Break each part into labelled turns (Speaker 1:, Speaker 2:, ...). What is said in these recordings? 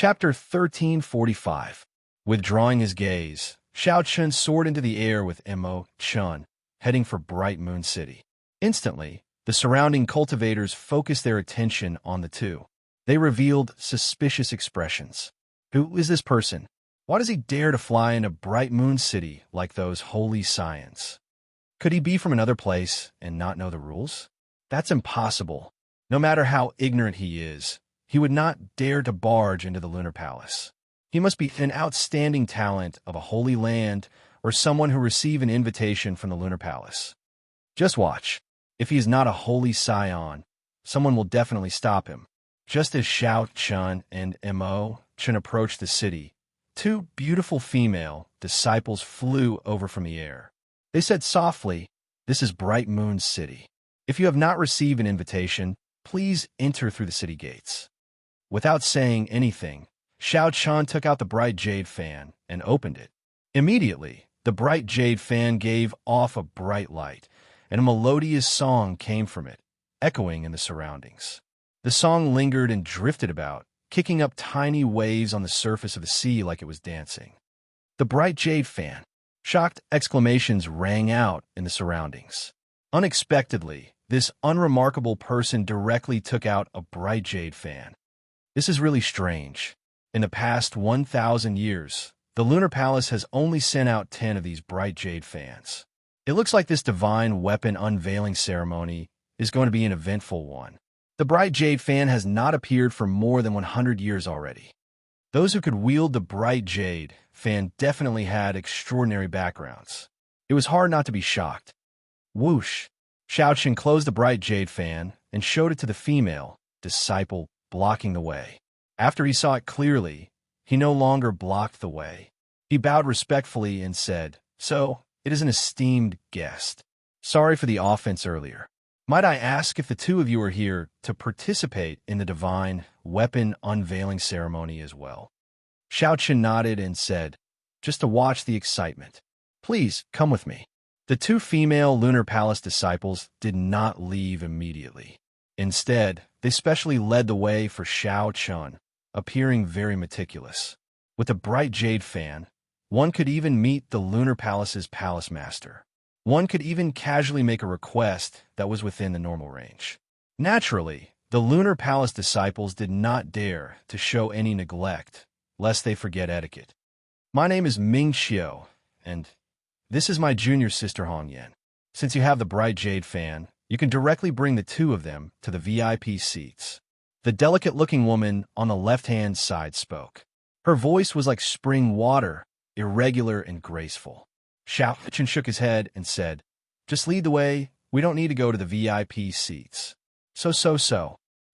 Speaker 1: Chapter 1345. Withdrawing his gaze, Xianxia soared into the air with Chun, heading for Bright Moon City. Instantly, the surrounding cultivators focused their attention on the two. They revealed suspicious expressions. Who is this person? Why does he dare to fly into Bright Moon City like those holy scions? Could he be from another place and not know the rules? That's impossible. No matter how ignorant he is, he would not dare to barge into the Lunar Palace. He must be an outstanding talent of a holy land or someone who received an invitation from the Lunar Palace. Just watch. If he is not a holy scion, someone will definitely stop him. Just as Xianxia and Chun approached the city, two beautiful female disciples flew over from the air. They said softly, "This is Bright Moon City. If you have not received an invitation, please enter through the city gates." Without saying anything, Xianxia took out the bright jade fan and opened it. Immediately, the bright jade fan gave off a bright light, and a melodious song came from it, echoing in the surroundings. The song lingered and drifted about, kicking up tiny waves on the surface of the sea like it was dancing. The bright jade fan. Shocked exclamations rang out in the surroundings. Unexpectedly, this unremarkable person directly took out a bright jade fan. This is really strange. In the past 1,000 years, the Lunar Palace has only sent out 10 of these bright jade fans. It looks like this divine weapon unveiling ceremony is going to be an eventful one. The bright jade fan has not appeared for more than 100 years already. Those who could wield the bright jade fan definitely had extraordinary backgrounds. It was hard not to be shocked. Whoosh! Xianxia closed the bright jade fan and showed it to the female disciple, blocking the way. After he saw it clearly, he no longer blocked the way. He bowed respectfully and said, "So, it is an esteemed guest. Sorry for the offense earlier. Might I ask if the two of you are here to participate in the divine weapon unveiling ceremony as well?" Xianxia nodded and said, "Just to watch the excitement. Please, come with me." The two female Lunar Palace disciples did not leave immediately. Instead, they specially led the way for Xianxia, appearing very meticulous. With a bright jade fan, one could even meet the Lunar Palace's palace master. One could even casually make a request that was within the normal range. Naturally, the Lunar Palace disciples did not dare to show any neglect, lest they forget etiquette. "My name is Ming Xiao, and this is my junior sister Hongyan. Since you have the bright jade fan, you can directly bring the two of them to the VIP seats." The delicate-looking woman on the left-hand side spoke. Her voice was like spring water, irregular and graceful. Xianxia shook his head and said, "Just lead the way. We don't need to go to the VIP seats." So.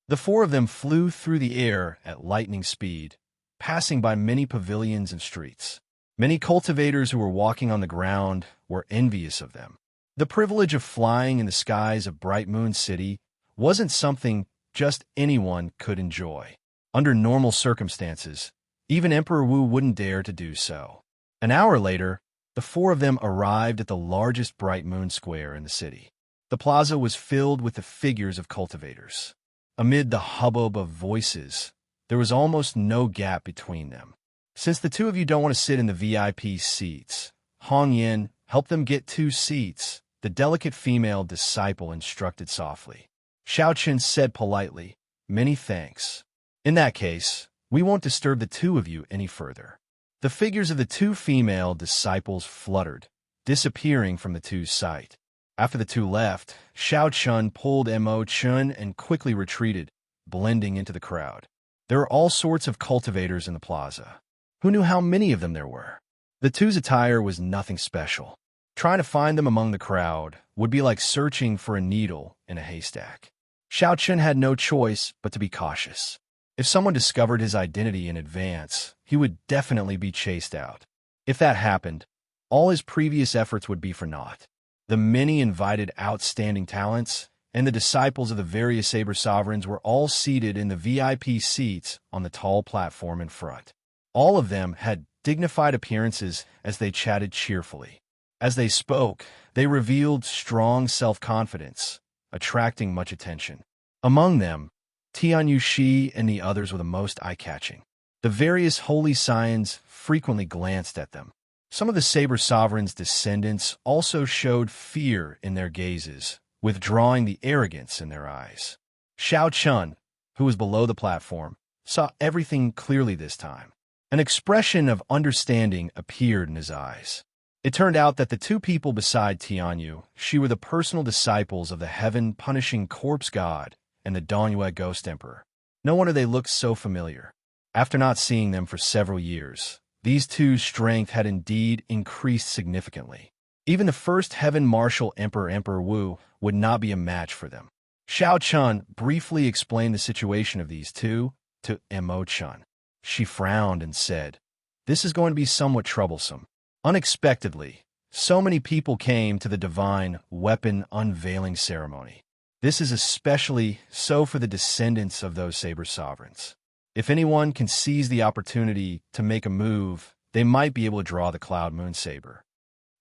Speaker 1: The four of them flew through the air at lightning speed, passing by many pavilions and streets. Many cultivators who were walking on the ground were envious of them. The privilege of flying in the skies of Bright Moon City wasn't something just anyone could enjoy. Under normal circumstances, even Emperor Wu wouldn't dare to do so. An hour later, the four of them arrived at the largest Bright Moon Square in the city. The plaza was filled with the figures of cultivators. Amid the hubbub of voices, there was almost no gap between them. "Since the two of you don't want to sit in the VIP seats, Hongyan, help them get 2 seats," the delicate female disciple instructed softly. Xianxia said politely, "Many thanks. In that case, we won't disturb the two of you any further." The figures of the two female disciples fluttered, disappearing from the two's sight. After the two left, Xianxia pulled Chun and quickly retreated, blending into the crowd. There were all sorts of cultivators in the plaza. Who knew how many of them there were? The two's attire was nothing special. Trying to find them among the crowd would be like searching for a needle in a haystack. Xianxia had no choice but to be cautious. If someone discovered his identity in advance, he would definitely be chased out. If that happened, all his previous efforts would be for naught. The many invited outstanding talents and the disciples of the various Saber sovereigns were all seated in the VIP seats on the tall platform in front. All of them had dignified appearances as they chatted cheerfully. As they spoke, they revealed strong self-confidence, attracting much attention. Among them, Tianyushi and the others were the most eye-catching. The various holy scions frequently glanced at them. Some of the Saber Sovereign's descendants also showed fear in their gazes, withdrawing the arrogance in their eyes. Xianxia, who was below the platform, saw everything clearly this time. An expression of understanding appeared in his eyes. It turned out that the two people beside Tianyu, she were the personal disciples of the heaven-punishing corpse god and the Dongyue ghost emperor. No wonder they looked so familiar. After not seeing them for several years, these two's strength had indeed increased significantly. Even the first heaven martial Emperor Wu would not be a match for them. Xianxia briefly explained the situation of these two to Imo-chan. She frowned and said, "This is going to be somewhat troublesome." Unexpectedly, so many people came to the divine weapon unveiling ceremony. This is especially so for the descendants of those Saber Sovereigns. If anyone can seize the opportunity to make a move, they might be able to draw the Cloud Moon Saber.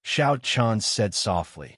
Speaker 1: Xianxia said softly,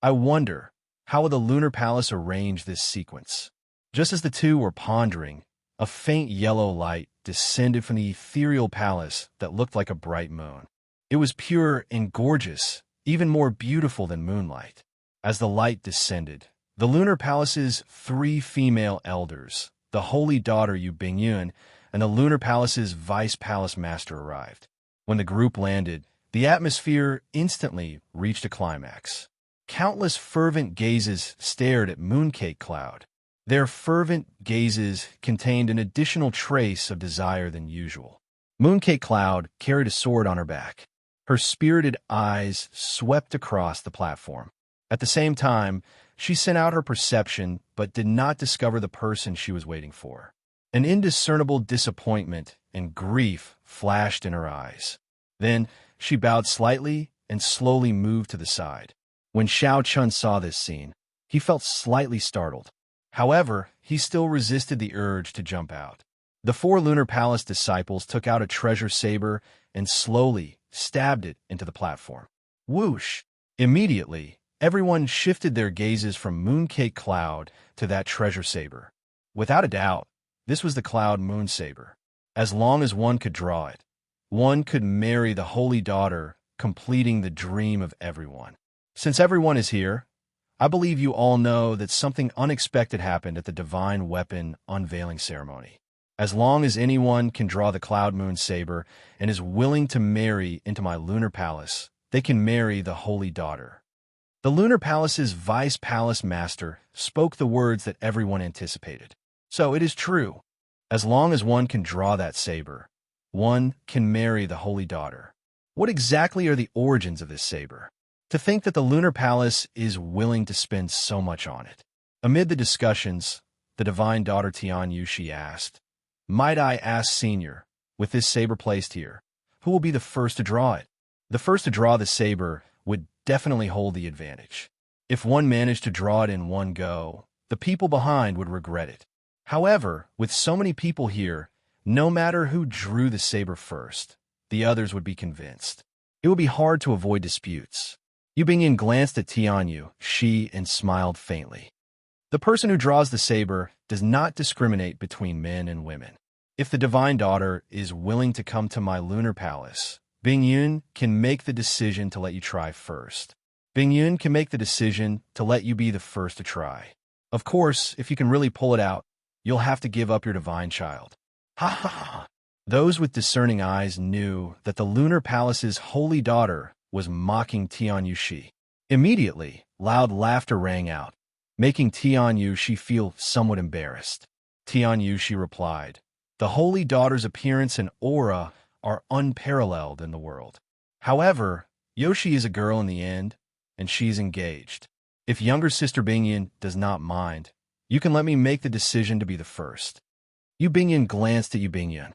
Speaker 1: "I wonder, how will the Lunar Palace arrange this sequence?" Just as the two were pondering, a faint yellow light descended from the ethereal palace that looked like a bright moon. It was pure and gorgeous, even more beautiful than moonlight. As the light descended, the Lunar Palace's three female elders, the Holy Daughter Yu Bingyun, and the Lunar Palace's Vice Palace Master arrived. When the group landed, the atmosphere instantly reached a climax. Countless fervent gazes stared at Mooncake Cloud. Their fervent gazes contained an additional trace of desire than usual. Mooncake Cloud carried a sword on her back. Her spirited eyes swept across the platform. At the same time, she sent out her perception but did not discover the person she was waiting for. An indiscernible disappointment and grief flashed in her eyes. Then she bowed slightly and slowly moved to the side. When Xianxia saw this scene, he felt slightly startled. However, he still resisted the urge to jump out. The four Lunar Palace disciples took out a treasure saber and slowly stabbed it into the platform. Whoosh! Immediately, everyone shifted their gazes from Mooncake Cloud to that treasure saber. Without a doubt, this was the Cloud Moon Saber. As long as one could draw it, one could marry the Holy Daughter, completing the dream of everyone. Since everyone is here, I believe you all know that something unexpected happened at the Divine Weapon Unveiling Ceremony. As long as anyone can draw the Cloud Moon Saber and is willing to marry into my Lunar Palace, they can marry the Holy Daughter. The Lunar Palace's Vice Palace Master spoke the words that everyone anticipated. So it is true. As long as one can draw that saber, one can marry the Holy Daughter. What exactly are the origins of this saber? To think that the Lunar Palace is willing to spend so much on it. Amid the discussions, the Divine Daughter Tianyu, she asked, "Might I ask, Senior, with this saber placed here, who will be the first to draw it?" The first to draw the saber would definitely hold the advantage. If one managed to draw it in one go, the people behind would regret it. However, with so many people here, no matter who drew the saber first, the others would be convinced. It would be hard to avoid disputes. Yu Bingyan glanced at Tianyu, and smiled faintly. The person who draws the saber does not discriminate between men and women. If the Divine Daughter is willing to come to my Lunar Palace, Bingyun can make the decision to let you try first. Bingyun can make the decision to let you be the first to try. Of course, if you can really pull it out, you'll have to give up your divine child. Ha ha ha! Those with discerning eyes knew that the Lunar Palace's Holy Daughter was mocking Tianyu. Immediately, loud laughter rang out, making Tianyu feel somewhat embarrassed. Tianyu replied, "The Holy Daughter's appearance and aura are unparalleled in the world. However, Yoshi is a girl in the end, and she's engaged. If younger sister Bingyan does not mind, you can let me make the decision to be the first." Yu Bingyan glanced at Yu Bingyan.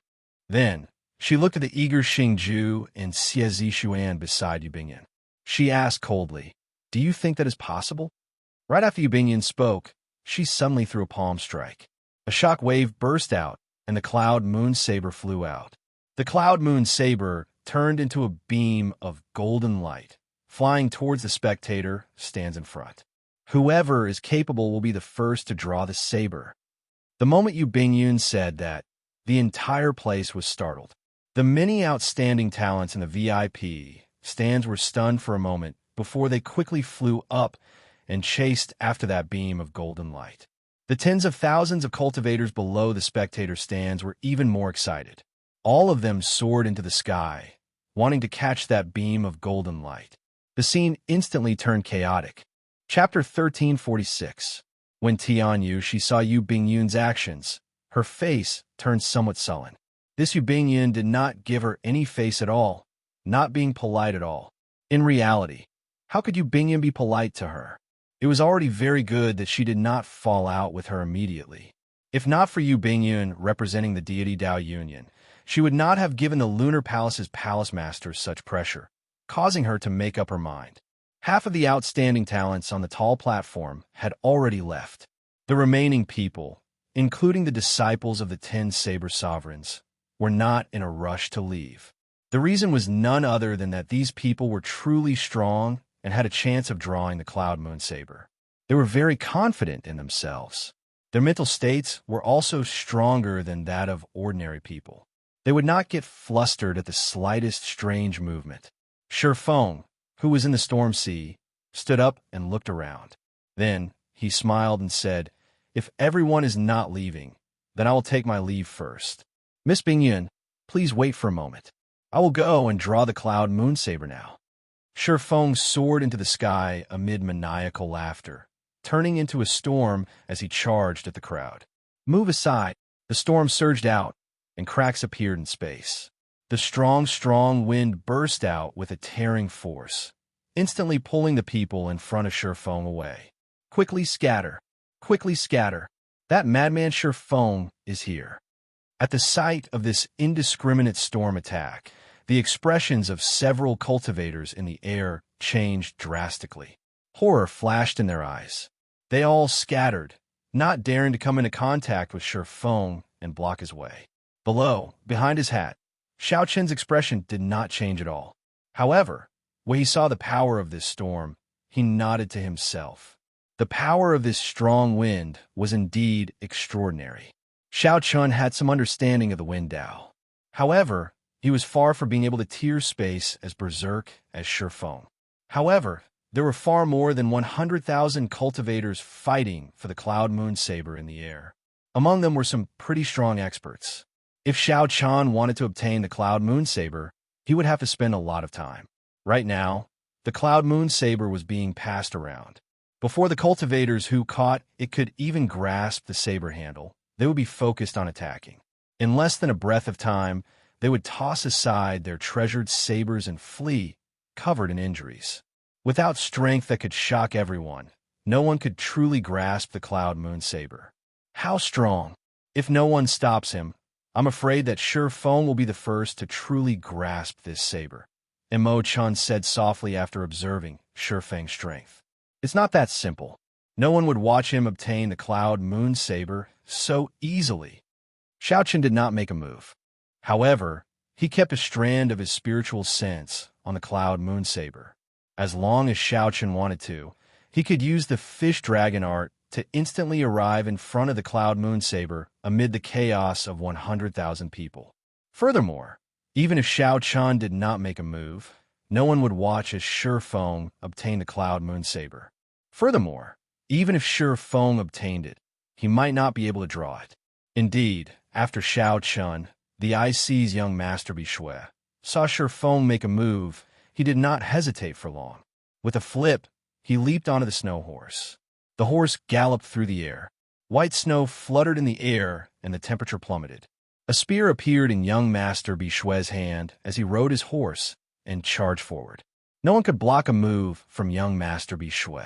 Speaker 1: Then, she looked at the eager Xingju and Xie Zishuan beside Yu Bingyan. She asked coldly, "Do you think that is possible?" Right after Yu Bingyan spoke, she suddenly threw a palm strike. A shock wave burst out, and the Cloud Moon Saber flew out. The Cloud Moon Saber turned into a beam of golden light. Flying towards the spectator, stands in front. Whoever is capable will be the first to draw the saber. The moment Yu Bingyun said that, The entire place was startled. The many outstanding talents in the VIP stands were stunned for a moment before they quickly flew up and chased after that beam of golden light. The tens of thousands of cultivators below the spectator stands were even more excited. All of them soared into the sky, wanting to catch that beam of golden light. The scene instantly turned chaotic. Chapter 1346. When Tianyu she saw Yu Bingyun's actions, her face turned somewhat sullen. This Yu Bingyun did not give her any face at all, not being polite at all. In reality, how could Yu Bingyun be polite to her? It was already very good that she did not fall out with her immediately. If not for Yu Bingyun representing the deity Dao Union, she would not have given the Lunar Palace's palace masters such pressure, causing her to make up her mind. Half of the outstanding talents on the tall platform had already left. The remaining people, including the disciples of the 10 Saber Sovereigns, were not in a rush to leave. The reason was none other than that these people were truly strong and had a chance of drawing the Cloud Moon Saber. They were very confident in themselves. Their mental states were also stronger than that of ordinary people. They would not get flustered at the slightest strange movement. Shifeng, who was in the storm sea, stood up and looked around. Then he smiled and said, "If everyone is not leaving, then I will take my leave first. Miss Bingyun, please wait for a moment. I will go and draw the Cloud Moon Saber now." Shifeng soared into the sky amid maniacal laughter, turning into a storm as he charged at the crowd. "Move aside." The storm surged out, and cracks appeared in space. The strong wind burst out with a tearing force, instantly pulling the people in front of Shifeng away. Quickly scatter! Quickly scatter! That madman Shifeng is here." At the sight of this indiscriminate storm attack, the expressions of several cultivators in the air changed drastically. Horror flashed in their eyes. They all scattered, not daring to come into contact with Shifeng and block his way. Below, behind his hat, Xiaoqian's expression did not change at all. However, when he saw the power of this storm, he nodded to himself. The power of this strong wind was indeed extraordinary. Xiaoqian had some understanding of the wind Dao. However, he was far from being able to tear space as berserk as Shifeng. However, there were far more than 100,000 cultivators fighting for the Cloud Moon Saber in the air. Among them were some pretty strong experts. If Xiaoqian wanted to obtain the Cloud Moon Saber, he would have to spend a lot of time. Right now, the Cloud Moon Saber was being passed around. Before the cultivators who caught it could even grasp the saber handle, they would be focused on attacking. In less than a breath of time, they would toss aside their treasured sabers and flee, covered in injuries. Without strength that could shock everyone, no one could truly grasp the Cloud Moon Saber. How strong! If no one stops him, I'm afraid that Shifeng will be the first to truly grasp this saber, Imo-chan said softly after observing Shifeng's strength. It's not that simple. No one would watch him obtain the Cloud Moon Saber so easily. Xiaoqian did not make a move. However, he kept a strand of his spiritual sense on the Cloud Moon Saber. As long as Xiaoqian wanted to, he could use the fish dragon art to instantly arrive in front of the Cloud Moon Saber amid the chaos of 100,000 people. Furthermore, even if Xiaoqian did not make a move, no one would watch as Shifeng obtain the Cloud Moon Saber. Furthermore, even if Shifeng obtained it, he might not be able to draw it. Indeed, after Xiaoqian, the IC's young master Bishui, saw Shifeng make a move, he did not hesitate for long. With a flip, he leaped onto the snow horse. The horse galloped through the air. White snow fluttered in the air, and the temperature plummeted. A spear appeared in young master Bishui's hand as he rode his horse and charged forward. No one could block a move from young master Bishui.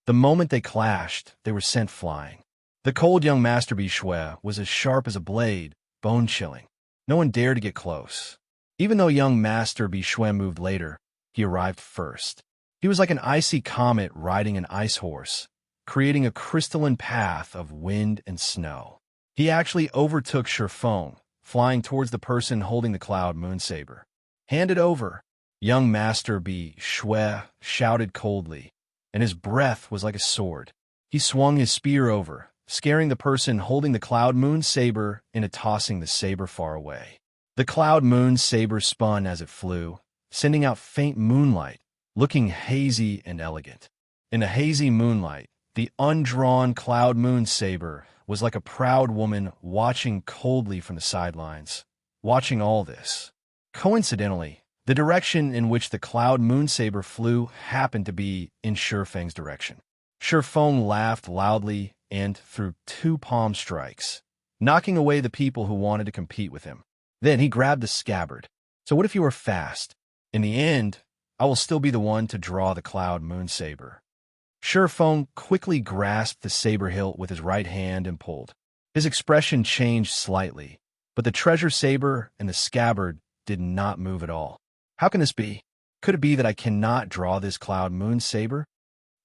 Speaker 1: The moment they clashed, they were sent flying. The cold young master Bishui was as sharp as a blade, bone-chilling. No one dared to get close. Even though young master Bishui moved later, he arrived first. He was like an icy comet riding an ice horse, creating a crystalline path of wind and snow. He actually overtook Shifeng, flying towards the person holding the Cloud Moon Saber. "Hand it over!" Young master Bishui shouted coldly, and his breath was like a sword. He swung his spear over, scaring the person holding the Cloud Moon Saber into tossing the saber far away. The Cloud Moon Saber spun as it flew, sending out faint moonlight, looking hazy and elegant. In the hazy moonlight, the undrawn Cloud Moon Saber was like a proud woman watching coldly from the sidelines, watching all this. Coincidentally, the direction in which the Cloud Moon Saber flew happened to be in Shifeng's direction. Shifeng laughed loudly and threw 2 palm strikes, knocking away the people who wanted to compete with him. Then he grabbed the scabbard. So what if you are fast? In the end, I will still be the one to draw the Cloud Moon Saber. Shifeng quickly grasped the saber hilt with his right hand and pulled. His expression changed slightly, but the treasure saber and the scabbard did not move at all. How can this be? Could it be that I cannot draw this Cloud Moon Saber?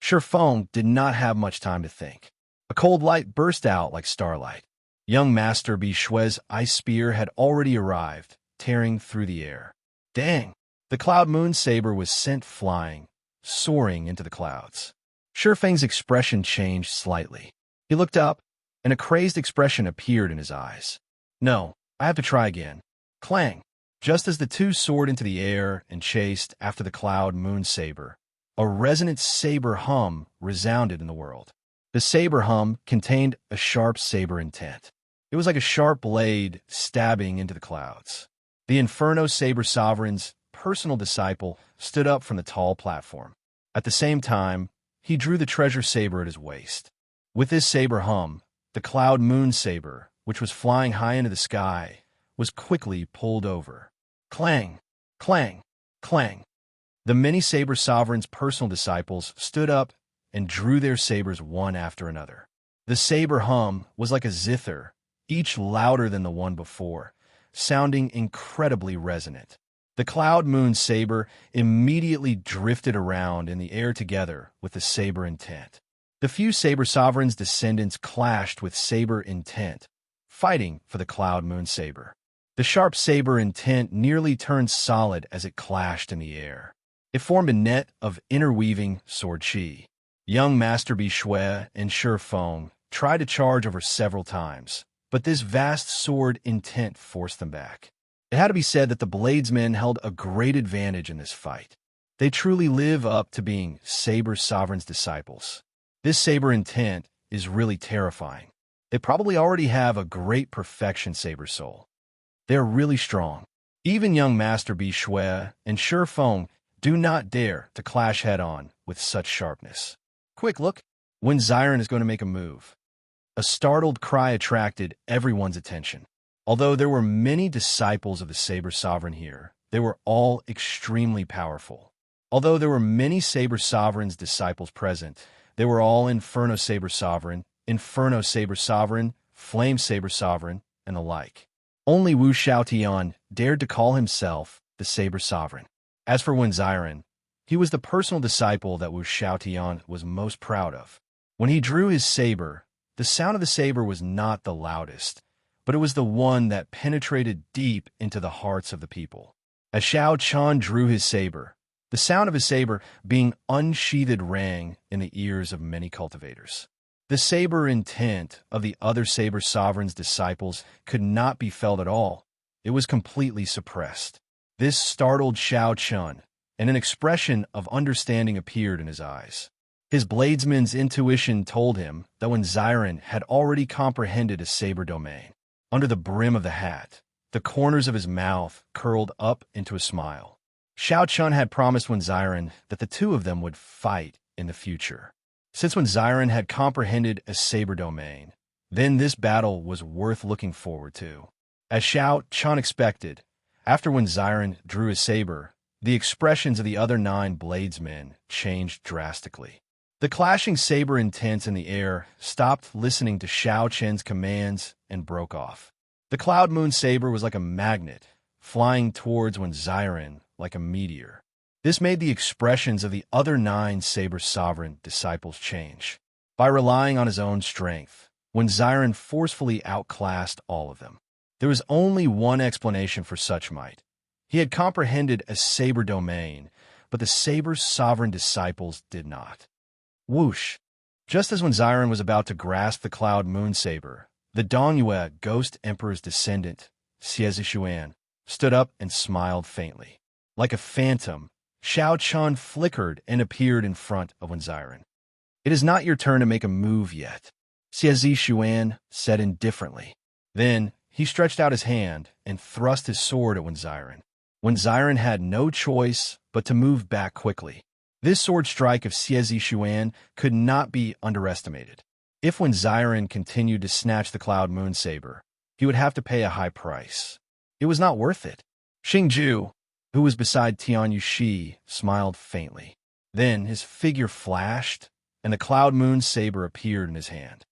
Speaker 1: Shifeng did not have much time to think. A cold light burst out like starlight. Young Master Bi Shui's ice spear had already arrived, tearing through the air. Dang! The Cloud Moon Saber was sent flying, soaring into the clouds. Shifeng's expression changed slightly. He looked up, and a crazed expression appeared in his eyes. No, I have to try again. Clang! Just as the two soared into the air and chased after the Cloud Moon Saber, a resonant saber hum resounded in the world. The saber hum contained a sharp saber intent. It was like a sharp blade stabbing into the clouds. The Inferno Saber Sovereign's personal disciple stood up from the tall platform. At the same time, he drew the treasure saber at his waist. With this saber hum, the Cloud Moon Saber, which was flying high into the sky, was quickly pulled over. Clang! Clang! Clang! The many Saber Sovereign's personal disciples stood up and drew their sabers one after another. The saber hum was like a zither, each louder than the one before, sounding incredibly resonant. The Cloud Moon Saber immediately drifted around in the air together with the saber intent. The few Saber Sovereign's descendants clashed with saber intent, fighting for the Cloud Moon Saber. The sharp saber intent nearly turned solid as it clashed in the air. It formed a net of interweaving sword chi. Young Master Bi Shui and Shifeng tried to charge over several times, but this vast sword intent forced them back. It had to be said that the Bladesmen held a great advantage in this fight. They truly live up to being Saber Sovereign's disciples. This saber intent is really terrifying. They probably already have a great perfection saber soul. They are really strong. Even young Master Bi Shui and Shifeng do not dare to clash head-on with such sharpness. Quick, look! When Xiran is going to make a move. A startled cry attracted everyone's attention. Although there were many disciples of the Saber Sovereign here, they were all extremely powerful. Although there were many Saber Sovereign's disciples present, they were all Inferno Saber Sovereign, Flame Saber Sovereign, and the like. Only Wu Xiaotian dared to call himself the Saber Sovereign. As for Wen Xiran, he was the personal disciple that Wu Xiaotian was most proud of. When he drew his saber, the sound of the saber was not the loudest, but it was the one that penetrated deep into the hearts of the people. As Xiao Chan drew his saber, the sound of his saber being unsheathed rang in the ears of many cultivators. The saber intent of the other Saber Sovereign's disciples could not be felt at all. It was completely suppressed. This startled Xiao Chun, and an expression of understanding appeared in his eyes. His Bladesman's intuition told him that when Xiran had already comprehended a saber domain. Under the brim of the hat, the corners of his mouth curled up into a smile. Xiao Chun had promised Wen Xiran that the two of them would fight in the future. Since Wen Xiran had comprehended a saber domain, then this battle was worth looking forward to. As Xiao Chun expected, after Wen Xiran drew his saber, the expressions of the other 9 Bladesmen changed drastically. The clashing saber intents in the air stopped listening to Xiao Chen's commands and broke off. The Cloud Moon Saber was like a magnet, flying towards Wen Xiran like a meteor. This made the expressions of the other 9 Saber Sovereign disciples change. By relying on his own strength, Wen Xiran forcefully outclassed all of them. There was only one explanation for such might. He had comprehended a saber domain, but the Saber Sovereign disciples did not. Whoosh! Just as when Xiren was about to grasp the cloud moon saber, the Dongyue Ghost Emperor's descendant, Xianxia, stood up and smiled faintly. Like a phantom, Xiao Chun flickered and appeared in front of Xiren. "It is not your turn to make a move yet," Xianxia said indifferently. Then he stretched out his hand and thrust his sword at Xiren. Xiren had no choice but to move back quickly. This sword strike of Xianxia could not be underestimated. If Xiren continued to snatch the Cloud Moon Saber, he would have to pay a high price. It was not worth it. Xingju, who was beside Tianyu Shi, smiled faintly. Then his figure flashed, and the Cloud Moon Saber appeared in his hand.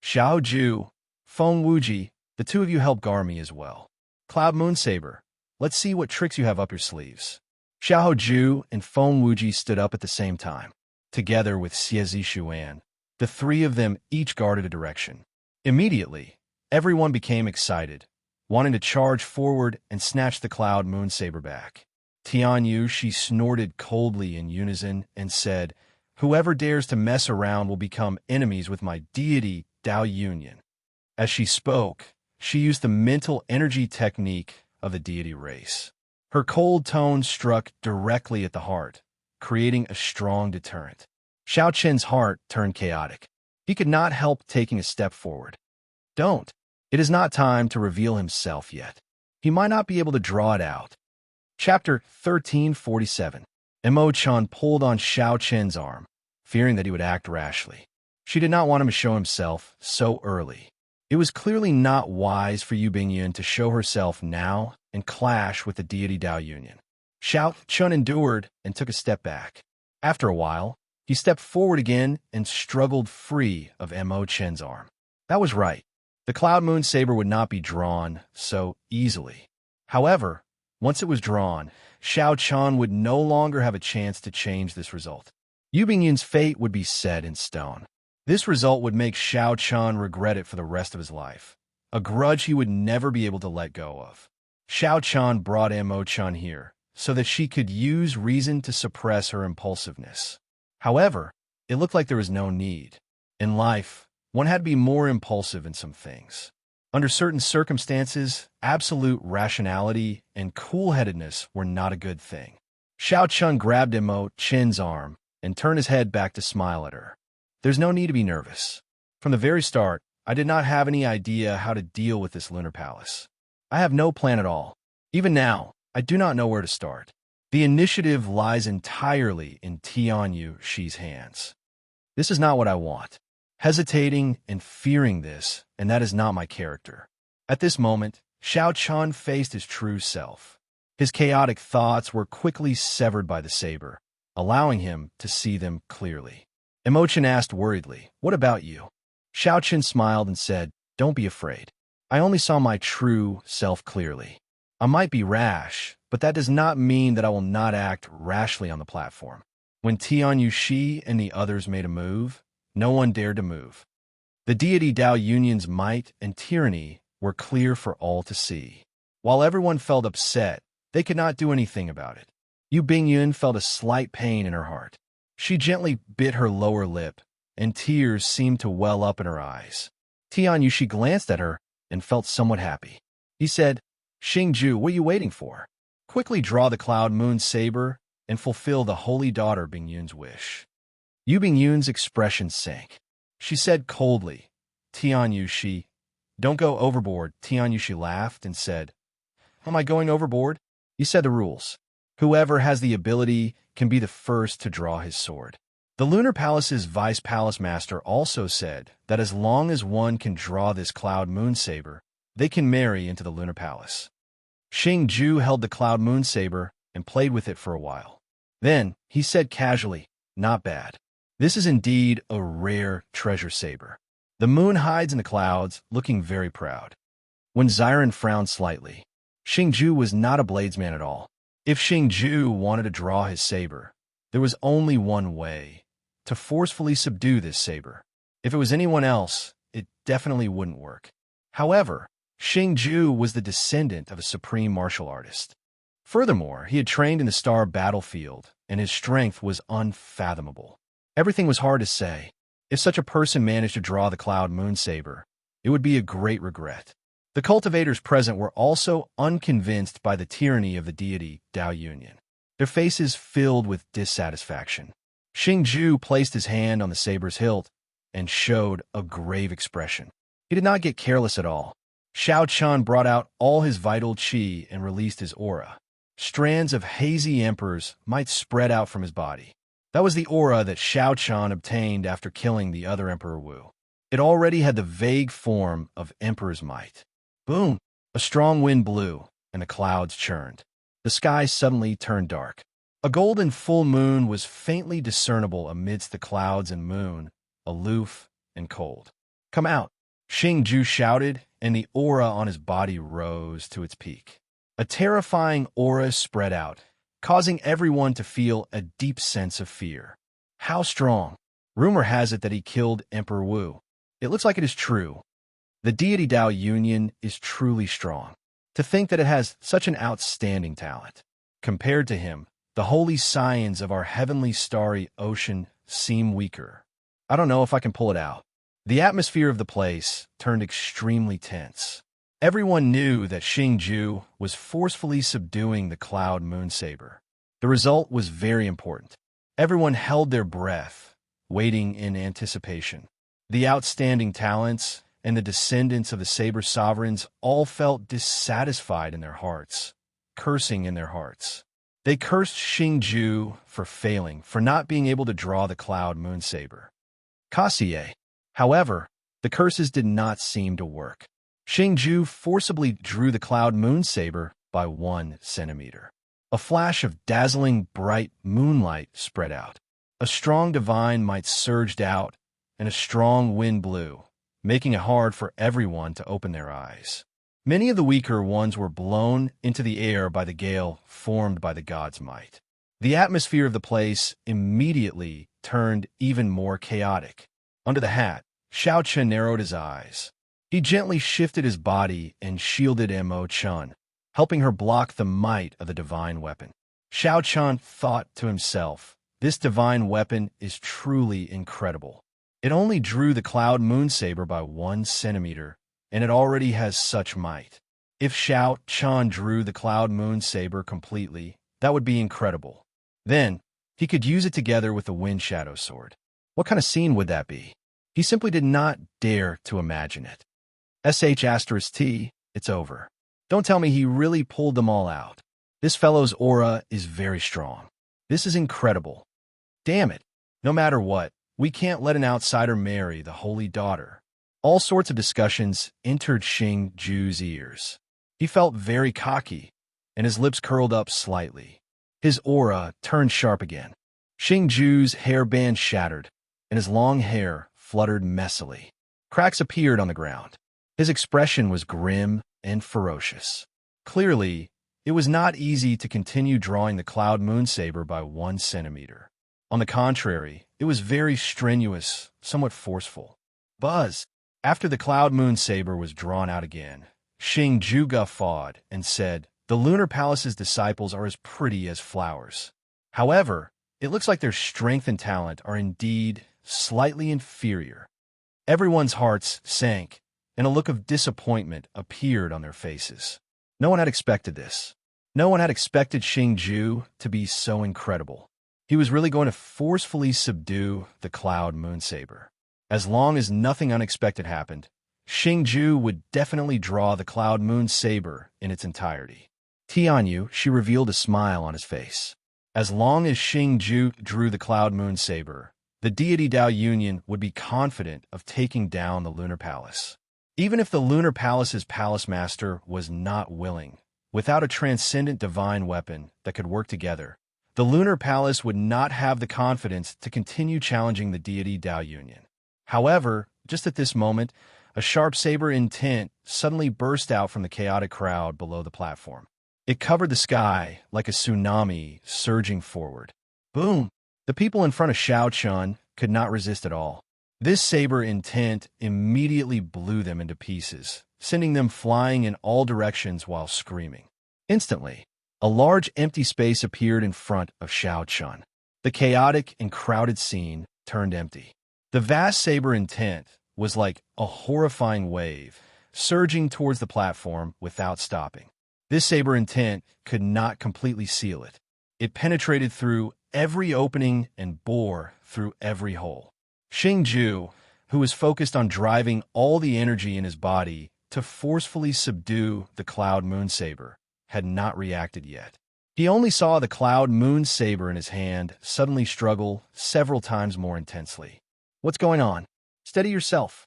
Speaker 1: "Xiao Ju, Feng Wuji, the two of you help guard me as well. Cloud Moon Saber, let's see what tricks you have up your sleeves." Xiao Ju and Feng Wuji stood up at the same time. Together with Xianxia, the three of them each guarded a direction. Immediately, everyone became excited, wanting to charge forward and snatch the Cloud Moon Saber back. Tianyu Shi snorted coldly in unison and said, "Whoever dares to mess around will become enemies with my deity, Dao Union." As she spoke, she used the mental energy technique of the deity race. Her cold tone struck directly at the heart, creating a strong deterrent. Xiao Chen's heart turned chaotic. He could not help taking a step forward. "Don't. It is not time to reveal himself yet. He might not be able to draw it out." Chapter 1347. Imo-chan pulled on Xiao Chen's arm, fearing that he would act rashly. She did not want him to show himself so early. It was clearly not wise for Yu Bingyun to show herself now and clash with the deity Dao Union. Xiao Chun endured and took a step back. After a while, he stepped forward again and struggled free of Imo-chen's arm. That was right. The Cloud Moon Saber would not be drawn so easily. However, once it was drawn, Xiao Chun would no longer have a chance to change this result. Yu Bingyun's fate would be set in stone. This result would make Xiao Chun regret it for the rest of his life, a grudge he would never be able to let go of. Xiao Chun brought Imo-chan here so that she could use reason to suppress her impulsiveness. However, it looked like there was no need. In life, one had to be more impulsive in some things. Under certain circumstances, absolute rationality and cool-headedness were not a good thing. Xiao Chun grabbed Imo-chen's arm and turned his head back to smile at her. "There's no need to be nervous. From the very start, I did not have any idea how to deal with this lunar palace. I have no plan at all. Even now, I do not know where to start. The initiative lies entirely in Tianyu Shi's hands. This is not what I want. Hesitating and fearing this, and that is not my character." At this moment, Xiao Chun faced his true self. His chaotic thoughts were quickly severed by the saber, allowing him to see them clearly. Imo-chan asked worriedly, "What about you?" Xiao Chun smiled and said, "Don't be afraid. I only saw my true self clearly. I might be rash, but that does not mean that I will not act rashly on the platform." When Tianyu Shi and the others made a move, no one dared to move. The deity Dao Union's might and tyranny were clear for all to see. While everyone felt upset, they could not do anything about it. Yu Bingyun felt a slight pain in her heart. She gently bit her lower lip, and tears seemed to well up in her eyes. Tianyu Shi glanced at her and felt somewhat happy. He said, "Xingju, what are you waiting for? Quickly draw the Cloud Moon Saber and fulfill the Holy Daughter Bingyun's wish." Yu Bingyun's expression sank. She said coldly, "Tianyu Shi, don't go overboard." Tianyu Shi laughed and said, "Am I going overboard? You said the rules. Whoever has the ability can be the first to draw his sword." The Lunar Palace's Vice Palace Master also said that as long as one can draw this Cloud Moon Saber, they can marry into the Lunar Palace. Xingju held the Cloud Moon Saber and played with it for a while. Then he said casually, "Not bad. This is indeed a rare treasure saber." The moon hides in the clouds, looking very proud. When Xiren frowned slightly, Xingju was not a bladesman at all. If Xingju wanted to draw his saber, there was only one way, to forcefully subdue this saber. If it was anyone else, it definitely wouldn't work. However, Xingju was the descendant of a supreme martial artist. Furthermore, he had trained in the star battlefield, and his strength was unfathomable. Everything was hard to say. If such a person managed to draw the Cloud Moon Saber, it would be a great regret. The cultivators present were also unconvinced by the tyranny of the deity Dao Union, their faces filled with dissatisfaction. Xingju placed his hand on the saber's hilt and showed a grave expression. He did not get careless at all. Xiaochun brought out all his vital qi and released his aura. Strands of hazy emperors might spread out from his body. That was the aura that Xiaochun obtained after killing the other Emperor Wu. It already had the vague form of Emperor's might. Boom! A strong wind blew, and the clouds churned. The sky suddenly turned dark. A golden full moon was faintly discernible amidst the clouds and moon, aloof and cold. "Come out!" Xingju shouted, and the aura on his body rose to its peak. A terrifying aura spread out, causing everyone to feel a deep sense of fear. How strong? Rumor has it that he killed Emperor Wu. It looks like it is true. The deity Dao Union is truly strong. To think that it has such an outstanding talent. Compared to him, the holy scions of our heavenly starry ocean seem weaker. I don't know if I can pull it out. The atmosphere of the place turned extremely tense. Everyone knew that Xingju was forcefully subduing the Cloud Moon Saber. The result was very important. Everyone held their breath, waiting in anticipation. The outstanding talents and the descendants of the Saber sovereigns all felt dissatisfied in their hearts, cursing in their hearts. They cursed Xingju for failing, for not being able to draw the Cloud Moon Saber. Kassier. However, the curses did not seem to work. Xingju forcibly drew the Cloud Moon Saber by 1 centimeter. A flash of dazzling bright moonlight spread out. A strong divine might surged out, and a strong wind blew, making it hard for everyone to open their eyes. Many of the weaker ones were blown into the air by the gale formed by the god's might. The atmosphere of the place immediately turned even more chaotic. Under the hat, Xiaochun narrowed his eyes. He gently shifted his body and shielded Mo-chun, helping her block the might of the divine weapon. Xiaochun thought to himself, this divine weapon is truly incredible. It only drew the Cloud Moon Saber by 1 centimeter, and it already has such might. If Xiaochun drew the Cloud Moon Saber completely, that would be incredible. Then, he could use it together with the Wind Shadow Sword. What kind of scene would that be? He simply did not dare to imagine it. *T, it's over. Don't tell me he really pulled them all out. This fellow's aura is very strong. This is incredible. Damn it. No matter what, we can't let an outsider marry the holy daughter. All sorts of discussions entered Xingju's ears. He felt very cocky, and his lips curled up slightly. His aura turned sharp again. Xingju's hairband shattered, and his long hair fluttered messily. Cracks appeared on the ground. His expression was grim and ferocious. Clearly, it was not easy to continue drawing the Cloud Moon Saber by 1 centimeter. On the contrary, it was very strenuous, somewhat forceful. Buzz! After the Cloud Moon Saber was drawn out again, Xingju guffawed and said, "The Lunar Palace's disciples are as pretty as flowers. However, it looks like their strength and talent are indeed slightly inferior." Everyone's hearts sank, and a look of disappointment appeared on their faces. No one had expected this. No one had expected Xingju to be so incredible. He was really going to forcefully subdue the Cloud Moon Saber. As long as nothing unexpected happened, Xingju would definitely draw the Cloud Moon Saber in its entirety. Tianyu, she revealed a smile on his face. As long as Xingju drew the Cloud Moon Saber, the deity Dao Union would be confident of taking down the Lunar Palace. Even if the Lunar Palace's palace master was not willing, without a transcendent divine weapon that could work together, the Lunar Palace would not have the confidence to continue challenging the deity Dao Union. However, just at this moment, a sharp saber intent suddenly burst out from the chaotic crowd below the platform. It covered the sky like a tsunami surging forward. Boom! The people in front of Xiaochun could not resist at all. This saber intent immediately blew them into pieces, sending them flying in all directions while screaming. Instantly, a large empty space appeared in front of Xiaochun. The chaotic and crowded scene turned empty. The vast saber intent was like a horrifying wave, surging towards the platform without stopping. This saber intent could not completely seal it. It penetrated through every opening and bore through every hole. Xingju, who was focused on driving all the energy in his body to forcefully subdue the Cloud Moon Saber, had not reacted yet. He only saw the Cloud Moon Saber in his hand suddenly struggle several times more intensely. What's going on? Steady yourself.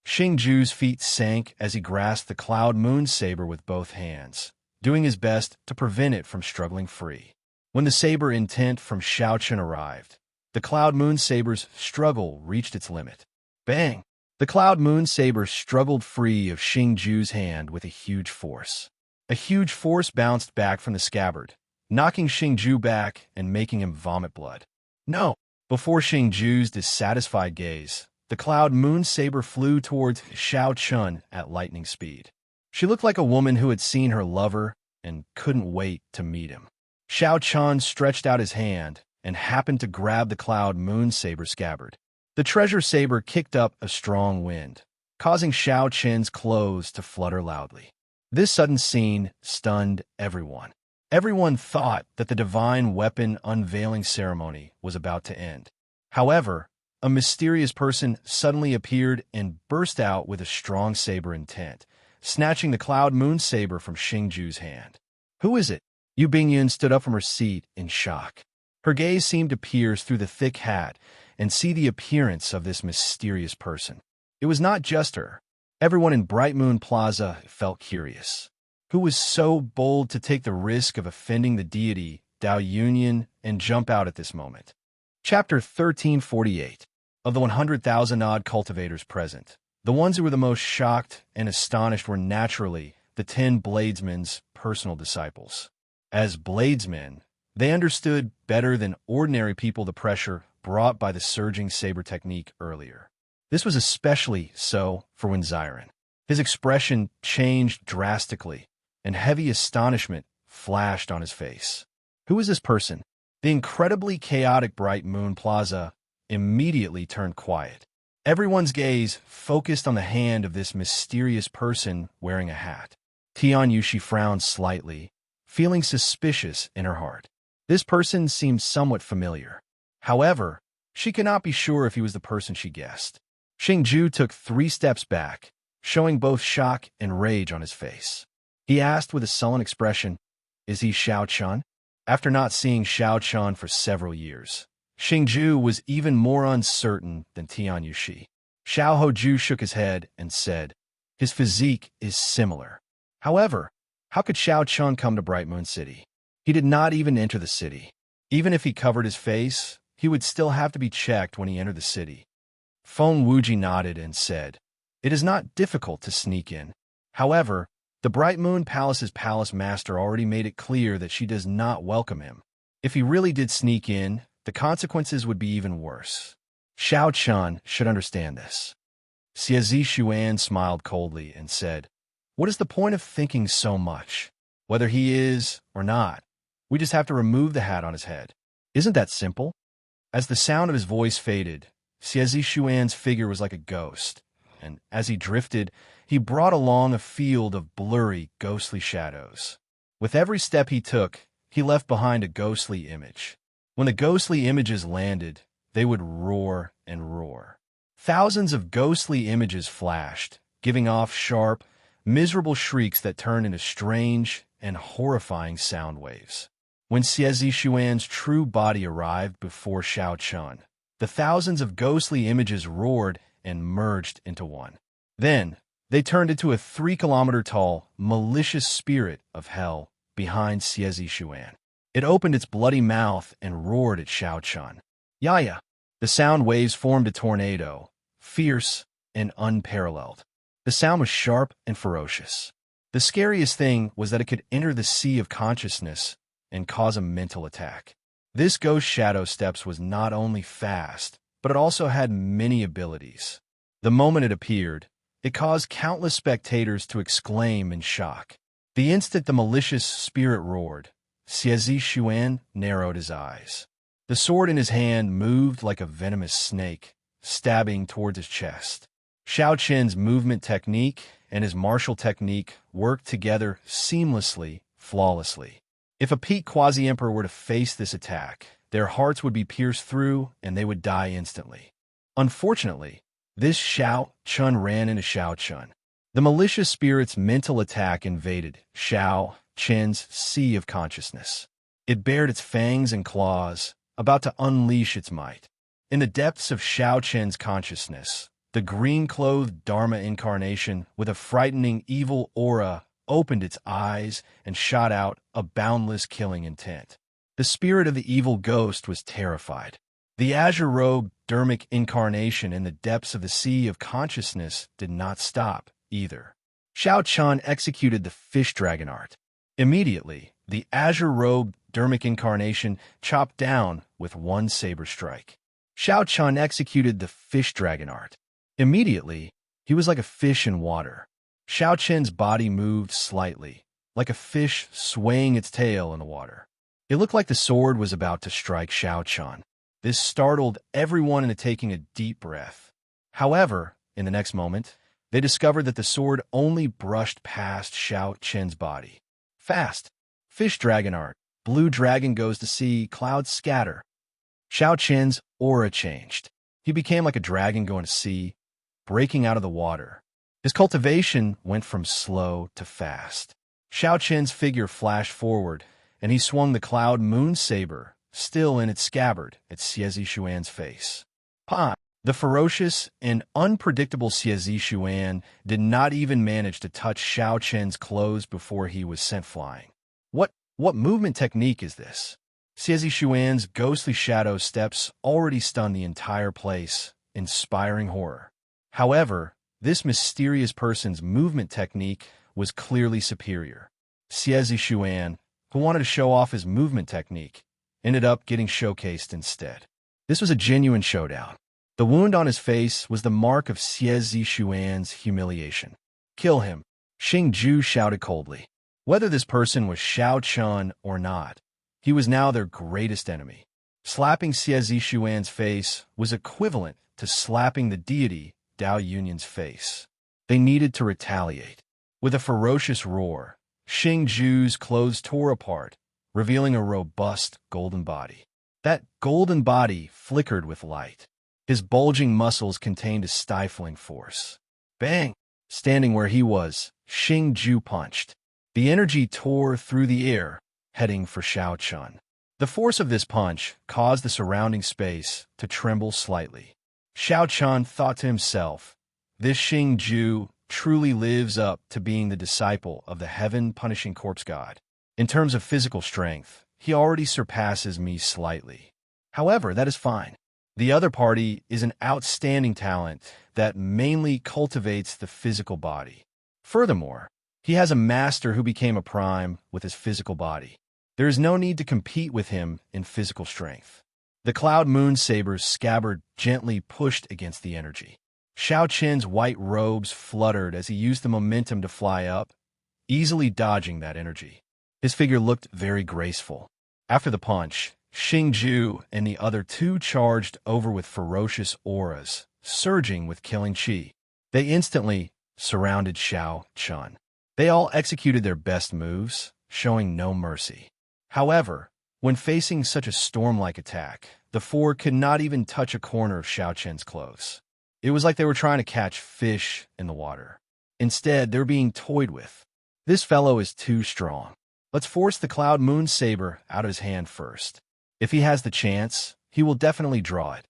Speaker 1: Xingju's feet sank as he grasped the Cloud Moon Saber with both hands, doing his best to prevent it from struggling free. When the saber intent from Xianxia arrived, the Cloud Moon Saber's struggle reached its limit. Bang! The Cloud Moon Saber struggled free of Xingju's hand with a huge force. A huge force bounced back from the scabbard, knocking Xingju back and making him vomit blood. No! Before Xingju's dissatisfied gaze, the Cloud Moon Saber flew towards Xianxia at lightning speed. She looked like a woman who had seen her lover and couldn't wait to meet him. Xianxia stretched out his hand and happened to grab the Cloud Moon Saber scabbard. The treasure saber kicked up a strong wind, causing Xianxia's clothes to flutter loudly. This sudden scene stunned everyone. Everyone thought that the divine weapon unveiling ceremony was about to end. However, a mysterious person suddenly appeared and burst out with a strong saber intent, snatching the Cloud Moon Saber from Xingju's hand. Who is it? Yu Bingyun stood up from her seat in shock. Her gaze seemed to pierce through the thick hat and see the appearance of this mysterious person. It was not just her. Everyone in Bright Moon Plaza felt curious. Who was so bold to take the risk of offending the deity, Dao Union, and jump out at this moment? Chapter 1348. Of the 100,000-odd cultivators present, the ones who were the most shocked and astonished were naturally the 10 Bladesmen's personal disciples. As Bladesmen, they understood better than ordinary people the pressure brought by the surging saber technique earlier. This was especially so for Wenziren. His expression changed drastically, and heavy astonishment flashed on his face. Who is this person? The incredibly chaotic Bright Moon Plaza immediately turned quiet. Everyone's gaze focused on the hand of this mysterious person wearing a hat. Tian Yushi frowned slightly, feeling suspicious in her heart. This person seemed somewhat familiar. However, she could not be sure if he was the person she guessed. Xingju took 3 steps back, showing both shock and rage on his face. He asked with a sullen expression, "Is he Xiaoqian?" After not seeing Xiaoqian for several years, Xingju was even more uncertain than Tian Yushi. Xiao Hoju shook his head and said, "His physique is similar. However, how could Xiaoqian come to Bright Moon City? He did not even enter the city. Even if he covered his face, he would still have to be checked when he entered the city." Feng Wuji nodded and said, "It is not difficult to sneak in. However, the Bright Moon Palace's palace master already made it clear that she does not welcome him. If he really did sneak in, the consequences would be even worse. Xiaoqian should understand this." Xie Xuan smiled coldly and said, "What is the point of thinking so much? Whether he is or not, we just have to remove the hat on his head. Isn't that simple?" As the sound of his voice faded, Xie Xuan's figure was like a ghost, and as he drifted, he brought along a field of blurry, ghostly shadows. With every step he took, he left behind a ghostly image. When the ghostly images landed, they would roar and roar. Thousands of ghostly images flashed, giving off sharp, miserable shrieks that turned into strange and horrifying sound waves. When Xie Xuan's true body arrived before Xiaoqian, the thousands of ghostly images roared and merged into one. Then, they turned into a 3-kilometer-tall, malicious spirit of hell behind Xie Xuan. It opened its bloody mouth and roared at Xiaoqian. Yaya! The sound waves formed a tornado, fierce and unparalleled. The sound was sharp and ferocious. The scariest thing was that it could enter the sea of consciousness and cause a mental attack. This ghost shadow steps was not only fast, but it also had many abilities. The moment it appeared, it caused countless spectators to exclaim in shock. The instant the malicious spirit roared, Xie Xuan narrowed his eyes. The sword in his hand moved like a venomous snake, stabbing towards his chest. Xiaoqin's movement technique and his martial technique worked together seamlessly, flawlessly. If a peak quasi-emperor were to face this attack, their hearts would be pierced through and they would die instantly. Unfortunately, this Xiao Chun ran into Xiao Chun. The malicious spirit's mental attack invaded Xiao Chen's sea of consciousness. It bared its fangs and claws, about to unleash its might. In the depths of Xiao Chen's consciousness, the green-clothed Dharma incarnation with a frightening evil aura opened its eyes and shot out a boundless killing intent. The spirit of the evil ghost was terrified. The azure-robed Dharmic incarnation in the depths of the sea of consciousness did not stop either. Xiao Chun executed the fish dragon art. Immediately, the azure-robed Dharmic incarnation chopped down with one saber strike. Xiao Chun executed the fish dragon art. Immediately, he was like a fish in water. Xiao Chen's body moved slightly, like a fish swaying its tail in the water. It looked like the sword was about to strike Xiao Chun. This startled everyone into taking a deep breath. However, in the next moment, they discovered that the sword only brushed past Xiao Chen's body. Fast! Fish dragon art. Blue dragon goes to sea, clouds scatter. Xiao Chen's aura changed. He became like a dragon going to sea, breaking out of the water. His cultivation went from slow to fast. Xiao Chen's figure flashed forward, and he swung the cloud moon saber, still in its scabbard, at Xie Zishuan's face. Pa! The ferocious and unpredictable Xie Zishuan did not even manage to touch Xiao Chen's clothes before he was sent flying. What movement technique is this? Xie Zishuan's ghostly shadow steps already stunned the entire place, inspiring horror. However, this mysterious person's movement technique was clearly superior. Xie Zishuan, who wanted to show off his movement technique, ended up getting showcased instead. This was a genuine showdown. The wound on his face was the mark of Xie Zishuan's humiliation. Kill him, Xing Ju shouted coldly. Whether this person was Xiao Chun or not, he was now their greatest enemy. Slapping Xie Zishuan's face was equivalent to slapping the deity Dao Yunyan's face. They needed to retaliate. With a ferocious roar, Xing Ju's clothes tore apart, revealing a robust golden body. That golden body flickered with light. His bulging muscles contained a stifling force. Bang! Standing where he was, Xing Ju punched. The energy tore through the air, heading for Xiao Chun. The force of this punch caused the surrounding space to tremble slightly. Xiao Chun thought to himself, this Xing Ju truly lives up to being the disciple of the heaven-punishing corpse god. In terms of physical strength, he already surpasses me slightly. However, that is fine. The other party is an outstanding talent that mainly cultivates the physical body. Furthermore, he has a master who became a prime with his physical body. There is no need to compete with him in physical strength. The cloud moon saber's scabbard gently pushed against the energy. Xiao Chen's white robes fluttered as he used the momentum to fly up, easily dodging that energy. His figure looked very graceful. After the punch, Xing Ju and the other two charged over with ferocious auras, surging with killing chi. They instantly surrounded Xiao Chun. They all executed their best moves, showing no mercy. However, when facing such a storm-like attack, the four could not even touch a corner of Xiao Chen's clothes. It was like they were trying to catch fish in the water. Instead, they were being toyed with. This fellow is too strong. Let's force the Cloud Moon Saber out of his hand first. If he has the chance, he will definitely draw it.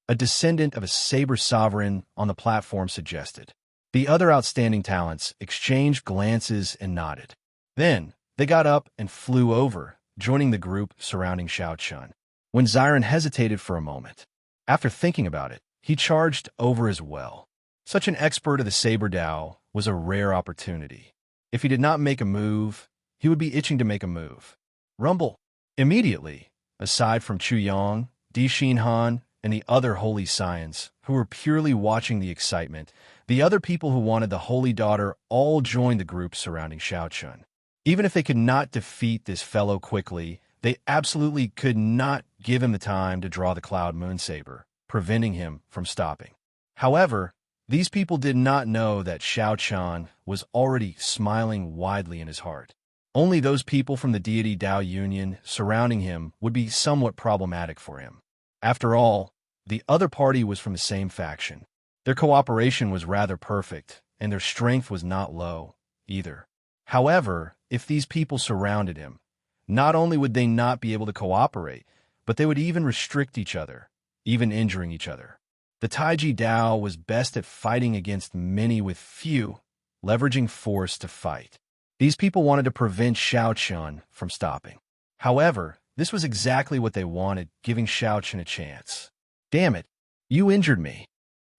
Speaker 1: A descendant of a Saber Sovereign on the platform suggested. The other outstanding talents exchanged glances and nodded. Then, they got up and flew over, joining the group surrounding Xiao Chun. When Xiran hesitated for a moment, after thinking about it, he charged over as well. Such an expert of the Saber Dao was a rare opportunity. If he did not make a move, he would be itching to make a move. Rumble! Immediately, aside from Chu Yang, Di Xinhan, and the other holy scions, who were purely watching the excitement, the other people who wanted the Holy Daughter all joined the group surrounding Xiao Chun. Even if they could not defeat this fellow quickly, they absolutely could not give him the time to draw the Cloud Moon Saber, preventing him from stopping. However, these people did not know that Xianxia was already smiling widely in his heart. Only those people from the deity Dao Union surrounding him would be somewhat problematic for him. After all, the other party was from the same faction. Their cooperation was rather perfect, and their strength was not low, either. However, if these people surrounded him, not only would they not be able to cooperate, but they would even restrict each other, even injuring each other. The Taiji Dao was best at fighting against many with few, leveraging force to fight. These people wanted to prevent Xiaoqian from stopping. However, this was exactly what they wanted, giving Xiaoqian a chance. Damn it, you injured me.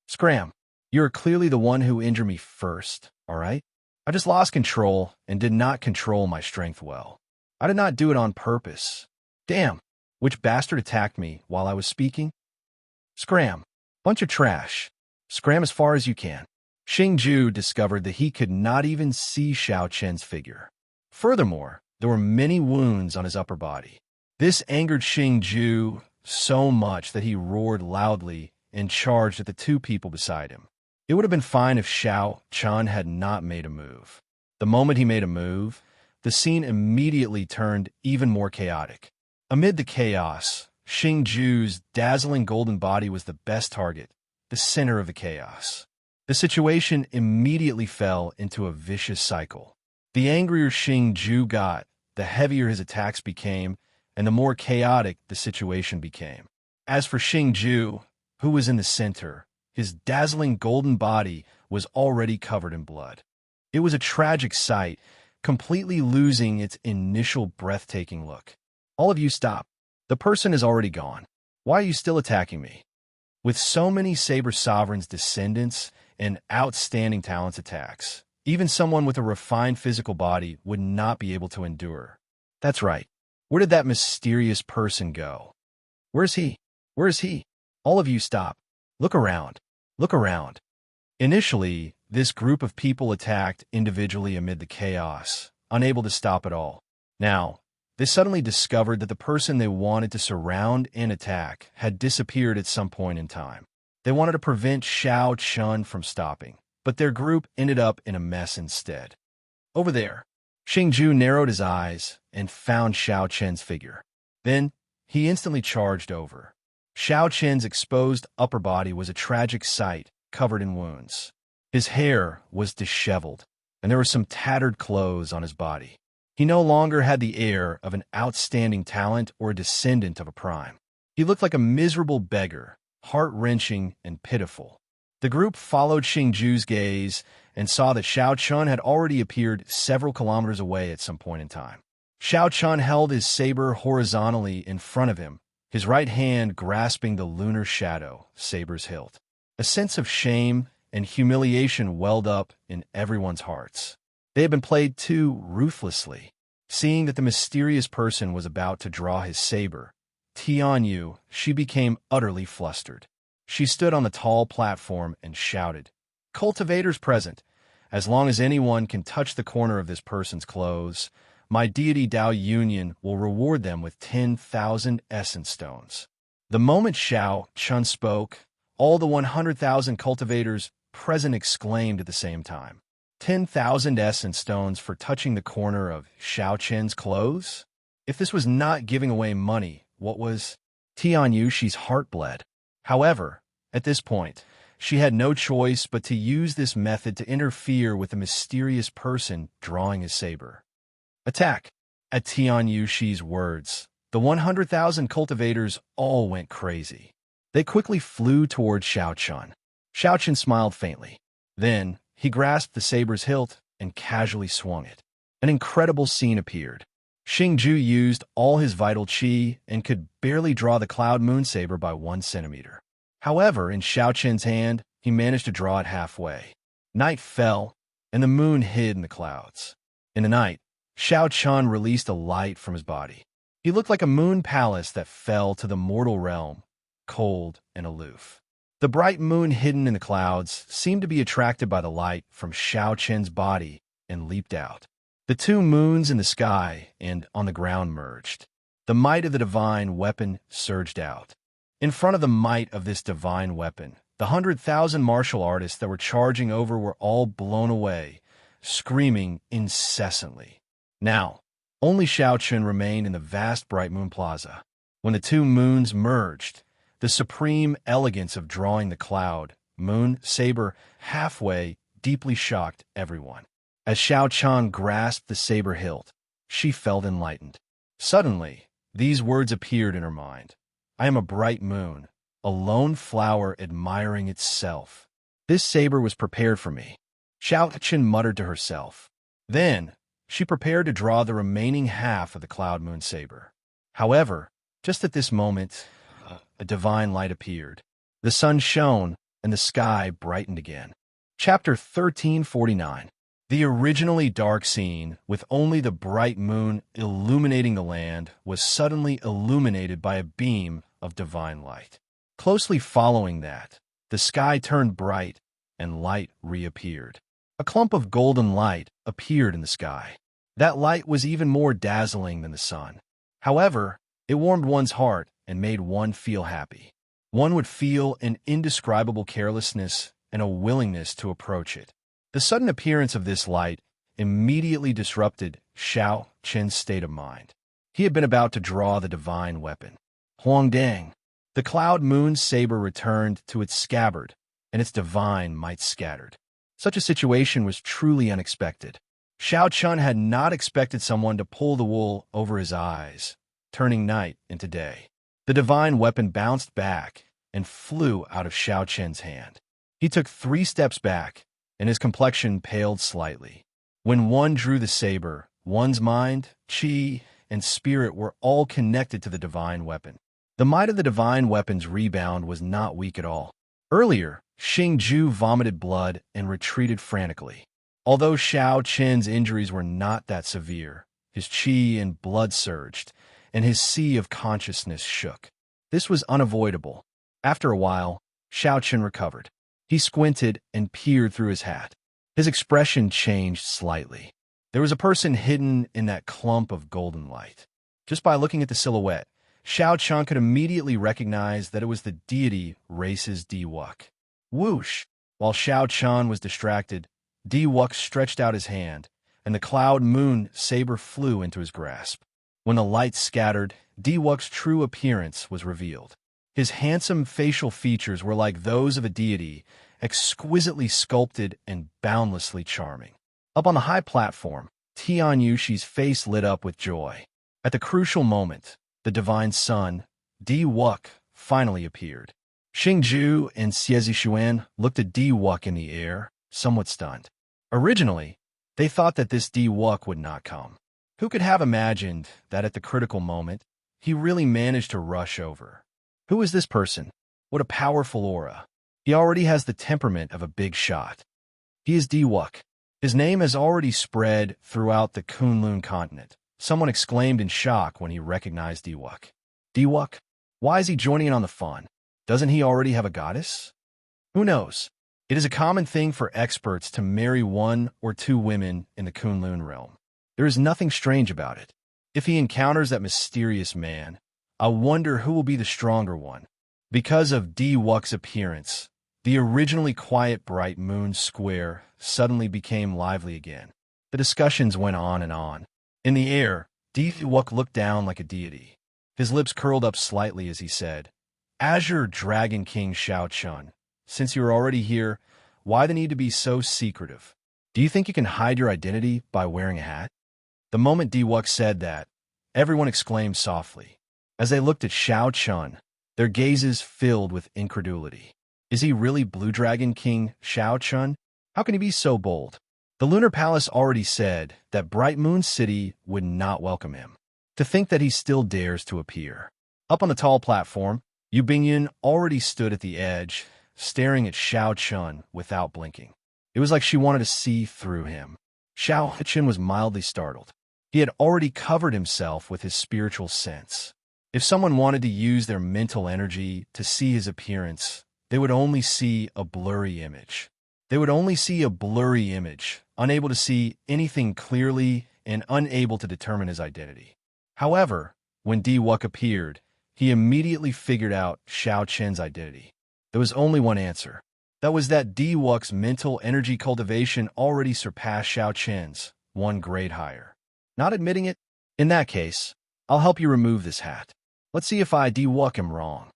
Speaker 1: Scram, you're clearly the one who injured me first, all right? I just lost control and did not control my strength well. I did not do it on purpose. Damn, which bastard attacked me while I was speaking? Scram, bunch of trash. Scram as far as you can. Xingju discovered that he could not even see Xiaoqian's figure. Furthermore, there were many wounds on his upper body. This angered Xingju so much that he roared loudly and charged at the two people beside him. It would have been fine if Xiaoqian had not made a move. The moment he made a move, the scene immediately turned even more chaotic. Amid the chaos, Xingju's dazzling golden body was the best target, the center of the chaos. The situation immediately fell into a vicious cycle. The angrier Xingju got, the heavier his attacks became, and the more chaotic the situation became. As for Xingju, who was in the center, his dazzling golden body was already covered in blood. It was a tragic sight, completely losing its initial breathtaking look. All of you stop. The person is already gone. Why are you still attacking me? With so many Saber Sovereign's descendants and outstanding talents attacks, even someone with a refined physical body would not be able to endure. That's right. Where did that mysterious person go? Where's he? Where is he? All of you stop. Look around. Look around. Initially, this group of people attacked individually amid the chaos, unable to stop at all. Now, they suddenly discovered that the person they wanted to surround and attack had disappeared at some point in time. They wanted to prevent Xiaoqian from stopping, but their group ended up in a mess instead. Over there, Xingju narrowed his eyes and found Xiaoqian's figure. Then, he instantly charged over. Xiaoqian's exposed upper body was a tragic sight, covered in wounds. His hair was disheveled, and there were some tattered clothes on his body. He no longer had the air of an outstanding talent or a descendant of a prime. He looked like a miserable beggar, heart-wrenching and pitiful. The group followed Xingju's gaze and saw that Xiaoqian had already appeared several kilometers away at some point in time. Xiaoqian held his saber horizontally in front of him, his right hand grasping the lunar shadow, saber's hilt. A sense of shame and humiliation welled up in everyone's hearts. They had been played too ruthlessly. Seeing that the mysterious person was about to draw his saber, Tianyu, she became utterly flustered. She stood on the tall platform and shouted, "Cultivators present! As long as anyone can touch the corner of this person's clothes, my deity Dao Union will reward them with 10,000 essence stones." The moment Xiaoqian spoke, all the 100,000 cultivators present exclaimed at the same time. 10,000 essence stones for touching the corner of Xiaoqian's clothes? If this was not giving away money, what was? Tianyushi's heart bled. However, at this point, she had no choice but to use this method to interfere with the mysterious person drawing his saber. Attack! At Tianyushi's words, the 100,000 cultivators all went crazy. They quickly flew toward Xiaoqian. Xiaoqian smiled faintly. Then, he grasped the saber's hilt and casually swung it. An incredible scene appeared. Xingju used all his vital qi and could barely draw the cloud moon saber by 1 centimeter. However, in Xiaoqian's hand, he managed to draw it halfway. Night fell, and the moon hid in the clouds. In the night, Xiaoqian released a light from his body. He looked like a moon palace that fell to the mortal realm, cold and aloof. The bright moon hidden in the clouds seemed to be attracted by the light from Xiaoqian's body and leaped out. The two moons in the sky and on the ground merged. The might of the divine weapon surged out. In front of the might of this divine weapon, the 100,000 martial artists that were charging over were all blown away, screaming incessantly. Now, only Xiaoqun remained in the vast Bright Moon Plaza. When the two moons merged, the supreme elegance of drawing the cloud, moon, saber, halfway, deeply shocked everyone. As Xiaoqun grasped the saber hilt, she felt enlightened. Suddenly, these words appeared in her mind. I am a bright moon, a lone flower admiring itself. This saber was prepared for me. Xiaoqun muttered to herself. Then, she prepared to draw the remaining half of the cloud moon saber. However, just at this moment, a divine light appeared. The sun shone, and the sky brightened again. Chapter 1349. The originally dark scene, with only the bright moon illuminating the land, was suddenly illuminated by a beam of divine light. Closely following that, the sky turned bright, and light reappeared. A clump of golden light appeared in the sky. That light was even more dazzling than the sun. However, it warmed one's heart and made one feel happy. One would feel an indescribable carelessness and a willingness to approach it. The sudden appearance of this light immediately disrupted Xiaoqun's state of mind. He had been about to draw the divine weapon. Huangdang. The cloud moon saber returned to its scabbard, and its divine might scattered. Such a situation was truly unexpected. Xiaoqun had not expected someone to pull the wool over his eyes, turning night into day. The divine weapon bounced back and flew out of Xiaoqun's hand. He took 3 steps back, and his complexion paled slightly. When one drew the saber, one's mind, qi, and spirit were all connected to the divine weapon. The might of the divine weapon's rebound was not weak at all. Earlier, Xingju vomited blood and retreated frantically. Although Xiaoqun's injuries were not that severe, his qi and blood surged, and his sea of consciousness shook. This was unavoidable. After a while, Xiaoqun recovered. He squinted and peered through his hat. His expression changed slightly. There was a person hidden in that clump of golden light. Just by looking at the silhouette, Xiaoqun could immediately recognize that it was the deity race's Diwuk. Whoosh! While Xiaoqun was distracted, Diwuk stretched out his hand, and the cloud moon saber flew into his grasp. When the light scattered, Diwuk's true appearance was revealed. His handsome facial features were like those of a deity, exquisitely sculpted and boundlessly charming. Up on the high platform, Tian Yushi's face lit up with joy. At the crucial moment, the divine sun, Diwuk, finally appeared. Xingju and Xuan looked at Diwuk in the air, somewhat stunned. Originally, they thought that this Diwuk would not come. Who could have imagined that at the critical moment, he really managed to rush over? Who is this person? What a powerful aura. He already has the temperament of a big shot. He is Diwuk. His name has already spread throughout the Kunlun continent. Someone exclaimed in shock when he recognized Diwuk. Diwuk? Why is he joining in on the fun? Doesn't he already have a goddess? Who knows? It is a common thing for experts to marry 1 or 2 women in the Kunlun realm. There is nothing strange about it. If he encounters that mysterious man, I wonder who will be the stronger one. Because of Diwuk's appearance, the originally quiet bright moon square suddenly became lively again. The discussions went on and on. In the air, Diwuk looked down like a deity. His lips curled up slightly as he said, Azure Dragon King Xiaoqun, since you are already here, why the need to be so secretive? Do you think you can hide your identity by wearing a hat? The moment Diwuk said that, everyone exclaimed softly. As they looked at Xiaoqun, their gazes filled with incredulity. Is he really Blue Dragon King Xiaoqun? How can he be so bold? The Lunar Palace already said that Bright Moon City would not welcome him. To think that he still dares to appear. Up on the tall platform, Yu Bingyan already stood at the edge, staring at Xiaoqun without blinking. It was like she wanted to see through him. Xiaoqun was mildly startled. He had already covered himself with his spiritual sense. If someone wanted to use their mental energy to see his appearance, they would only see a blurry image. They would only see a blurry image, unable to see anything clearly and unable to determine his identity. However, when Diwuk appeared, he immediately figured out Xiao Chen's identity. There was only one answer. That was that Wuxia's mental energy cultivation already surpassed Xiao Chen's, one grade higher. Not admitting it? In that case, I'll help you remove this hat. Let's see if I Wuxia am wrong.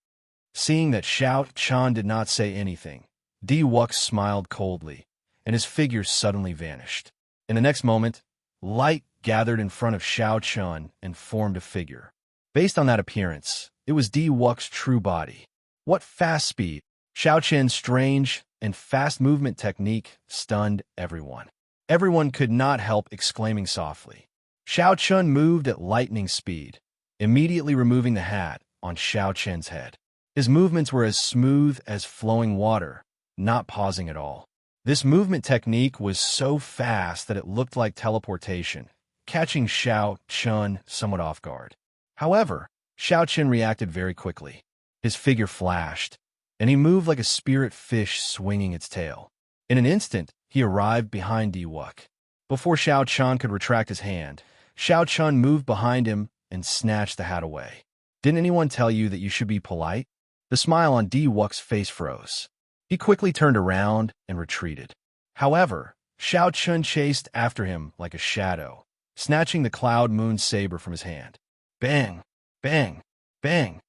Speaker 1: Seeing that Xiao Chen did not say anything, Wuxia smiled coldly, and his figure suddenly vanished. In the next moment, light gathered in front of Xiao Chen and formed a figure. Based on that appearance, it was Wuxia's true body. What fast speed! Xiao Chen's strange and fast movement technique stunned everyone. Everyone could not help exclaiming softly. Xiao Chen moved at lightning speed, immediately removing the hat on Xiao Chen's head. His movements were as smooth as flowing water, not pausing at all. This movement technique was so fast that it looked like teleportation, catching Xiao Chen somewhat off guard. However, Xiao Chen reacted very quickly. His figure flashed, and he moved like a spirit fish swinging its tail. In an instant, he arrived behind Wuxia. Before Xiao Chen could retract his hand, Xiao Chen moved behind him and snatched the hat away. Didn't anyone tell you that you should be polite? The smile on Wuxia's face froze. He quickly turned around and retreated. However, Xiao Chen chased after him like a shadow, snatching the cloud moon saber from his hand. Bang! Bang! Bang!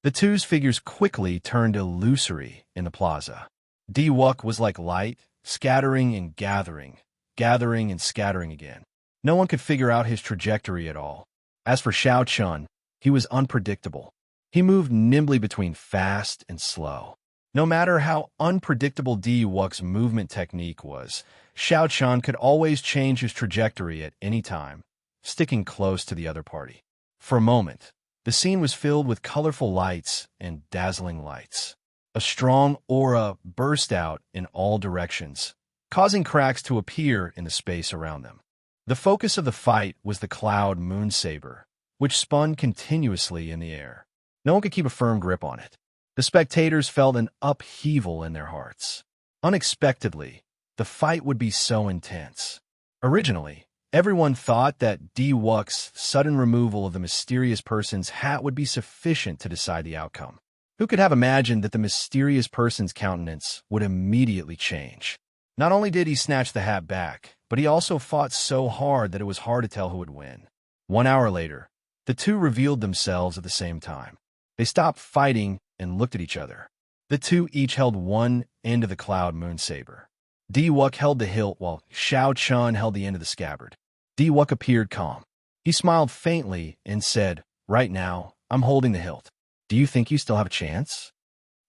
Speaker 1: The two's figures quickly turned illusory in the plaza. Wuxia was like light, scattering and gathering and scattering again. No one could figure out his trajectory at all. As for Xiao Chen, he was unpredictable. He moved nimbly between fast and slow. No matter how unpredictable Wuxia's movement technique was, Xiao Chen could always change his trajectory at any time, sticking close to the other party. For a moment, the scene was filled with colorful lights and dazzling lights. A strong aura burst out in all directions, causing cracks to appear in the space around them. The focus of the fight was the cloud moon saber, which spun continuously in the air. No one could keep a firm grip on it. The spectators felt an upheaval in their hearts. Unexpectedly, the fight would be so intense. Originally, everyone thought that Wuxia's sudden removal of the mysterious person's hat would be sufficient to decide the outcome. Who could have imagined that the mysterious person's countenance would immediately change? Not only did he snatch the hat back, but he also fought so hard that it was hard to tell who would win. 1 hour later, the two revealed themselves at the same time. They stopped fighting and looked at each other. The two each held one end of the cloud moon saber. Wuxia held the hilt while Xiao Chen held the end of the scabbard. Wuxia appeared calm. He smiled faintly and said, "Right now, I'm holding the hilt. Do you think you still have a chance?"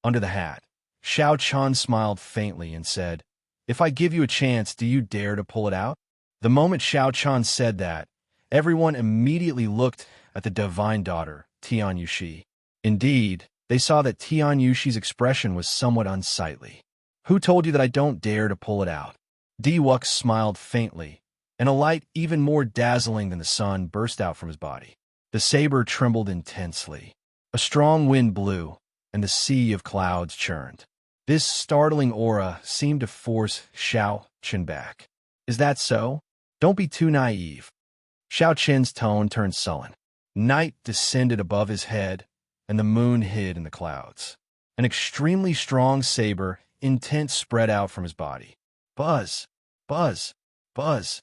Speaker 1: Under the hat, Xiao Chen smiled faintly and said, "If I give you a chance, do you dare to pull it out?" The moment Xiao Chen said that, everyone immediately looked at the divine daughter, Tian Yuxi. Indeed, they saw that Tian Yuxi's expression was somewhat unsightly. "Who told you that I don't dare to pull it out?" Wuxia smiled faintly, and a light even more dazzling than the sun burst out from his body. The saber trembled intensely. A strong wind blew, and the sea of clouds churned. This startling aura seemed to force Xiao Chen back. "Is that so? Don't be too naive." Xiao Chen's tone turned sullen. Night descended above his head, and the moon hid in the clouds. An extremely strong saber, intent, spread out from his body. Buzz! Buzz! Buzz!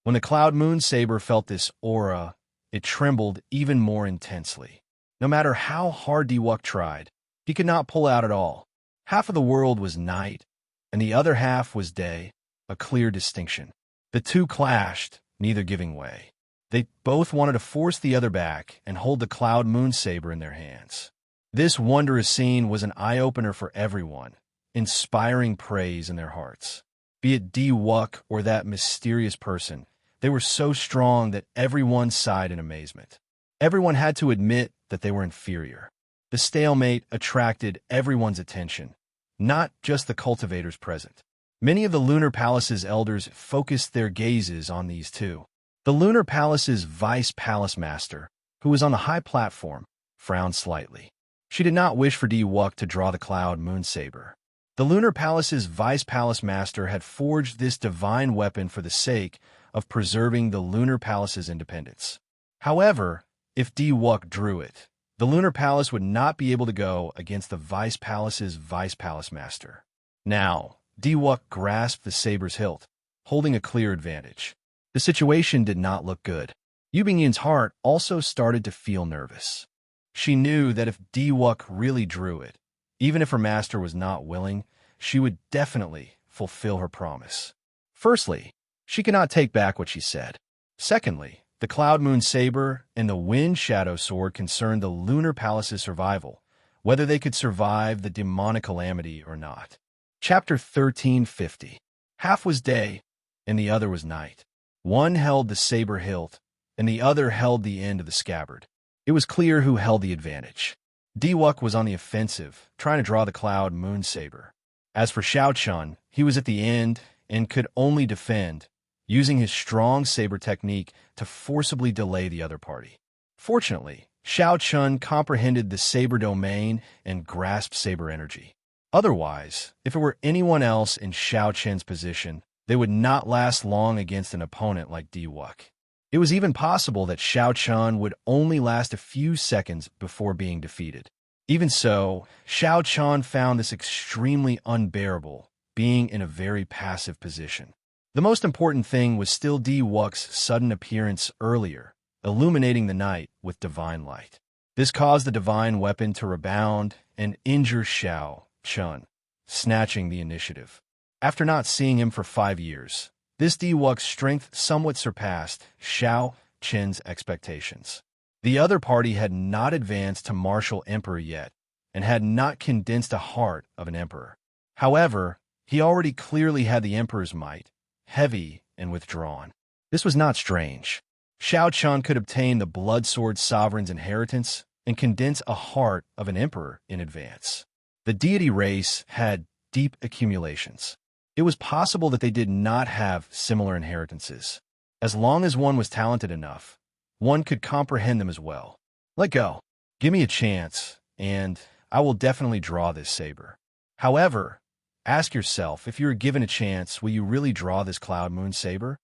Speaker 1: When the cloud moon saber felt this aura, it trembled even more intensely. No matter how hard Wuxia tried, he could not pull out at all. Half of the world was night, and the other half was day, a clear distinction. The two clashed, neither giving way. They both wanted to force the other back and hold the cloud moon saber in their hands. This wondrous scene was an eye-opener for everyone, inspiring praise in their hearts. Be it Wuxia or that mysterious person, they were so strong that everyone sighed in amazement. Everyone had to admit that they were inferior. The stalemate attracted everyone's attention, not just the cultivators present. Many of the Lunar Palace's elders focused their gazes on these two. The Lunar Palace's vice palace master, who was on the high platform, frowned slightly. She did not wish for Wuxia to draw the cloud moon saber. The Lunar Palace's vice palace master had forged this divine weapon for the sake of preserving the Lunar Palace's independence. However, if Wuxia drew it, The Lunar Palace would not be able to go against the Vice Palace's Vice Palace Master. Now, Diwuk grasped the saber's hilt, holding a clear advantage. The situation did not look good. Yu Bingyin's heart also started to feel nervous. She knew that if Diwuk really drew it, even if her master was not willing, she would definitely fulfill her promise. Firstly, she cannot take back what she said. Secondly, the Cloud Moon Saber and the Wind Shadow Sword concerned the Lunar Palace's survival, whether they could survive the demonic calamity or not. Chapter 1350. Half was day, and the other was night. One held the saber hilt, and the other held the end of the scabbard. It was clear who held the advantage. Diwuk was on the offensive, trying to draw the Cloud Moon Saber. As for Xiaochun, he was at the end and could only defend, using his strong saber technique to forcibly delay the other party. Fortunately, Xiaochun comprehended the saber domain and grasped saber energy. Otherwise, if it were anyone else in Xiaochun's position, they would not last long against an opponent like Diwuk. It was even possible that Xiaochun would only last a few seconds before being defeated. Even so, Xiaochun found this extremely unbearable, being in a very passive position. The most important thing was still Diwuk's sudden appearance earlier, illuminating the night with divine light. This caused the divine weapon to rebound and injure Xiaochun, snatching the initiative. After not seeing him for 5 years, this Diwuk's strength somewhat surpassed Xiaochun's expectations. The other party had not advanced to martial emperor yet, and had not condensed a heart of an emperor. However, he already clearly had the emperor's might, heavy and withdrawn. This was not strange. Xiaochun could obtain the Blood Sword Sovereign's inheritance and condense a heart of an emperor in advance. The deity race had deep accumulations. It was possible that they did not have similar inheritances. As long as one was talented enough, one could comprehend them as well. Let go. Give me a chance, and I will definitely draw this saber. However, ask yourself, if you were given a chance, will you really draw this Cloud Moon Saber?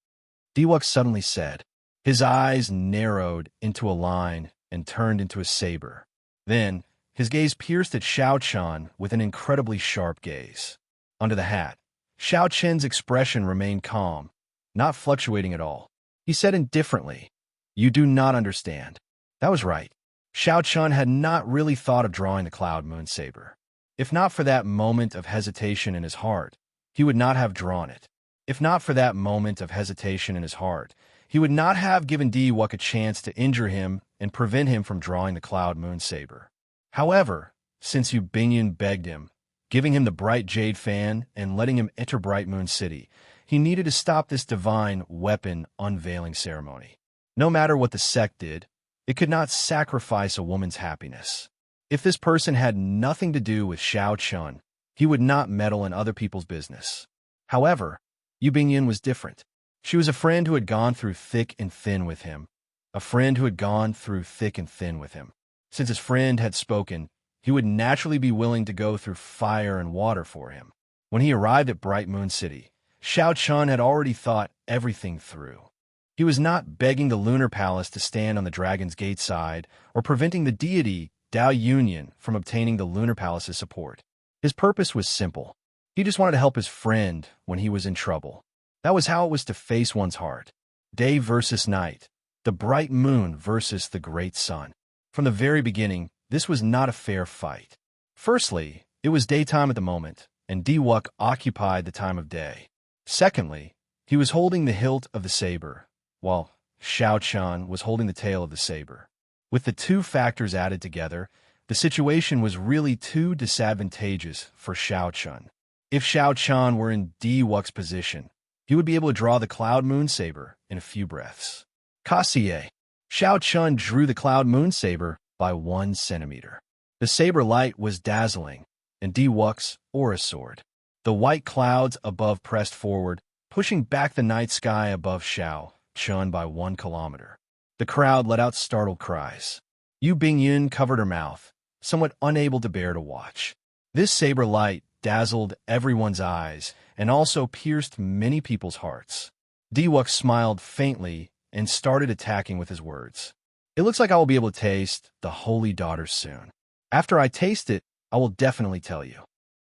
Speaker 1: Diwuk suddenly said. His eyes narrowed into a line and turned into a saber. Then, his gaze pierced at Xiaochun with an incredibly sharp gaze. Under the hat, Xiaochun's expression remained calm, not fluctuating at all. He said indifferently, "You do not understand." That was right. Xiaochun had not really thought of drawing the Cloud Moon Saber. If not for that moment of hesitation in his heart, he would not have drawn it. If not for that moment of hesitation in his heart, he would not have given Diwuk a chance to injure him and prevent him from drawing the Cloud Moon Saber. However, since Yu Bingyin begged him, giving him the bright jade fan and letting him enter Bright Moon City, he needed to stop this divine weapon unveiling ceremony. No matter what the sect did, it could not sacrifice a woman's happiness. If this person had nothing to do with Xiaochun, he would not meddle in other people's business. However, Yu Bingyin was different. She was a friend who had gone through thick and thin with him. A friend who had gone through thick and thin with him. Since his friend had spoken, he would naturally be willing to go through fire and water for him. When he arrived at Bright Moon City, Xiaochun had already thought everything through. He was not begging the Lunar Palace to stand on the Dragon's Gate side or preventing the deity Dao Union from obtaining the Lunar Palace's support. His purpose was simple. He just wanted to help his friend when he was in trouble. That was how it was to face one's heart. Day versus night. The bright moon versus the great sun. From the very beginning, this was not a fair fight. Firstly, it was daytime at the moment, and Diwuk occupied the time of day. Secondly, he was holding the hilt of the saber, while Xiaochun was holding the tail of the saber. With the two factors added together, the situation was really too disadvantageous for Xiaochun. If Xiaochun were in Diwuk's position, he would be able to draw the Cloud Moon Saber in a few breaths. Kassier. Xiaochun drew the Cloud Moon Saber by 1 centimeter. The saber light was dazzling, and Diwuk's aura soared. The white clouds above pressed forward, pushing back the night sky above Xiaochun by 1 kilometer. The crowd let out startled cries. Yu Bingyin covered her mouth, somewhat unable to bear to watch. This saber light dazzled everyone's eyes and also pierced many people's hearts. Diwuk smiled faintly and started attacking with his words. It looks like I will be able to taste the Holy Daughter soon. After I taste it, I will definitely tell you.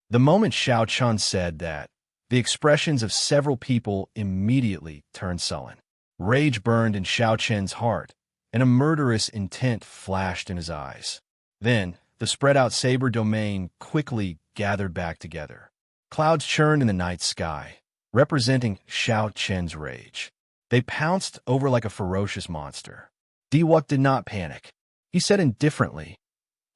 Speaker 1: The moment Xiao Chun said that, the expressions of several people immediately turned sullen. Rage burned in Xiao Chen's heart, and a murderous intent flashed in his eyes. Then, the spread-out saber domain quickly gathered back together. Clouds churned in the night sky, representing Xiao Chen's rage. They pounced over like a ferocious monster. Diwuk did not panic. He said indifferently,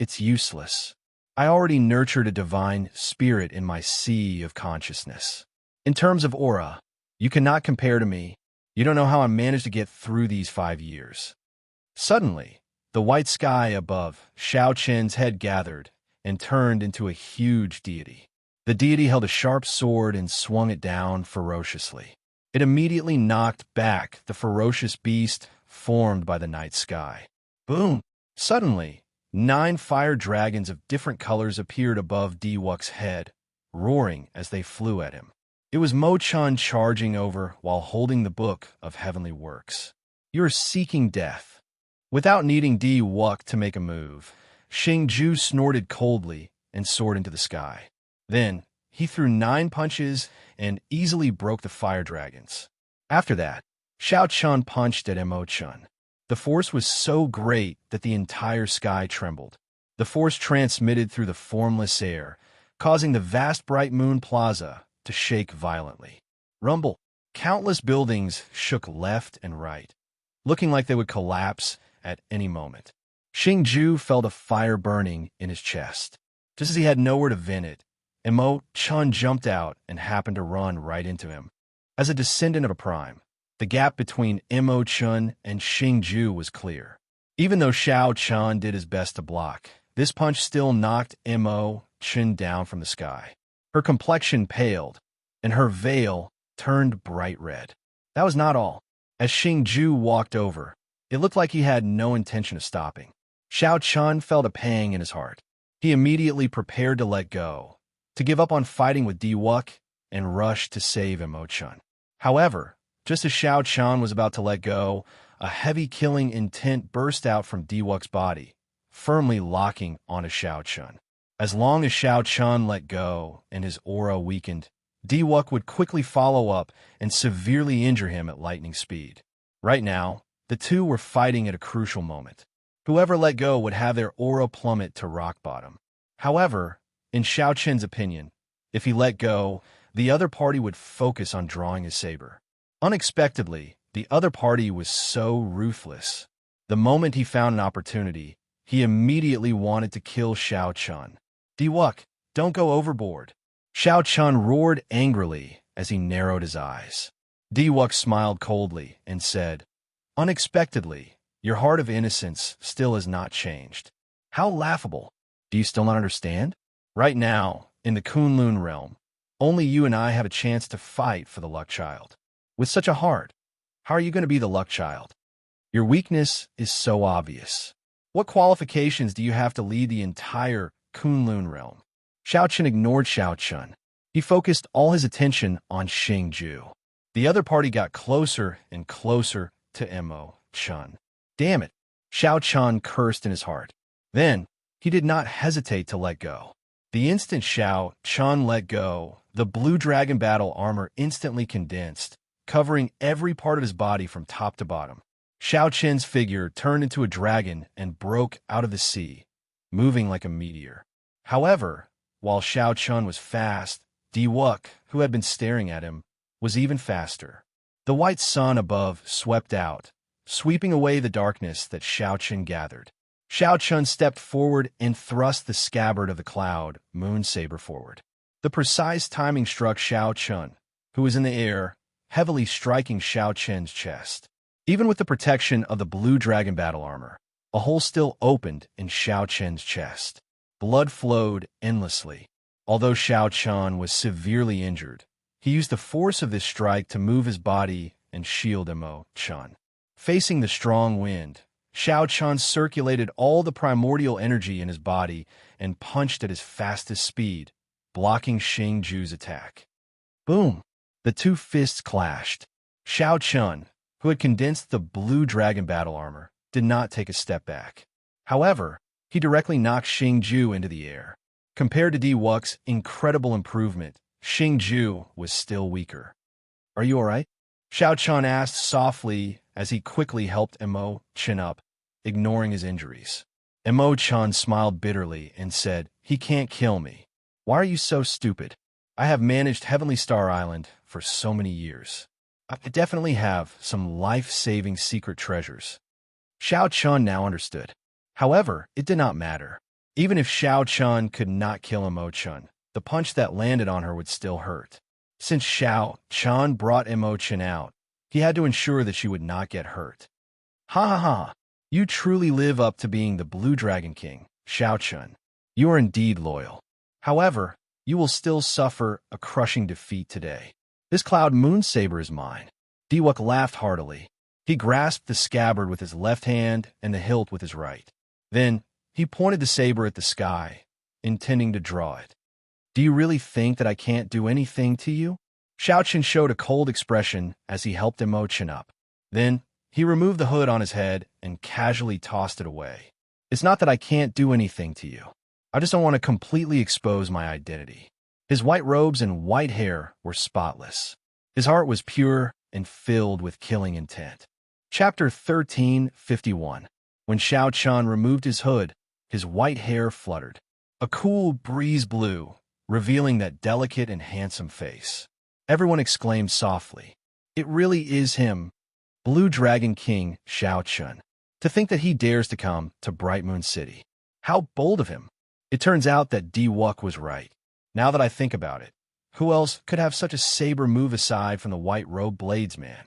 Speaker 1: "It's useless. I already nurtured a divine spirit in my sea of consciousness. In terms of aura, you cannot compare to me. You don't know how I managed to get through these 5 years." Suddenly, the white sky above Xiao Chen's head gathered and turned into a huge deity. The deity held a sharp sword and swung it down ferociously. It immediately knocked back the ferocious beast formed by the night sky. Boom! Suddenly, 9 fire dragons of different colors appeared above Diwuk's head, roaring as they flew at him. It was Mo Chun charging over while holding the Book of Heavenly Works. "You're seeking death." Without needing Diwuk to make a move, Xingju snorted coldly and soared into the sky. Then, he threw 9 punches and easily broke the fire dragons. After that, Xiao Chun punched at Mo Chun. The force was so great that the entire sky trembled. The force transmitted through the formless air, causing the vast bright moon plaza to shake violently. Rumble! Countless buildings shook left and right, looking like they would collapse at any moment. Xingju felt a fire burning in his chest. Just as he had nowhere to vent it, Mo Chun jumped out and happened to run right into him. As a descendant of a prime, the gap between Mo Chun and Xingju was clear. Even though Xiao Chun did his best to block, this punch still knocked Mo Chun down from the sky. Her complexion paled, and her veil turned bright red. That was not all. As Xingju walked over, it looked like he had no intention of stopping. Xiao Chun felt a pang in his heart. He immediately prepared to let go, to give up on fighting with Diwuk, and rush to save Mo Chun. However, just as Xiao Chun was about to let go, a heavy killing intent burst out from Diwuk's body, firmly locking onto Xiao Chun. As long as Xiao Chun let go and his aura weakened, Diwuk would quickly follow up and severely injure him at lightning speed. Right now, the two were fighting at a crucial moment. Whoever let go would have their aura plummet to rock bottom. However, in Xiao Chen's opinion, if he let go, the other party would focus on drawing his saber. Unexpectedly, the other party was so ruthless. The moment he found an opportunity, he immediately wanted to kill Xiao Chun. "Diwuk, don't go overboard." Xiao Chun roared angrily as he narrowed his eyes. Diwuk smiled coldly and said, "Unexpectedly, your heart of innocence still has not changed. How laughable. Do you still not understand? Right now, in the Kunlun realm, only you and I have a chance to fight for the Luck Child. With such a heart, how are you going to be the Luck Child? Your weakness is so obvious. What qualifications do you have to lead the entire Kunlun realm?" Xiao Chun ignored Xiao Chun. He focused all his attention on Xingju. The other party got closer and closer to Mo Chun. "Damn it," Xiao Chun cursed in his heart. Then, he did not hesitate to let go. The instant Xiao Chun let go, the blue dragon battle armor instantly condensed, covering every part of his body from top to bottom. Xiao Chen's figure turned into a dragon and broke out of the sea, moving like a meteor. However, while Xiao Chun was fast, Diwuk, who had been staring at him, was even faster. The white sun above swept out, sweeping away the darkness that Xiao Chun gathered. Xiao Chun stepped forward and thrust the scabbard of the cloud moon saber forward. The precise timing struck Xiao Chun, who was in the air, heavily striking Xiao Chen's chest. Even with the protection of the blue dragon battle armor, a hole still opened in Xiao Chen's chest. Blood flowed endlessly. Although Xiao Chun was severely injured, he used the force of this strike to move his body and shield Mo Chun. Facing the strong wind, Xiao Chun circulated all the primordial energy in his body and punched at his fastest speed, blocking Xingju's attack. Boom! The two fists clashed. Xiao Chun, who had condensed the blue dragon battle armor, did not take a step back. However, he directly knocked Xingju into the air. Compared to Di Wux's incredible improvement, Xingju was still weaker. "Are you all right?" Xiao Chun asked softly as he quickly helped Emo chin up, ignoring his injuries. Emo Chun smiled bitterly and said, "He can't kill me. Why are you so stupid? I have managed Heavenly Star Island for so many years. I definitely have some life-saving secret treasures." Xiao Chun now understood. However, it did not matter. Even if Xiao Chun could not kill Emo Chun, the punch that landed on her would still hurt. Since Xiao Chun brought Emo Chun out, he had to ensure that she would not get hurt. "Ha ha ha! You truly live up to being the Blue Dragon King, Xiao Chun. You are indeed loyal. However, you will still suffer a crushing defeat today. This Cloud Moon Saber is mine." Di Wux laughed heartily. He grasped the scabbard with his left hand and the hilt with his right. Then, he pointed the saber at the sky, intending to draw it. "Do you really think that I can't do anything to you?" Xiao Chun showed a cold expression as he helped Emo Chun up. Then, he removed the hood on his head and casually tossed it away. "It's not that I can't do anything to you. I just don't want to completely expose my identity." His white robes and white hair were spotless. His heart was pure and filled with killing intent. Chapter 1351. When Xiao Chun removed his hood, his white hair fluttered. A cool breeze blew, revealing that delicate and handsome face. Everyone exclaimed softly, "It really is him, Blue Dragon King Xiao Chun. To think that he dares to come to Bright Moon City. How bold of him." It turns out that Di Wux was right. Now that I think about it, who else could have such a saber move aside from the white-robed bladesman?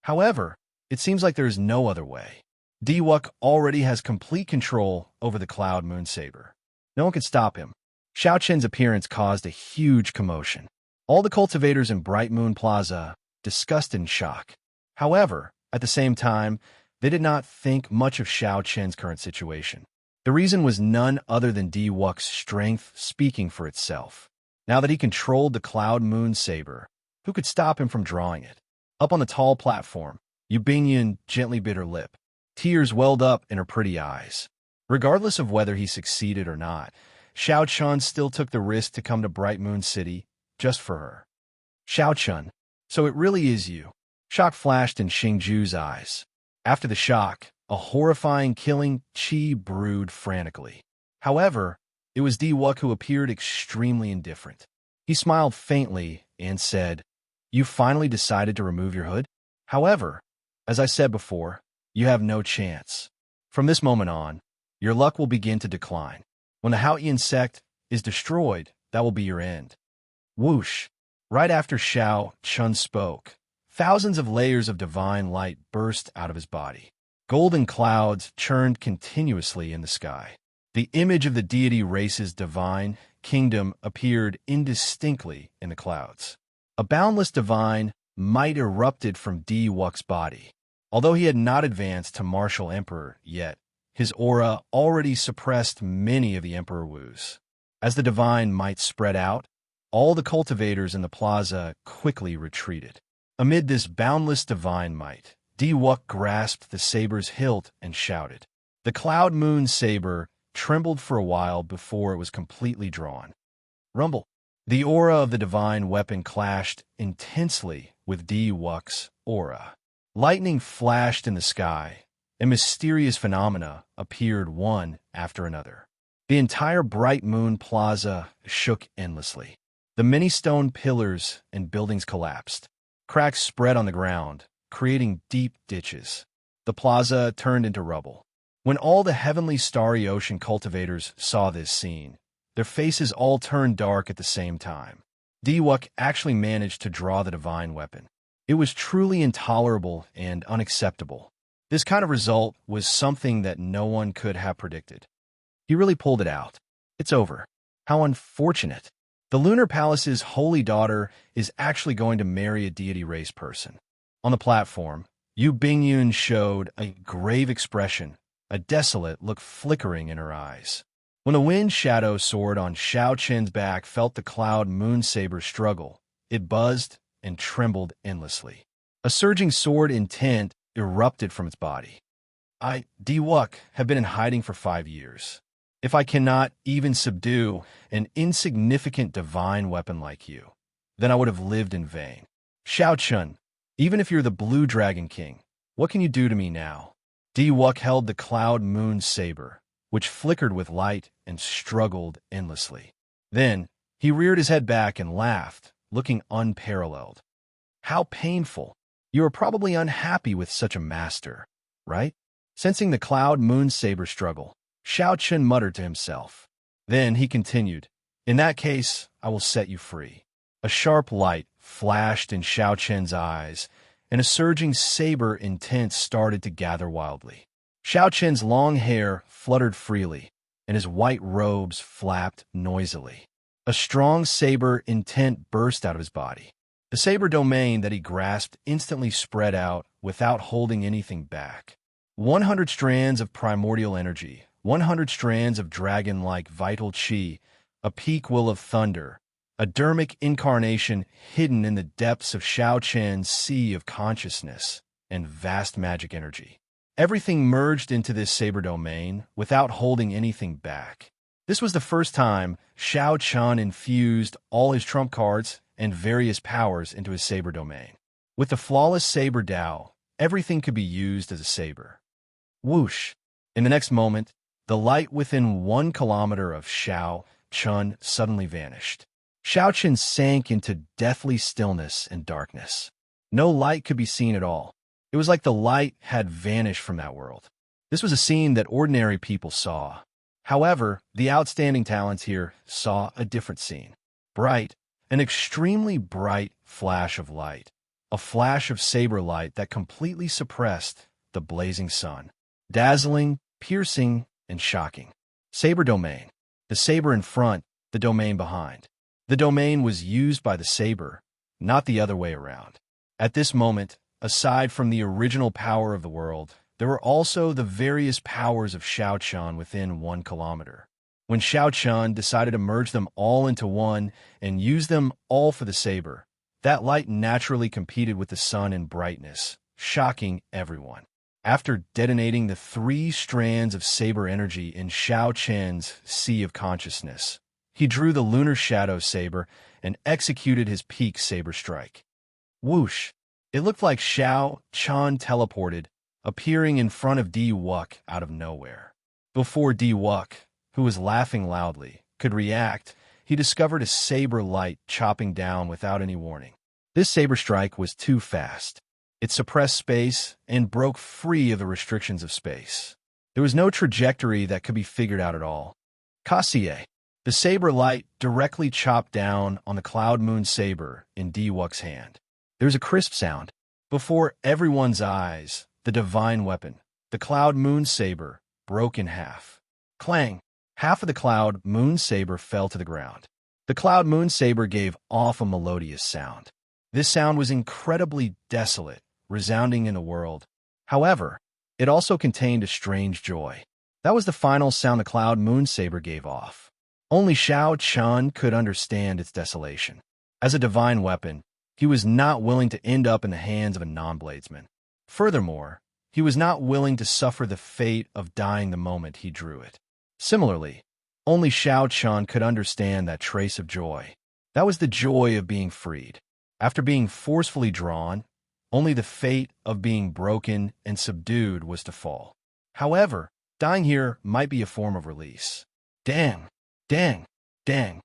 Speaker 1: However, it seems like there is no other way. Di Wux already has complete control over the Cloud Moon Saber. No one can stop him. Xiao Chen's appearance caused a huge commotion. All the cultivators in Bright Moon Plaza discussed in shock. However, at the same time, they did not think much of Xiao Chen's current situation. The reason was none other than Di Wux's strength speaking for itself. Now that he controlled the Cloud Moon Saber, who could stop him from drawing it? Up on the tall platform, Yubingyan gently bit her lip. Tears welled up in her pretty eyes. Regardless of whether he succeeded or not, Xiao Chun still took the risk to come to Bright Moon City just for her. "Xiao Chun, so it really is you." Shock flashed in Xingju's eyes. After the shock, a horrifying killing qi brewed frantically. However, it was Di Wux who appeared extremely indifferent. He smiled faintly and said, "You finally decided to remove your hood? However, as I said before, you have no chance. From this moment on, your luck will begin to decline. When the Haotian sect is destroyed, that will be your end." Whoosh! Right after Xiao Chun spoke, thousands of layers of divine light burst out of his body. Golden clouds churned continuously in the sky. The image of the deity race's divine kingdom appeared indistinctly in the clouds. A boundless divine might erupted from Di Wux's body. Although he had not advanced to martial emperor yet, his aura already suppressed many of the Emperor Wu's. As the divine might spread out, all the cultivators in the plaza quickly retreated. Amid this boundless divine might, Di Wux grasped the saber's hilt and shouted. The Cloud Moon Saber trembled for a while before it was completely drawn. Rumble! The aura of the divine weapon clashed intensely with Di Wux's aura. Lightning flashed in the sky, and mysterious phenomena appeared one after another. The entire Bright Moon Plaza shook endlessly. The many stone pillars and buildings collapsed. Cracks spread on the ground, creating deep ditches. The plaza turned into rubble. When all the heavenly starry ocean cultivators saw this scene, their faces all turned dark at the same time. Di Wux actually managed to draw the divine weapon. It was truly intolerable and unacceptable. This kind of result was something that no one could have predicted. He really pulled it out. It's over. How unfortunate. The Lunar Palace's holy daughter is actually going to marry a deity race person. On the platform, Yu Bingyun showed a grave expression, a desolate look flickering in her eyes. When the wind shadow sword on Xiao Chen's back felt the Cloud Moon Saber struggle, it buzzed and trembled endlessly. A surging sword intent erupted from its body. I, Diwuk, have been in hiding for 5 years. If I cannot even subdue an insignificant divine weapon like you, then I would have lived in vain. Xiaochun, even if you're the Blue Dragon King, what can you do to me now? Diwuk held the cloud moon saber, which flickered with light and struggled endlessly. Then, he reared his head back and laughed, looking unparalleled. How painful. You are probably unhappy with such a master, right? Sensing the cloud moon saber struggle, Xiaochun muttered to himself. Then he continued, "In that case, I will set you free." A sharp light flashed in Xiaochun's eyes, and a surging saber intent started to gather wildly. Xiaochun's long hair fluttered freely, and his white robes flapped noisily. A strong saber intent burst out of his body. The saber domain that he grasped instantly spread out without holding anything back. 100 strands of primordial energy, 100 strands of dragon-like vital chi, a peak will of thunder, a dermic incarnation hidden in the depths of Xiaochun's sea of consciousness and vast magic energy. Everything merged into this saber domain without holding anything back. This was the first time Xiaochun infused all his trump cards and various powers into his saber domain. With the flawless saber Dao, everything could be used as a saber. Whoosh! In the next moment, the light within 1 kilometer of Xiaochun suddenly vanished. Xiaochun sank into deathly stillness and darkness. No light could be seen at all. It was like the light had vanished from that world. This was a scene that ordinary people saw. However, the outstanding talents here saw a different scene. Bright, an extremely bright flash of light. A flash of saber light that completely suppressed the blazing sun. Dazzling, piercing, and shocking. Saber domain. The saber in front, the domain behind. The domain was used by the saber, not the other way around. At this moment, aside from the original power of the world, there were also the various powers of Xiaochun within 1 kilometer. When Xiaochun decided to merge them all into one and use them all for the saber, that light naturally competed with the sun in brightness, shocking everyone. After detonating the 3 strands of saber energy in Xiaochun's sea of consciousness, he drew the lunar shadow saber and executed his peak saber strike. Whoosh! It looked like Xiaochun teleported, appearing in front of Diwuk out of nowhere. Before Diwuk, who was laughing loudly, could react, he discovered a saber light chopping down without any warning. This saber strike was too fast. It suppressed space and broke free of the restrictions of space. There was no trajectory that could be figured out at all. Kassier. The saber light directly chopped down on the cloud moon saber in Diwuk's hand. There was a crisp sound. Before everyone's eyes, the divine weapon, the cloud moon saber, broke in half. Clang! Half of the cloud moon saber fell to the ground. The cloud moon saber gave off a melodious sound. This sound was incredibly desolate, resounding in the world. However, it also contained a strange joy. That was the final sound the cloud moon saber gave off. Only Xiaochun could understand its desolation. As a divine weapon, he was not willing to end up in the hands of a non-bladesman. Furthermore, he was not willing to suffer the fate of dying the moment he drew it. Similarly, only Xiaochun could understand that trace of joy. That was the joy of being freed. After being forcefully drawn, only the fate of being broken and subdued was to fall. However, dying here might be a form of release. Dang! Dang! Dang!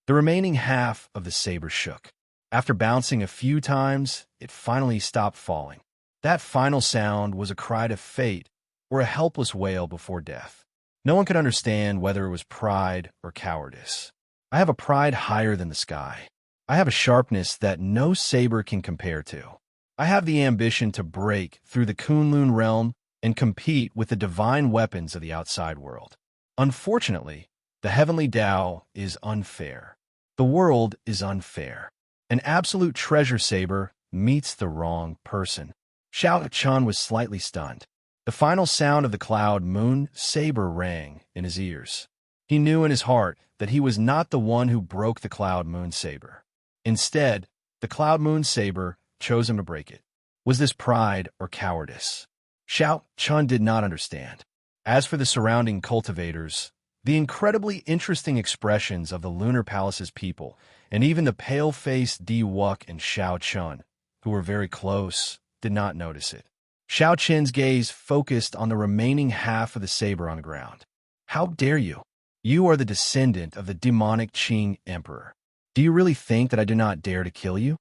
Speaker 1: The remaining half of the saber shook. After bouncing a few times, it finally stopped falling. That final sound was a cry to fate or a helpless wail before death. No one could understand whether it was pride or cowardice. I have a pride higher than the sky. I have a sharpness that no saber can compare to. I have the ambition to break through the Kunlun realm and compete with the divine weapons of the outside world. Unfortunately, the heavenly Tao is unfair. The world is unfair. An absolute treasure saber meets the wrong person. Xiaochun was slightly stunned. The final sound of the cloud moon saber rang in his ears. He knew in his heart that he was not the one who broke the cloud moon saber. Instead, the cloud moon saber chose him to break it. Was this pride or cowardice? Xiao Chun did not understand. As for the surrounding cultivators, the incredibly interesting expressions of the Lunar Palace's people, and even the pale-faced Di Wuk and Xiao Chun, who were very close, did not notice it. Xiao Chen's gaze focused on the remaining half of the saber on the ground. How dare you? You are the descendant of the demonic Qing Emperor. Do you really think that I do not dare to kill you?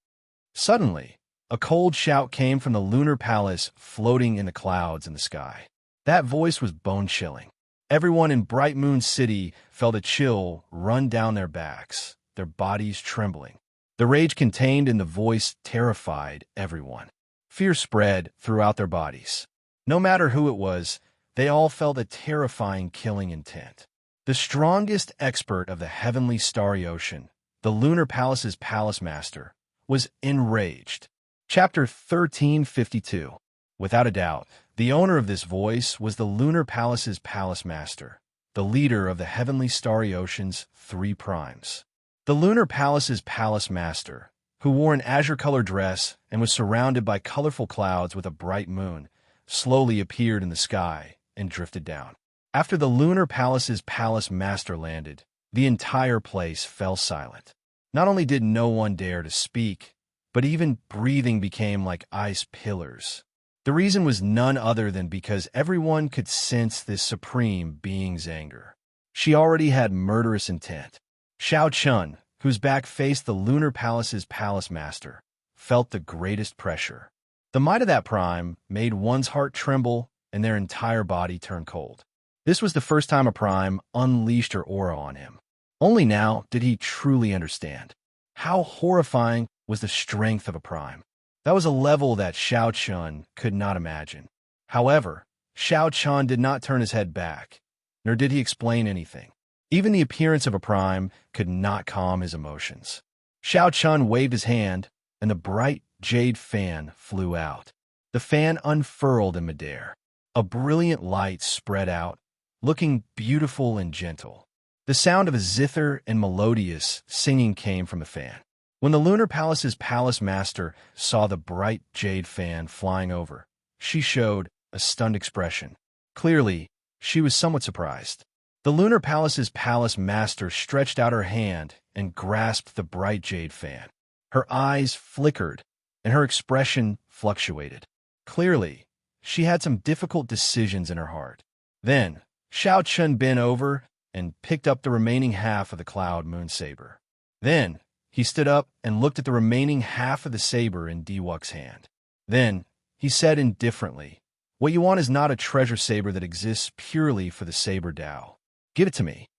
Speaker 1: Suddenly, a cold shout came from the Lunar Palace floating in the clouds in the sky. That voice was bone-chilling. Everyone in Bright Moon City felt a chill run down their backs, their bodies trembling. The rage contained in the voice terrified everyone. Fear spread throughout their bodies. No matter who it was, they all felt a terrifying killing intent. The strongest expert of the heavenly starry ocean, the Lunar Palace's palace master, was enraged. Chapter 1352. Without a doubt, the owner of this voice was the Lunar Palace's palace master, the leader of the heavenly starry ocean's three primes. The Lunar Palace's palace master, who wore an azure-colored dress and was surrounded by colorful clouds with a bright moon, slowly appeared in the sky and drifted down. After the Lunar Palace's palace master landed, the entire place fell silent. Not only did no one dare to speak, but even breathing became like ice pillars. The reason was none other than because everyone could sense this supreme being's anger. She already had murderous intent. Xiao Chun, whose back faced the Lunar Palace's palace master, felt the greatest pressure. The might of that prime made one's heart tremble and their entire body turn cold. This was the first time a prime unleashed her aura on him. Only now did he truly understand. How horrifying was the strength of a prime. That was a level that Xiao Chun could not imagine. However, Xiao Chun did not turn his head back, nor did he explain anything. Even the appearance of a prime could not calm his emotions. Xiao Chun waved his hand, and the bright jade fan flew out. The fan unfurled in midair. A brilliant light spread out, looking beautiful and gentle. The sound of a zither and melodious singing came from the fan. When the Lunar Palace's palace master saw the bright jade fan flying over, she showed a stunned expression. Clearly, she was somewhat surprised. The Lunar Palace's palace master stretched out her hand and grasped the bright jade fan. Her eyes flickered, and her expression fluctuated. Clearly, she had some difficult decisions in her heart. Then, Xiao Chun bent over and picked up the remaining half of the cloud moon saber. Then, he stood up and looked at the remaining half of the saber in Di Wuk's hand. Then, he said indifferently, "What you want is not a treasure saber that exists purely for the saber Dao. Give it to me."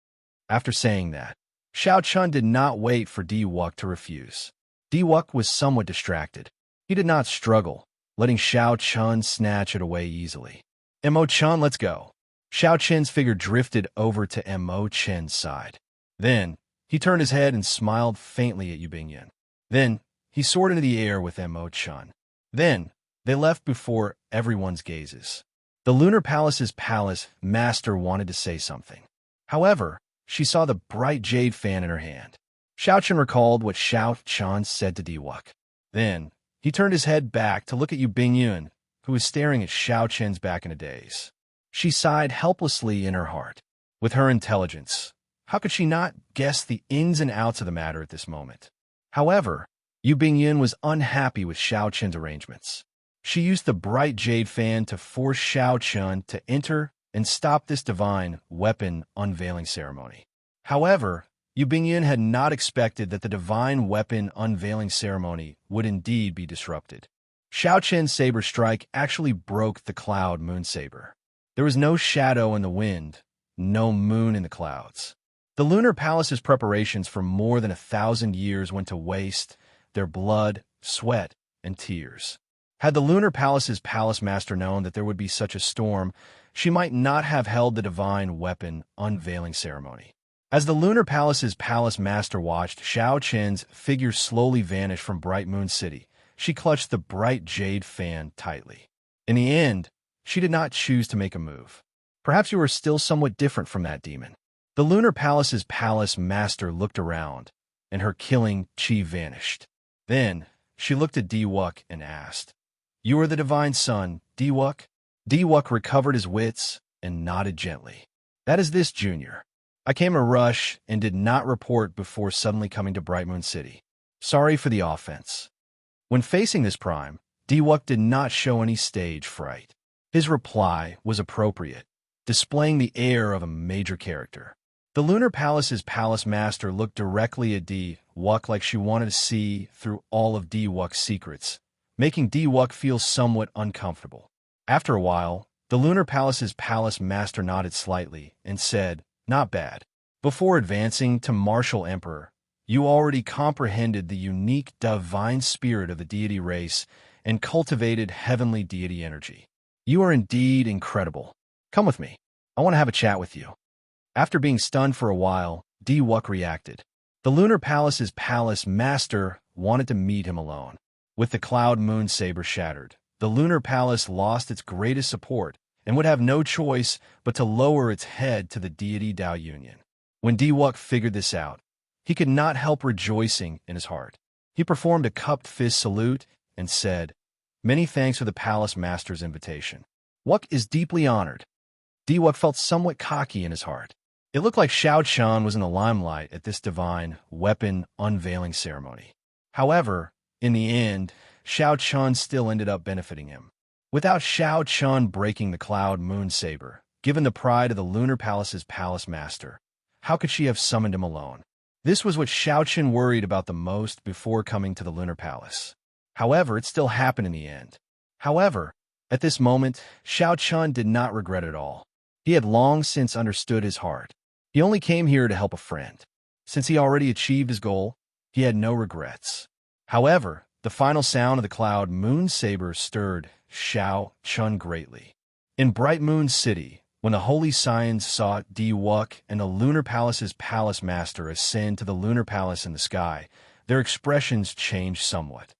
Speaker 1: After saying that, Xiao Chun did not wait for Di Wuk to refuse. Di Wuk was somewhat distracted. He did not struggle, letting Xiao Chun snatch it away easily. "Mo Chun, let's go." Xiao Chen's figure drifted over to Mo Chen's side. Then, he turned his head and smiled faintly at Yu Bingyan. Then, he soared into the air with Mo Chun. Then, they left before everyone's gazes. The Lunar Palace's palace master wanted to say something. However, she saw the bright jade fan in her hand. Xiao Chen recalled what Xiao Chun said to Di Wuk. Then, he turned his head back to look at Yu Bingyun, who was staring at Xiao Chen's back in a daze. She sighed helplessly in her heart. With her intelligence, how could she not guess the ins and outs of the matter at this moment? However, Yu Bingyan was unhappy with Xiao Chen's arrangements. She used the bright jade fan to force Xiao Chun to enter and stop this divine weapon unveiling ceremony. However, Yu Bingyan had not expected that the divine weapon unveiling ceremony would indeed be disrupted. Xiao Chen's saber strike actually broke the cloud moon saber. There was no shadow in the wind, no moon in the clouds. The Lunar Palace's preparations for more than 1,000 years went to waste, their blood, sweat, and tears. Had the Lunar Palace's palace master known that there would be such a storm, she might not have held the divine weapon unveiling ceremony. As the Lunar Palace's palace master watched Xiao Chen's figure slowly vanish from Bright Moon City, she clutched the bright jade fan tightly. In the end, she did not choose to make a move. Perhaps you are still somewhat different from that demon. The Lunar Palace's palace master looked around, and her killing chi vanished. Then, she looked at Di Wuk and asked, "You are the divine son, Di Wuk?" Diwuk recovered his wits and nodded gently. That is this, Junior. I came a rush and did not report before suddenly coming to Bright Moon City. Sorry for the offense. When facing this prime, Diwuk did not show any stage fright. His reply was appropriate, displaying the air of a major character. The Lunar Palace's palace master looked directly at Diwuk like she wanted to see through all of Diwuk's secrets, making Diwuk feel somewhat uncomfortable. After a while, the Lunar Palace's palace master nodded slightly and said, "Not bad." Before advancing to Martial Emperor, you already comprehended the unique divine spirit of the deity race and cultivated heavenly deity energy. You are indeed incredible. Come with me. I want to have a chat with you. After being stunned for a while, Diwuk reacted. The Lunar Palace's palace master wanted to meet him alone. With the Cloud Moon Saber shattered, the Lunar Palace lost its greatest support and would have no choice but to lower its head to the deity Dao Union. When Diwuk figured this out, he could not help rejoicing in his heart. He performed a cupped fist salute and said, "Many thanks for the palace master's invitation. Wuk is deeply honored." Diwuk felt somewhat cocky in his heart. It looked like Xianxia was in the limelight at this divine weapon unveiling ceremony. However, in the end, Xianxia still ended up benefiting him. Without Xianxia breaking the Cloud Moon Saber, given the pride of the Lunar Palace's palace master, how could she have summoned him alone? This was what Xianxia worried about the most before coming to the Lunar Palace. However, it still happened in the end. However, at this moment, Xianxia did not regret it all. He had long since understood his heart. He only came here to help a friend. Since he already achieved his goal, he had no regrets. However, the final sound of the Cloud Moon Saber stirred Xianxia greatly. In Bright Moon City, when the Holy Scions saw Diwuk and the Lunar Palace's palace master ascend to the Lunar Palace in the sky, their expressions changed somewhat.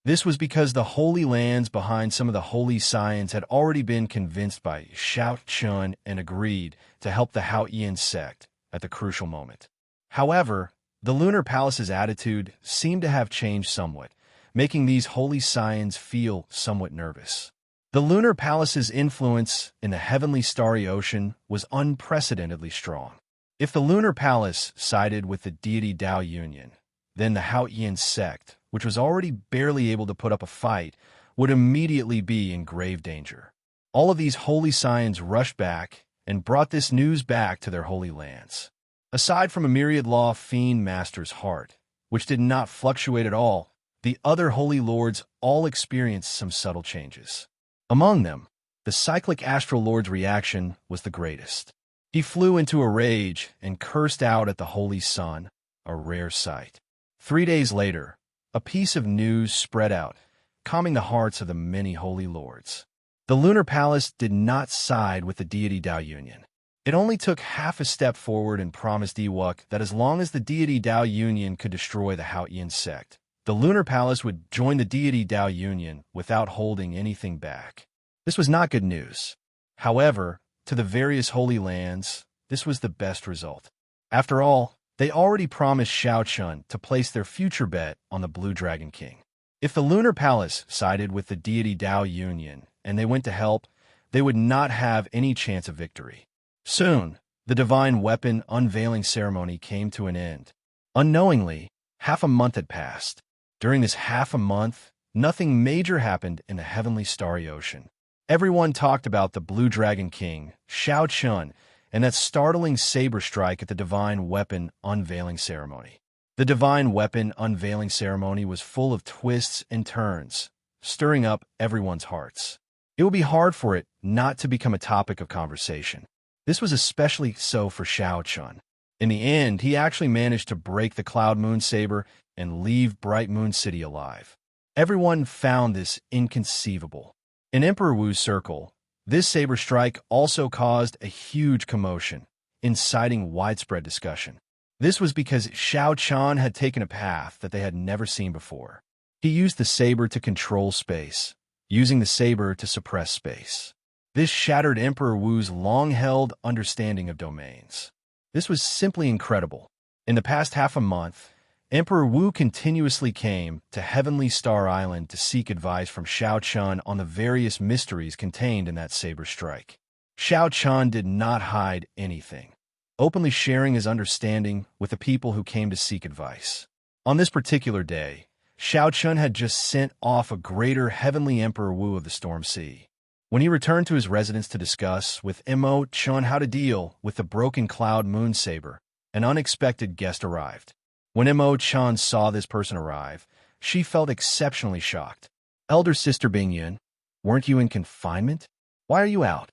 Speaker 1: This was because the Holy Lands behind some of the Holy Scions had already been convinced by Xianxia and agreed to help the Haoyan sect at the crucial moment. However, the Lunar Palace's attitude seemed to have changed somewhat, making these Holy Scions feel somewhat nervous. The Lunar Palace's influence in the heavenly starry ocean was unprecedentedly strong. If the Lunar Palace sided with the deity Dao Union, then the Haoyan sect, which was already barely able to put up a fight, would immediately be in grave danger. All of these Holy Scions rushed back and brought this news back to their holy lands. Aside from a myriad law fiend master's heart, which did not fluctuate at all, the other holy lords all experienced some subtle changes. Among them, the cyclic astral lord's reaction was the greatest. He flew into a rage and cursed out at the holy sun, a rare sight. 3 days later, a piece of news spread out, calming the hearts of the many holy lords. The Lunar Palace did not side with the deity Dao Union. It only took half a step forward and promised Diwuk that as long as the deity Dao Union could destroy the Haoyan sect, the Lunar Palace would join the deity Dao Union without holding anything back. This was not good news. However, to the various holy lands, this was the best result. After all, they already promised Xianxia to place their future bet on the Blue Dragon King. If the Lunar Palace sided with the deity Dao Union and they went to help, they would not have any chance of victory. Soon, the divine weapon unveiling ceremony came to an end. Unknowingly, half a month had passed. During this half a month, nothing major happened in the heavenly starry ocean. Everyone talked about the Blue Dragon King, Xianxia, and that startling saber strike at the divine weapon unveiling ceremony. The divine weapon unveiling ceremony was full of twists and turns, stirring up everyone's hearts. It would be hard for it not to become a topic of conversation. This was especially so for Xianxia. In the end, he actually managed to break the Cloud Moon Saber and leave Bright Moon City alive. Everyone found this inconceivable. In Emperor Wu's circle, this saber strike also caused a huge commotion, inciting widespread discussion. This was because Xianxia had taken a path that they had never seen before. He used the saber to control space, using the saber to suppress space. This shattered Emperor Wu's long-held understanding of domains. This was simply incredible. In the past half a month, Emperor Wu continuously came to Heavenly Star Island to seek advice from Xianxia on the various mysteries contained in that saber strike. Xianxia did not hide anything, openly sharing his understanding with the people who came to seek advice. On this particular day, Xianxia had just sent off a greater Heavenly Emperor Wu of the Storm Sea. When he returned to his residence to discuss with Immortal how to deal with the broken cloud moon saber, an unexpected guest arrived. When Immortal saw this person arrive, she felt exceptionally shocked. "Elder sister Bingyun, weren't you in confinement? Why are you out?"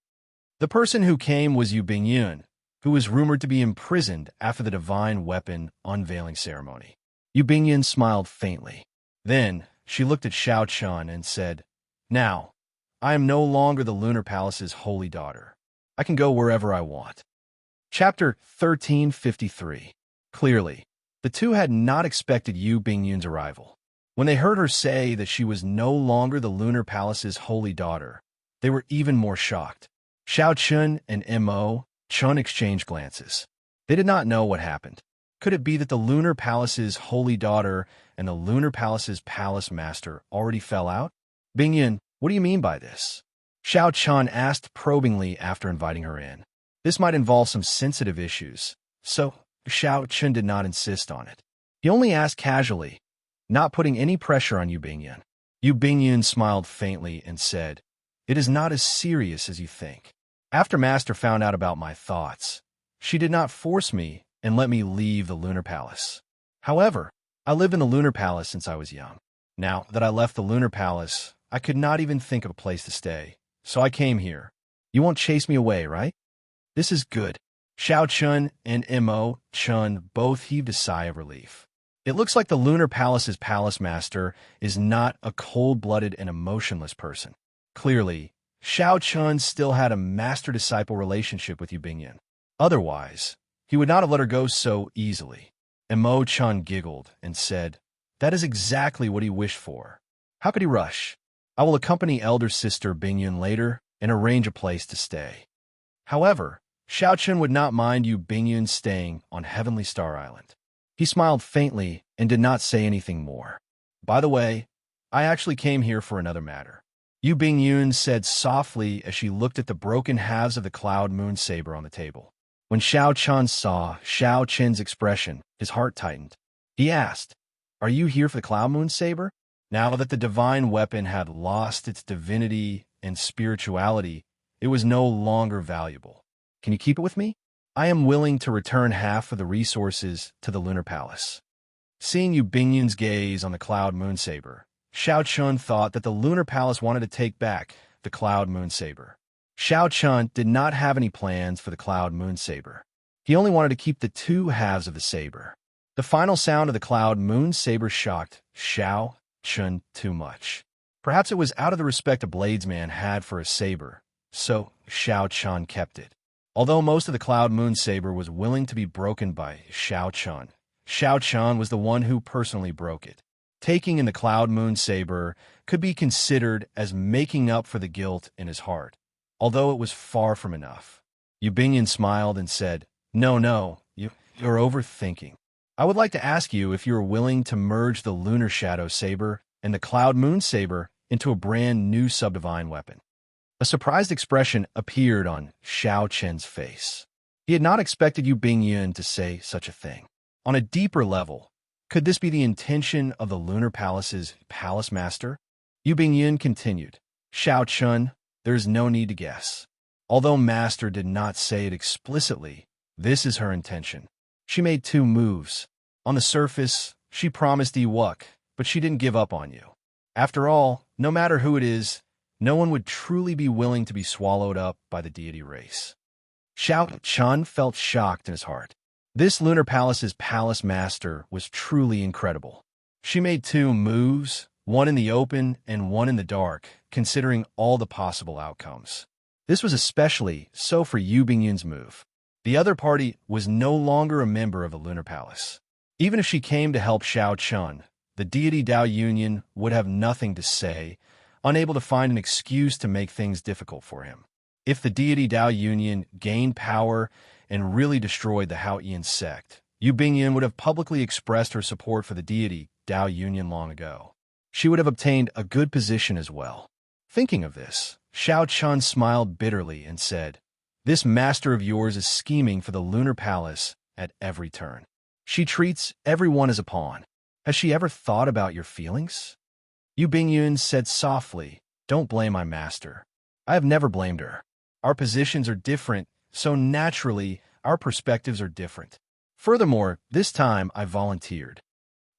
Speaker 1: The person who came was Yu Bingyun, who was rumored to be imprisoned after the divine weapon unveiling ceremony. Yu Bingyun smiled faintly. Then she looked at Xianxia and said, "Now, I am no longer the Lunar Palace's holy daughter. I can go wherever I want." Chapter 1353. Clearly, the two had not expected Yu Bingyun's arrival. When they heard her say that she was no longer the Lunar Palace's holy daughter, they were even more shocked. Xianxia and Chun exchanged glances. They did not know what happened. Could it be that the Lunar Palace's holy daughter and the Lunar Palace's palace master already fell out? "Bingyun, what do you mean by this?" Xianxia asked probingly after inviting her in. This might involve some sensitive issues, so Xianxia did not insist on it. He only asked casually, not putting any pressure on Yu Bingyun. Yu Bingyun smiled faintly and said, "It is not as serious as you think. After Master found out about my thoughts, she did not force me and let me leave the Lunar Palace. However, I lived in the Lunar Palace since I was young. Now that I left the Lunar Palace, I could not even think of a place to stay, so I came here. You won't chase me away, right?" "This is good." Xianxia and Chun both heaved a sigh of relief. It looks like the Lunar Palace's palace master is not a cold-blooded and emotionless person. Clearly, Xianxia still had a master-disciple relationship with Yu Bingyun. Otherwise, he would not have let her go so easily. Chun giggled and said, "That is exactly what he wished for. How could he rush? I will accompany elder sister Bingyun later and arrange a place to stay." However, Xianxia would not mind Yu Bingyun staying on Heavenly Star Island. He smiled faintly and did not say anything more. "By the way, I actually came here for another matter," Yu Bingyun said softly as she looked at the broken halves of the cloud moon saber on the table. When Xianxia saw Xiaoqian's expression, his heart tightened. He asked, "Are you here for the cloud moon saber?" Now that the divine weapon had lost its divinity and spirituality, it was no longer valuable. "Can you keep it with me? I am willing to return half of the resources to the Lunar Palace." Seeing Yu Bingyun's gaze on the cloud moon saber, Xianxia thought that the Lunar Palace wanted to take back the cloud moon saber. Xianxia did not have any plans for the cloud moon saber. He only wanted to keep the two halves of the saber. The final sound of the cloud moon saber shocked Xianxia too much. Perhaps it was out of the respect a bladesman had for a saber, so Xianxia kept it. Although most of the cloud moon saber was willing to be broken by Xianxia was the one who personally broke it. Taking in the cloud moon saber could be considered as making up for the guilt in his heart, although it was far from enough. Yu Bingyun smiled and said, No, you're overthinking. I would like to ask you if you are willing to merge the lunar shadow saber and the cloud moon saber into a brand new subdivine weapon." A surprised expression appeared on Xiaoqian's face. He had not expected Yu Bingyun to say such a thing. On a deeper level, could this be the intention of the Lunar Palace's palace master? Yu Bingyun continued, "Xiaoqian, there is no need to guess. Although Master did not say it explicitly, this is her intention. She made 2 moves. On the surface, she promised Ewok, but she didn't give up on you. After all, no matter who it is, no one would truly be willing to be swallowed up by the deity race." Xiaoqian felt shocked in his heart. This Lunar Palace's palace master was truly incredible. She made 2 moves, one in the open and one in the dark, considering all the possible outcomes. This was especially so for Yu Bingyun's move. The other party was no longer a member of the Lunar Palace. Even if she came to help Xiaoqian, the deity Dao Union would have nothing to say, unable to find an excuse to make things difficult for him. If the deity Dao Union gained power and really destroyed the Haotian sect, Yu Bingyan would have publicly expressed her support for the deity Tao Union long ago. She would have obtained a good position as well. Thinking of this, Xiao Chun smiled bitterly and said, "This master of yours is scheming for the lunar palace at every turn. She treats everyone as a pawn. Has she ever thought about your feelings?" Yu Bingyun said softly, "Don't blame my master. I have never blamed her. Our positions are different, so naturally our perspectives are different. Furthermore, this time I volunteered.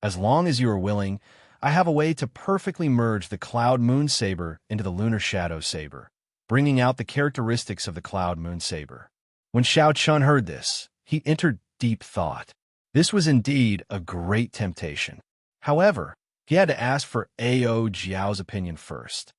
Speaker 1: As long as you are willing, I have a way to perfectly merge the Cloud Moon Saber into the Lunar Shadow Saber, bringing out the characteristics of the Cloud Moon Saber." When Xiao Chun heard this, he entered deep thought. This was indeed a great temptation. However, he had to ask for A.O. Jiao's opinion first.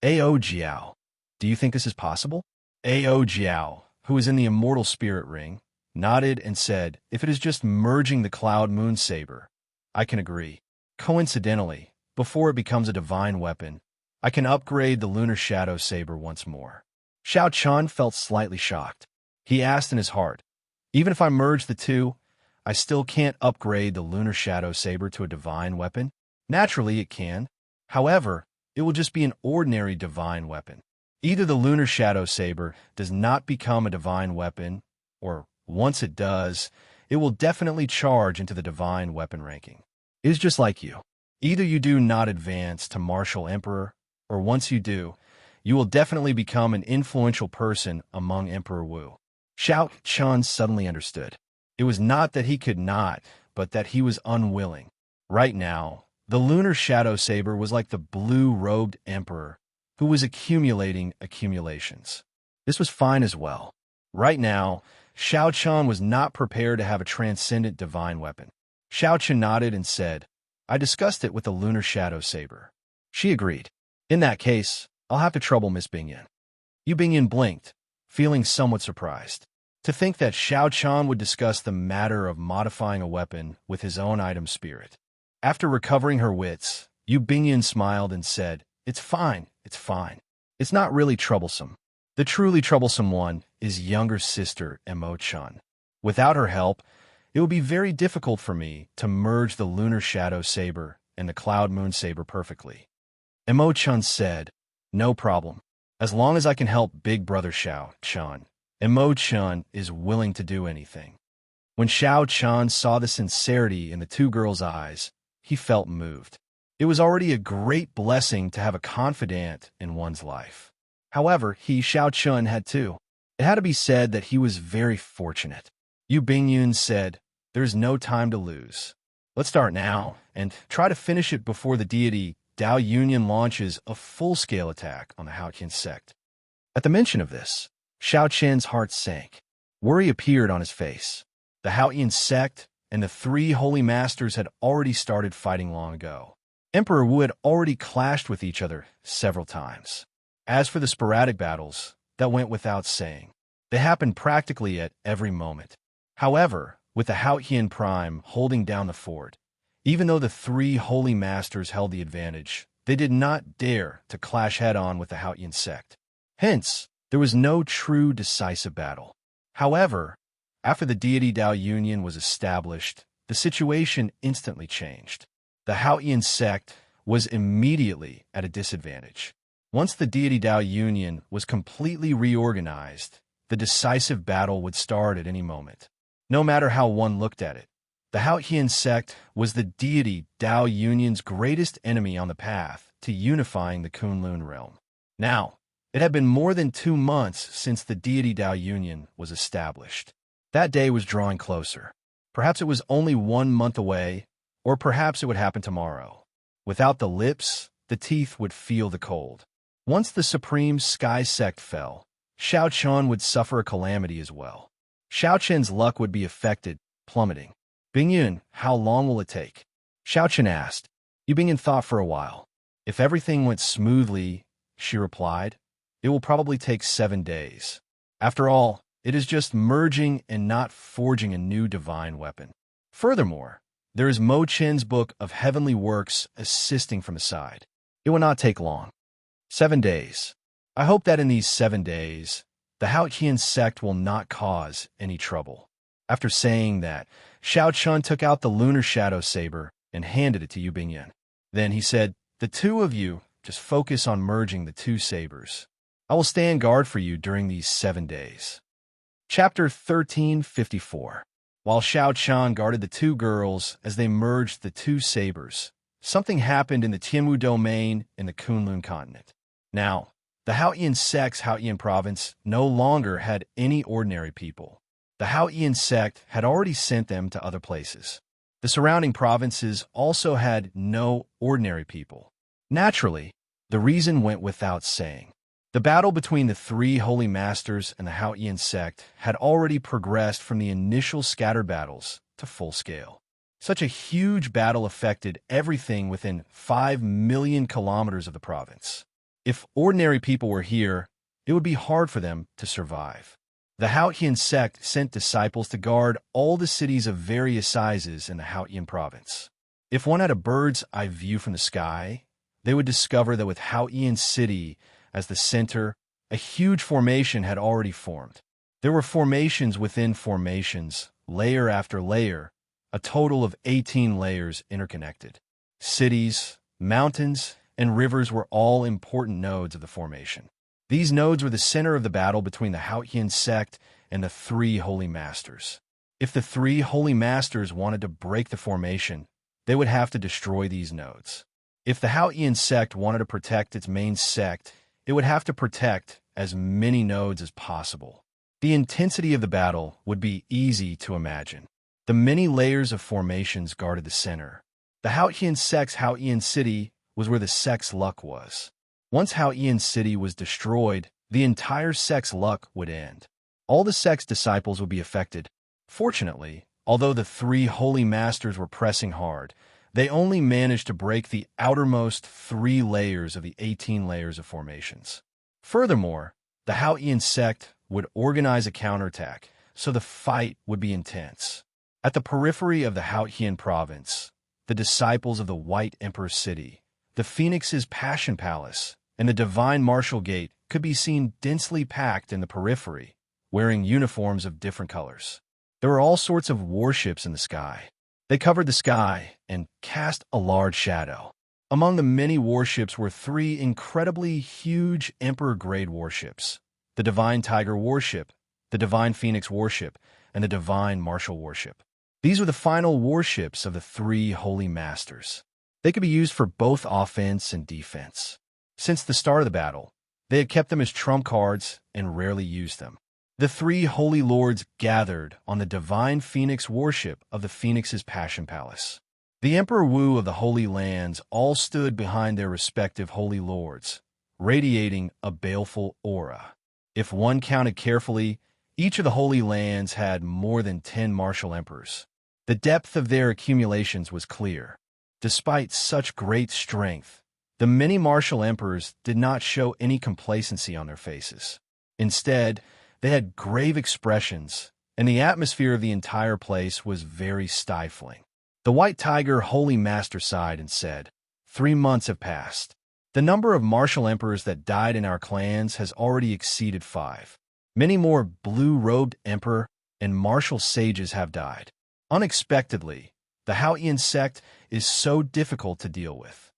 Speaker 1: A.O. Jiao, do you think this is possible? A.O. Jiao, who was in the Immortal Spirit Ring, nodded and said, "If it is just merging the Cloud Moon Saber, I can agree. Coincidentally, before it becomes a divine weapon, I can upgrade the Lunar Shadow Saber once more." Xiao Chun felt slightly shocked. He asked in his heart, "Even if I merge the two, I still can't upgrade the Lunar Shadow Saber to a divine weapon?" Naturally, it can. However, it will just be an ordinary divine weapon. Either the Lunar Shadow Saber does not become a divine weapon, or once it does, it will definitely charge into the divine weapon ranking. It is just like you. Either you do not advance to Martial Emperor, or once you do, you will definitely become an influential person among Emperor Wu. Xiao Chun suddenly understood. It was not that he could not, but that he was unwilling. Right now, the Lunar Shadow Saber was like the blue-robed emperor who was accumulating accumulations. This was fine as well. Right now, Xiao Chun was not prepared to have a transcendent divine weapon. Xiao Chun nodded and said, "I discussed it with the Lunar Shadow Saber." She agreed. "In that case, I'll have to trouble Miss Bingyan." Yu Bingyan blinked, feeling somewhat surprised. To think that Xiao Chun would discuss the matter of modifying a weapon with his own item spirit. After recovering her wits, Yu Bingyan smiled and said, "It's fine, it's fine. It's not really troublesome. The truly troublesome one is younger sister Mo Chun. Without her help, it would be very difficult for me to merge the Lunar Shadow Saber and the Cloud Moon Saber perfectly." Mo Chun said, "No problem. As long as I can help Big Brother Xiao Chun, Mo Chun is willing to do anything." When Xiao Chun saw the sincerity in the two girls' eyes, he felt moved. It was already a great blessing to have a confidant in one's life. However, Xiao Chun, had too. It had to be said that he was very fortunate. Yu Bingyun said, "There's no time to lose. Let's start now, and try to finish it before the deity Tao Union launches a full-scale attack on the Haotian sect." At the mention of this, Xiao Chen's heart sank. Worry appeared on his face. The Haotian sect and the three holy masters had already started fighting long ago. Emperor Wu had already clashed with each other several times. As for the sporadic battles, that went without saying. They happened practically at every moment. However, with the Haotian Prime holding down the fort, even though the three holy masters held the advantage, they did not dare to clash head-on with the Haotian sect. Hence, there was no true decisive battle. However, after the deity Tao Union was established, the situation instantly changed. The Haotian sect was immediately at a disadvantage. Once the deity Tao Union was completely reorganized, the decisive battle would start at any moment. No matter how one looked at it, the Haotian sect was the deity Tao Union's greatest enemy on the path to unifying the Kunlun realm. Now, it had been more than 2 months since the deity Tao Union was established. That day was drawing closer. Perhaps it was only 1 month away, or perhaps it would happen tomorrow. Without the lips, the teeth would feel the cold. Once the supreme sky sect fell, Xiao Chun would suffer a calamity as well. Xiao Chen's luck would be affected, plummeting. "Bingyun, how long will it take?" Xiao Chen asked. Yu Bingyun thought for a while. "If everything went smoothly," she replied, "it will probably take 7 days. After all, it is just merging and not forging a new divine weapon. Furthermore, there is Mo Chen's book of heavenly works assisting from the side. It will not take long. 7 days. I hope that in these 7 days, the Haotian sect will not cause any trouble." After saying that, Xianxia took out the lunar shadow saber and handed it to Yu Bingyan. Then he said, "The two of you just focus on merging the two sabers. I will stand guard for you during these 7 days." Chapter 1354. While Xianxia guarded the two girls as they merged the two sabers, something happened in the Tianwu domain in the Kunlun continent. Now, the Haotian sect's Haotian province no longer had any ordinary people. The Haotian sect had already sent them to other places. The surrounding provinces also had no ordinary people. Naturally, the reason went without saying. The battle between the three holy masters and the Haotian sect had already progressed from the initial scattered battles to full scale. Such a huge battle affected everything within 5 million kilometers of the province. If ordinary people were here, it would be hard for them to survive. The Haotian sect sent disciples to guard all the cities of various sizes in the Haotian province. If one had a bird's eye view from the sky, they would discover that with Haotian City as the center, a huge formation had already formed. There were formations within formations, layer after layer, a total of 18 layers interconnected. Cities, mountains, and rivers were all important nodes of the formation. These nodes were the center of the battle between the Haotian sect and the three holy masters. If the three holy masters wanted to break the formation, they would have to destroy these nodes. If the Haotian sect wanted to protect its main sect, it would have to protect as many nodes as possible. The intensity of the battle would be easy to imagine. The many layers of formations guarded the center. The Haotian sect's Haotian City was where the sect's luck was. Once Haotian City was destroyed, the entire sect's luck would end. All the sect's disciples would be affected. Fortunately, although the three holy masters were pressing hard, they only managed to break the outermost 3 layers of the 18 layers of formations. Furthermore, the Haotian sect would organize a counterattack, so the fight would be intense. At the periphery of the Haotian province, the disciples of the White Emperor City, the Phoenix's Passion Palace, and the Divine Martial Gate could be seen densely packed in the periphery, wearing uniforms of different colors. There were all sorts of warships in the sky. They covered the sky and cast a large shadow. Among the many warships were 3 incredibly huge Emperor-grade warships: the Divine Tiger Warship, the Divine Phoenix Warship, and the Divine Martial Warship. These were the final warships of the 3 holy masters. They could be used for both offense and defense. Since the start of the battle, they had kept them as trump cards and rarely used them. The 3 holy lords gathered on the Divine Phoenix Warship of the Phoenix's Passion Palace. The Emperor Wu of the Holy Lands all stood behind their respective holy lords, radiating a baleful aura. If one counted carefully, each of the Holy Lands had more than 10 martial emperors. The depth of their accumulations was clear. Despite such great strength, the many martial emperors did not show any complacency on their faces. Instead, they had grave expressions, and the atmosphere of the entire place was very stifling. The White Tiger Holy Master sighed and said, 3 months have passed. The number of martial emperors that died in our clans has already exceeded 5. Many more blue-robed emperor and martial sages have died. Unexpectedly, the Haotian sect is so difficult to deal with.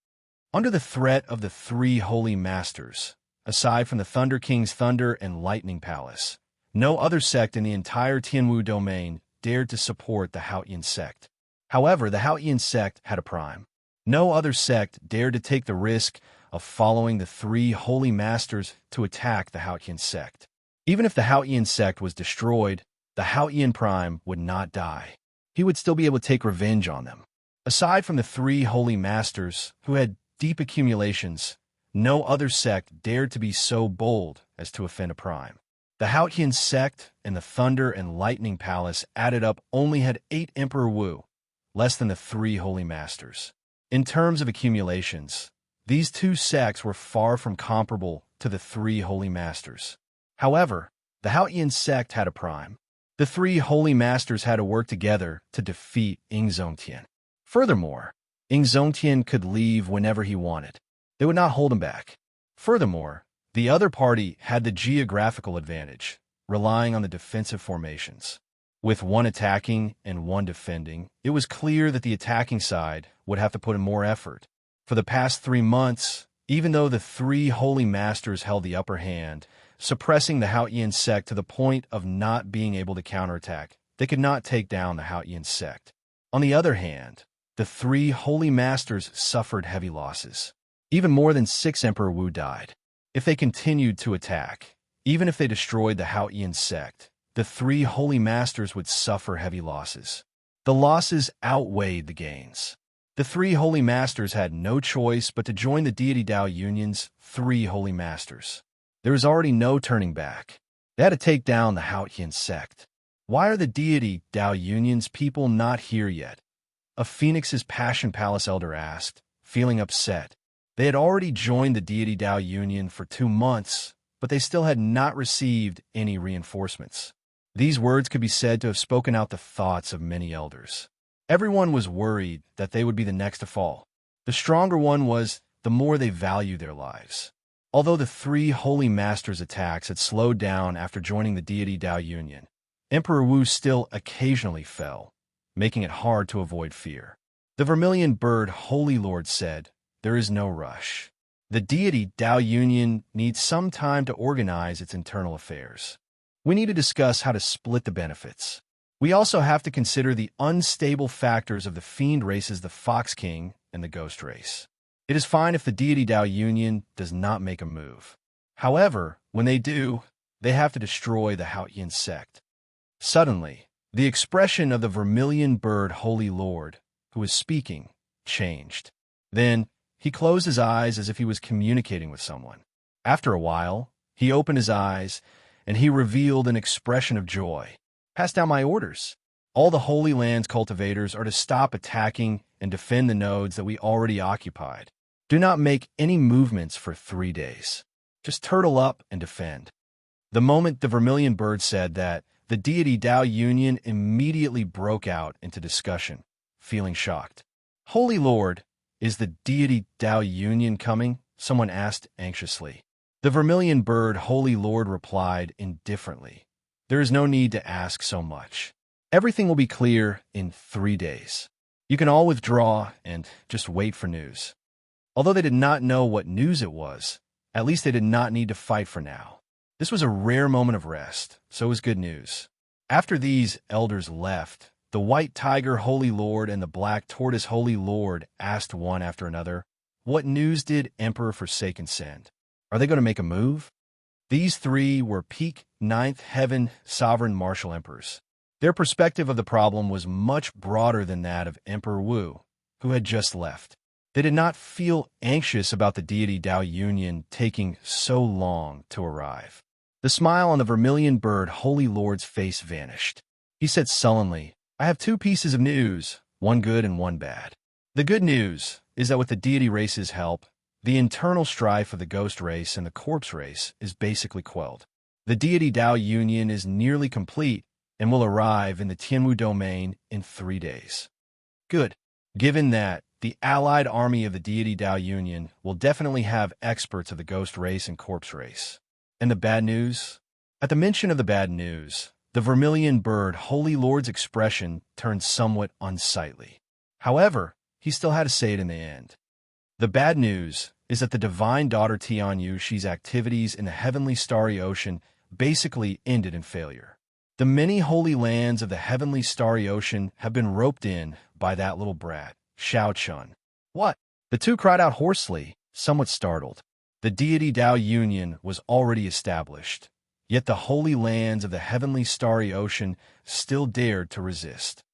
Speaker 1: Under the threat of the 3 holy masters, aside from the Thunder King's Thunder and Lightning Palace, no other sect in the entire Tianwu domain dared to support the Haotian sect. However, the Haotian sect had a prime. No other sect dared to take the risk of following the 3 holy masters to attack the Haotian sect. Even if the Haotian sect was destroyed, the Haotian prime would not die. He would still be able to take revenge on them. Aside from the 3 holy masters, who had deep accumulations, no other sect dared to be so bold as to offend a prime. The Haotian sect and the Thunder and Lightning Palace added up only had 8 Emperor Wu, less than the 3 holy masters. In terms of accumulations, these 2 sects were far from comparable to the 3 holy masters. However, the Haotian sect had a prime. The 3 holy masters had to work together to defeat Xianxia. Furthermore, Xianxia could leave whenever he wanted. They would not hold him back. Furthermore, the other party had the geographical advantage, relying on the defensive formations. With one attacking and one defending, it was clear that the attacking side would have to put in more effort. For the past 3 months, even though the 3 holy masters held the upper hand, suppressing the Haotian sect to the point of not being able to counterattack, they could not take down the Haotian sect. On the other hand, the 3 holy masters suffered heavy losses. Even more than 6 Emperor Wu died. If they continued to attack, even if they destroyed the Haotian sect, the 3 holy masters would suffer heavy losses. The losses outweighed the gains. The 3 holy masters had no choice but to join the deity Dao Union's 3 holy masters. There was already no turning back. They had to take down the Haotian sect. Why are the deity Dao Union's people not here yet? A Phoenix's Passion Palace elder asked, feeling upset. They had already joined the deity Dao Union for 2 months, but they still had not received any reinforcements. These words could be said to have spoken out the thoughts of many elders. Everyone was worried that they would be the next to fall. The stronger one was the more they valued their lives. Although the 3 holy masters' attacks had slowed down after joining the deity Dao Union, Emperor Wu still occasionally fell, making it hard to avoid fear. The Vermilion Bird Holy Lord said, "There is no rush. The deity Dao Union needs some time to organize its internal affairs. We need to discuss how to split the benefits. We also have to consider the unstable factors of the fiend races, the Fox King and the Ghost race. It is fine if the deity Dao Union does not make a move. However, when they do, they have to destroy the Haotian sect." Suddenly, the expression of the Vermilion Bird Holy Lord, who was speaking, changed. Then, he closed his eyes as if he was communicating with someone. After a while, he opened his eyes, and he revealed an expression of joy. "Pass down my orders. All the Holy Land's cultivators are to stop attacking and defend the nodes that we already occupied. Do not make any movements for 3 days. Just turtle up and defend." The moment the Vermilion Bird said that, the deity Dao Union immediately broke out into discussion, feeling shocked. "Holy Lord, is the deity Dao Union coming?" someone asked anxiously. The Vermilion Bird Holy Lord replied indifferently, "There is no need to ask so much. Everything will be clear in 3 days. You can all withdraw and just wait for news." Although they did not know what news it was, at least they did not need to fight for now. This was a rare moment of rest, so it was good news. After these elders left, the White Tiger Holy Lord and the Black Tortoise Holy Lord asked one after another, "What news did Emperor Forsaken send? Are they going to make a move?" These 3 were peak 9th Heaven Sovereign Martial Emperors. Their perspective of the problem was much broader than that of Emperor Wu, who had just left. They did not feel anxious about the deity Dao Union taking so long to arrive. The smile on the Vermilion Bird Holy Lord's face vanished. He said sullenly, "I have 2 pieces of news, one good and one bad. The good news is that with the deity race's help, the internal strife of the Ghost race and the Corpse race is basically quelled. The deity Dao Union is nearly complete and will arrive in the Tianwu domain in 3 days. Good. Given that, the allied army of the deity Dao Union will definitely have experts of the Ghost race and Corpse race. And the bad news?" At the mention of the bad news, the Vermilion Bird Holy Lord's expression turned somewhat unsightly. However, he still had to say it in the end. "The bad news is that the divine daughter Tianyu Shi's activities in the heavenly starry ocean basically ended in failure. The many holy lands of the heavenly starry ocean have been roped in by that little brat, Xianxia." "What?" The 2 cried out hoarsely, somewhat startled. The deity Dao Union was already established, yet the holy lands of the heavenly starry ocean still dared to resist.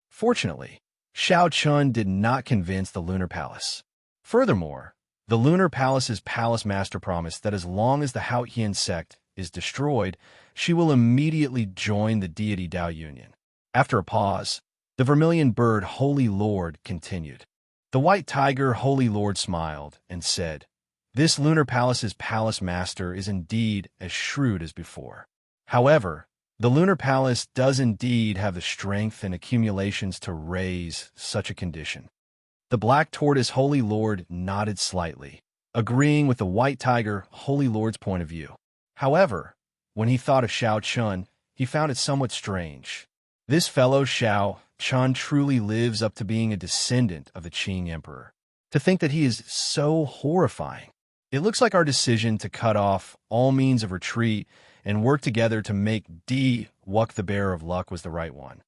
Speaker 1: Fortunately, Xianxia did not convince the Lunar Palace. Furthermore, the Lunar Palace's palace master promised that as long as the Haotian sect is destroyed, she will immediately join the deity Dao Union. After a pause, the Vermilion Bird Holy Lord continued. The White Tiger Holy Lord smiled and said, "This Lunar Palace's palace master is indeed as shrewd as before. However, the Lunar Palace does indeed have the strength and accumulations to raise such a condition." The Black Tortoise Holy Lord nodded slightly, agreeing with the White Tiger Holy Lord's point of view. However, when he thought of Xianxia, he found it somewhat strange. This fellow Xiao Chun truly lives up to being a descendant of the Qing emperor. To think that he is so horrifying. It looks like our decision to cut off all means of retreat and work together to make Wuck the bearer of luck was the right one.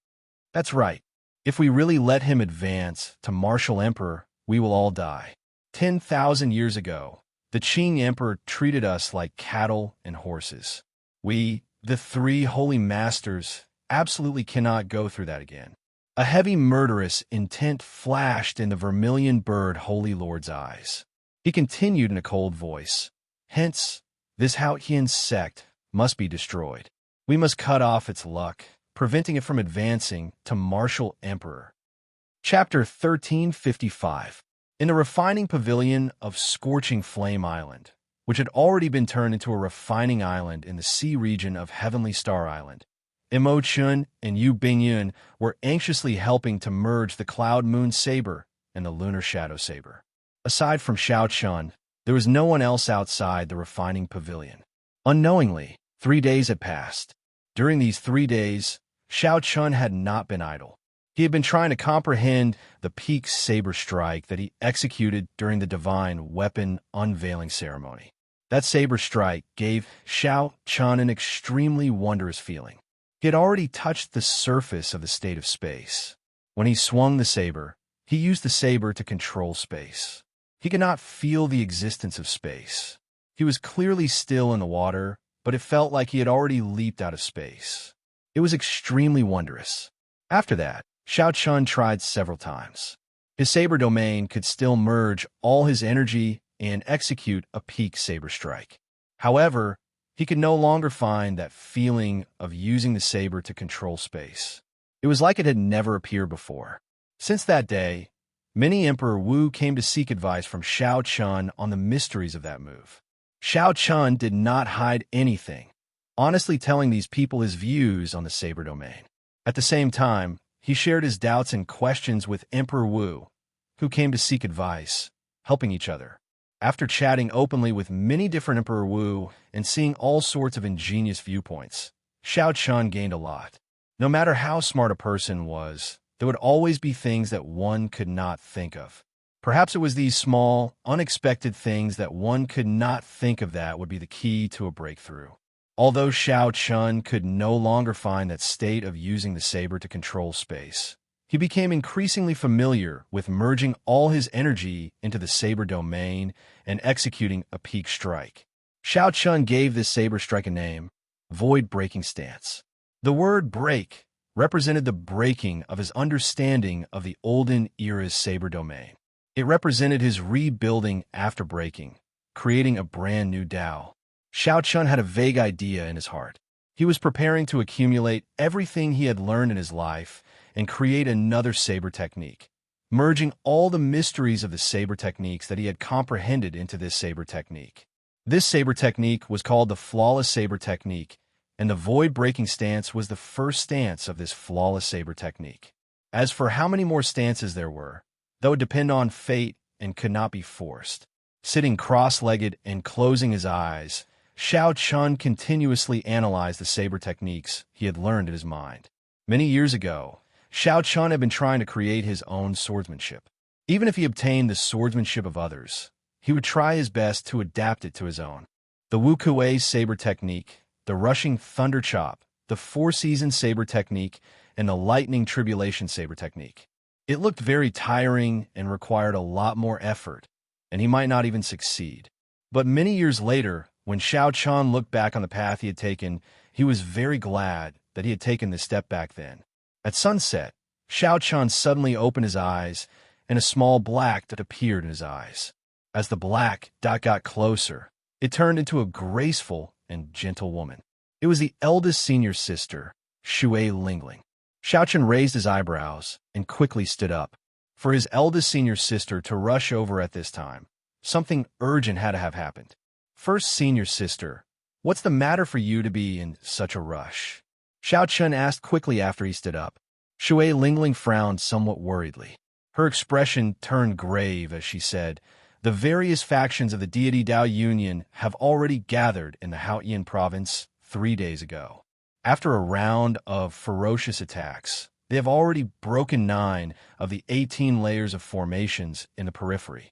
Speaker 1: That's right. If we really let him advance to martial emperor, we will all die. 10,000 years ago, the Qing emperor treated us like cattle and horses. We, the three holy masters, absolutely cannot go through that again. A heavy murderous intent flashed in the vermilion bird Holy Lord's eyes. He continued in a cold voice. Hence, this Haotian sect must be destroyed. We must cut off its luck, preventing it from advancing to martial emperor. Chapter 1355. In the refining pavilion of Scorching Flame Island, which had already been turned into a refining island in the sea region of Heavenly Star Island, Imo Chun and Yu Bingyun were anxiously helping to merge the Cloud Moon Saber and the Lunar Shadow Saber. Aside from Xiao Chun, there was no one else outside the refining pavilion. Unknowingly, 3 days had passed. During these 3 days, Xiao Chun had not been idle. He had been trying to comprehend the peak saber strike that he executed during the divine weapon unveiling ceremony. That saber strike gave Xiao Chun an extremely wondrous feeling. He had already touched the surface of the state of space. When he swung the saber, he used the saber to control space. He could not feel the existence of space. He was clearly still in the water, but it felt like he had already leaped out of space. It was extremely wondrous. After that, Xiao Chun tried several times. His saber domain could still merge all his energy and execute a peak saber strike. However, he could no longer find that feeling of using the saber to control space. It was like it had never appeared before. Since that day, many Emperor Wu came to seek advice from Xiao Chun on the mysteries of that move. Xiao Chun did not hide anything, honestly telling these people his views on the saber domain. At the same time, he shared his doubts and questions with Emperor Wu, who came to seek advice, helping each other. After chatting openly with many different Emperor Wu and seeing all sorts of ingenious viewpoints, Xiao Chun gained a lot. No matter how smart a person was, there would always be things that one could not think of. Perhaps it was these small, unexpected things that one could not think of that would be the key to a breakthrough. Although Xiao Chun could no longer find that state of using the saber to control space, he became increasingly familiar with merging all his energy into the saber domain and executing a peak strike. Xiao Chun gave this saber strike a name, Void Breaking Stance. The word break represented the breaking of his understanding of the olden era's saber domain. It represented his rebuilding after breaking, creating a brand new Tao. Xiao Chun had a vague idea in his heart. He was preparing to accumulate everything he had learned in his life and create another saber technique, merging all the mysteries of the saber techniques that he had comprehended into this saber technique. This saber technique was called the Flawless Saber Technique, and the Void Breaking Stance was the first stance of this Flawless Saber Technique. As for how many more stances there were, that would depend on fate and could not be forced. Sitting cross-legged and closing his eyes, Xiao Chun continuously analyzed the saber techniques he had learned in his mind. Many years ago, Xiao Chun had been trying to create his own swordsmanship. Even if he obtained the swordsmanship of others, he would try his best to adapt it to his own. The Wuxia saber technique, the Rushing Thunder Chop, the Four-Season saber technique, and the Lightning Tribulation saber technique. It looked very tiring and required a lot more effort, and he might not even succeed. But many years later, when Xiao Chun looked back on the path he had taken, he was very glad that he had taken the step back then. At sunset, Xiao Chun suddenly opened his eyes, and a small black dot appeared in his eyes. As the black dot got closer, it turned into a graceful and gentle woman. It was the eldest senior sister, Shui Lingling. Xiao Chun raised his eyebrows and quickly stood up. For his eldest senior sister to rush over at this time, something urgent had to have happened. First senior sister, what's the matter for you to be in such a rush? Xiao Chun asked quickly after he stood up. Shui Lingling frowned somewhat worriedly. Her expression turned grave as she said, "The various factions of the Deity Dao Union have already gathered in the Haotian province 3 days ago. After a round of ferocious attacks, they have already broken 9 of the 18 layers of formations in the periphery.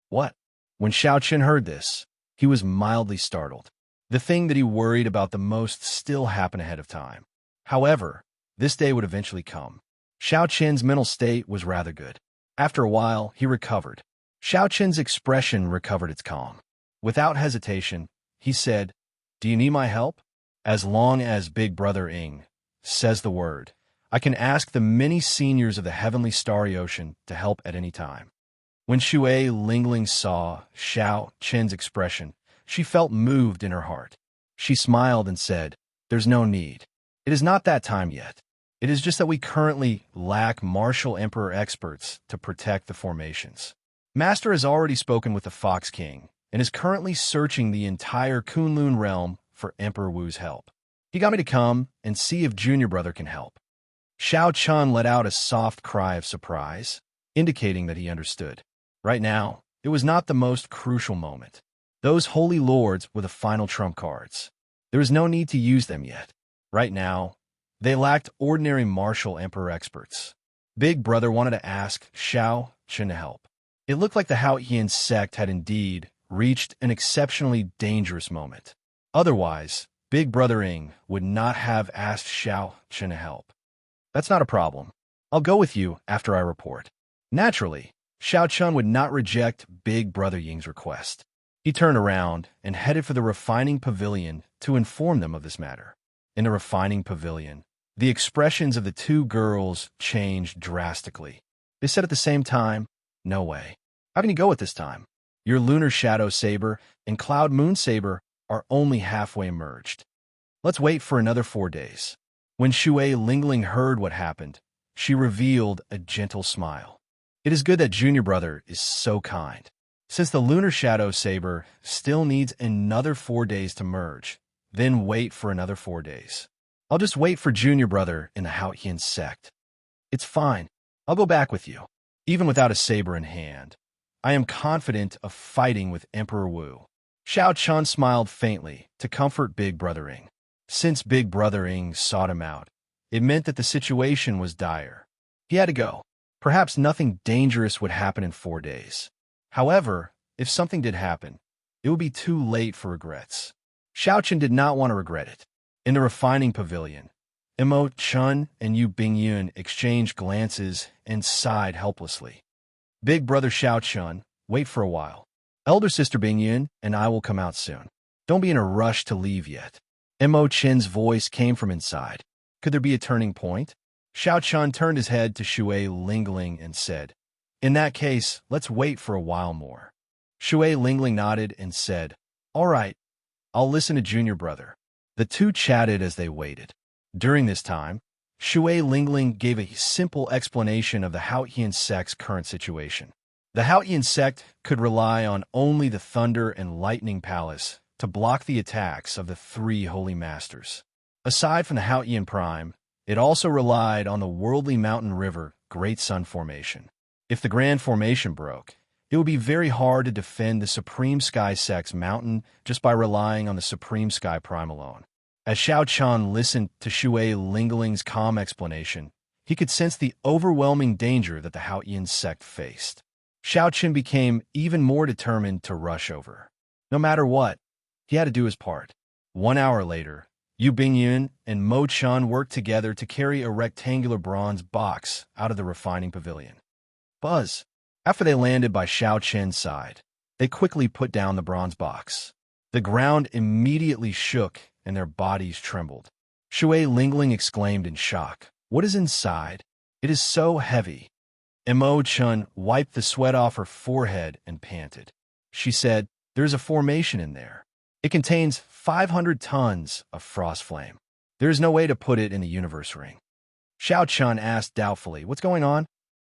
Speaker 1: What? When Xiaoqin heard this, he was mildly startled. The thing that he worried about the most still happened ahead of time. However, this day would eventually come. Xiaoqin's mental state was rather good. After a while, he recovered. Xiaoqin's expression recovered its calm. Without hesitation, he said, "Do you need my help? As long as Big Brother Ing says the word, I can ask the many seniors of the heavenly starry ocean to help at any time." When Shui Lingling saw Xiao Qin's expression, she felt moved in her heart. She smiled and said, "There's no need. It is not that time yet. It is just that we currently lack martial emperor experts to protect the formations. Master has already spoken with the Fox King and is currently searching the entire Kunlun realm for Emperor Wu's help. He got me to come and see if Junior Brother can help." Xiao Chun let out a soft cry of surprise, indicating that he understood. Right now, it was not the most crucial moment. Those holy lords were the final trump cards. There was no need to use them yet. Right now, they lacked ordinary martial emperor experts. Big Brother wanted to ask Xiao Chun to help. It looked like the Haotian sect had indeed reached an exceptionally dangerous moment. Otherwise, Big Brother Ing would not have asked Xiao Chun to help. "That's not a problem. I'll go with you after I report." Naturally, Xiao Chun would not reject Big Brother Ying's request. He turned around and headed for the refining pavilion to inform them of this matter. In the refining pavilion, the expressions of the two girls changed drastically. They said at the same time, "No way. How can you go at this time? Your Lunar Shadow Saber and Cloud Moon Saber are only halfway merged. Let's wait for another 4 days." When Shui Lingling heard what happened, she revealed a gentle smile. "It is good that Junior Brother is so kind. Since the Lunar Shadow Saber still needs another 4 days to merge, then wait for another 4 days. I'll just wait for Junior Brother in the Haotian sect. It's fine. I'll go back with you. Even without a saber in hand, I am confident of fighting with Emperor Wu." Xiao Chun smiled faintly to comfort Big Brother Ing. Since Big Brother Ing sought him out, it meant that the situation was dire. He had to go. Perhaps nothing dangerous would happen in 4 days. However, if something did happen, it would be too late for regrets. Xiao Chun did not want to regret it. In the refining pavilion, Imo Chun and Yu Bingyun exchanged glances and sighed helplessly. "Big Brother Xiao Chun, wait for a while. Elder Sister Bingyun and I will come out soon. Don't be in a rush to leave yet." Imo Chin's voice came from inside. Could there be a turning point? Xiao Chun turned his head to Shui Lingling and said, "In that case, let's wait for a while more." Shui Lingling nodded and said, "All right, I'll listen to Junior Brother." The two chatted as they waited. During this time, Shui Lingling gave a simple explanation of the Haotian sect's current situation. The Haotian sect could rely on only the Thunder and Lightning Palace to block the attacks of the 3 Holy Masters. Aside from the Haotian Prime, it also relied on the worldly mountain river Great Sun Formation. If the Grand Formation broke, it would be very hard to defend the Supreme Sky Sect's mountain just by relying on the Supreme Sky Prime alone. As Xiao Chun listened to Shui Lingling's calm explanation, he could sense the overwhelming danger that the Haotian sect faced. Xiao Chun became even more determined to rush over. No matter what, he had to do his part. 1 hour later, Yu Bingyun and Mo Chun worked together to carry a rectangular bronze box out of the refining pavilion. Buzz! After they landed by Xiao Chen's side, they quickly put down the bronze box. The ground immediately shook and their bodies trembled. Shui Lingling exclaimed in shock, "What is inside? It is so heavy." Mo Chun wiped the sweat off her forehead and panted. She said, "There is a formation in there. It contains 500 tons of frost flame. There is no way to put it in the universe ring." Xiao Chun asked doubtfully, "What's going on?"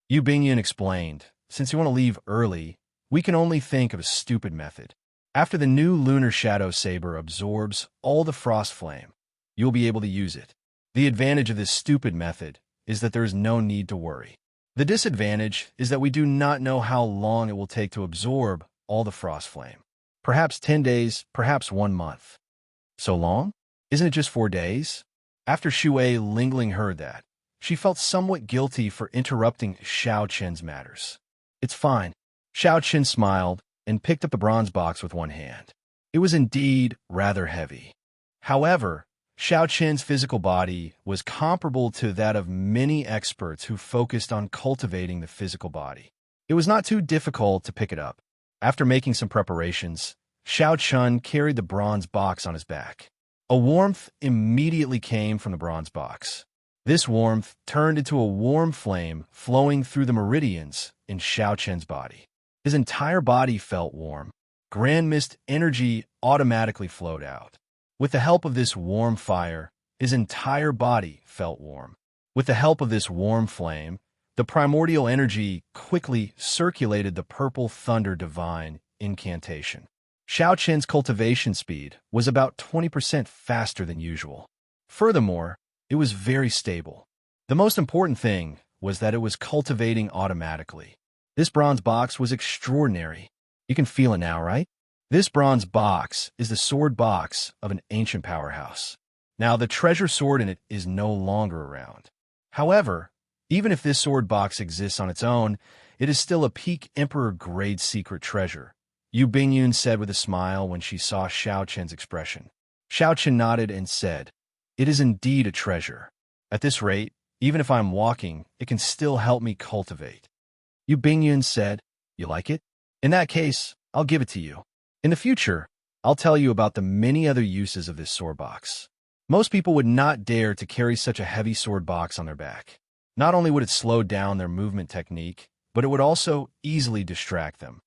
Speaker 1: Yu Bingyun explained, "Since you want to leave early, we can only think of a stupid method. After the new Lunar Shadow Saber absorbs all the frost flame, you'll be able to use it. The advantage of this stupid method is that there is no need to worry. The disadvantage is that we do not know how long it will take to absorb all the frost flame. Perhaps 10 days, perhaps 1 month. So long? Isn't it just 4 days?" After Shui Lingling heard that, she felt somewhat guilty for interrupting Xiao Qin's matters. It's fine. Xiao Qin smiled and picked up the bronze box with one hand. It was indeed rather heavy. However, Xiao Qin's physical body was comparable to that of many experts who focused on cultivating the physical body. It was not too difficult to pick it up. After making some preparations, Xiao Qin carried the bronze box on his back. A warmth immediately came from the bronze box. This warmth turned into a warm flame flowing through the meridians in Xiao Qin's body. His entire body felt warm. Grand mist energy automatically flowed out. With the help of this warm fire, his entire body felt warm. With the help of this warm flame, the primordial energy quickly circulated the purple thunder divine incantation. Xiao Qin's cultivation speed was about 20% faster than usual. Furthermore, it was very stable. The most important thing was that it was cultivating automatically. This bronze box was extraordinary. You can feel it now, right? This bronze box is the sword box of an ancient powerhouse. Now, the treasure sword in it is no longer around. However, even if this sword box exists on its own, it is still a peak emperor-grade secret treasure, Yu Bingyun said with a smile when she saw Xiao Qin's expression. Xiao Qin nodded and said, "It is indeed a treasure. At this rate, even if I'm walking, it can still help me cultivate." Yu Bingyun said, "You like it? In that case, I'll give it to you. In the future, I'll tell you about the many other uses of this sword box." Most people would not dare to carry such a heavy sword box on their back. Not only would it slow down their movement technique, but it would also easily distract them.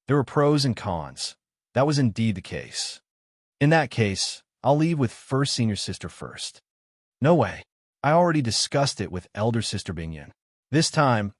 Speaker 1: There were pros and cons. That was indeed the case. In that case, I'll leave with first senior sister first. No way. I already discussed it with elder sister Bingyun. This time,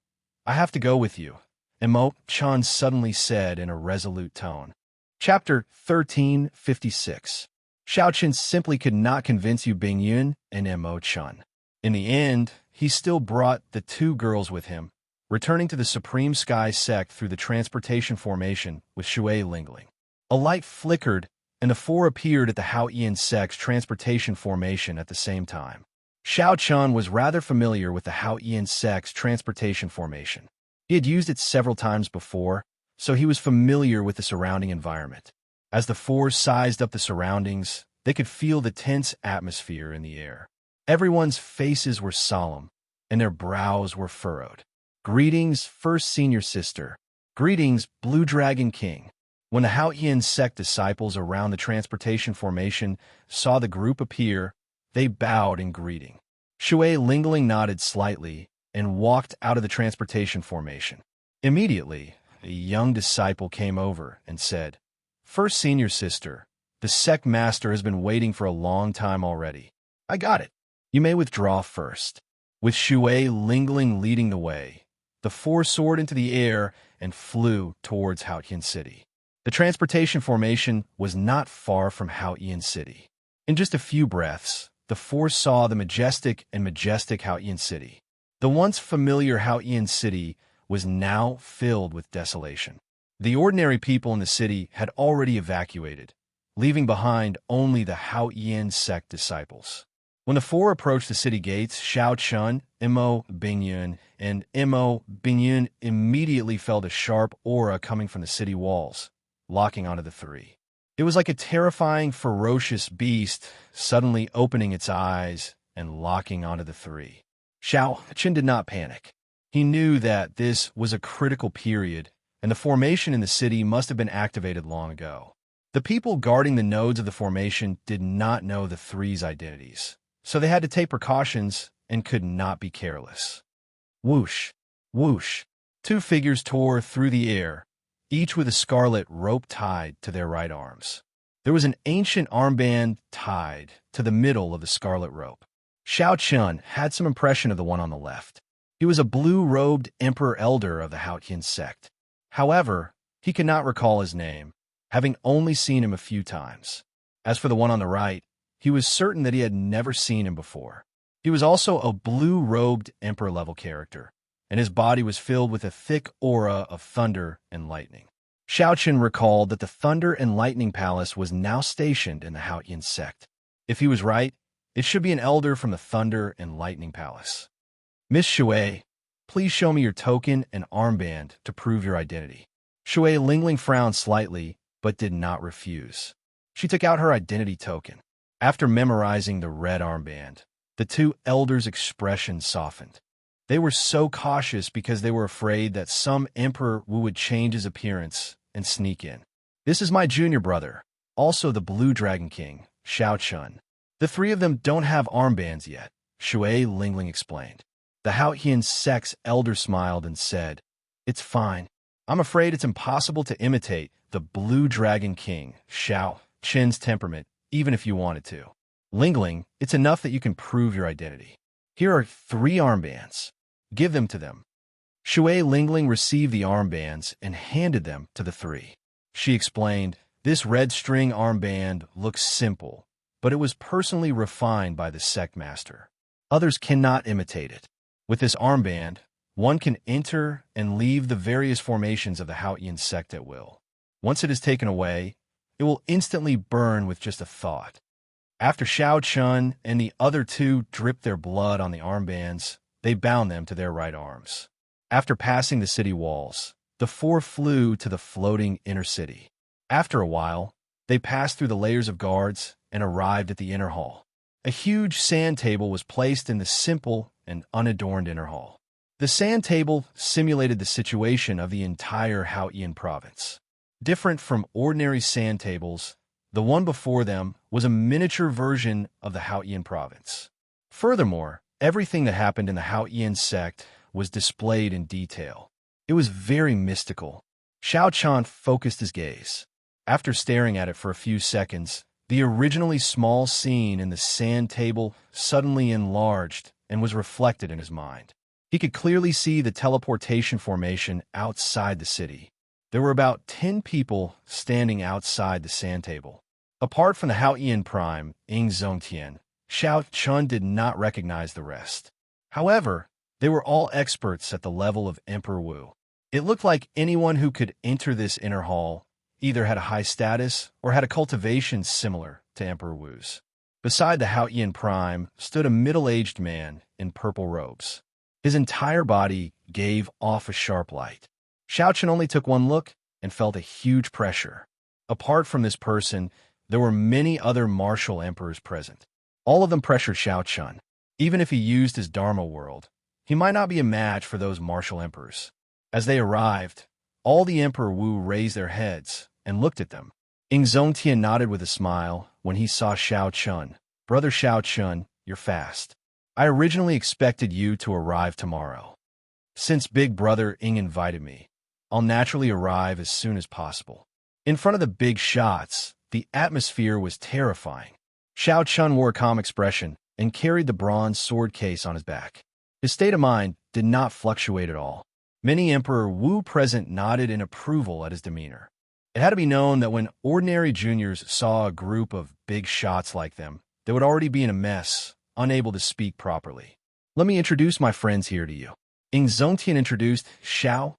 Speaker 1: I have to go with you, Imo Chun suddenly said in a resolute tone. Chapter 1356. Xiao Qin simply could not convince Yu Bingyun and Imo Chun. In the end, he still brought the two girls with him, returning to the Supreme Sky Sect through the transportation formation with Shui Lingling. A light flickered, and the four appeared at the Haoyan Sect's transportation formation at the same time. Xiao Qin was rather familiar with the Haoyan Sect's transportation formation. He had used it several times before, so he was familiar with the surrounding environment. As the four sized up the surroundings, they could feel the tense atmosphere in the air. Everyone's faces were solemn, and their brows were furrowed. "Greetings, first senior sister. Greetings, Blue Dragon King." When the Haoyan Sect disciples around the transportation formation saw the group appear, they bowed in greeting. Shui Lingling nodded slightly and walked out of the transportation formation. Immediately, a young disciple came over and said, "First senior sister, the sect master has been waiting for a long time already." "I got it. You may withdraw first." With Shui Lingling leading the way, the four soared into the air and flew towards Haoyan City. The transportation formation was not far from Haoyan City. In just a few breaths, the four saw the majestic Haoyan City. The once familiar Haoyan City was now filled with desolation. The ordinary people in the city had already evacuated, leaving behind only the Haoyan Sect disciples. When the four approached the city gates, Xiao Qin, Imo Bingyun, and Imo Bingyun immediately felt a sharp aura coming from the city walls, locking onto the three. It was like a terrifying, ferocious beast suddenly opening its eyes and locking onto the three. Xiao Qin did not panic. He knew that this was a critical period, and the formation in the city must have been activated long ago. The people guarding the nodes of the formation did not know the three's identities, so they had to take precautions and could not be careless. Whoosh, whoosh. Two figures tore through the air, each with a scarlet rope tied to their right arms. There was an ancient armband tied to the middle of the scarlet rope. Xiao Qin had some impression of the one on the left. He was a blue-robed emperor elder of the Haoyan Sect. However, he could not recall his name, having only seen him a few times. As for the one on the right, he was certain that he had never seen him before. He was also a blue-robed emperor-level character, and his body was filled with a thick aura of thunder and lightning. Xiao Qin recalled that the Thunder and Lightning Palace was now stationed in the Haoyan Sect. If he was right, It should be an elder from the Thunder and Lightning Palace. Miss Shui, please show me your token and armband to prove your identity. Shui Lingling frowned slightly, but did not refuse. She took out her identity token. After memorizing the red armband, the two elders' expressions softened. They were so cautious because they were afraid that some Emperor Wu would change his appearance and sneak in. This is my junior brother, also the Blue Dragon King, Xianxia. The three of them don't have armbands yet, Shui Lingling explained. The Haotian sect's elder smiled and said, "It's fine. I'm afraid it's impossible to imitate the Blue Dragon King, Xianxia's temperament, even if you wanted to. Lingling, it's enough that you can prove your identity. Here are 3 armbands. Give them to them." Shui Lingling received the armbands and handed them to the 3. She explained, "This red string armband looks simple, but it was personally refined by the sect master. Others cannot imitate it. With this armband, one can enter and leave the various formations of the Haotian sect at will. Once it is taken away, it will instantly burn with just a thought." After Xianxia and the other 2 dripped their blood on the armbands, they bound them to their right arms. After passing the city walls, the 4 flew to the floating inner city. After a while, they passed through the layers of guards and arrived at the inner hall. A huge sand table was placed in the simple and unadorned inner hall. The sand table simulated the situation of the entire Haotian province. Different from ordinary sand tables, the one before them was a miniature version of the Haotian province. Furthermore, everything that happened in the Haotian sect was displayed in detail. It was very mystical. Xianxia focused his gaze. After staring at it for a few seconds, the originally small scene in the sand table suddenly enlarged and was reflected in his mind. He could clearly see the teleportation formation outside the city. There were about 10 people standing outside the sand table. Apart from the Haotian Prime, Xianxia, Xianxia did not recognize the rest. However, they were all experts at the level of Emperor Wu. It looked like anyone who could enter this inner hall either had a high status or had a cultivation similar to Emperor Wu's. Beside the Haotian Prime stood a middle-aged man in purple robes. His entire body gave off a sharp light. Xianxia only took one look and felt a huge pressure. Apart from this person, there were many other martial emperors present. All of them pressured Xianxia. Even if he used his Dharma world, he might not be a match for those martial emperors. As they arrived, all the Emperor Wu raised their heads and looked at them. Xianxia nodded with a smile when he saw Xianxia. "Brother Xianxia, you're fast. I originally expected you to arrive tomorrow. Since Big Brother Ing invited me, I'll naturally arrive as soon as possible." In front of the big shots, the atmosphere was terrifying. Xianxia wore a calm expression and carried the bronze sword case on his back. His state of mind did not fluctuate at all. Many Emperor Wu present nodded in approval at his demeanor. It had to be known that when ordinary juniors saw a group of big shots like them, they would already be in a mess, unable to speak properly. "Let me introduce my friends here to you." Xianxia introduced Xianxia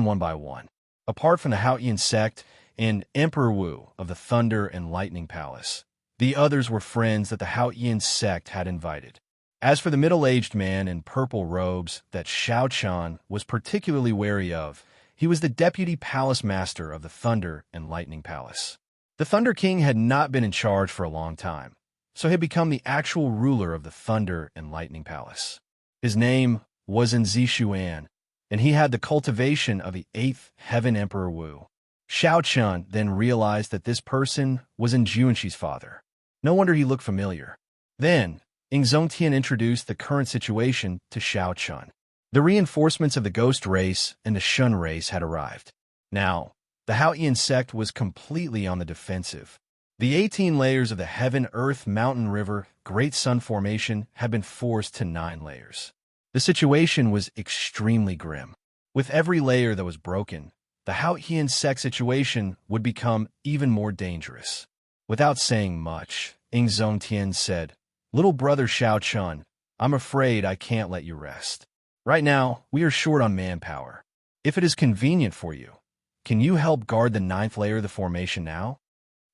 Speaker 1: one by one. Apart from the Haotian sect and Emperor Wu of the Thunder and Lightning Palace, the others were friends that the Haotian sect had invited. As for the middle-aged man in purple robes that Xianxia was particularly wary of, he was the deputy palace master of the Thunder and Lightning Palace. The Thunder King had not been in charge for a long time, so he had become the actual ruler of the Thunder and Lightning Palace. His name was Zishuan, and he had the cultivation of the 8th Heaven Emperor Wu. Xianxia then realized that this person was Zhuanxi's father. No wonder he looked familiar. Then, Xianxia introduced the current situation to Xianxia. The reinforcements of the Ghost race and the Shun race had arrived. Now, the Haotian sect was completely on the defensive. The 18 layers of the Heaven, Earth, Mountain, River, Great Sun formation had been forced to 9 layers. The situation was extremely grim. With every layer that was broken, the Haotian sect situation would become even more dangerous. Without saying much, Xianxia said, "Little brother Xianxia, I'm afraid I can't let you rest. Right now, we are short on manpower. If it is convenient for you, can you help guard the 9th layer of the formation now?"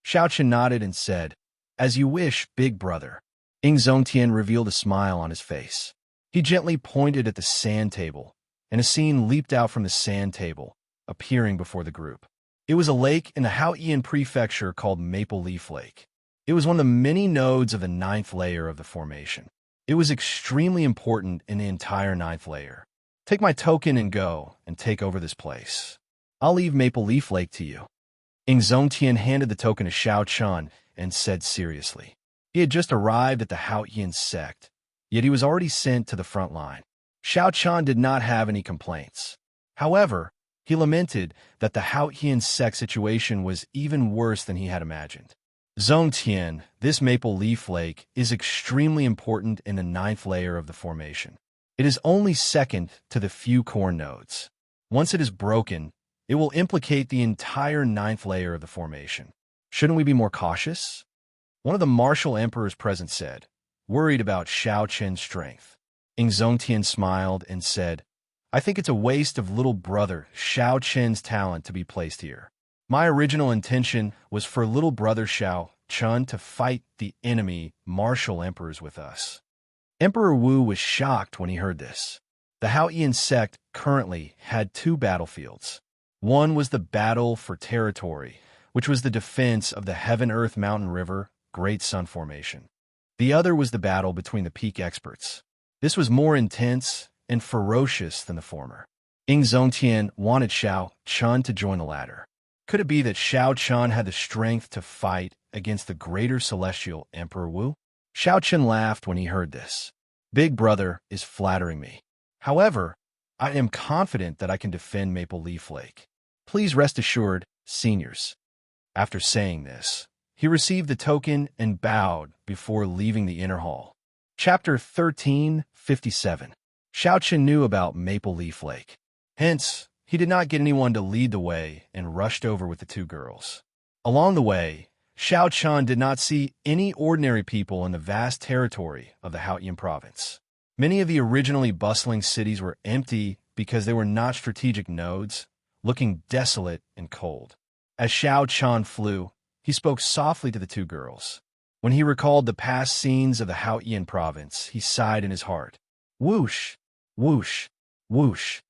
Speaker 1: Xianxia nodded and said, "As you wish, big brother." Xianxia revealed a smile on his face. He gently pointed at the sand table, and a scene leaped out from the sand table, appearing before the group. It was a lake in the Haotian prefecture called Maple Leaf Lake. It was one of the many nodes of the ninth layer of the formation. It was extremely important in the entire ninth layer. Take my token and go and take over this place. I'll leave Maple Leaf Lake to you. Xianxia handed the token to Xianxia and said seriously. He had just arrived at the Haotian sect, yet he was already sent to the front line. Xianxia did not have any complaints. However, he lamented that the Haotian sect situation was even worse than he had imagined. Xianxia, this Maple Leaf Lake is extremely important in the ninth layer of the formation. It is only second to the few core nodes. Once it is broken, it will implicate the entire ninth layer of the formation. Shouldn't we be more cautious? One of the martial emperors present said, worried about Xianxia's strength. Xianxia smiled and said, I think it's a waste of little brother Xianxia's talent to be placed here. My original intention was for little brother Xianxia to fight the enemy martial emperors with us. Emperor Wu was shocked when he heard this. The Haotian sect currently had two battlefields. One was the battle for territory, which was the defense of the Heaven-Earth Mountain River Great Sun Formation. The other was the battle between the peak experts. This was more intense and ferocious than the former. Xianxia wanted Xianxia to join the latter. Could it be that Xianxia had the strength to fight against the greater celestial Emperor Wu? Xianxia laughed when he heard this. Big brother is flattering me. However, I am confident that I can defend Maple Leaf Lake. Please rest assured, seniors. After saying this, he received the token and bowed before leaving the inner hall. Chapter 1357. Xianxia knew about Maple Leaf Lake. Hence, he did not get anyone to lead the way and rushed over with the two girls. Along the way, Xianxia did not see any ordinary people in the vast territory of the Haotian province. Many of the originally bustling cities were empty because they were not strategic nodes, looking desolate and cold. As Xianxia flew, he spoke softly to the two girls. When he recalled the past scenes of the Haotian province, he sighed in his heart. Whoosh, whoosh, whoosh.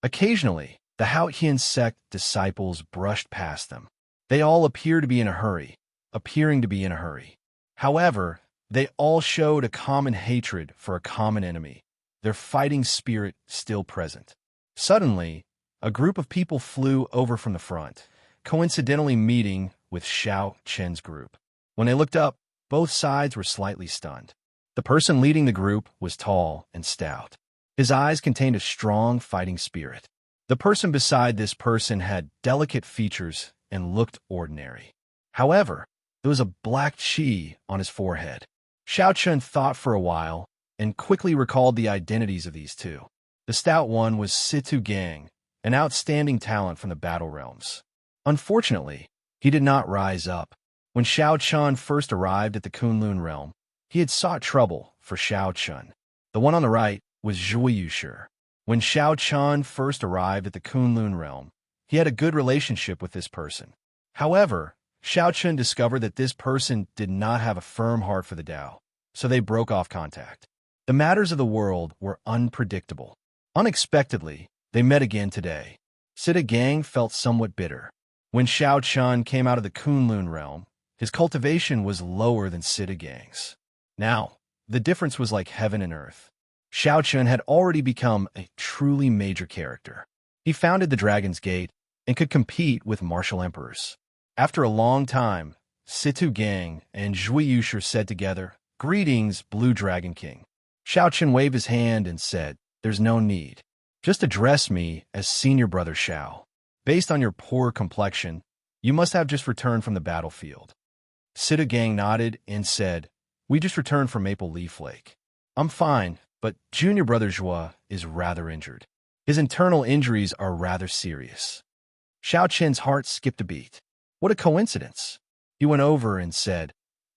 Speaker 1: Occasionally, the Haotian sect disciples brushed past them. They all appearing to be in a hurry. However, they all showed a common hatred for a common enemy, their fighting spirit still present. Suddenly, a group of people flew over from the front, coincidentally meeting with Xianxia's group. When they looked up, both sides were slightly stunned. The person leading the group was tall and stout. His eyes contained a strong fighting spirit. The person beside this person had delicate features and looked ordinary. However, there was a black chi on his forehead. Xianxia thought for a while and quickly recalled the identities of these two. The stout one was Situ Gang, an outstanding talent from the battle realms. Unfortunately, he did not rise up. When Xianxia first arrived at the Kunlun realm, he had sought trouble for Xianxia. The one on the right was Wuxia. When Xianxia first arrived at the Kunlun realm, he had a good relationship with this person. However, Xianxia discovered that this person did not have a firm heart for the Tao, so they broke off contact. The matters of the world were unpredictable. Unexpectedly, they met again today. Sita Gang felt somewhat bitter. When Xianxia came out of the Kunlun realm, his cultivation was lower than Sita Gang's. Now, the difference was like heaven and earth. Xianxia had already become a truly major character. He founded the Dragon's Gate and could compete with martial emperors. After a long time, Situ Gang and Wuxia said together, "Greetings, Blue Dragon King." Xianxia waved his hand and said, "There's no need. Just address me as Senior Brother Xiao. Based on your poor complexion, you must have just returned from the battlefield." Situ Gang nodded and said, "We just returned from Maple Leaf Lake. I'm fine, but Junior Brother Zhua is rather injured. His internal injuries are rather serious." Xiaoqian's heart skipped a beat. What a coincidence. He went over and said,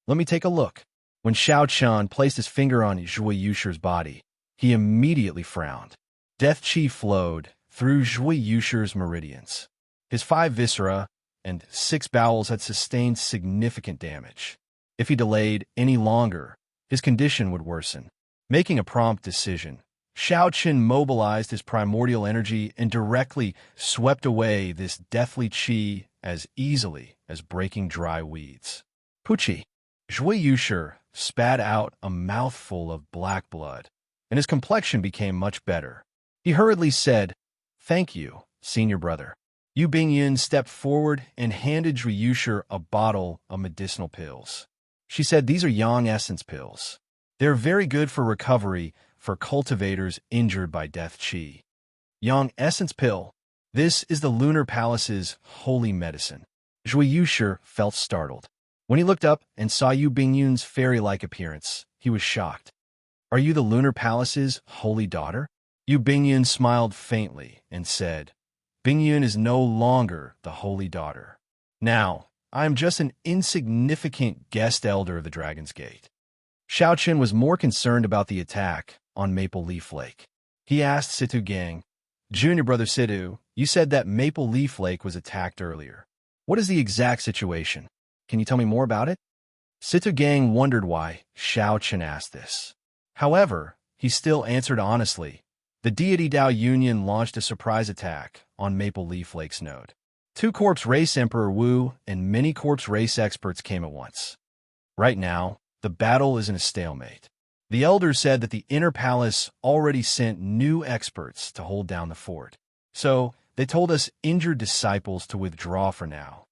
Speaker 1: "Let me take a look." When Xiaoqian placed his finger on Wuxia's body, he immediately frowned. Death chi flowed through Wuxia's meridians. His 5 viscera and 6 bowels had sustained significant damage. If he delayed any longer, his condition would worsen. Making a prompt decision, Xianxia mobilized his primordial energy and directly swept away this deathly qi as easily as breaking dry weeds. Pucci. Zhuyi spat out a mouthful of black blood, and his complexion became much better. He hurriedly said, "Thank you, senior brother." Yu Bingyun stepped forward and handed Zhuyi a bottle of medicinal pills. She said, "These are Yang essence pills. They're very good for recovery for cultivators injured by death qi." Yang essence pill. This is the Lunar Palace's holy medicine. Zhuyi felt startled. When he looked up and saw Yu Bingyun's fairy-like appearance, he was shocked. "Are you the Lunar Palace's holy daughter?" Yu Bingyun smiled faintly and said, "Bingyun is no longer the holy daughter. Now, I am just an insignificant guest elder of the Dragon's Gate." Xiaoqin was more concerned about the attack on Maple Leaf Lake. He asked Situ Gang, "Junior brother Situ, you said that Maple Leaf Lake was attacked earlier. What is the exact situation? Can you tell me more about it?" Situ Gang wondered why Xiaoqin asked this. However, he still answered honestly. The deity Dao Union launched a surprise attack on Maple Leaf Lake's node. 2 Corpse Race Emperor Wu and many Corpse Race experts came at once. Right now, the battle is in a stalemate. The elders said that the Inner Palace already sent new experts to hold down the fort. So, they told us injured disciples to withdraw for now.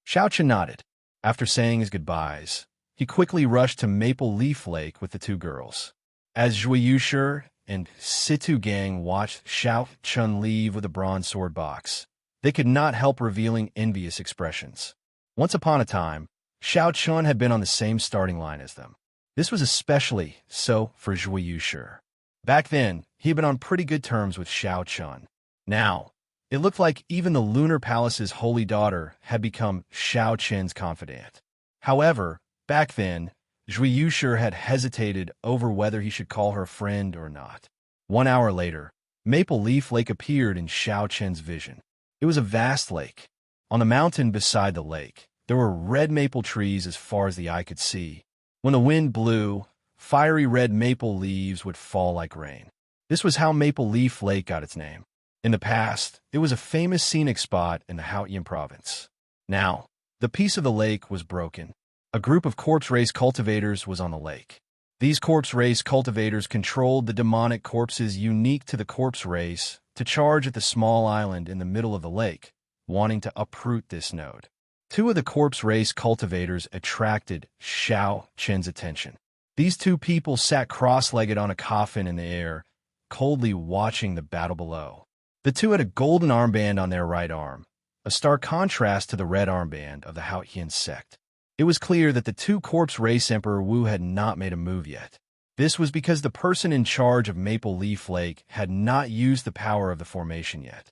Speaker 1: Xiaoqin nodded. After saying his goodbyes, he quickly rushed to Maple Leaf Lake with the 2 girls. As Zhuyi and Situ Gang watched Xiaoqin leave with a bronze sword box, they could not help revealing envious expressions. Once upon a time, Xiaoqin had been on the same starting line as them. This was especially so for Zhuyi. Back then, he had been on pretty good terms with Xiaoqin. Now, it looked like even the Lunar Palace's holy daughter had become Xiaoqin's confidant. However, back then, Zhuyi had hesitated over whether he should call her friend or not. 1 hour later, Maple Leaf Lake appeared in Xiaoqin's vision. It was a vast lake. On the mountain beside the lake, there were red maple trees as far as the eye could see. When the wind blew, fiery red maple leaves would fall like rain. This was how Maple Leaf Lake got its name. In the past, it was a famous scenic spot in the Haotian province. Now, the peace of the lake was broken. A group of corpse race cultivators was on the lake. These corpse race cultivators controlled the demonic corpses unique to the corpse race to charge at the small island in the middle of the lake, wanting to uproot this node. 2 of the corpse race cultivators attracted Xiaoqin's attention. These 2 people sat cross-legged on a coffin in the air, coldly watching the battle below. The 2 had a golden armband on their right arm, a stark contrast to the red armband of the Haotian sect. It was clear that the 2 Corpse Race Emperor Wu had not made a move yet. This was because the person in charge of Maple Leaf Lake had not used the power of the formation yet.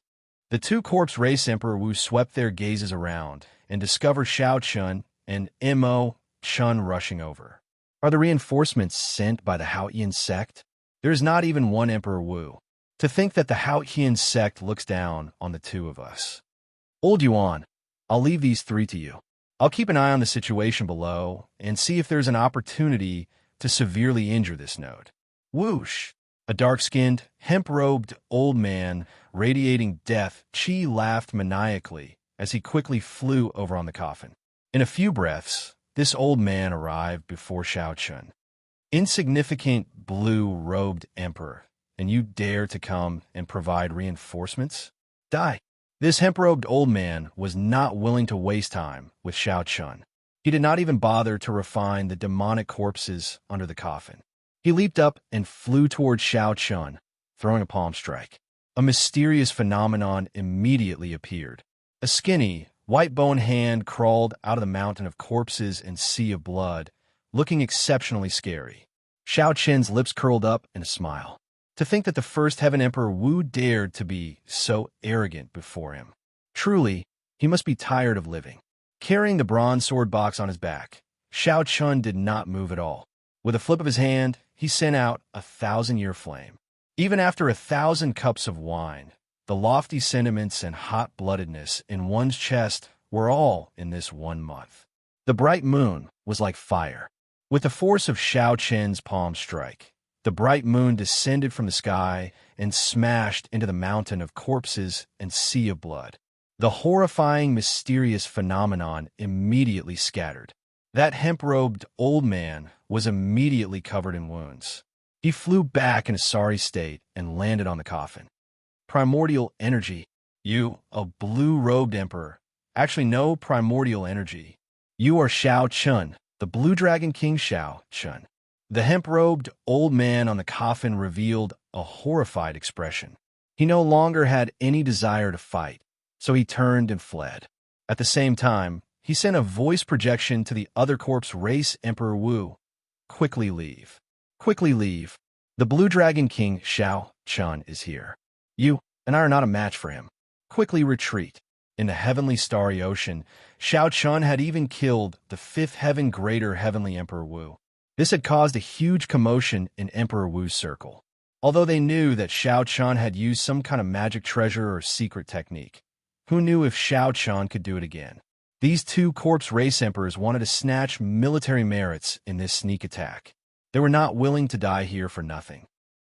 Speaker 1: The 2 Corpse Race Emperor Wu swept their gazes around and discovered Xiaoqin and Mo Chun rushing over. Are the reinforcements sent by the Haotian sect? There is not even one Emperor Wu. To think that the Haotian sect looks down on the 2 of us. Old Yuan, I'll leave these 3 to you. I'll keep an eye on the situation below and see if there's an opportunity to severely injure this node. Whoosh! A dark-skinned, hemp-robed old man, radiating death, Qi laughed maniacally as he quickly flew over on the coffin. In a few breaths, this old man arrived before Xiaoqin. Insignificant blue-robed emperor, and you dare to come and provide reinforcements? Die! This hemp-robed old man was not willing to waste time with Xiaoqin. He did not even bother to refine the demonic corpses under the coffin. He leaped up and flew toward Xiaoqin, throwing a palm strike. A mysterious phenomenon immediately appeared. A skinny, white-boned hand crawled out of the mountain of corpses and sea of blood, looking exceptionally scary. Xiaoqin's lips curled up in a smile. To think that the first Heaven Emperor Wu dared to be so arrogant before him. Truly, he must be tired of living. Carrying the bronze sword box on his back, Xiaoqin did not move at all. With a flip of his hand, he sent out a 1,000-year flame. Even after 1,000 cups of wine, the lofty sentiments and hot-bloodedness in one's chest were all in this 1 month. The bright moon was like fire. With the force of Xiao Chen's palm strike, the bright moon descended from the sky and smashed into the mountain of corpses and sea of blood. The horrifying, mysterious phenomenon immediately scattered. That hemp-robed old man was immediately covered in wounds. He flew back in a sorry state and landed on the coffin. Primordial energy. You, a blue-robed emperor. Actually, no primordial energy. You are Xiao Chun, the Blue Dragon King Xiao Chun. The hemp-robed old man on the coffin revealed a horrified expression. He no longer had any desire to fight, so he turned and fled. At the same time, he sent a voice projection to the other corpse race Emperor Wu. Quickly leave. Quickly leave. The Blue Dragon King Xiao Chun is here. You and I are not a match for him. Quickly retreat. In the heavenly starry ocean, Xiao Chun had even killed the fifth heaven greater heavenly Emperor Wu. This had caused a huge commotion in Emperor Wu's circle. Although they knew that Xiao Chun had used some kind of magic treasure or secret technique, who knew if Xiao Chun could do it again? These two corpse race emperors wanted to snatch military merits in this sneak attack. They were not willing to die here for nothing.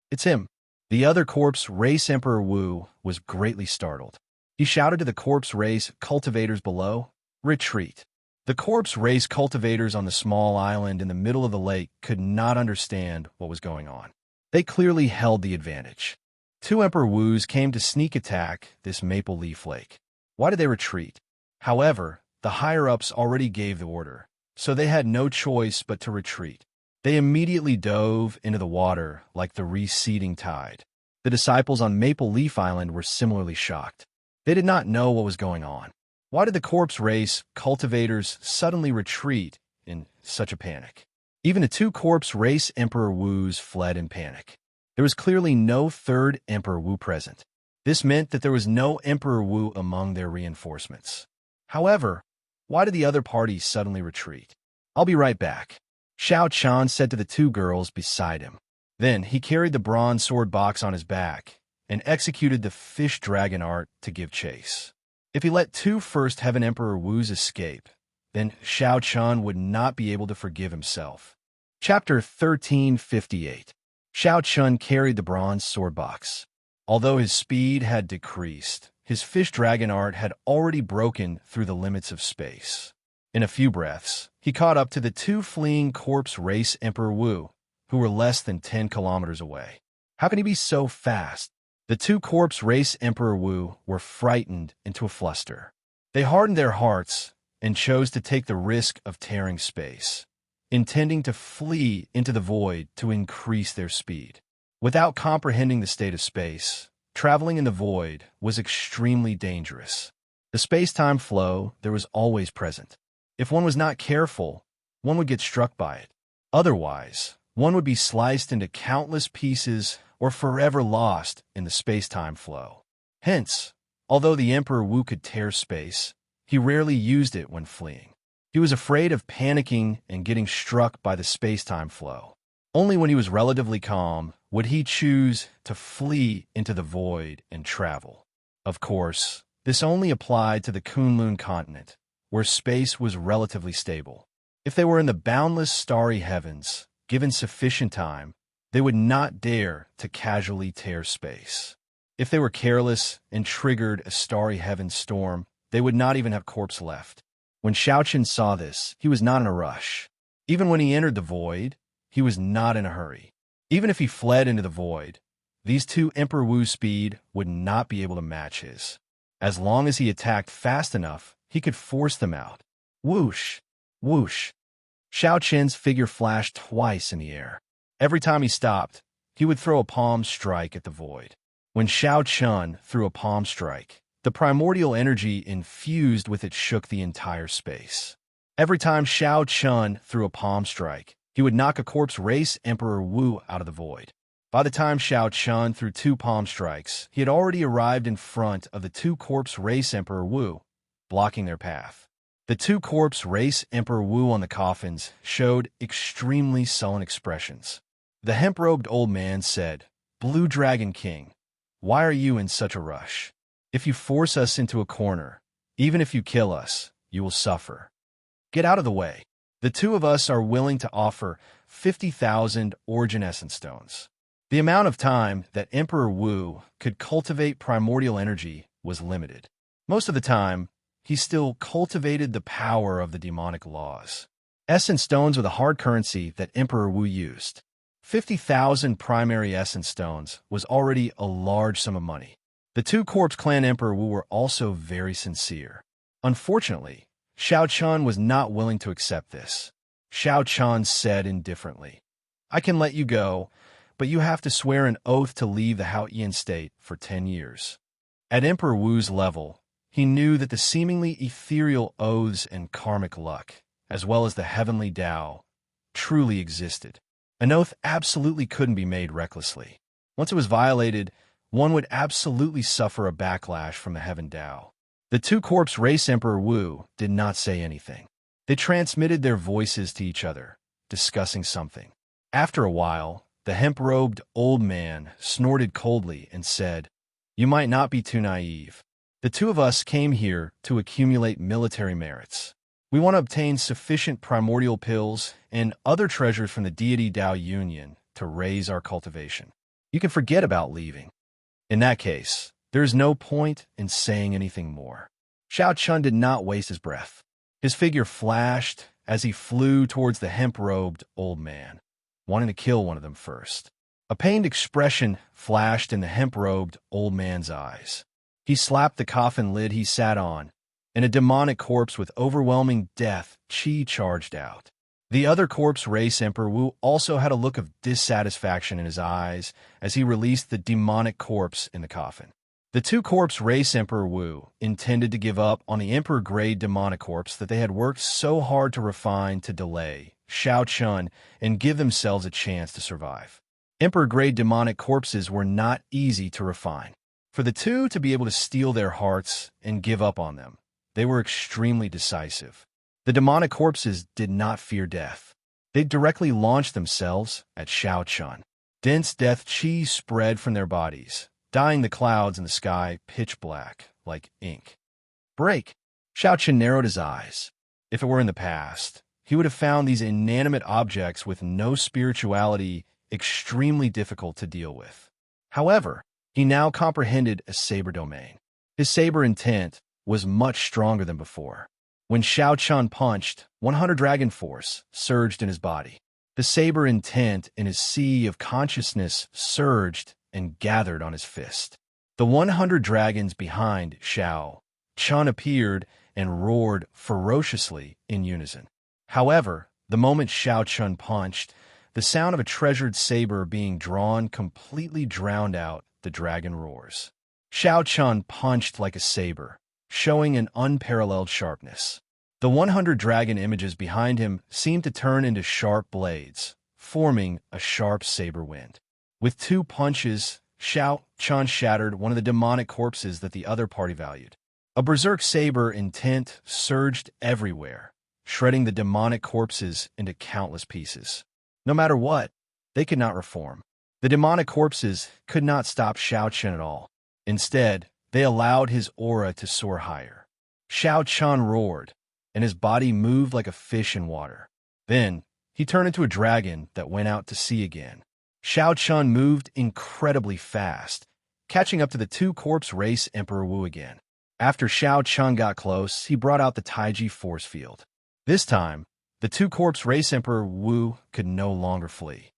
Speaker 1: It's him. The other corpse race Emperor Wu was greatly startled. He shouted to the corpse race cultivators below, "Retreat." The corpse race cultivators on the small island in the middle of the lake could not understand what was going on. They clearly held the advantage. Two Emperor Wus came to sneak attack this maple leaf lake. Why did they retreat? However, the higher-ups already gave the order, so they had no choice but to retreat. They immediately dove into the water like the receding tide. The disciples on Maple Leaf Island were similarly shocked. They did not know what was going on. Why did the corpse race cultivators suddenly retreat in such a panic? Even the two corpse race Emperor Wus fled in panic. There was clearly no third Emperor Wu present. This meant that there was no Emperor Wu among their reinforcements. However, why did the other parties suddenly retreat? I'll be right back, Xiao Chan said to the two girls beside him. Then he carried the bronze sword box on his back and executed the fish dragon art to give chase. If he let two first heaven Emperor Wus escape, then Xiao Chun would not be able to forgive himself. Chapter 1358. Xiao Chun carried the bronze sword box. Although his speed had decreased, his fish dragon art had already broken through the limits of space. In a few breaths, he caught up to the two fleeing corpse race Emperor Wu, who were less than 10 kilometers away. How can he be so fast? The two corpse race Emperor Wu were frightened into a fluster. They hardened their hearts and chose to take the risk of tearing space, intending to flee into the void to increase their speed. Without comprehending the state of space, traveling in the void was extremely dangerous. The space-time flow there was always present. If one was not careful, one would get struck by it. Otherwise, one would be sliced into countless pieces or forever lost in the space-time flow. Hence, although the Emperor Wu could tear space, he rarely used it when fleeing. He was afraid of panicking and getting struck by the space-time flow. Only when he was relatively calm would he choose to flee into the void and travel. Of course, this only applied to the Kunlun continent, where space was relatively stable. If they were in the boundless starry heavens, given sufficient time, they would not dare to casually tear space. If they were careless and triggered a starry heaven storm, they would not even have corpse left. When Xiaoqin saw this, he was not in a rush. Even when he entered the void, he was not in a hurry. Even if he fled into the void, these two Emperor Wu's speed would not be able to match his. As long as he attacked fast enough, he could force them out. Whoosh! Whoosh! Xiaoqin's figure flashed twice in the air. Every time he stopped, he would throw a palm strike at the void. When Xiao Chun threw a palm strike, the primordial energy infused with it shook the entire space. Every time Xiao Chun threw a palm strike, he would knock a corpse race Emperor Wu out of the void. By the time Xiao Chun threw two palm strikes, he had already arrived in front of the two corpse race Emperor Wu, blocking their path. The two corpse race Emperor Wu on the coffins showed extremely sullen expressions. The hemp-robed old man said, "Blue Dragon King, why are you in such a rush? If you force us into a corner, even if you kill us, you will suffer. Get out of the way." The two of us are willing to offer 50,000 Origin Essence Stones. The amount of time that Emperor Wu could cultivate primordial energy was limited. Most of the time, he still cultivated the power of the demonic laws. Essence Stones were the hard currency that Emperor Wu used. 50,000 primary Essence Stones was already a large sum of money. The two Corpse Clan Emperor Wu were also very sincere. Unfortunately, Xianxia was not willing to accept this. Xianxia said indifferently, "I can let you go, but you have to swear an oath to leave the Haotian state for 10 years. At Emperor Wu's level, he knew that the seemingly ethereal oaths and karmic luck, as well as the heavenly Tao, truly existed. An oath absolutely couldn't be made recklessly. Once it was violated, one would absolutely suffer a backlash from the heaven Tao. The two corpse race Emperor Wu did not say anything. They transmitted their voices to each other, discussing something. After a while, the hemp-robed old man snorted coldly and said, "You might not be too naive. The two of us came here to accumulate military merits. We want to obtain sufficient primordial pills and other treasures from the deity Tao Union to raise our cultivation. You can forget about leaving. In that case, there is no point in saying anything more." Xianxia did not waste his breath. His figure flashed as he flew towards the hemp-robed old man, wanting to kill one of them first. A pained expression flashed in the hemp-robed old man's eyes. He slapped the coffin lid he sat on, and a demonic corpse with overwhelming death chi charged out. The other corpse race Emperor Wu also had a look of dissatisfaction in his eyes as he released the demonic corpse in the coffin. The two corpse race Emperor Wu intended to give up on the Emperor-grade demonic corpse that they had worked so hard to refine to delay Xianxia and give themselves a chance to survive. Emperor-grade demonic corpses were not easy to refine. For the two to be able to steal their hearts and give up on them, they were extremely decisive. The demonic corpses did not fear death. They directly launched themselves at Xianxia. Dense death chi spread from their bodies, dyeing the clouds in the sky pitch black, like ink. "Break!" Xianxia narrowed his eyes. If it were in the past, he would have found these inanimate objects with no spirituality extremely difficult to deal with. However, he now comprehended a saber domain. His saber intent was much stronger than before. When Xianxia punched, 100 dragon force surged in his body. The saber intent in his sea of consciousness surged and gathered on his fist. The 100 dragons behind Xianxia appeared and roared ferociously in unison. However, the moment Xianxia punched, the sound of a treasured saber being drawn completely drowned out the dragon roars. Xianxia punched like a saber, showing an unparalleled sharpness. The 100 dragon images behind him seemed to turn into sharp blades, forming a sharp saber wind. With two punches, Xianxia shattered one of the demonic corpses that the other party valued. A berserk saber intent surged everywhere, shredding the demonic corpses into countless pieces. No matter what, they could not reform. The demonic corpses could not stop Xianxia at all. Instead, they allowed his aura to soar higher. Xianxia roared, and his body moved like a fish in water. Then, he turned into a dragon that went out to sea again. Xianxia moved incredibly fast, catching up to the two corpse race Emperor Wu again. After Xianxia got close, he brought out the Taiji force field. This time, the two corpse race Emperor Wu could no longer flee.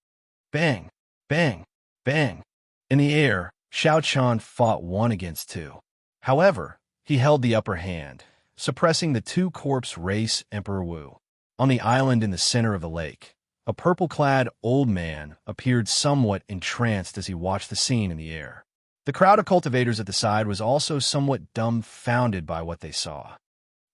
Speaker 1: Bang! Bang! Bang! In the air, Xianxia fought one against two. However, he held the upper hand, suppressing the two corpse race Emperor Wu. On the island in the center of the lake, a purple-clad old man appeared somewhat entranced as he watched the scene in the air. The crowd of cultivators at the side was also somewhat dumbfounded by what they saw.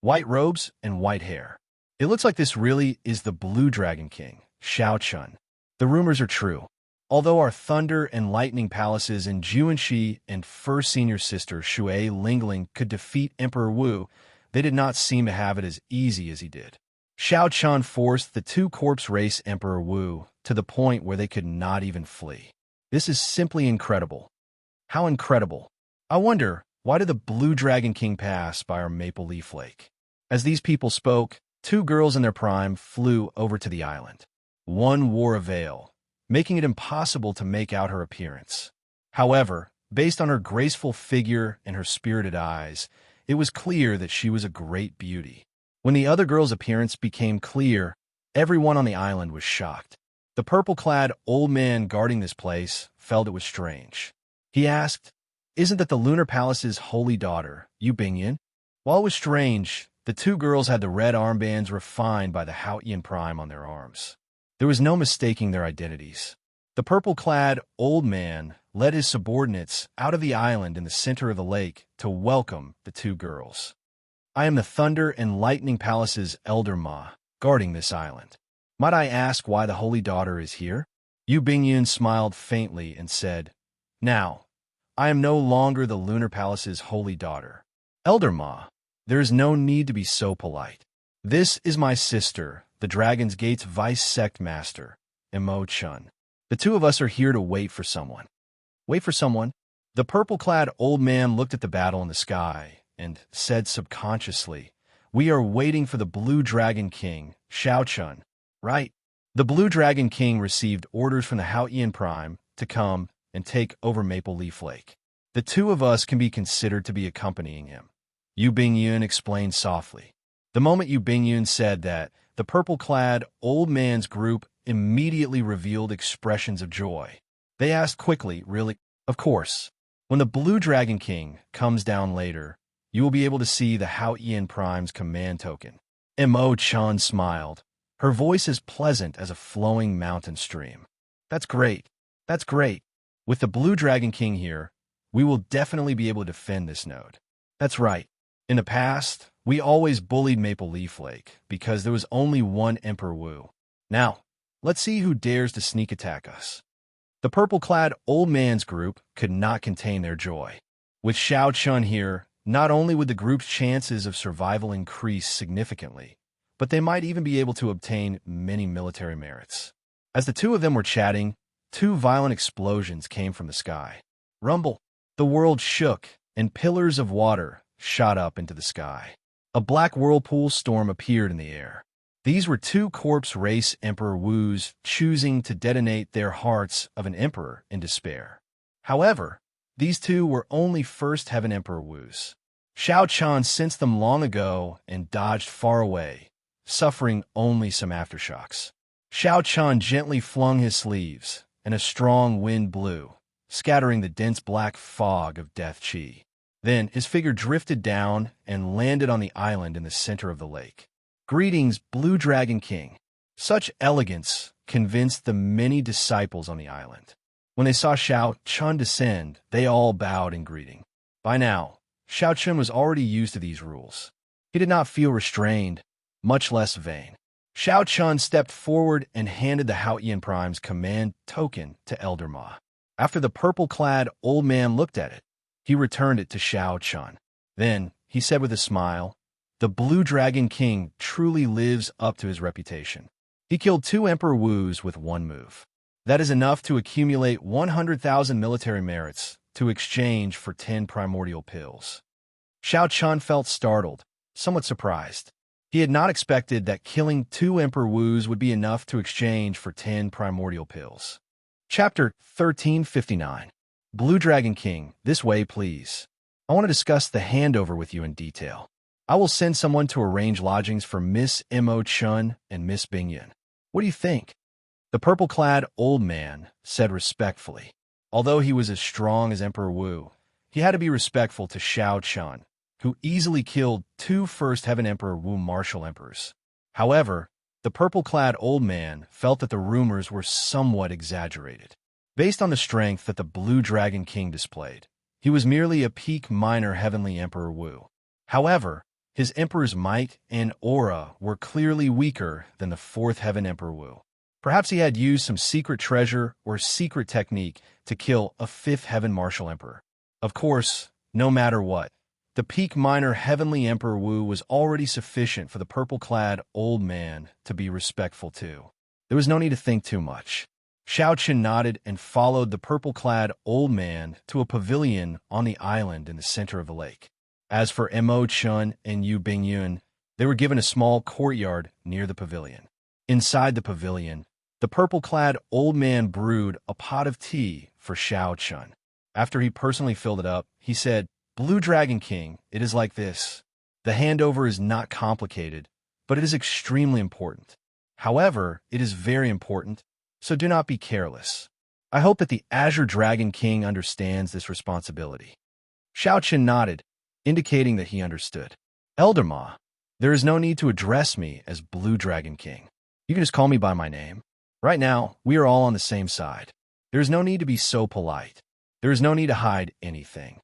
Speaker 1: White robes and white hair. It looks like this really is the Blue Dragon King, Xianxia. The rumors are true. Although our Thunder and Lightning Palaces in Xianxia and first senior sister Shui Lingling could defeat Emperor Wu, they did not seem to have it as easy as he did. Xianxia forced the two corpse race Emperor Wu to the point where they could not even flee. This is simply incredible. How incredible. I wonder, why did the Blue Dragon King pass by our Maple Leaf Lake? As these people spoke, Two girls in their prime flew over to the island. One wore a veil, making it impossible to make out her appearance. However, based on her graceful figure and her spirited eyes, it was clear that she was a great beauty. When the other girl's appearance became clear, everyone on the island was shocked. The purple-clad old man guarding this place felt it was strange. He asked, "Isn't that the Lunar Palace's holy daughter, Yu Bingyan?" While it was strange, the two girls had the red armbands refined by the Haotian Prime on their arms. There was no mistaking their identities. The purple-clad old man led his subordinates out of the island in the center of the lake to welcome the two girls. "I am the Thunder and Lightning Palace's Elder Ma, guarding this island. Might I ask why the holy daughter is here?" Yu Bingyun smiled faintly and said, "Now, I am no longer the Lunar Palace's holy daughter. Elder Ma, there is no need to be so polite. This is my sister, the Dragon's Gate's Vice Sect Master, Imo Chun. The two of us are here to wait for someone." "Wait for someone?" The purple-clad old man looked at the battle in the sky and said subconsciously, "We are waiting for the Blue Dragon King, Xianxia, right?" The Blue Dragon King received orders from the Haotian Prime to come and take over Maple Leaf Lake. "The two of us can be considered to be accompanying him," Yu Bingyun explained softly. The moment Yu Bingyun said that, the purple-clad old man's group immediately revealed expressions of joy. They asked quickly, "Really?" "Of course. When the Blue Dragon King comes down later, you will be able to see the Haotian Prime's command token." Imo Chun smiled. Her voice as pleasant as a flowing mountain stream. "That's great. That's great. With the Blue Dragon King here, we will definitely be able to defend this node." "That's right. In the past, we always bullied Maple Leaf Lake because there was only one Emperor Wu. Now, let's see who dares to sneak attack us." The purple-clad old man's group could not contain their joy. With Xianxia here, not only would the group's chances of survival increase significantly, but they might even be able to obtain many military merits. As the two of them were chatting, two violent explosions came from the sky. Rumble! The world shook, and pillars of water shot up into the sky. A black whirlpool storm appeared in the air. These were two corpse race Emperor Wus choosing to detonate their hearts of an emperor in despair. However, these two were only First Heaven Emperor Wus. Xianxia sensed them long ago and dodged far away, suffering only some aftershocks. Xianxia gently flung his sleeves, and a strong wind blew, scattering the dense black fog of death chi. Then his figure drifted down and landed on the island in the center of the lake. "Greetings, Blue Dragon King." Such elegance convinced the many disciples on the island. When they saw Xianxia descend, they all bowed in greeting. By now, Xianxia was already used to these rules. He did not feel restrained, much less vain. Xianxia stepped forward and handed the Haotian Prime's command token to Elder Ma. After the purple-clad old man looked at it, he returned it to Xianxia. Then, he said with a smile, "The Blue Dragon King truly lives up to his reputation. He killed two Emperor Wus with one move. That is enough to accumulate 100,000 military merits to exchange for 10 primordial pills." Xianxia felt startled, somewhat surprised. He had not expected that killing two Emperor Wus would be enough to exchange for 10 primordial pills. Chapter 1359. Blue Dragon King, this way, please. I want to discuss the handover with you in detail. I will send someone to arrange lodgings for Miss Imo Chun and Miss Bingyan. What do you think? The purple-clad old man said respectfully. Although he was as strong as Emperor Wu, he had to be respectful to Xianxia, who easily killed two First Heaven Emperor Wu martial emperors. However, the purple-clad old man felt that the rumors were somewhat exaggerated. Based on the strength that the Blue Dragon King displayed, he was merely a peak minor Heavenly Emperor Wu. However, his emperor's might and aura were clearly weaker than the Fourth Heaven Emperor Wu. Perhaps he had used some secret treasure or secret technique to kill a Fifth Heaven Martial Emperor. Of course, no matter what, the peak minor Heavenly Emperor Wu was already sufficient for the purple-clad old man to be respectful to. There was no need to think too much. Xianxia nodded and followed the purple-clad old man to a pavilion on the island in the center of the lake. As for Imo Chun and Yu Bingyun, They were given a small courtyard near the pavilion. Inside the pavilion, the purple-clad old man brewed a pot of tea for Xianxia. After he personally filled it up, he said, "Blue Dragon King, it is like this. The handover is not complicated, but it is extremely important. However, it is very important, so do not be careless. I hope that the Azure Dragon King understands this responsibility." Xianxia nodded, indicating that he understood. "Elder Ma, there is no need to address me as Blue Dragon King. You can just call me by my name. Right now, we are all on the same side. There is no need to be so polite. There is no need to hide anything."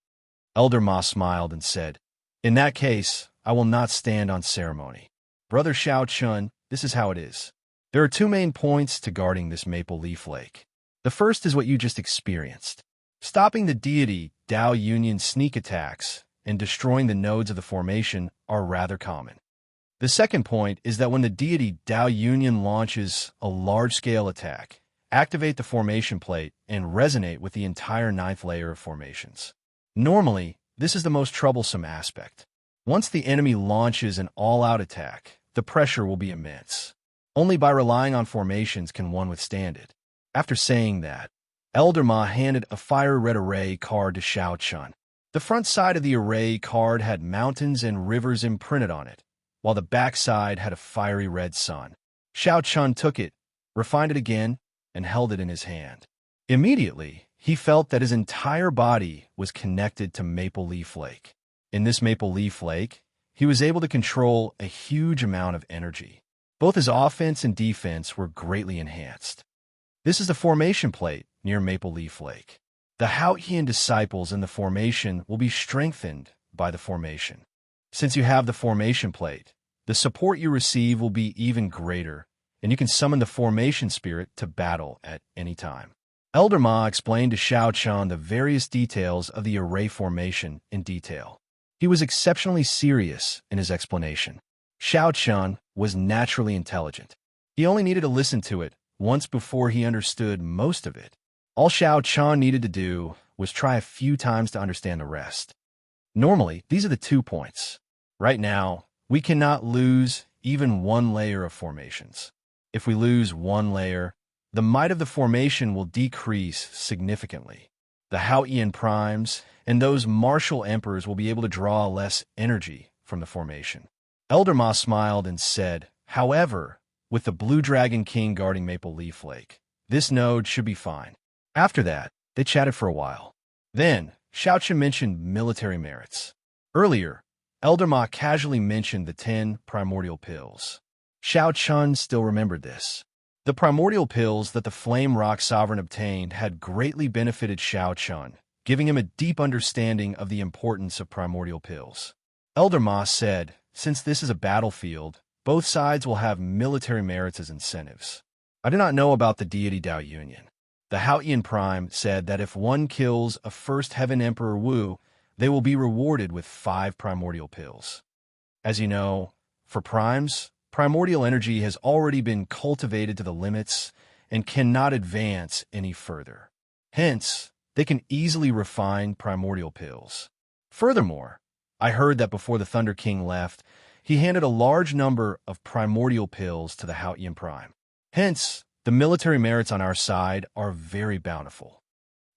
Speaker 1: Elder Ma smiled and said, "In that case, I will not stand on ceremony. Brother Xianxia, this is how it is. There are two main points to guarding this Maple Leaf Lake. The first is what you just experienced. Stopping the deity Dao Union sneak attacks and destroying the nodes of the formation are rather common. The second point is that when the deity Dao Union launches a large-scale attack, activate the formation plate and resonate with the entire 9th layer of formations. Normally, this is the most troublesome aspect. Once the enemy launches an all-out attack, the pressure will be immense. Only by relying on formations can one withstand it." After saying that, Elder Ma handed a fire red array card to Xianxia. The front side of the array card had mountains and rivers imprinted on it, while the back side had a fiery red sun. Xianxia took it, refined it again, and held it in his hand. Immediately, he felt that his entire body was connected to Maple Leaf Lake. In this Maple Leaf Lake, he was able to control a huge amount of energy. Both his offense and defense were greatly enhanced. This is the formation plate near Maple Leaf Lake. The Haotian disciples in the formation will be strengthened by the formation. Since you have the formation plate, the support you receive will be even greater, and you can summon the formation spirit to battle at any time. Elder Ma explained to Xianxia the various details of the array formation in detail. He was exceptionally serious in his explanation. Xianxia was naturally intelligent. He only needed to listen to it once before he understood most of it. All Xianxia needed to do was try a few times to understand the rest. Normally, these are the 2 points. Right now, we cannot lose even one layer of formations. If we lose one layer, the might of the formation will decrease significantly. The Haotian primes and those martial emperors will be able to draw less energy from the formation. Elder Ma smiled and said, "However, with the Blue Dragon King guarding Maple Leaf Lake, this node should be fine." After that, they chatted for a while. Then, Xianxia mentioned military merits. Earlier, Elder Ma casually mentioned the 10 primordial pills. Xianxia still remembered this. The primordial pills that the Flame Rock Sovereign obtained had greatly benefited Xianxia, giving him a deep understanding of the importance of primordial pills. Elder Ma said, "Since this is a battlefield, both sides will have military merits as incentives. I do not know about the deity Dao Union." The Haotian Prime said that if one kills a First Heaven Emperor Wu, they will be rewarded with 5 primordial pills. As you know, for primes, primordial energy has already been cultivated to the limits and cannot advance any further. Hence, they can easily refine primordial pills. Furthermore, I heard that before the Thunder King left, he handed a large number of primordial pills to the Haotian Prime. Hence, the military merits on our side are very bountiful.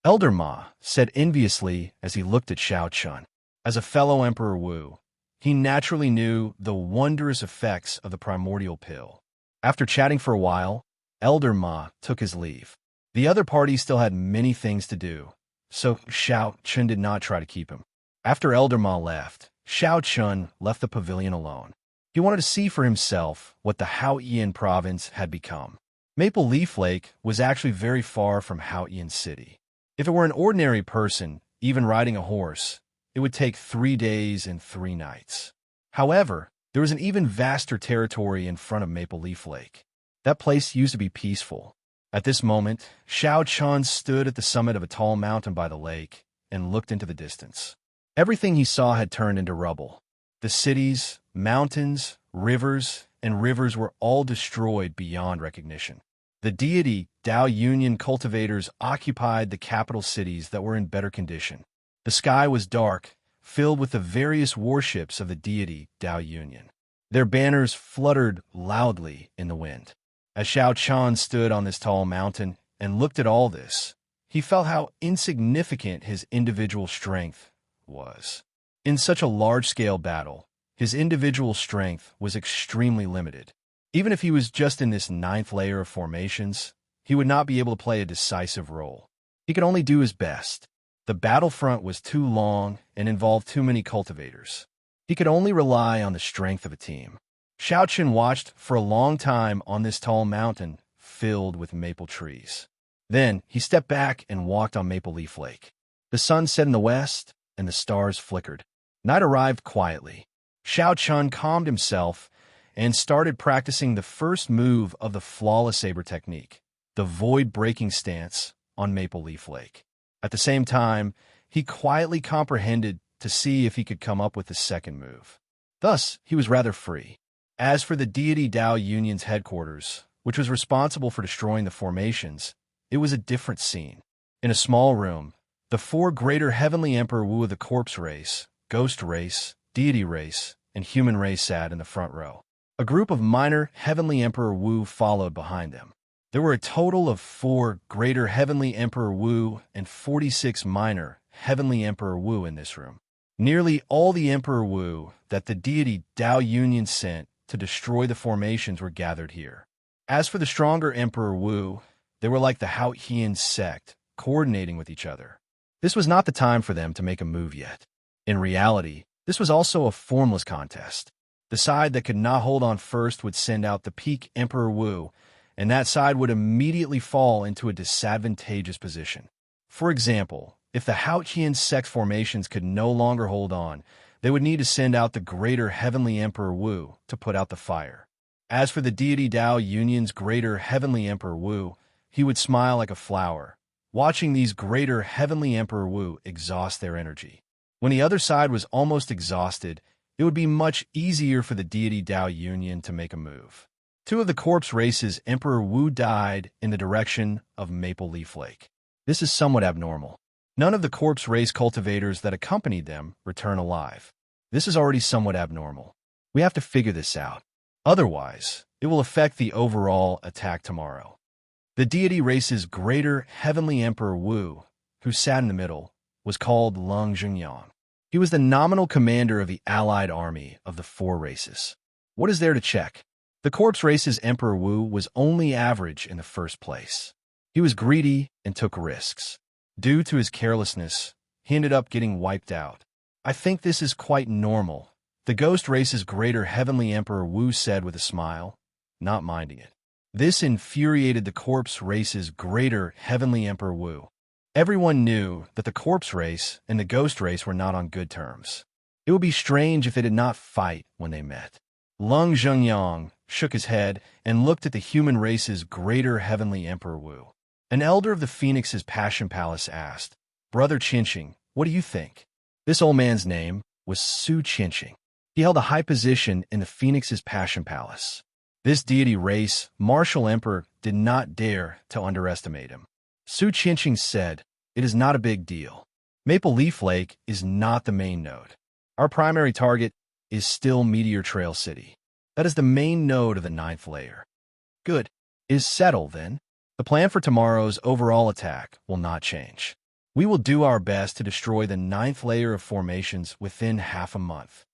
Speaker 1: Elder Ma said enviously as he looked at Xianxia. As a fellow Emperor Wu, he naturally knew the wondrous effects of the primordial pill. After chatting for a while, Elder Ma took his leave. The other parties still had many things to do, so Xianxia did not try to keep him. After Elder Ma left, Xianxia left the pavilion alone. He wanted to see for himself what the Haotian province had become. Maple Leaf Lake was actually very far from Haotian City. If it were an ordinary person, even riding a horse, it would take 3 days and 3 nights. However, there was an even vaster territory in front of Maple Leaf Lake. That place used to be peaceful. At this moment, Xianxia stood at the summit of a tall mountain by the lake and looked into the distance. Everything he saw had turned into rubble. The cities, mountains, rivers were all destroyed beyond recognition. The deity Dao Union cultivators occupied the capital cities that were in better condition. The sky was dark, filled with the various warships of the deity Dao Union. Their banners fluttered loudly in the wind. As Xianxia stood on this tall mountain and looked at all this, he felt how insignificant his individual strength was. In such a large-scale battle, his individual strength was extremely limited. Even if he was just in this ninth layer of formations, he would not be able to play a decisive role. He could only do his best. The battlefront was too long and involved too many cultivators. He could only rely on the strength of a team. Xiaoqun watched for a long time on this tall mountain filled with maple trees. Then he stepped back and walked on Maple Leaf Lake. The sun set in the west, and the stars flickered. Night arrived quietly. Xiaoqun calmed himself and started practicing the first move of the flawless saber technique, the void-breaking stance on Maple Leaf Lake. At the same time, he quietly comprehended to see if he could come up with the second move. Thus, he was rather free. As for the deity Dao Union's headquarters, which was responsible for destroying the formations, it was a different scene. In a small room, the four greater heavenly Emperor Wu of the corpse race, ghost race, deity race, and human race sat in the front row. A group of minor heavenly Emperor Wu followed behind them. There were a total of 4 greater heavenly Emperor Wu and 46 minor heavenly Emperor Wu in this room. Nearly all the Emperor Wu that the deity Dao Union sent to destroy the formations were gathered here. As for the stronger Emperor Wu, they were like the Haotian sect, coordinating with each other. This was not the time for them to make a move yet. In reality, this was also a formless contest. The side that could not hold on first would send out the peak Emperor Wu, and that side would immediately fall into a disadvantageous position. For example, if the Haotian sect formations could no longer hold on, they would need to send out the greater heavenly Emperor Wu to put out the fire. As for the deity Dao Union's greater heavenly Emperor Wu, he would smile like a flower, watching these greater heavenly Emperor Wu exhaust their energy. When the other side was almost exhausted, it would be much easier for the deity Dao Union to make a move. 2 of the corpse race's Emperor Wu died in the direction of Maple Leaf Lake. This is somewhat abnormal. None of the corpse race cultivators that accompanied them return alive. This is already somewhat abnormal. We have to figure this out. Otherwise, it will affect the overall attack tomorrow. The deity race's greater heavenly Emperor Wu, who sat in the middle, was called Lung Zhengyang. He was the nominal commander of the allied army of the 4 races. What is there to check? The corpse race's Emperor Wu was only average in the first place. He was greedy and took risks. Due to his carelessness, he ended up getting wiped out. I think this is quite normal, the ghost race's greater heavenly Emperor Wu said with a smile, not minding it. This infuriated the corpse race's greater heavenly Emperor Wu. Everyone knew that the corpse race and the ghost race were not on good terms. It would be strange if they did not fight when they met. Lung Zhengyang shook his head and looked at the human race's greater heavenly Emperor Wu. An elder of the Phoenix's Passion Palace asked, "Brother Qianxing, what do you think?" This old man's name was Su Qianxing. He held a high position in the Phoenix's Passion Palace. This deity race, Martial Emperor, did not dare to underestimate him. Su Qianxing said, "It is not a big deal. Maple Leaf Lake is not the main node. Our primary target is still Meteor Trail City. That is the main node of the 9th layer." Good. It is settled, then. The plan for tomorrow's overall attack will not change. We will do our best to destroy the 9th layer of formations within half a month.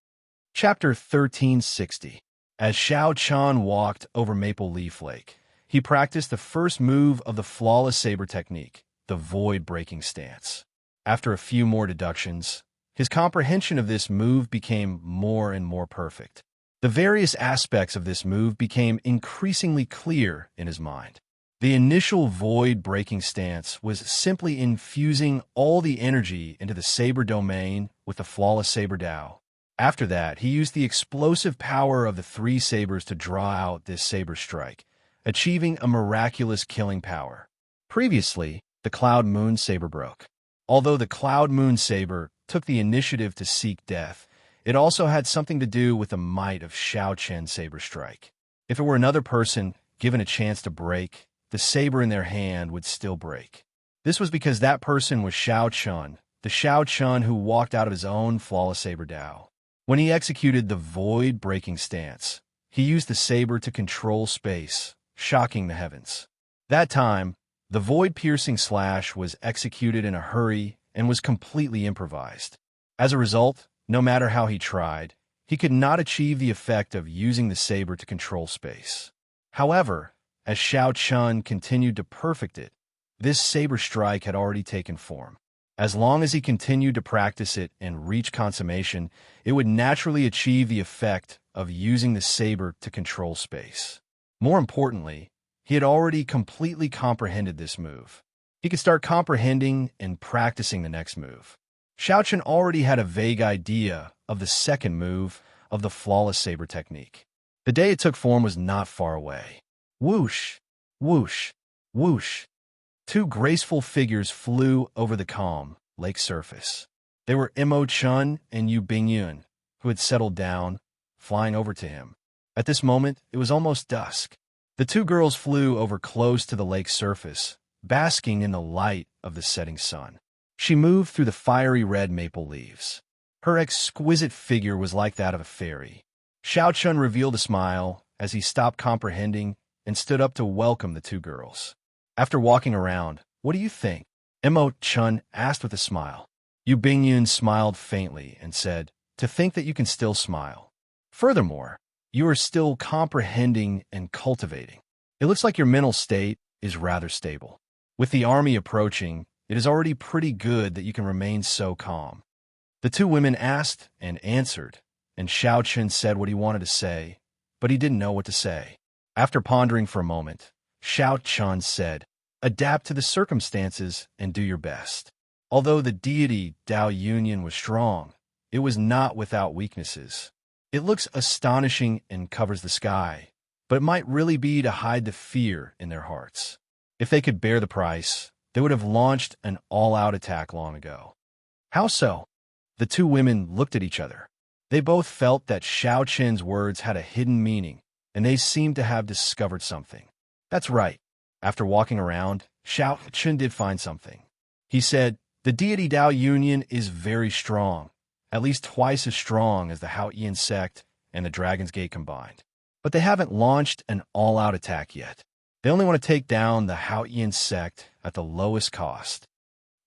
Speaker 1: Chapter 1360. As Xiaoqun walked over Maple Leaf Lake, he practiced the first move of the flawless saber technique, the void-breaking stance. After a few more deductions, his comprehension of this move became more and more perfect. The various aspects of this move became increasingly clear in his mind. The initial void-breaking stance was simply infusing all the energy into the saber domain with the flawless saber Dao. After that, he used the explosive power of the 3 sabers to draw out this saber strike, achieving a miraculous killing power. Previously, the Cloud Moon Saber broke. Although the Cloud Moon Saber took the initiative to seek death, it also had something to do with the might of Xiaoqun's saber strike. If it were another person given a chance to break, the saber in their hand would still break. This was because that person was Xiaoqun, the Xiaoqun who walked out of his own flawless saber Dao. When he executed the void-breaking stance, he used the saber to control space, shocking the heavens. That time, the void-piercing slash was executed in a hurry and was completely improvised. As a result, no matter how he tried, he could not achieve the effect of using the saber to control space. However, as Xianxia continued to perfect it, this saber strike had already taken form. As long as he continued to practice it and reach consummation, it would naturally achieve the effect of using the saber to control space. More importantly, he had already completely comprehended this move. He could start comprehending and practicing the next move. Xiaochen already had a vague idea of the second move of the flawless saber technique. The day it took form was not far away. Whoosh, whoosh, whoosh. Two graceful figures flew over the calm lake surface. They were Imo Chun and Yu Bingyun, who had settled down, flying over to him. At this moment, it was almost dusk. The two girls flew over close to the lake's surface, basking in the light of the setting sun. She moved through the fiery red maple leaves. Her exquisite figure was like that of a fairy. Xiaochen revealed a smile as he stopped comprehending and stood up to welcome the two girls. After walking around, "What do you think?" Imo Chun asked with a smile. Yu Bingyun smiled faintly and said, "To think that you can still smile. Furthermore, you are still comprehending and cultivating. It looks like your mental state is rather stable. With the army approaching, it is already pretty good that you can remain so calm." The two women asked and answered, and Xiaochen said what he wanted to say, but he didn't know what to say. After pondering for a moment, Xiaochen said, "Adapt to the circumstances and do your best." Although the deity Dao Union was strong, it was not without weaknesses. It looks astonishing and covers the sky, but it might really be to hide the fear in their hearts. If they could bear the price, they would have launched an all-out attack long ago. How so? The two women looked at each other. They both felt that Xiaochen's words had a hidden meaning, and they seemed to have discovered something. That's right. After walking around, Xiaochen did find something. He said, "The deity Dao Union is very strong, at least twice as strong as the Haoyan sect and the Dragon's Gate combined. But they haven't launched an all-out attack yet. They only want to take down the Haoyan sect at the lowest cost.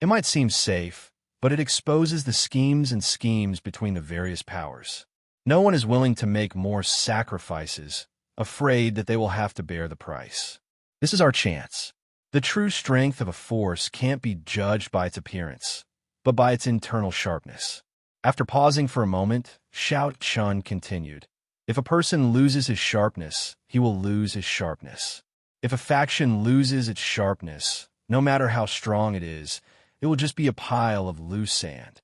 Speaker 1: It might seem safe, but it exposes the schemes between the various powers. No one is willing to make more sacrifices, afraid that they will have to bear the price. This is our chance. The true strength of a force can't be judged by its appearance, but by its internal sharpness." After pausing for a moment, Xiaochen continued, "If a person loses his sharpness, he will lose his sharpness. If a faction loses its sharpness, no matter how strong it is, it will just be a pile of loose sand."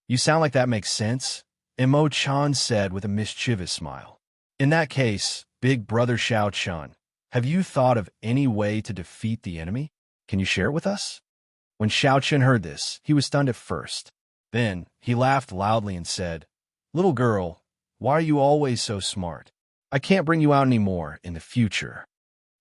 Speaker 1: "You sound like that makes sense," Imo Chan said with a mischievous smile. "In that case, big brother Xiaochen, have you thought of any way to defeat the enemy? Can you share it with us?" When Xiaochen heard this, he was stunned at first. Then he laughed loudly and said, "Little girl, why are you always so smart? I can't bring you out anymore in the future."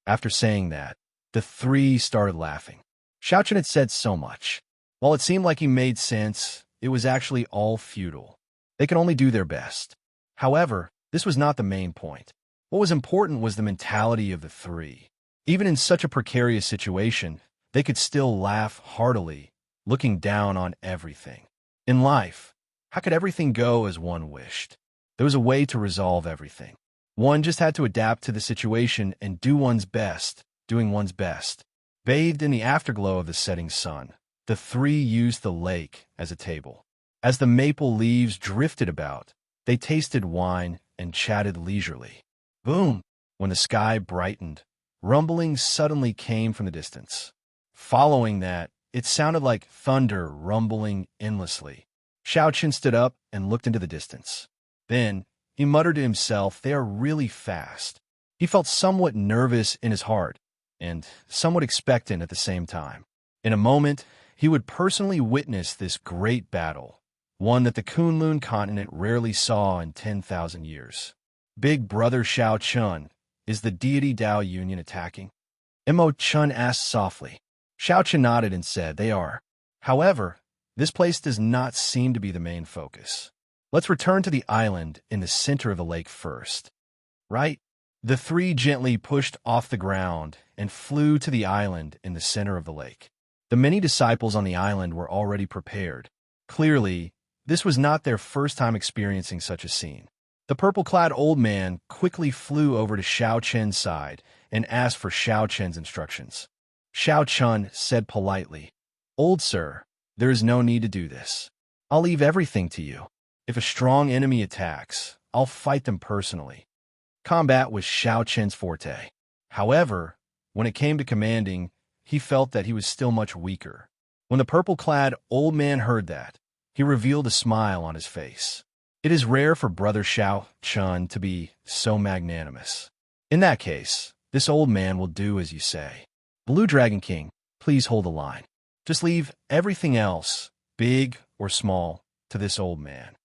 Speaker 1: After saying that, the three started laughing. Xiaochen had said so much. While it seemed like he made sense, it was actually all futile. They could only do their best. However, this was not the main point. What was important was the mentality of the three. Even in such a precarious situation, they could still laugh heartily, looking down on everything. In life, how could everything go as one wished? There was a way to resolve everything. One just had to adapt to the situation and do one's best, doing one's best. Bathed in the afterglow of the setting sun, the three used the lake as a table. As the maple leaves drifted about, they tasted wine and chatted leisurely. Boom! When the sky brightened, rumbling suddenly came from the distance. Following that, it sounded like thunder rumbling endlessly. Xiaochen stood up and looked into the distance. Then, he muttered to himself, "They are really fast." He felt somewhat nervous in his heart, and somewhat expectant at the same time. In a moment, he would personally witness this great battle, one that the Kunlun continent rarely saw in 10,000 years. Big brother Xiaochen, is the deity Dao Union attacking? Imo Chun asked softly. Xiaochen nodded and said, "They are. However, this place does not seem to be the main focus. Let's return to the island in the center of the lake first. Right? The three gently pushed off the ground and flew to the island in the center of the lake. The many disciples on the island were already prepared. Clearly, this was not their first time experiencing such a scene. The purple-clad old man quickly flew over to Xianxia's side and asked for Xianxia's instructions. Xianxia said politely, "Old sir, there is no need to do this. I'll leave everything to you. If a strong enemy attacks, I'll fight them personally." Combat was Xianxia's forte. However, when it came to commanding, he felt that he was still much weaker. When the purple-clad old man heard that, he revealed a smile on his face. It is rare for Brother Xianxia to be so magnanimous. In that case, this old man will do as you say. Blue Dragon King, please hold the line. Just leave everything else, big or small, to this old man.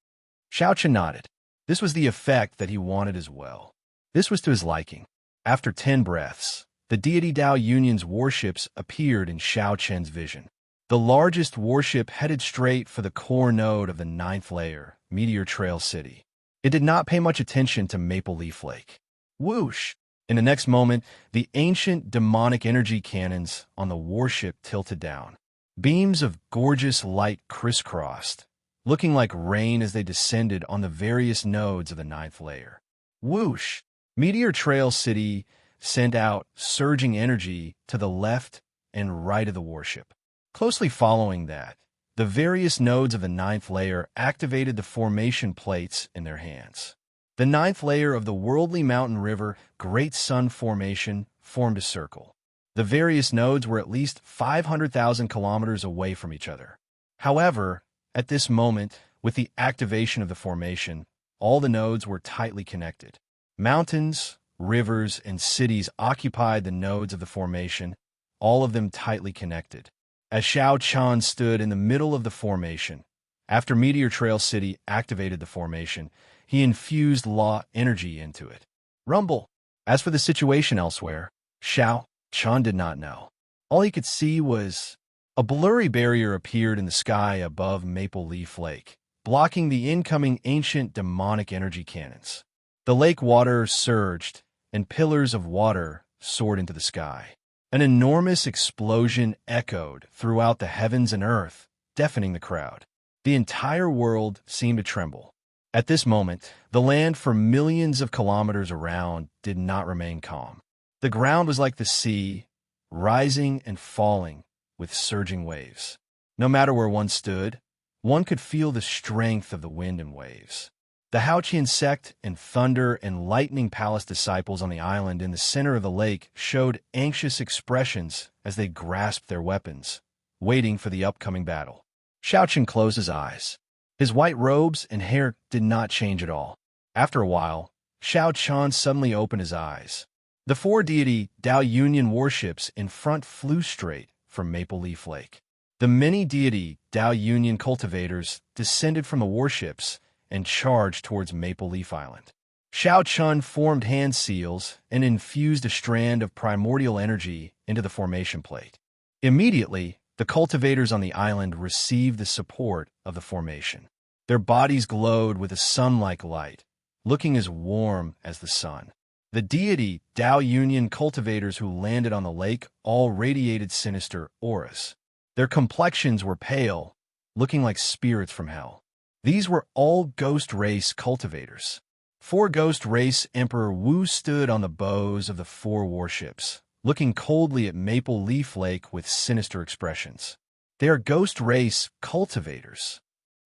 Speaker 1: Xianxia nodded. This was the effect that he wanted as well. This was to his liking. After 10 breaths, the deity Dao Union's warships appeared in Xianxia's vision. The largest warship headed straight for the core node of the 9th layer, Meteor Trail City. It did not pay much attention to Maple Leaf Lake. Whoosh! In the next moment, the ancient demonic energy cannons on the warship tilted down. Beams of gorgeous light crisscrossed, looking like rain as they descended on the various nodes of the 9th layer. Whoosh! Meteor Trail City sent out surging energy to the left and right of the warship. Closely following that, the various nodes of the 9th layer activated the formation plates in their hands. The 9th layer of the Worldly Mountain River Great Sun Formation formed a circle. The various nodes were at least 500,000 kilometers away from each other. However, at this moment, with the activation of the formation, all the nodes were tightly connected. Mountains, rivers, and cities occupied the nodes of the formation, all of them tightly connected. As Xianxia stood in the middle of the formation, after Meteor Trail City activated the formation, he infused law energy into it. Rumble! As for the situation elsewhere, Xianxia did not know. All he could see was a blurry barrier appeared in the sky above Maple Leaf Lake, blocking the incoming ancient demonic energy cannons. The lake water surged, and pillars of water soared into the sky. An enormous explosion echoed throughout the heavens and earth, deafening the crowd. The entire world seemed to tremble. At this moment, the land for millions of kilometers around did not remain calm. The ground was like the sea, rising and falling with surging waves. No matter where one stood, one could feel the strength of the wind and waves. The Houchian sect and Thunder and Lightning Palace disciples on the island in the center of the lake showed anxious expressions as they grasped their weapons, waiting for the upcoming battle. Xianxia closed his eyes. His white robes and hair did not change at all. After a while, Xianxia suddenly opened his eyes. The 4 deity Dao Union warships in front flew straight from Maple Leaf Lake. The many deity Dao Union cultivators descended from the warships and charged towards Maple Leaf Island. Xianxia formed hand seals and infused a strand of primordial energy into the formation plate. Immediately, the cultivators on the island received the support of the formation. Their bodies glowed with a sun-like light, looking as warm as the sun. The deity Dao Union cultivators who landed on the lake all radiated sinister auras. Their complexions were pale, looking like spirits from hell. These were all Ghost Race cultivators. 4 Ghost Race Emperor Wu stood on the bows of the 4 warships, looking coldly at Maple Leaf Lake with sinister expressions. They are Ghost Race cultivators.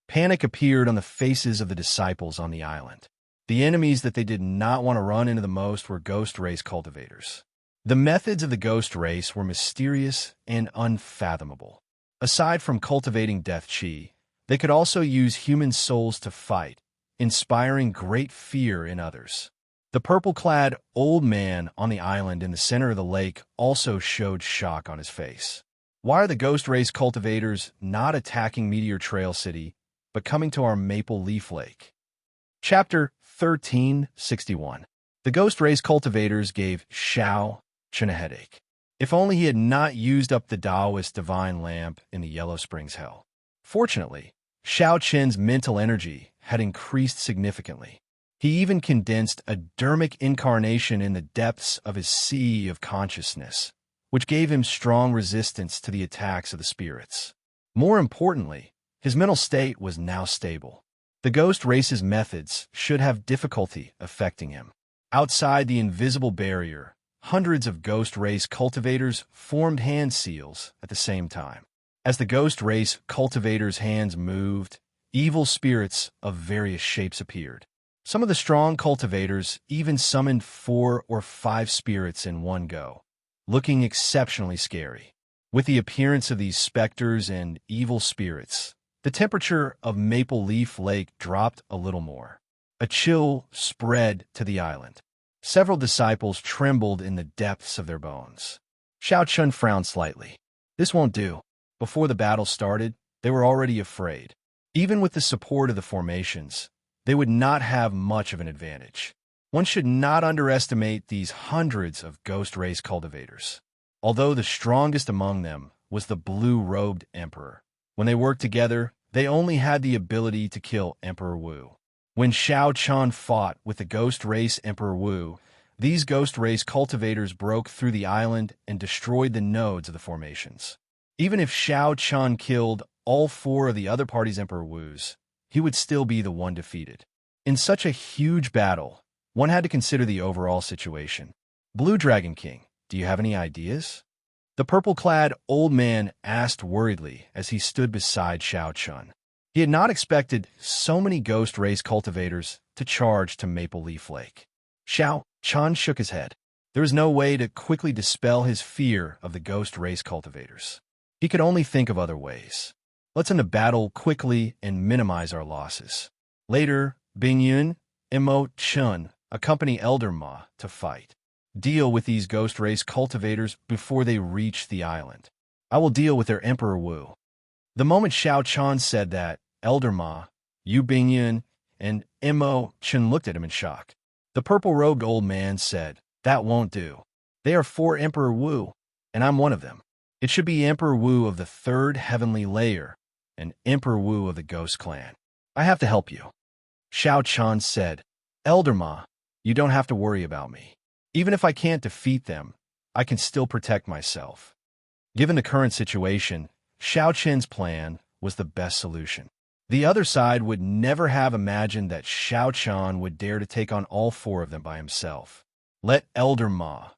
Speaker 1: Panic appeared on the faces of the disciples on the island. The enemies that they did not want to run into the most were Ghost Race cultivators. The methods of the Ghost Race were mysterious and unfathomable. Aside from cultivating death chi, they could also use human souls to fight, inspiring great fear in others. The purple-clad old man on the island in the center of the lake also showed shock on his face. Why are the Ghost Race cultivators not attacking Meteor Trail City, but coming to our Maple Leaf Lake? Chapter 1361. The Ghost Race cultivators gave Xianxia a headache. If only he had not used up the Taoist divine lamp in the Yellow Springs Hell. Fortunately, Xiao Qin's mental energy had increased significantly. He even condensed a dermic incarnation in the depths of his sea of consciousness, which gave him strong resistance to the attacks of the spirits. More importantly, his mental state was now stable. The ghost race's methods should have difficulty affecting him. Outside the invisible barrier, hundreds of ghost race cultivators formed hand seals at the same time. As the ghost race cultivators' hands moved, evil spirits of various shapes appeared. Some of the strong cultivators even summoned 4 or 5 spirits in one go, looking exceptionally scary. With the appearance of these specters and evil spirits, the temperature of Maple Leaf Lake dropped a little more. A chill spread to the island. Several disciples trembled in the depths of their bones. Xiaochun frowned slightly. This won't do. Before the battle started, they were already afraid. Even with the support of the formations, they would not have much of an advantage. One should not underestimate these hundreds of ghost race cultivators. Although the strongest among them was the blue-robed emperor, when they worked together, they only had the ability to kill Emperor Wu. When Xiao Chun fought with the ghost race Emperor Wu, these ghost race cultivators broke through the island and destroyed the nodes of the formations. Even if Xiao Chun killed all 4 of the other party's Emperor Wus, he would still be the one defeated. In such a huge battle, one had to consider the overall situation. Blue Dragon King, do you have any ideas? The purple-clad old man asked worriedly as he stood beside Xiao Chun. He had not expected so many ghost race cultivators to charge to Maple Leaf Lake. Xiao Chun shook his head. There was no way to quickly dispel his fear of the ghost race cultivators. He could only think of other ways. Let's end the battle quickly and minimize our losses. Later, Bingyun, Imo Chun accompany Elder Ma to fight. Deal with these ghost race cultivators before they reach the island. I will deal with their Emperor Wu. The moment Xiao Chun said that, Elder Ma, Yu Bingyun, and Imo Chun looked at him in shock. The purple-robed old man said, that won't do. They are 4 Emperor Wu, and I'm one of them. It should be Emperor Wu of the 3rd heavenly layer and Emperor Wu of the Ghost Clan. I have to help you. Xiao Chun said, Elder Ma, you don't have to worry about me. Even if I can't defeat them, I can still protect myself. Given the current situation, Xiao Chen's plan was the best solution. The other side would never have imagined that Xiao Chen would dare to take on all 4 of them by himself. Let Elder Ma,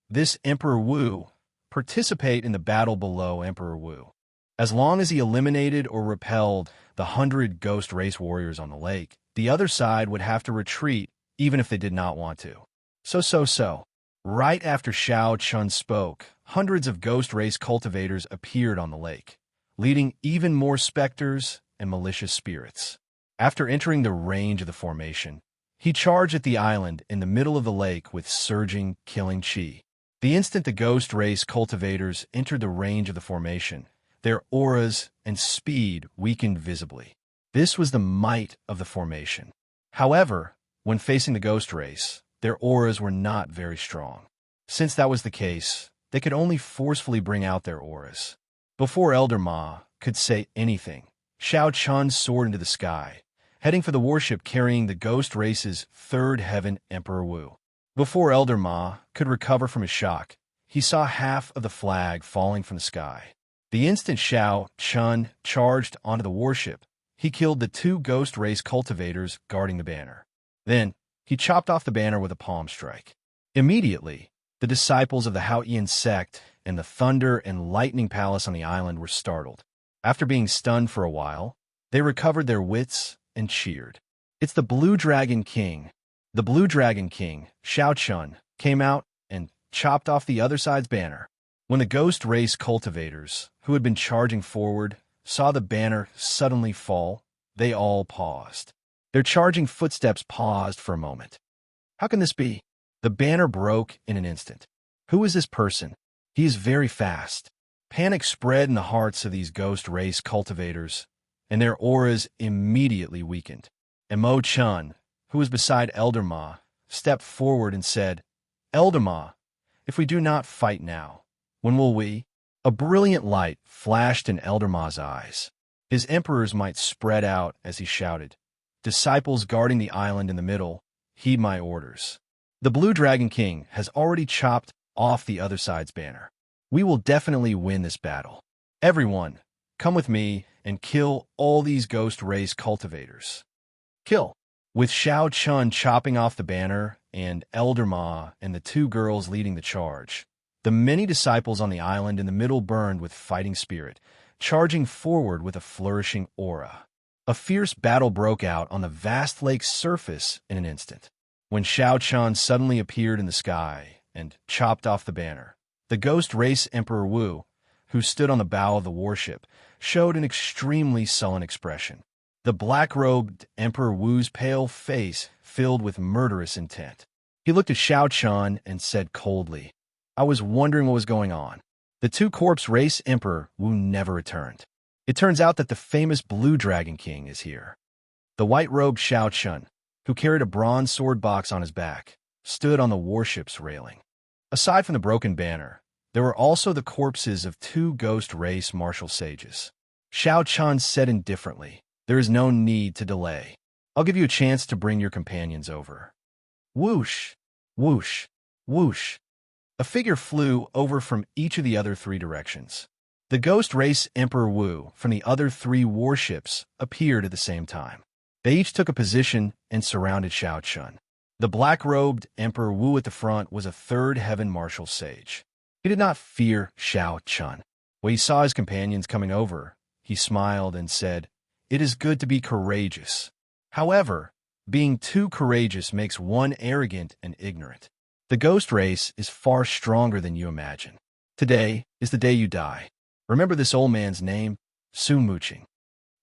Speaker 1: this Emperor Wu, participate in the battle below Emperor Wu. As long as he eliminated or repelled the 100 ghost race warriors on the lake, the other side would have to retreat even if they did not want to. So. Right after Xiao Chun spoke, hundreds of ghost race cultivators appeared on the lake, leading even more specters and malicious spirits. After entering the range of the formation, he charged at the island in the middle of the lake with surging, killing chi. The instant the ghost race cultivators entered the range of the formation, their auras and speed weakened visibly. This was the might of the formation. However, when facing the ghost race, their auras were not very strong. Since that was the case, they could only forcefully bring out their auras. Before Elder Ma could say anything, Xiao Chun soared into the sky, heading for the warship carrying the ghost race's 3rd heaven Emperor Wu. Before Elder Ma could recover from his shock, he saw half of the flag falling from the sky. The instant Xiao Chun charged onto the warship, he killed the 2 ghost race cultivators guarding the banner. Then, he chopped off the banner with a palm strike. Immediately, the disciples of the Haoyan sect and the Thunder and Lightning Palace on the island were startled. After being stunned for a while, they recovered their wits and cheered. It's the Blue Dragon King. The Blue Dragon King, Xiao Chun, came out and chopped off the other side's banner. When the ghost race cultivators, who had been charging forward, saw the banner suddenly fall, they all paused. Their charging footsteps paused for a moment. How can this be? The banner broke in an instant. Who is this person? He is very fast. Panic spread in the hearts of these ghost race cultivators, and their auras immediately weakened. And Mo Chun, who was beside Elder Ma, stepped forward and said, Elder Ma, if we do not fight now, when will we? A brilliant light flashed in Elder Ma's eyes. His emperors might spread out as he shouted, "Disciples guarding the island in the middle, heed my orders." The Blue Dragon King has already chopped off the other side's banner. We will definitely win this battle. Everyone, come with me and kill all these ghost race cultivators. Kill. With Xiao Chun chopping off the banner and Elder Ma and the two girls leading the charge, the many disciples on the island in the middle burned with fighting spirit, charging forward with a flourishing aura. A fierce battle broke out on the vast lake's surface in an instant. When Xiao Chun suddenly appeared in the sky and chopped off the banner, the ghost race Emperor Wu, who stood on the bow of the warship, showed an extremely sullen expression. The black-robed Emperor Wu's pale face filled with murderous intent. He looked at Xiao Chun and said coldly, "I was wondering what was going on." The two-corpse race Emperor Wu never returned. It turns out that the famous Blue Dragon King is here. The white-robed Xiao Chun, who carried a bronze sword box on his back, stood on the warship's railing. Aside from the broken banner, there were also the corpses of two ghost race martial sages. Xiao Chun said indifferently, "There is no need to delay. I'll give you a chance to bring your companions over." Whoosh, whoosh, whoosh. A figure flew over from each of the other three directions. The ghost race Emperor Wu from the other three warships appeared at the same time. They each took a position and surrounded Xiao Chun. The black-robed Emperor Wu at the front was a third heaven martial sage. He did not fear Xiao Chun. When he saw his companions coming over, he smiled and said, "It is good to be courageous. However, being too courageous makes one arrogant and ignorant. The ghost race is far stronger than you imagine. Today is the day you die. Remember this old man's name, Su Muqing."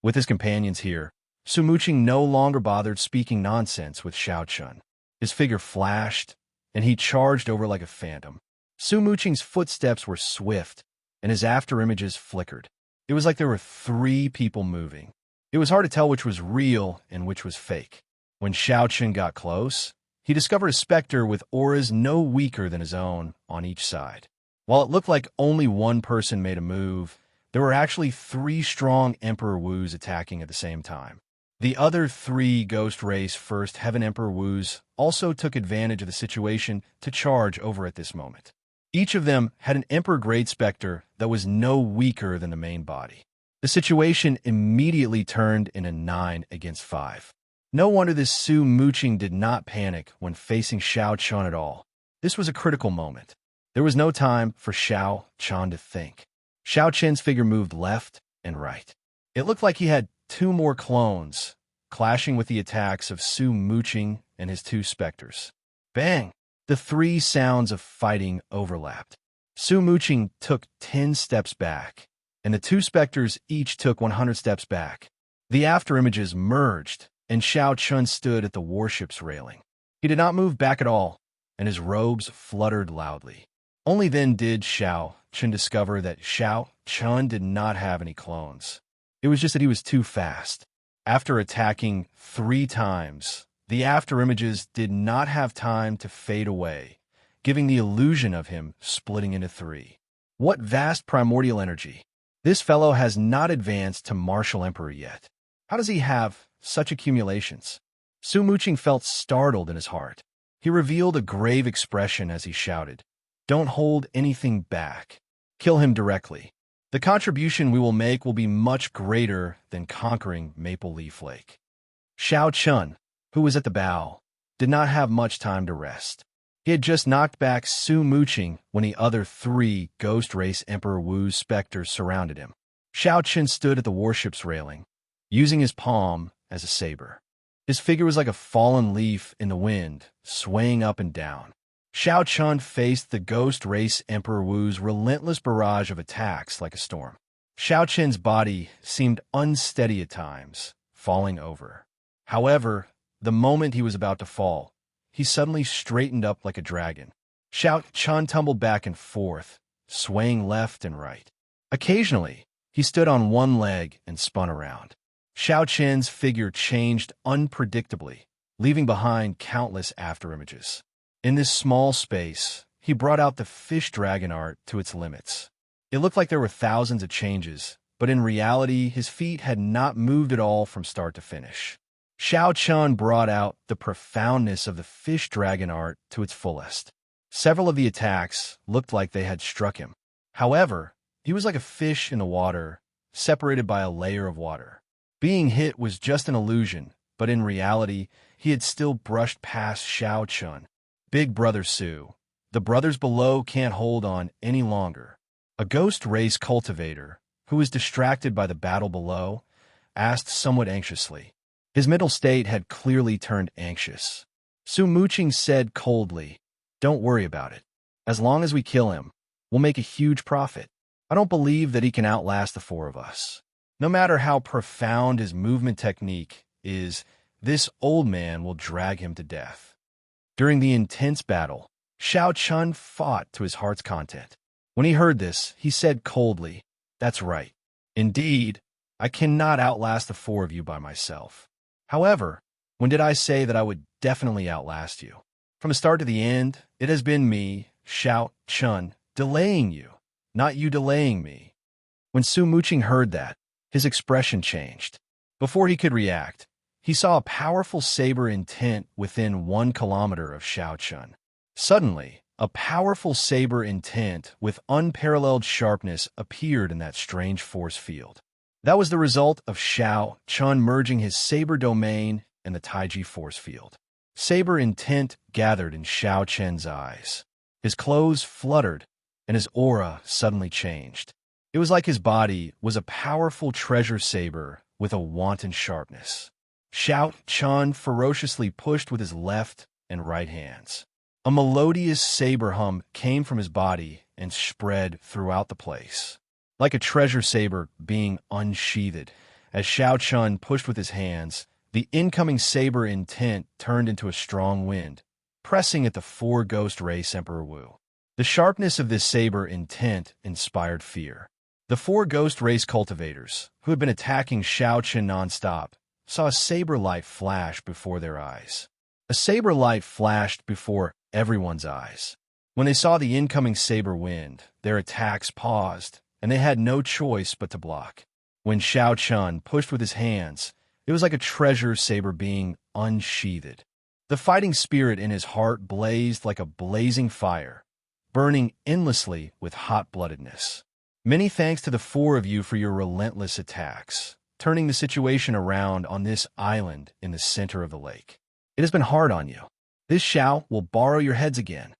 Speaker 1: With his companions here, Su Muqing no longer bothered speaking nonsense with Xiao Chun. His figure flashed, and he charged over like a phantom. Su Muqing's footsteps were swift, and his afterimages flickered. It was like there were three people moving. It was hard to tell which was real and which was fake. When Xiao Chun got close, he discovered a specter with auras no weaker than his own on each side. While it looked like only one person made a move, there were actually three strong Emperor Wus attacking at the same time. The other three Ghost Race First Heaven Emperor Wus also took advantage of the situation to charge over at this moment. Each of them had an Emperor-grade Spectre that was no weaker than the main body. The situation immediately turned in a 9-against-5. No wonder this Su Muqing did not panic when facing Xiao Chun at all. This was a critical moment. There was no time for Xiao Chun to think. Xiao Chun's figure moved left and right. It looked like he had two more clones, clashing with the attacks of Su Muqing and his two specters. Bang! The three sounds of fighting overlapped. Su Muqing took 10 steps back, and the two specters each took 100 steps back. The afterimages merged, and Xiao Chun stood at the warship's railing. He did not move back at all, and his robes fluttered loudly. Only then did Xiao Chun discover that Xiao Chun did not have any clones. It was just that he was too fast. After attacking 3 times, the afterimages did not have time to fade away, giving the illusion of him splitting into 3. What vast primordial energy! This fellow has not advanced to Martial Emperor yet. How does he have such accumulations? Su Muqing felt startled in his heart. He revealed a grave expression as he shouted, "Don't hold anything back. Kill him directly. The contribution we will make will be much greater than conquering Maple Leaf Lake." Xiao Chun, who was at the bow, did not have much time to rest. He had just knocked back Su Muqing when the other 3 Ghost Race Emperor Wu's specters surrounded him. Xiao Chun stood at the warship's railing, using his palm as a saber. His figure was like a fallen leaf in the wind, swaying up and down. Xiao Chun faced the Ghost Race Emperor Wu's relentless barrage of attacks like a storm. Xiao Chun's body seemed unsteady at times, falling over. However, the moment he was about to fall, he suddenly straightened up like a dragon. Xiao Chun tumbled back and forth, swaying left and right. Occasionally, he stood on one leg and spun around. Xiao Chun's figure changed unpredictably, leaving behind countless afterimages. In this small space, he brought out the fish dragon art to its limits. It looked like there were thousands of changes, but in reality, his feet had not moved at all from start to finish. Xianxia brought out the profoundness of the fish dragon art to its fullest. Several of the attacks looked like they had struck him. However, he was like a fish in the water, separated by a layer of water. Being hit was just an illusion, but in reality, he had still brushed past Xianxia. Big Brother Su. The brothers below can't hold on any longer. A ghost race cultivator, who was distracted by the battle below, asked somewhat anxiously. His mental state had clearly turned anxious. Su Muqing said coldly, "Don't worry about it. As long as we kill him, we'll make a huge profit. I don't believe that he can outlast the four of us. No matter how profound his movement technique is, this old man will drag him to death." During the intense battle, Xianxia fought to his heart's content. When he heard this, he said coldly, "That's right. Indeed, I cannot outlast the four of you by myself. However, when did I say that I would definitely outlast you? From the start to the end, it has been me, Xianxia, delaying you, not you delaying me." When Su Muqing heard that, his expression changed. Before he could react, he saw a powerful saber intent within 1 kilometer of Xianxia. Suddenly, a powerful saber intent with unparalleled sharpness appeared in that strange force field. That was the result of Xianxia merging his saber domain and the Taiji force field. Saber intent gathered in Xianxia's eyes. His clothes fluttered, and his aura suddenly changed. It was like his body was a powerful treasure saber with a wanton sharpness. Xianxia ferociously pushed with his left and right hands. A melodious saber hum came from his body and spread throughout the place. Like a treasure saber being unsheathed, as Xianxia pushed with his hands, the incoming saber intent turned into a strong wind, pressing at the 4 ghost race Emperor Wu. The sharpness of this saber intent inspired fear. The 4 ghost race cultivators, who had been attacking Xianxia non-stop, saw a saber light flash before their eyes. A saber light flashed before everyone's eyes. When they saw the incoming saber wind, their attacks paused, and they had no choice but to block. When Xianxia pushed with his hands, it was like a treasure saber being unsheathed. The fighting spirit in his heart blazed like a blazing fire, burning endlessly with hot-bloodedness. Many thanks to the 4 of you for your relentless attacks, turning the situation around on this island in the center of the lake. It has been hard on you. This Xiao will borrow your heads again."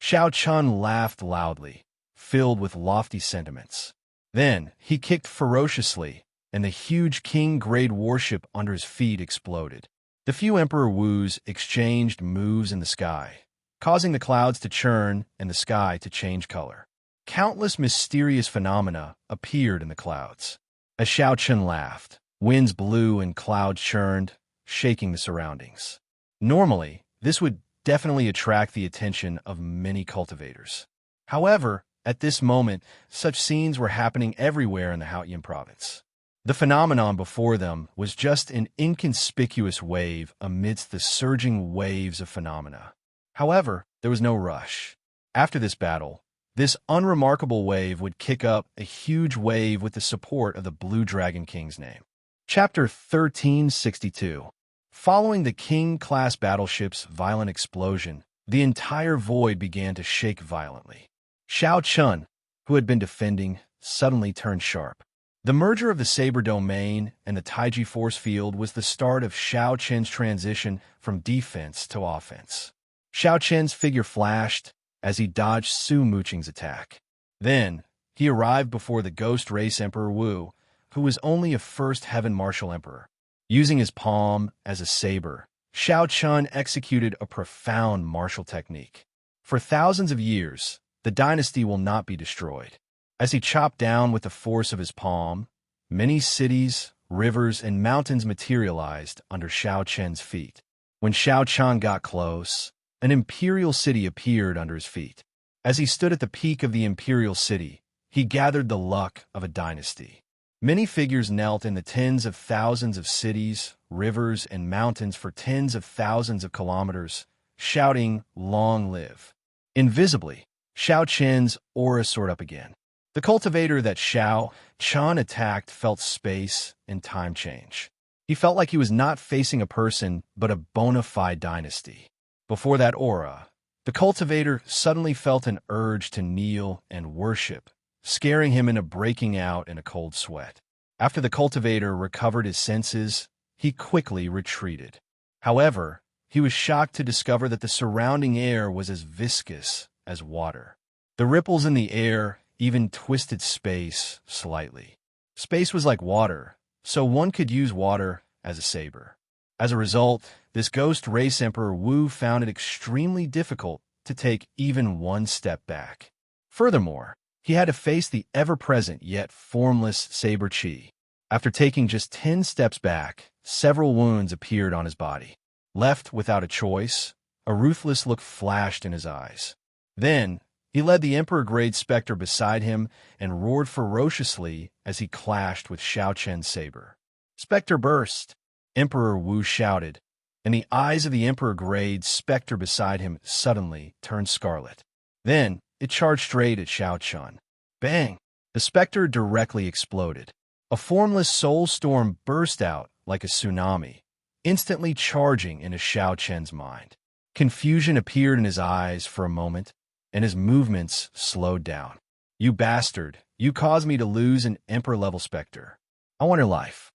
Speaker 1: Xianxia laughed loudly, filled with lofty sentiments. Then he kicked ferociously, and the huge king-grade warship under his feet exploded. The few Emperor Wus exchanged moves in the sky, causing the clouds to churn and the sky to change color. Countless mysterious phenomena appeared in the clouds. As Xianxia laughed, winds blew and clouds churned, shaking the surroundings. Normally, this would definitely attract the attention of many cultivators. However, at this moment, such scenes were happening everywhere in the Haotian province. The phenomenon before them was just an inconspicuous wave amidst the surging waves of phenomena. However, there was no rush. After this battle, this unremarkable wave would kick up a huge wave with the support of the Blue Dragon King's name. Chapter 1362. Following the King-class battleship's violent explosion, the entire void began to shake violently. Xianxia, who had been defending, suddenly turned sharp. The merger of the Saber Domain and the Taiji force field was the start of Xianxia's transition from defense to offense. Xianxia's figure flashed as he dodged Su Muqing's attack. Then, he arrived before the Ghost Race Emperor Wu, who was only a first Heaven Martial Emperor. Using his palm as a saber, Xianxia executed a profound martial technique. For thousands of years, the dynasty will not be destroyed. As he chopped down with the force of his palm, many cities, rivers, and mountains materialized under Xianxia's feet. When Xianxia got close, an imperial city appeared under his feet. As he stood at the peak of the imperial city, he gathered the luck of a dynasty. Many figures knelt in the tens of thousands of cities, rivers, and mountains for tens of thousands of kilometers, shouting, "Long live." Invisibly, Xianxia's aura soared up again. The cultivator that Xianxia attacked felt space and time change. He felt like he was not facing a person, but a bona fide dynasty. Before that aura, the cultivator suddenly felt an urge to kneel and worship, scaring him into breaking out in a cold sweat. After the cultivator recovered his senses, he quickly retreated. However, he was shocked to discover that the surrounding air was as viscous as water. The ripples in the air even twisted space slightly. Space was like water, so one could use water as a saber. As a result, this ghost race Emperor Wu found it extremely difficult to take even one step back. Furthermore, he had to face the ever-present yet formless saber chi. After taking just 10 steps back, several wounds appeared on his body. Left without a choice, a ruthless look flashed in his eyes. Then, he led the Emperor-grade specter beside him and roared ferociously as he clashed with Xianxia's saber. "Specter burst!" Emperor Wu shouted, and the eyes of the Emperor-grade specter beside him suddenly turned scarlet. Then, it charged straight at Xianxia. Bang! The specter directly exploded. A formless soul storm burst out like a tsunami, instantly charging into Xianxia's mind. Confusion appeared in his eyes for a moment, and his movements slowed down. "You bastard! You caused me to lose an Emperor-level specter. I want your life."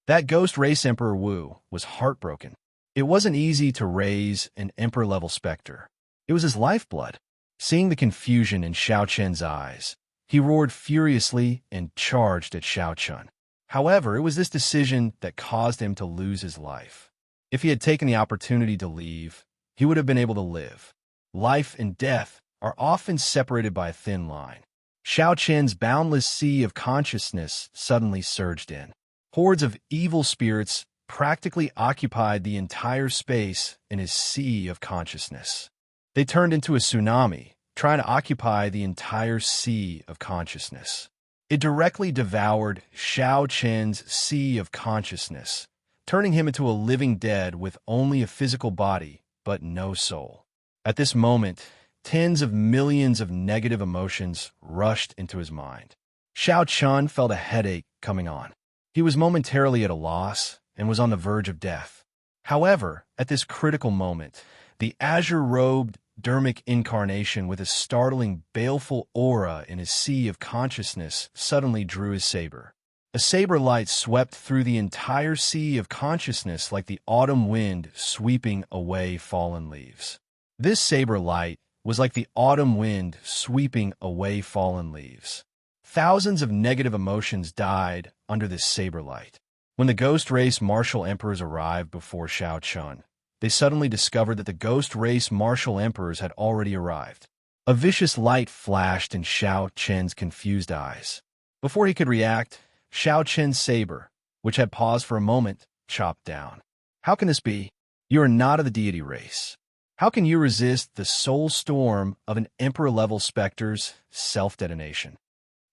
Speaker 1: That ghost race Emperor Wu was heartbroken. It wasn't easy to raise an Emperor-level specter. It was his lifeblood. Seeing the confusion in Xianxia's eyes, he roared furiously and charged at Xianxia. However, it was this decision that caused him to lose his life. If he had taken the opportunity to leave, he would have been able to live. Life and death are often separated by a thin line. Xianxia's boundless sea of consciousness suddenly surged in. Hordes of evil spirits practically occupied the entire space in his sea of consciousness. They turned into a tsunami, trying to occupy the entire sea of consciousness. It directly devoured Xianxia's sea of consciousness, turning him into a living dead with only a physical body, but no soul. At this moment, tens of millions of negative emotions rushed into his mind. Xianxia felt a headache coming on. He was momentarily at a loss and was on the verge of death. However, at this critical moment, the azure-robed dermic incarnation with a startling, baleful aura in his sea of consciousness suddenly drew his saber. A saber light swept through the entire sea of consciousness like the autumn wind sweeping away fallen leaves. This saber light was like the autumn wind sweeping away fallen leaves. Thousands of negative emotions died under this saber light. When the ghost race martial emperors arrived before Xianxia, they suddenly discovered that the ghost race martial emperors had already arrived. A vicious light flashed in Xianxia's confused eyes. Before he could react, Xianxia's saber, which had paused for a moment, chopped down. "How can this be? You are not of the deity race. How can you resist the soul storm of an emperor-level specter's self-detonation?"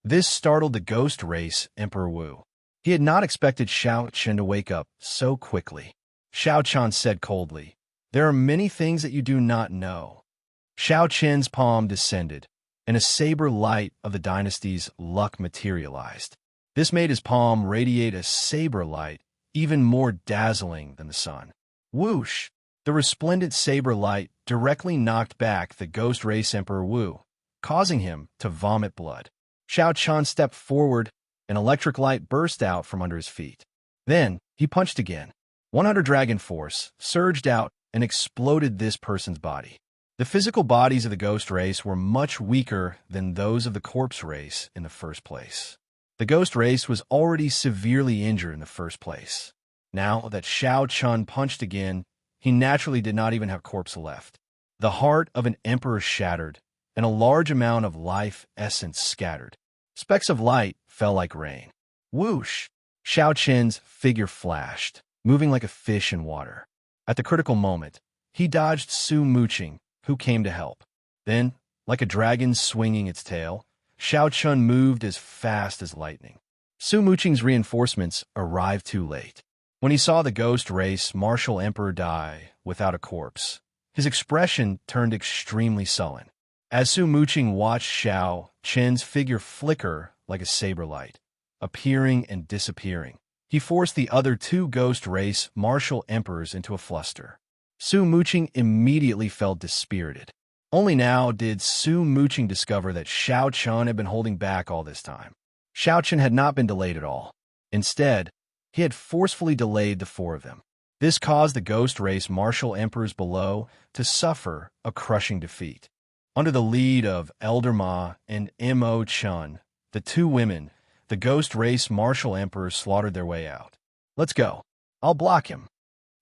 Speaker 1: This startled the ghost race Emperor Wu. He had not expected Xianxia to wake up so quickly. Xianxia said coldly, "There are many things that you do not know." Xianxia's palm descended, and a saber light of the dynasty's luck materialized. This made his palm radiate a saber light even more dazzling than the sun. Whoosh! The resplendent saber light directly knocked back the ghost race Emperor Wu, causing him to vomit blood. Xianxia stepped forward, an electric light burst out from under his feet. Then, he punched again. 100 dragon force surged out and exploded this person's body. The physical bodies of the ghost race were much weaker than those of the corpse race in the first place. The ghost race was already severely injured in the first place. Now that Xianxia punched again, he naturally did not even have corpse left. The heart of an emperor shattered, and a large amount of life essence scattered. Specks of light fell like rain. Whoosh! Xianxia's figure flashed, moving like a fish in water. At the critical moment, he dodged Su Muqing, who came to help. Then, like a dragon swinging its tail, Xianxia moved as fast as lightning. Su Muqing's reinforcements arrived too late. When he saw the ghost race martial emperor die without a corpse, his expression turned extremely sullen. As Su Muqing watched Xianxia Chen's figure flicker like a saber light, appearing and disappearing. He forced the other two ghost race martial emperors into a fluster. Su Muqing immediately felt dispirited. Only now did Su Muqing discover that Xiao Chen had been holding back all this time. Xiao Chen had not been delayed at all. Instead, he had forcefully delayed the four of them. This caused the ghost race martial emperors below to suffer a crushing defeat. Under the lead of Elder Ma and Mo Chun, the two women, the ghost race martial emperors slaughtered their way out. "Let's go. I'll block him."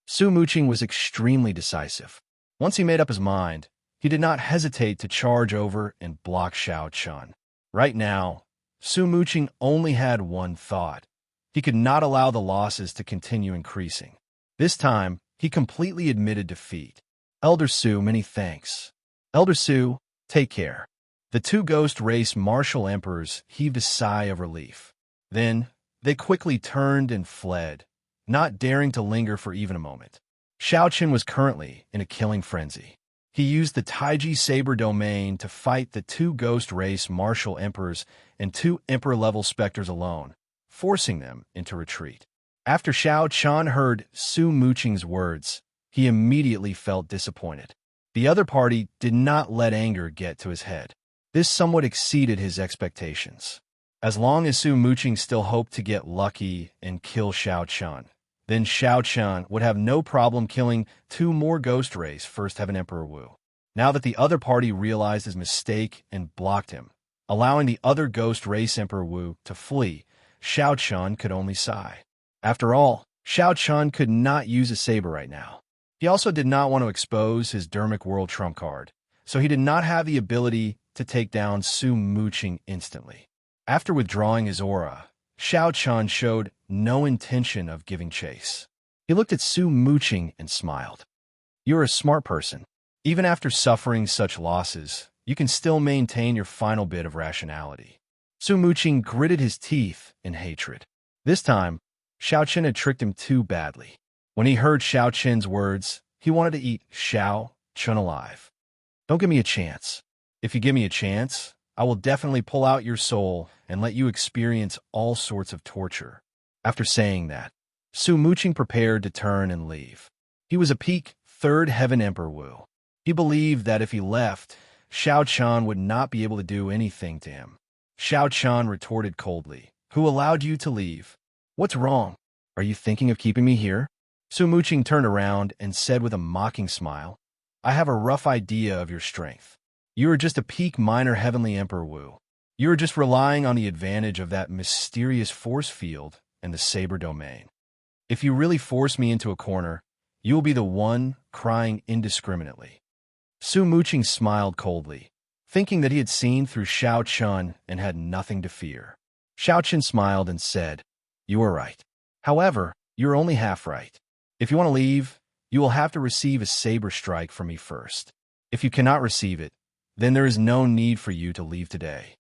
Speaker 1: Su Muqing was extremely decisive. Once he made up his mind, he did not hesitate to charge over and block Xiao Chen. Right now, Su Muqing only had one thought. He could not allow the losses to continue increasing. This time, he completely admitted defeat. "Elder Su, many thanks." "Elder Su, take care." The two ghost race martial emperors heaved a sigh of relief. Then, they quickly turned and fled, not daring to linger for even a moment. Xiao Chen was currently in a killing frenzy. He used the Taiji Saber domain to fight the two ghost race martial emperors and two emperor-level specters alone, forcing them into retreat. After Xiao Chen heard Su Muqing's words, he immediately felt disappointed. The other party did not let anger get to his head. This somewhat exceeded his expectations. As long as Su Muqing still hoped to get lucky and kill Xiao Chen, then Xiao Chen would have no problem killing two more ghost race First Heaven Emperor Wu. Now that the other party realized his mistake and blocked him, allowing the other ghost race Emperor Wu to flee, Xiao Chen could only sigh. After all, Xiao Chen could not use a saber right now. He also did not want to expose his Dermic World trump card, so he did not have the ability to take down Su Muqing instantly. After withdrawing his aura, Xiao Chen showed no intention of giving chase. He looked at Su Muqing and smiled. "You're a smart person. Even after suffering such losses, you can still maintain your final bit of rationality." Su Muqing gritted his teeth in hatred. This time, Xiao Chen had tricked him too badly. When he heard Xiao Chen's words, he wanted to eat Xiao Chen alive. "Don't give me a chance. If you give me a chance, I will definitely pull out your soul and let you experience all sorts of torture." After saying that, Su Muqing prepared to turn and leave. He was a peak Third Heaven Emperor Wu. He believed that if he left, Xiao Chen would not be able to do anything to him. Xiao Chen retorted coldly, "Who allowed you to leave? What's wrong? Are you thinking of keeping me here?" Su Muqing turned around and said with a mocking smile, "I have a rough idea of your strength. You are just a peak minor Heavenly Emperor Wu. You are just relying on the advantage of that mysterious force field and the saber domain. If you really force me into a corner, you will be the one crying indiscriminately." Su Muqing smiled coldly, thinking that he had seen through Xiao Chen and had nothing to fear. Xiao Chen smiled and said, "You are right. However, you are only half right. If you want to leave, you will have to receive a saber strike from me first. If you cannot receive it, then there is no need for you to leave today."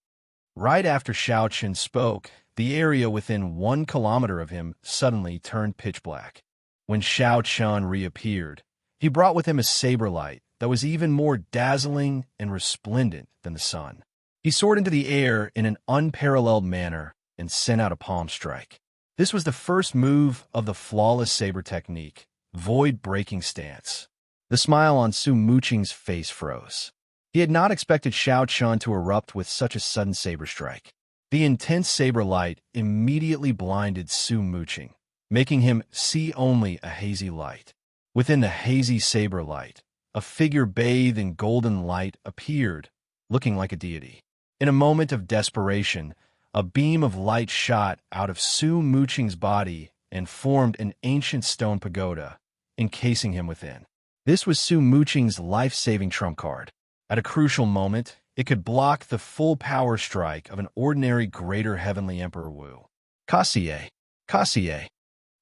Speaker 1: Right after Xiao Chen spoke, the area within 1 kilometer of him suddenly turned pitch black. When Xiao Chen reappeared, he brought with him a saber light that was even more dazzling and resplendent than the sun. He soared into the air in an unparalleled manner and sent out a palm strike. This was the first move of the flawless saber technique, void-breaking stance. The smile on Su Muqing's face froze. He had not expected Xiao Chen to erupt with such a sudden saber strike. The intense saber light immediately blinded Su Muqing, making him see only a hazy light. Within the hazy saber light, a figure bathed in golden light appeared, looking like a deity. In a moment of desperation, a beam of light shot out of Su Muqing's body and formed an ancient stone pagoda, encasing him within. This was Su Muqing's life-saving trump card. At a crucial moment, it could block the full power strike of an ordinary Greater Heavenly Emperor Wu. Kasie, Kasie.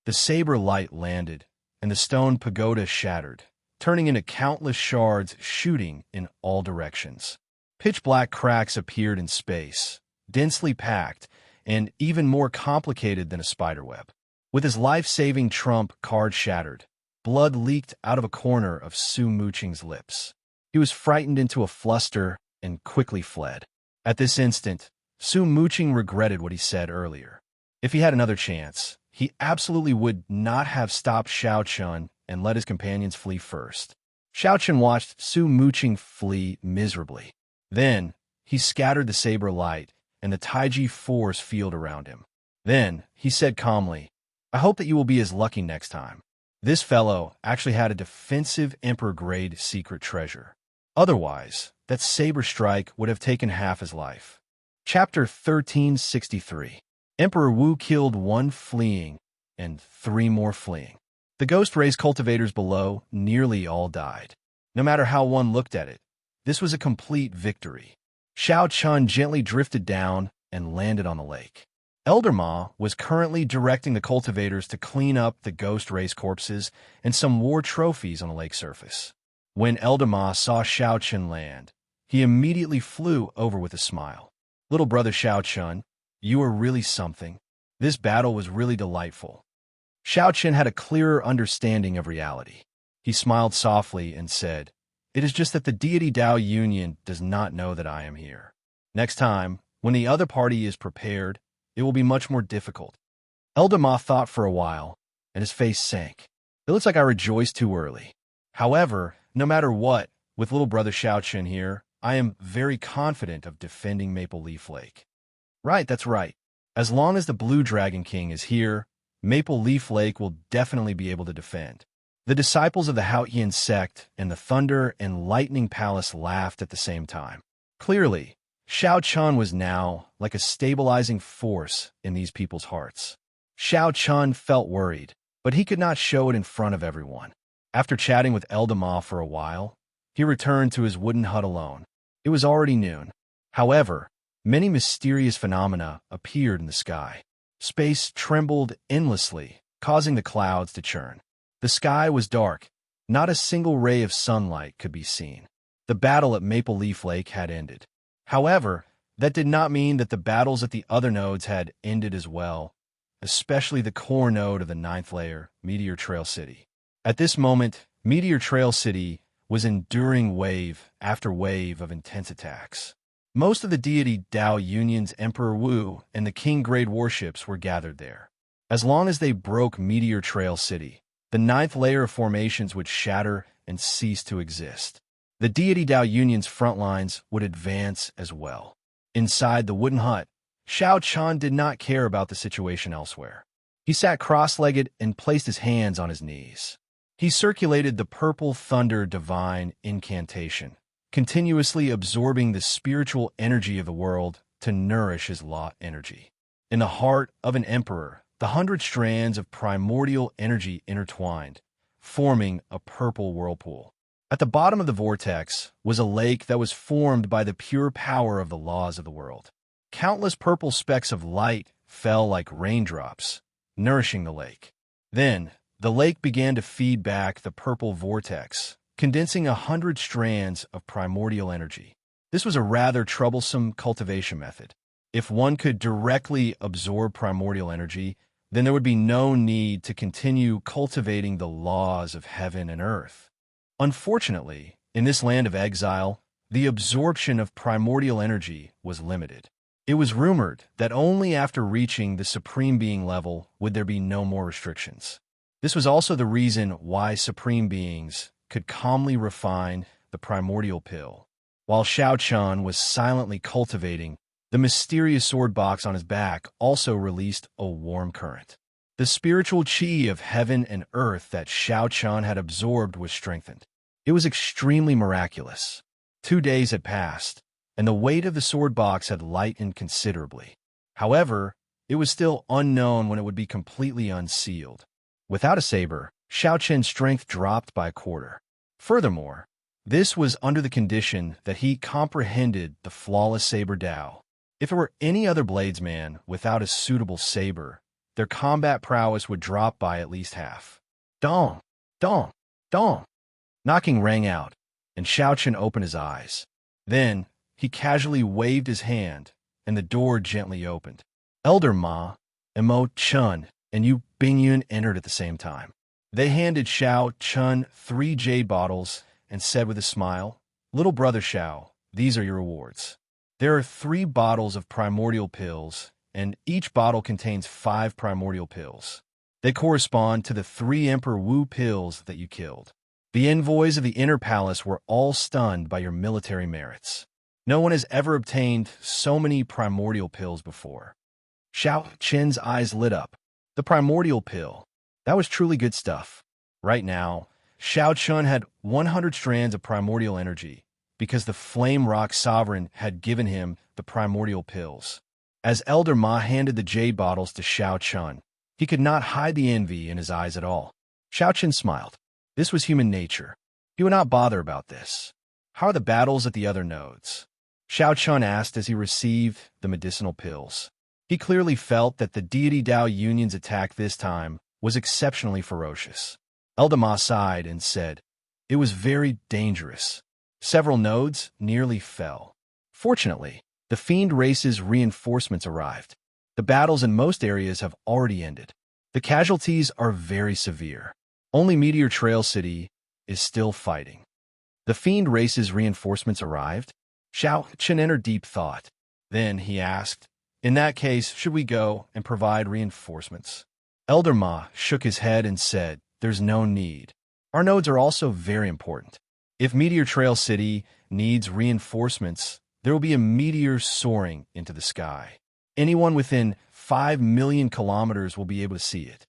Speaker 1: The saber light landed, and the stone pagoda shattered, turning into countless shards shooting in all directions. Pitch-black cracks appeared in space, densely packed, and even more complicated than a spiderweb. With his life-saving trump card shattered, blood leaked out of a corner of Su Muqing's lips. He was frightened into a fluster and quickly fled. At this instant, Su Muqing regretted what he said earlier. If he had another chance, he absolutely would not have stopped Xiaochun and let his companions flee first. Xiaochun watched Su Muqing flee miserably. Then, he scattered the saber light and the Taiji force field around him. Then, he said calmly, "I hope that you will be as lucky next time." This fellow actually had a defensive Emperor-grade secret treasure. Otherwise, that saber strike would have taken half his life. Chapter 1363. Emperor Wu killed 1 fleeing and 3 more fleeing. The ghost race cultivators below nearly all died. No matter how one looked at it, this was a complete victory. Xiaochun gently drifted down and landed on the lake. Elder Ma was currently directing the cultivators to clean up the ghost race corpses and some war trophies on the lake surface. When Elder Ma saw Xiaochun land, he immediately flew over with a smile. "Little brother Xiaochun, you are really something. This battle was really delightful." Xiaochun had a clearer understanding of reality. He smiled softly and said, "It is just that the deity Dao Union does not know that I am here. Next time, when the other party is prepared, it will be much more difficult." Elder Ma thought for a while, and his face sank. "It looks like I rejoiced too early. However, no matter what, with little brother Xiaochun here, I am very confident of defending Maple Leaf Lake." "Right, that's right. As long as the Blue Dragon King is here, Maple Leaf Lake will definitely be able to defend." The disciples of the Haotian sect and the Thunder and Lightning Palace laughed at the same time. Clearly, Xiaochun was now like a stabilizing force in these people's hearts. Xiaochun felt worried, but he could not show it in front of everyone. After chatting with Elder Ma for a while, he returned to his wooden hut alone. It was already noon. However, many mysterious phenomena appeared in the sky. Space trembled endlessly, causing the clouds to churn. The sky was dark. Not a single ray of sunlight could be seen. The battle at Maple Leaf Lake had ended. However, that did not mean that the battles at the other nodes had ended as well, especially the core node of the 9th layer, Meteor Trail City. At this moment, Meteor Trail City was enduring wave after wave of intense attacks. Most of the deity Dao Union's Emperor Wu and the King-grade warships were gathered there. As long as they broke Meteor Trail City, the 9th layer of formations would shatter and cease to exist. The deity Dao Union's front lines would advance as well. Inside the wooden hut, Xiaochun did not care about the situation elsewhere. He sat cross-legged and placed his hands on his knees. He circulated the purple thunder divine incantation, continuously absorbing the spiritual energy of the world to nourish his law energy. In the heart of an emperor, the 100 strands of primordial energy intertwined, forming a purple whirlpool. At the bottom of the vortex was a lake that was formed by the pure power of the laws of the world. Countless purple specks of light fell like raindrops, nourishing the lake. Then, the lake began to feed back the purple vortex, condensing 100 strands of primordial energy. This was a rather troublesome cultivation method. If one could directly absorb primordial energy, then there would be no need to continue cultivating the laws of heaven and earth. Unfortunately, in this land of exile, the absorption of primordial energy was limited. It was rumored that only after reaching the Supreme Being level would there be no more restrictions. This was also the reason why Supreme Beings could calmly refine the primordial pill. While Xiaochun was silently cultivating, the mysterious sword box on his back also released a warm current. The spiritual chi of heaven and earth that Xiaochun had absorbed was strengthened. It was extremely miraculous. 2 days had passed, and the weight of the sword box had lightened considerably. However, it was still unknown when it would be completely unsealed. Without a saber, Xiaochun's strength dropped by a quarter. Furthermore, this was under the condition that he comprehended the flawless saber Dao. If it were any other bladesman without a suitable saber, their combat prowess would drop by at least half. Dong! Dong! Dong! Knocking rang out, and Xiaochun opened his eyes. Then, he casually waved his hand, and the door gently opened. Elder Ma, Imo Chun, and Yu Bingyun entered at the same time. They handed Xiaochun 3 jade bottles and said with a smile, "Little brother Xiao, these are your rewards." There are 3 bottles of primordial pills, and each bottle contains 5 primordial pills. They correspond to the 3 Emperor Wu pills that you killed. The envoys of the inner palace were all stunned by your military merits. No one has ever obtained so many primordial pills before. Xiao Qin's eyes lit up. The primordial pill. That was truly good stuff. Right now, Xiao Chun had 100 strands of primordial energy because the Flame Rock Sovereign had given him the primordial pills. As Elder Ma handed the jade bottles to Xiao Chun, he could not hide the envy in his eyes at all. Xiao Chun smiled. This was human nature. He would not bother about this. How are the battles at the other nodes? Xiao Chun asked as he received the medicinal pills. He clearly felt that the deity Dao Union's attack this time was exceptionally ferocious. Elder Ma sighed and said, "It was very dangerous. Several nodes nearly fell. Fortunately, the fiend race's reinforcements arrived. The battles in most areas have already ended. The casualties are very severe. Only Meteor Trail City is still fighting." The fiend race's reinforcements arrived? Xiao Chen entered deep thought. Then he asked, "In that case, should we go and provide reinforcements?" Elder Ma shook his head and said, "There's no need. Our nodes are also very important. If Meteor Trail City needs reinforcements, there will be a meteor soaring into the sky. Anyone within 5 million kilometers will be able to see it."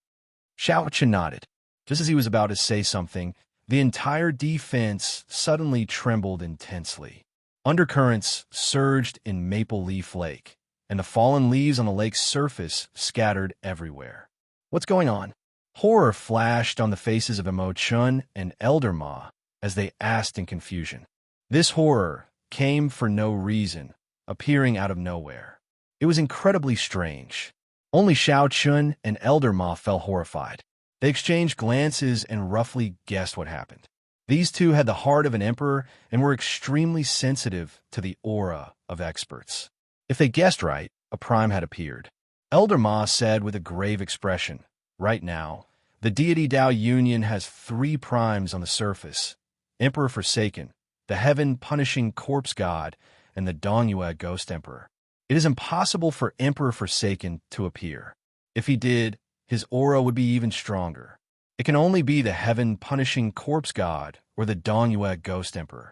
Speaker 1: Xiao Chen nodded. Just as he was about to say something, the entire defense suddenly trembled intensely. Undercurrents surged in Maple Leaf Lake, and the fallen leaves on the lake's surface scattered everywhere. "What's going on?" Horror flashed on the faces of Imo Chun and Elder Ma as they asked in confusion. This horror came for no reason, appearing out of nowhere. It was incredibly strange. Only Xiao Chun and Elder Ma felt horrified. They exchanged glances and roughly guessed what happened. These two had the heart of an emperor and were extremely sensitive to the aura of experts. If they guessed right, a prime had appeared. Elder Ma said with a grave expression, "Right now, the deity Dao Union has 3 primes on the surface: Emperor Forsaken, the heaven-punishing corpse god, and the Dongyue ghost emperor. It is impossible for Emperor Forsaken to appear. If he did, his aura would be even stronger. It can only be the heaven-punishing corpse god or the Dongyue ghost emperor."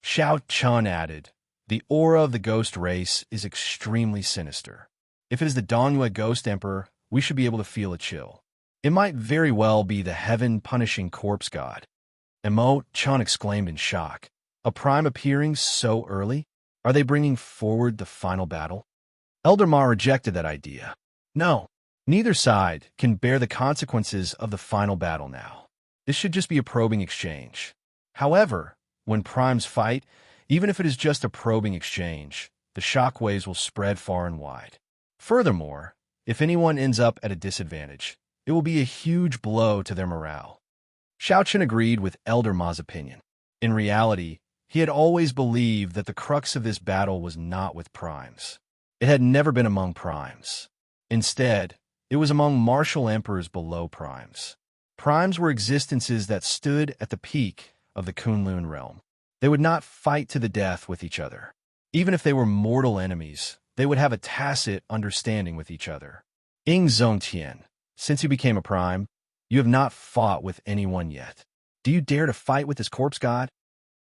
Speaker 1: Xiao Chun added, "The aura of the ghost race is extremely sinister. If it is the Dongyue ghost emperor, we should be able to feel a chill. It might very well be the heaven-punishing corpse god." Imo Chun exclaimed in shock. "A prime appearing so early? Are they bringing forward the final battle?" Elder Ma rejected that idea. "No, neither side can bear the consequences of the final battle now. This should just be a probing exchange. However, when primes fight, even if it is just a probing exchange, the shockwaves will spread far and wide. Furthermore, if anyone ends up at a disadvantage, it will be a huge blow to their morale." Xiao Chen agreed with Elder Ma's opinion. In reality, he had always believed that the crux of this battle was not with primes. It had never been among primes. Instead, it was among martial emperors below primes. Primes were existences that stood at the peak of the Kunlun realm. They would not fight to the death with each other. Even if they were mortal enemies, they would have a tacit understanding with each other. "Ing Zongtian, since you became a prime, you have not fought with anyone yet. Do you dare to fight with this corpse god?"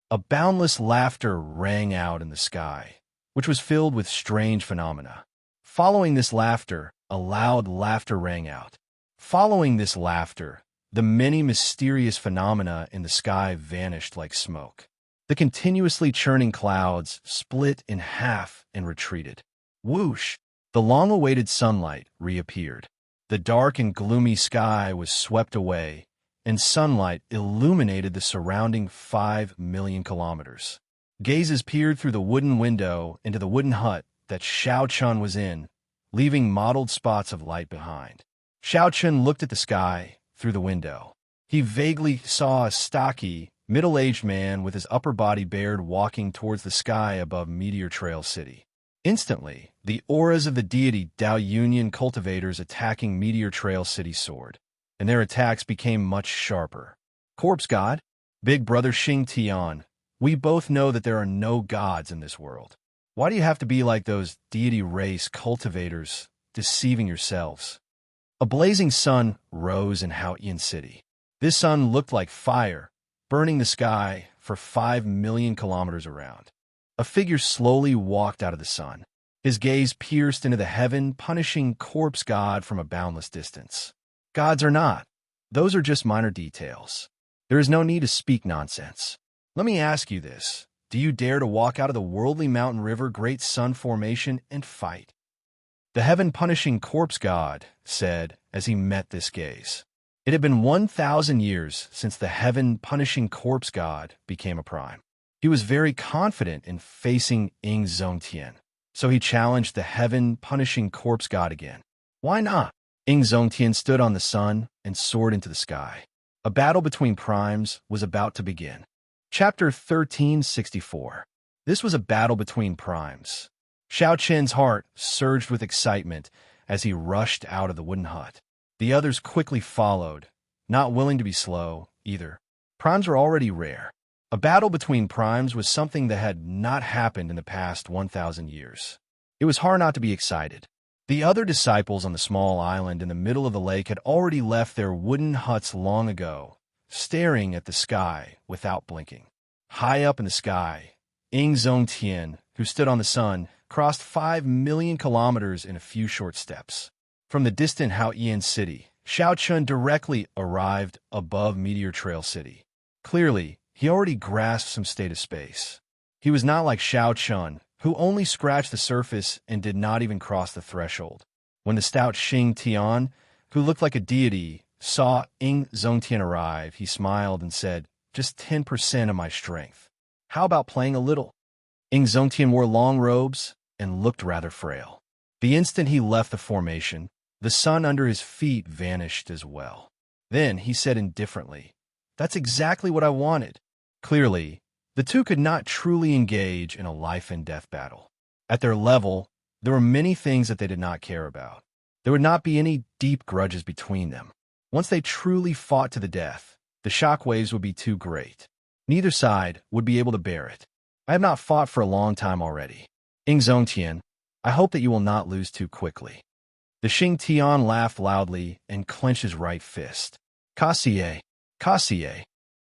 Speaker 1: A boundless laughter rang out in the sky, which was filled with strange phenomena. Following this laughter, a loud laughter rang out. Following this laughter, the many mysterious phenomena in the sky vanished like smoke. The continuously churning clouds split in half and retreated. Whoosh! The long-awaited sunlight reappeared. The dark and gloomy sky was swept away, and sunlight illuminated the surrounding 5 million kilometers. Gazes peered through the wooden window into the wooden hut that Xiao Chun was in, leaving mottled spots of light behind. Xiao Chun looked at the sky through the window. He vaguely saw a stocky, middle-aged man with his upper body bared walking towards the sky above Meteor Trail City. Instantly, the auras of the deity Dao Union cultivators attacking Meteor Trail City soared, and their attacks became much sharper. "Corpse God? Big brother Xing Tian, we both know that there are no gods in this world. Why do you have to be like those deity race cultivators, deceiving yourselves? A blazing sun rose in Haotian City. This sun looked like fire, burning the sky for 5 million kilometers around. A figure slowly walked out of the sun. His gaze pierced into the heaven-punishing corpse god from a boundless distance. Gods are not. Those are just minor details. There is no need to speak nonsense. Let me ask you this. Do you dare to walk out of the worldly mountain river great sun formation and fight? The heaven-punishing corpse god said as he met this gaze. It had been 1,000 years since the heaven-punishing corpse god became a prime. He was very confident in facing Xianxia, so he challenged the heaven-punishing corpse god again. Why not? Xianxia stood on the sun and soared into the sky. A battle between primes was about to begin. Chapter 1364. This was a battle between primes. Xianxia's heart surged with excitement as he rushed out of the wooden hut. The others quickly followed, not willing to be slow, either. Primes were already rare. A battle between primes was something that had not happened in the past 1,000 years. It was hard not to be excited. The other disciples on the small island in the middle of the lake had already left their wooden huts long ago, staring at the sky without blinking. High up in the sky, Xianxia, who stood on the sun, crossed 5 million kilometers in a few short steps. From the distant Haotian City, Xianxia directly arrived above Meteor Trail City. Clearly, he already grasped some state of space. He was not like Xianxia, who only scratched the surface and did not even cross the threshold. When the stout Xianxia, who looked like a deity, saw Xianxia arrive, he smiled and said, "Just 10% of my strength. How about playing a little?" Xianxia wore long robes and looked rather frail. The instant he left the formation, the sun under his feet vanished as well. Then he said indifferently, "That's exactly what I wanted." Clearly, the two could not truly engage in a life-and-death battle. At their level, there were many things that they did not care about. There would not be any deep grudges between them. Once they truly fought to the death, the shockwaves would be too great. Neither side would be able to bear it. I have not fought for a long time already. Xianxia, I hope that you will not lose too quickly. The Xianxia laughed loudly and clenched his right fist. Kassier, Kassier.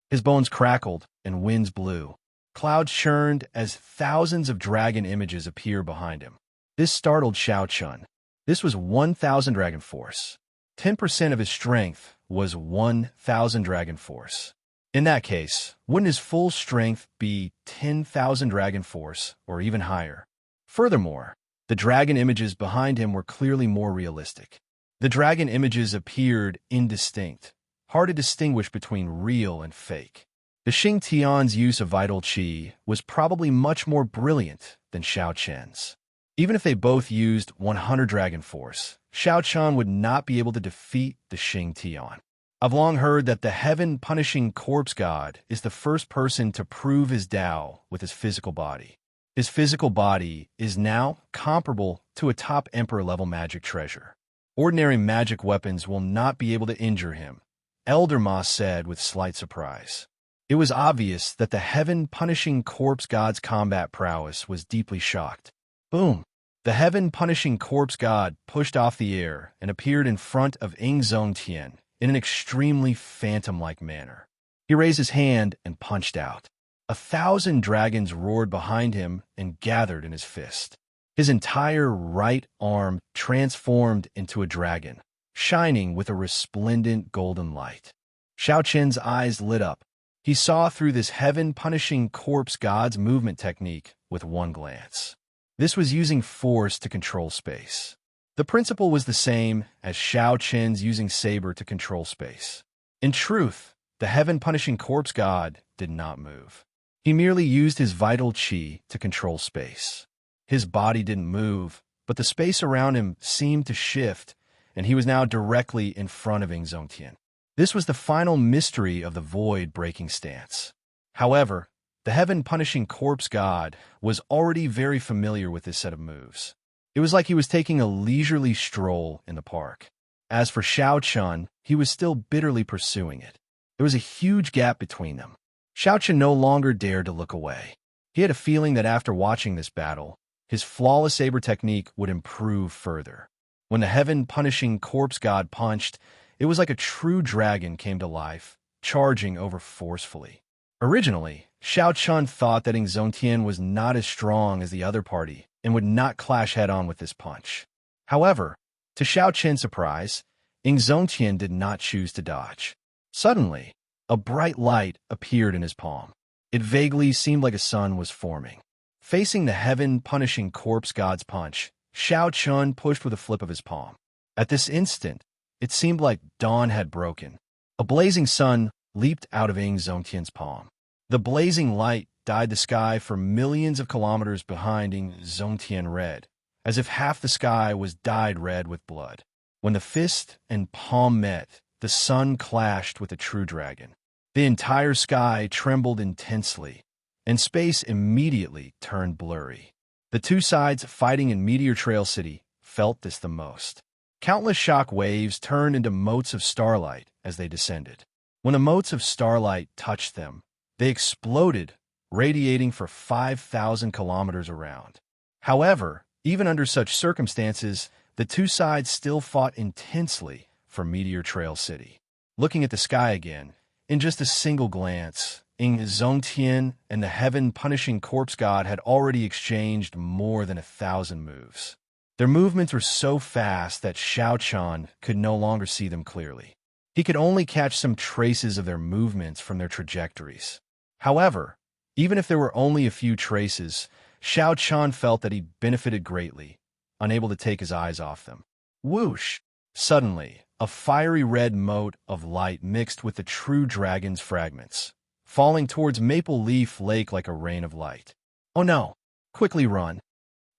Speaker 1: His bones crackled and winds blew. Clouds churned as thousands of dragon images appeared behind him. This startled Xianxia. This was 1,000 dragon force. 10% of his strength was 1,000 dragon force. In that case, wouldn't his full strength be 10,000 dragon force or even higher? Furthermore, the dragon images behind him were clearly more realistic. The dragon images appeared indistinct, hard to distinguish between real and fake. The Xianxia's use of vital qi was probably much more brilliant than Xianxia's. Even if they both used 100 dragon force, Xianxia would not be able to defeat the Xianxia. I've long heard that the heaven-punishing corpse god is the first person to prove his Tao with his physical body. His physical body is now comparable to a top emperor-level magic treasure. Ordinary magic weapons will not be able to injure him, Elder Ma said with slight surprise. It was obvious that the heaven-punishing corpse god's combat prowess was deeply shocked. Boom! The heaven-punishing corpse god pushed off the air and appeared in front of Xianxia in an extremely phantom-like manner. He raised his hand and punched out. 1,000 dragons roared behind him and gathered in his fist. His entire right arm transformed into a dragon, shining with a resplendent golden light. Xianxia's eyes lit up. He saw through this heaven-punishing corpse god's movement technique with one glance. This was using force to control space. The principle was the same as Xianxia's using saber to control space. In truth, the heaven-punishing corpse god did not move. He merely used his vital qi to control space. His body didn't move, but the space around him seemed to shift, and he was now directly in front of Xianxia. This was the final mystery of the void-breaking stance. However, the heaven-punishing corpse god was already very familiar with this set of moves. It was like he was taking a leisurely stroll in the park. As for Xianxia, he was still bitterly pursuing it. There was a huge gap between them. Xianxia no longer dared to look away. He had a feeling that after watching this battle, his flawless saber technique would improve further. When the heaven-punishing corpse god punched, it was like a true dragon came to life, charging over forcefully. Originally, Xianxia thought that Xianxia was not as strong as the other party and would not clash head-on with this punch. However, to Xianxia's surprise, Xianxia did not choose to dodge. Suddenly, a bright light appeared in his palm. It vaguely seemed like a sun was forming. Facing the heaven-punishing corpse god's punch, Xianxia pushed with a flip of his palm. At this instant, it seemed like dawn had broken. A blazing sun leaped out of Xianxia's palm. The blazing light dyed the sky for millions of kilometers behind Xianxia red, as if half the sky was dyed red with blood. When the fist and palm met, the sun clashed with the true dragon. The entire sky trembled intensely, and space immediately turned blurry. The two sides fighting in Meteor Trail City felt this the most. Countless shock waves turned into motes of starlight as they descended. When the motes of starlight touched them, they exploded, radiating for 5,000 kilometers around. However, even under such circumstances, the two sides still fought intensely for Meteor Trail City. Looking at the sky again, in just a single glance, Xianxia and the heaven-punishing corpse god had already exchanged more than 1,000 moves. Their movements were so fast that Xianxia could no longer see them clearly. He could only catch some traces of their movements from their trajectories. However, even if there were only a few traces, Xianxia felt that he benefited greatly, unable to take his eyes off them. Whoosh! Suddenly, a fiery red mote of light mixed with the true dragon's fragments, falling towards Maple Leaf Lake like a rain of light. Oh no! Quickly run!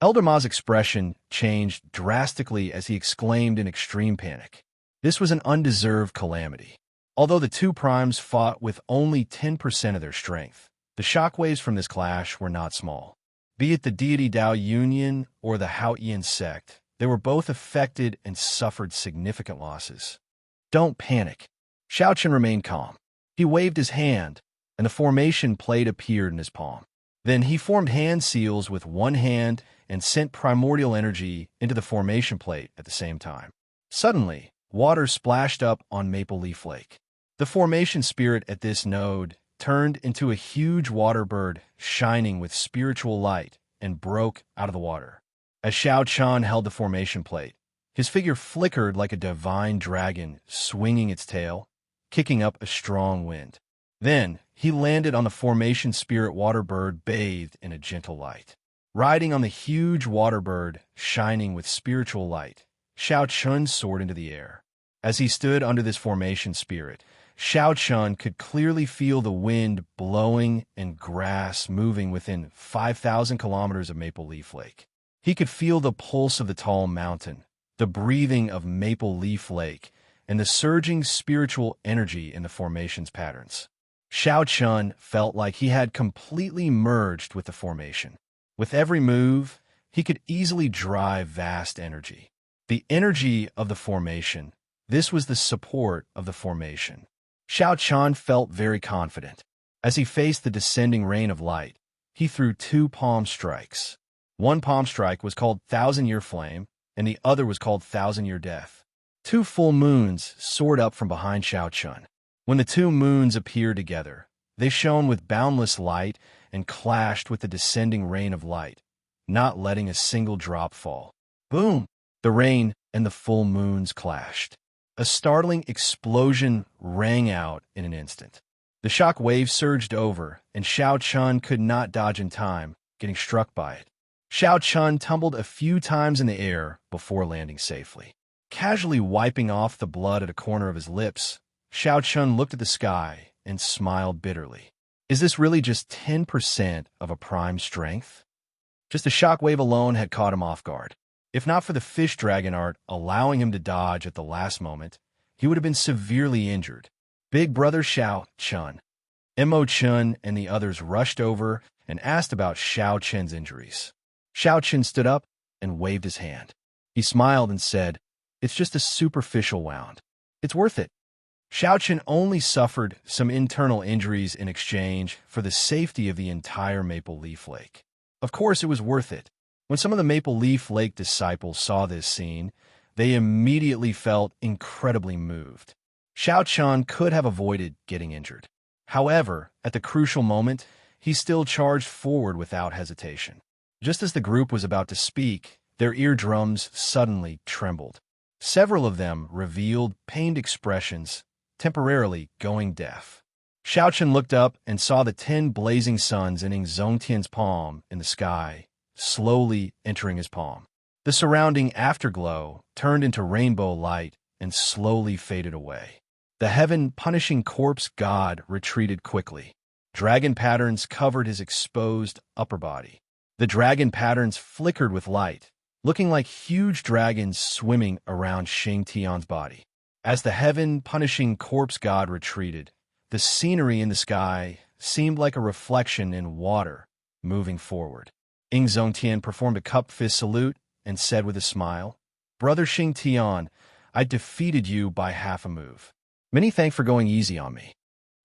Speaker 1: Elder Ma's expression changed drastically as he exclaimed in extreme panic. This was an undeserved calamity. Although the two primes fought with only 10% of their strength, the shockwaves from this clash were not small. Be it the deity Dao Union or the Haotian sect, they were both affected and suffered significant losses. Don't panic. Xianxia remained calm. He waved his hand, and the formation plate appeared in his palm. Then he formed hand seals with one hand and sent primordial energy into the formation plate at the same time. Suddenly, water splashed up on Maple Leaf Lake. The formation spirit at this node turned into a huge water bird shining with spiritual light and broke out of the water. As Xianxia held the formation plate, his figure flickered like a divine dragon swinging its tail, kicking up a strong wind. Then, he landed on the formation spirit water bird bathed in a gentle light. Riding on the huge water bird shining with spiritual light, Xianxia soared into the air. As he stood under this formation spirit, Xianxia could clearly feel the wind blowing and grass moving within 5,000 kilometers of Maple Leaf Lake. He could feel the pulse of the tall mountain, the breathing of Maple Leaf Lake, and the surging spiritual energy in the formation's patterns. Xianxia felt like he had completely merged with the formation. With every move, he could easily drive vast energy. The energy of the formation, this was the support of the formation. Xianxia felt very confident. As he faced the descending rain of light, he threw two palm strikes. One palm strike was called Thousand-Year Flame, and the other was called Thousand-Year Death. Two full moons soared up from behind Xianxia. When the two moons appeared together, they shone with boundless light and clashed with the descending rain of light, not letting a single drop fall. Boom! The rain and the full moons clashed. A startling explosion rang out in an instant. The shock wave surged over, and Xianxia could not dodge in time, getting struck by it. Xianxia tumbled a few times in the air before landing safely. Casually wiping off the blood at a corner of his lips, Xianxia looked at the sky and smiled bitterly. Is this really just 10% of a prime strength? Just the shockwave alone had caught him off guard. If not for the fish dragon art allowing him to dodge at the last moment, he would have been severely injured. Big brother Xianxia, Imo-chun, and the others rushed over and asked about Xianxia's injuries. Xianxia stood up and waved his hand. He smiled and said, "It's just a superficial wound. It's worth it." Xianxia only suffered some internal injuries in exchange for the safety of the entire Maple Leaf Lake. Of course it was worth it. When some of the Maple Leaf Lake disciples saw this scene, they immediately felt incredibly moved. Xianxia could have avoided getting injured. However, at the crucial moment, he still charged forward without hesitation. Just as the group was about to speak, their eardrums suddenly trembled. Several of them revealed pained expressions, temporarily going deaf. Xiaoqian looked up and saw the 10 blazing suns in Xianxia's palm in the sky, slowly entering his palm. The surrounding afterglow turned into rainbow light and slowly faded away. The heaven-punishing corpse god retreated quickly. Dragon patterns covered his exposed upper body. The dragon patterns flickered with light, looking like huge dragons swimming around Xianxia's body. As the heaven-punishing corpse god retreated, the scenery in the sky seemed like a reflection in water, moving forward. Xianxia performed a cup-fist salute and said with a smile, "Brother Xianxia, I defeated you by half a move. Many thanks for going easy on me."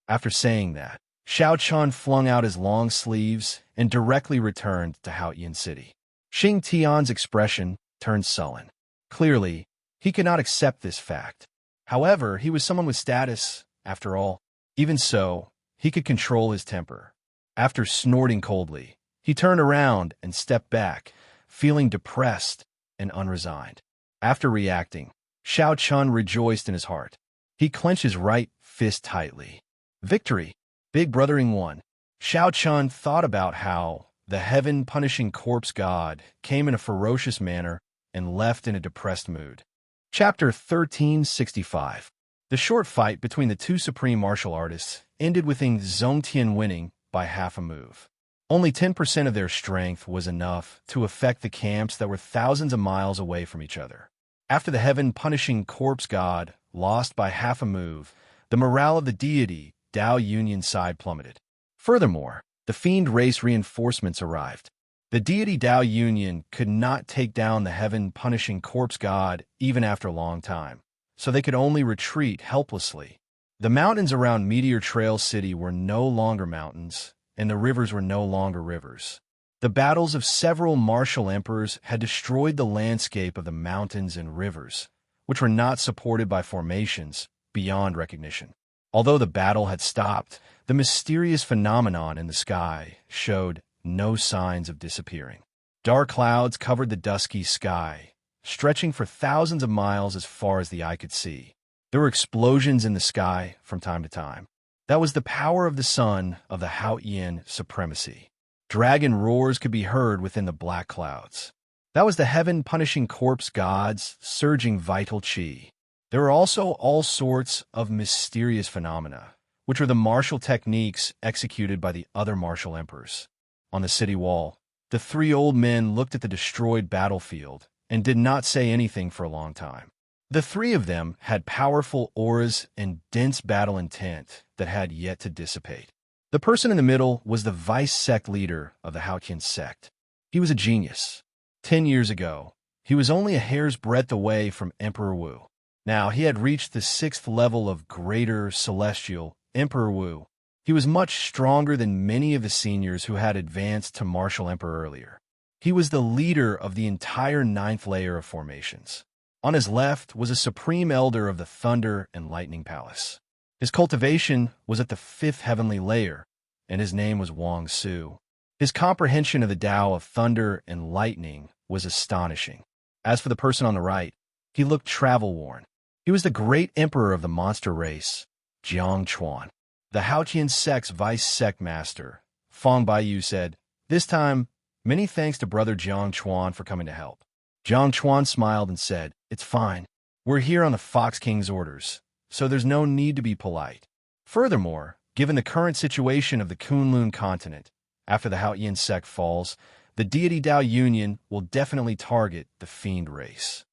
Speaker 1: After saying that, Xiaoqian flung out his long sleeves and directly returned to Haotian City. Xianxia's expression turned sullen. Clearly, he could not accept this fact. However, he was someone with status, after all. Even so, he could control his temper. After snorting coldly, he turned around and stepped back, feeling depressed and unresigned. After reacting, Xiaoqian rejoiced in his heart. He clenched his right fist tightly. Victory! Big Brothering won. Xiaoqian thought about how the heaven-punishing corpse god came in a ferocious manner and left in a depressed mood. Chapter 1365. The short fight between the two supreme martial artists ended with Xianxia winning by half a move. Only 10% of their strength was enough to affect the camps that were thousands of miles away from each other. After the heaven-punishing corpse god lost by half a move, the morale of the deity Dao Union side plummeted. Furthermore, the fiend race reinforcements arrived. The deity Dao Union could not take down the heaven-punishing corpse god even after a long time, so they could only retreat helplessly. The mountains around Meteor Trail City were no longer mountains, and the rivers were no longer rivers. The battles of several martial emperors had destroyed the landscape of the mountains and rivers, which were not supported by formations beyond recognition. Although the battle had stopped, the mysterious phenomenon in the sky showed no signs of disappearing. Dark clouds covered the dusky sky, stretching for thousands of miles as far as the eye could see. There were explosions in the sky from time to time. That was the power of the sun of the Haotian supremacy. Dragon roars could be heard within the black clouds. That was the heaven-punishing corpse god's surging vital qi. There were also all sorts of mysterious phenomena, which were the martial techniques executed by the other martial emperors. On the city wall, the 3 old men looked at the destroyed battlefield and did not say anything for a long time. The 3 of them had powerful auras and dense battle intent that had yet to dissipate. The person in the middle was the vice-sect leader of the Haotian sect. He was a genius. 10 years ago, he was only a hair's breadth away from Emperor Wu. Now, he had reached the 6th level of Greater Celestial Emperor Wu. He was much stronger than many of the seniors who had advanced to Martial Emperor earlier. He was the leader of the entire 9th layer of formations. On his left was a supreme elder of the Thunder and Lightning Palace. His cultivation was at the 5th heavenly layer, and his name was Wang Su. His comprehension of the Tao of Thunder and Lightning was astonishing. As for the person on the right, he looked travel-worn. He was the great emperor of the monster race, Jiang Chuan. The Haotian sect's vice-sect master, Fang Baiyu, said, "This time, many thanks to Brother Jiang Chuan for coming to help." Jiang Chuan smiled and said, "It's fine. We're here on the Fox King's orders, so there's no need to be polite. Furthermore, given the current situation of the Kunlun continent, after the Haotian sect falls, the deity Dao Union will definitely target the fiend race."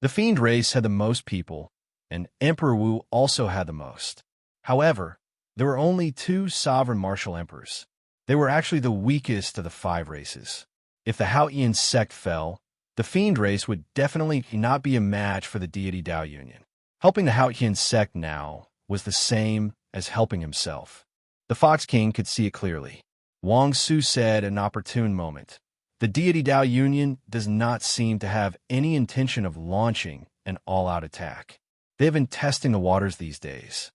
Speaker 1: The fiend race had the most people, and Emperor Wu also had the most. However, there were only 2 sovereign martial emperors. They were actually the weakest of the 5 races. If the Haotian sect fell, the fiend race would definitely not be a match for the deity Dao Union. Helping the Haotian sect now was the same as helping himself. The Fox King could see it clearly. Wang Su said at an opportune moment, The deity Dao Union does not seem to have any intention of launching an all-out attack. They have been testing the waters these days.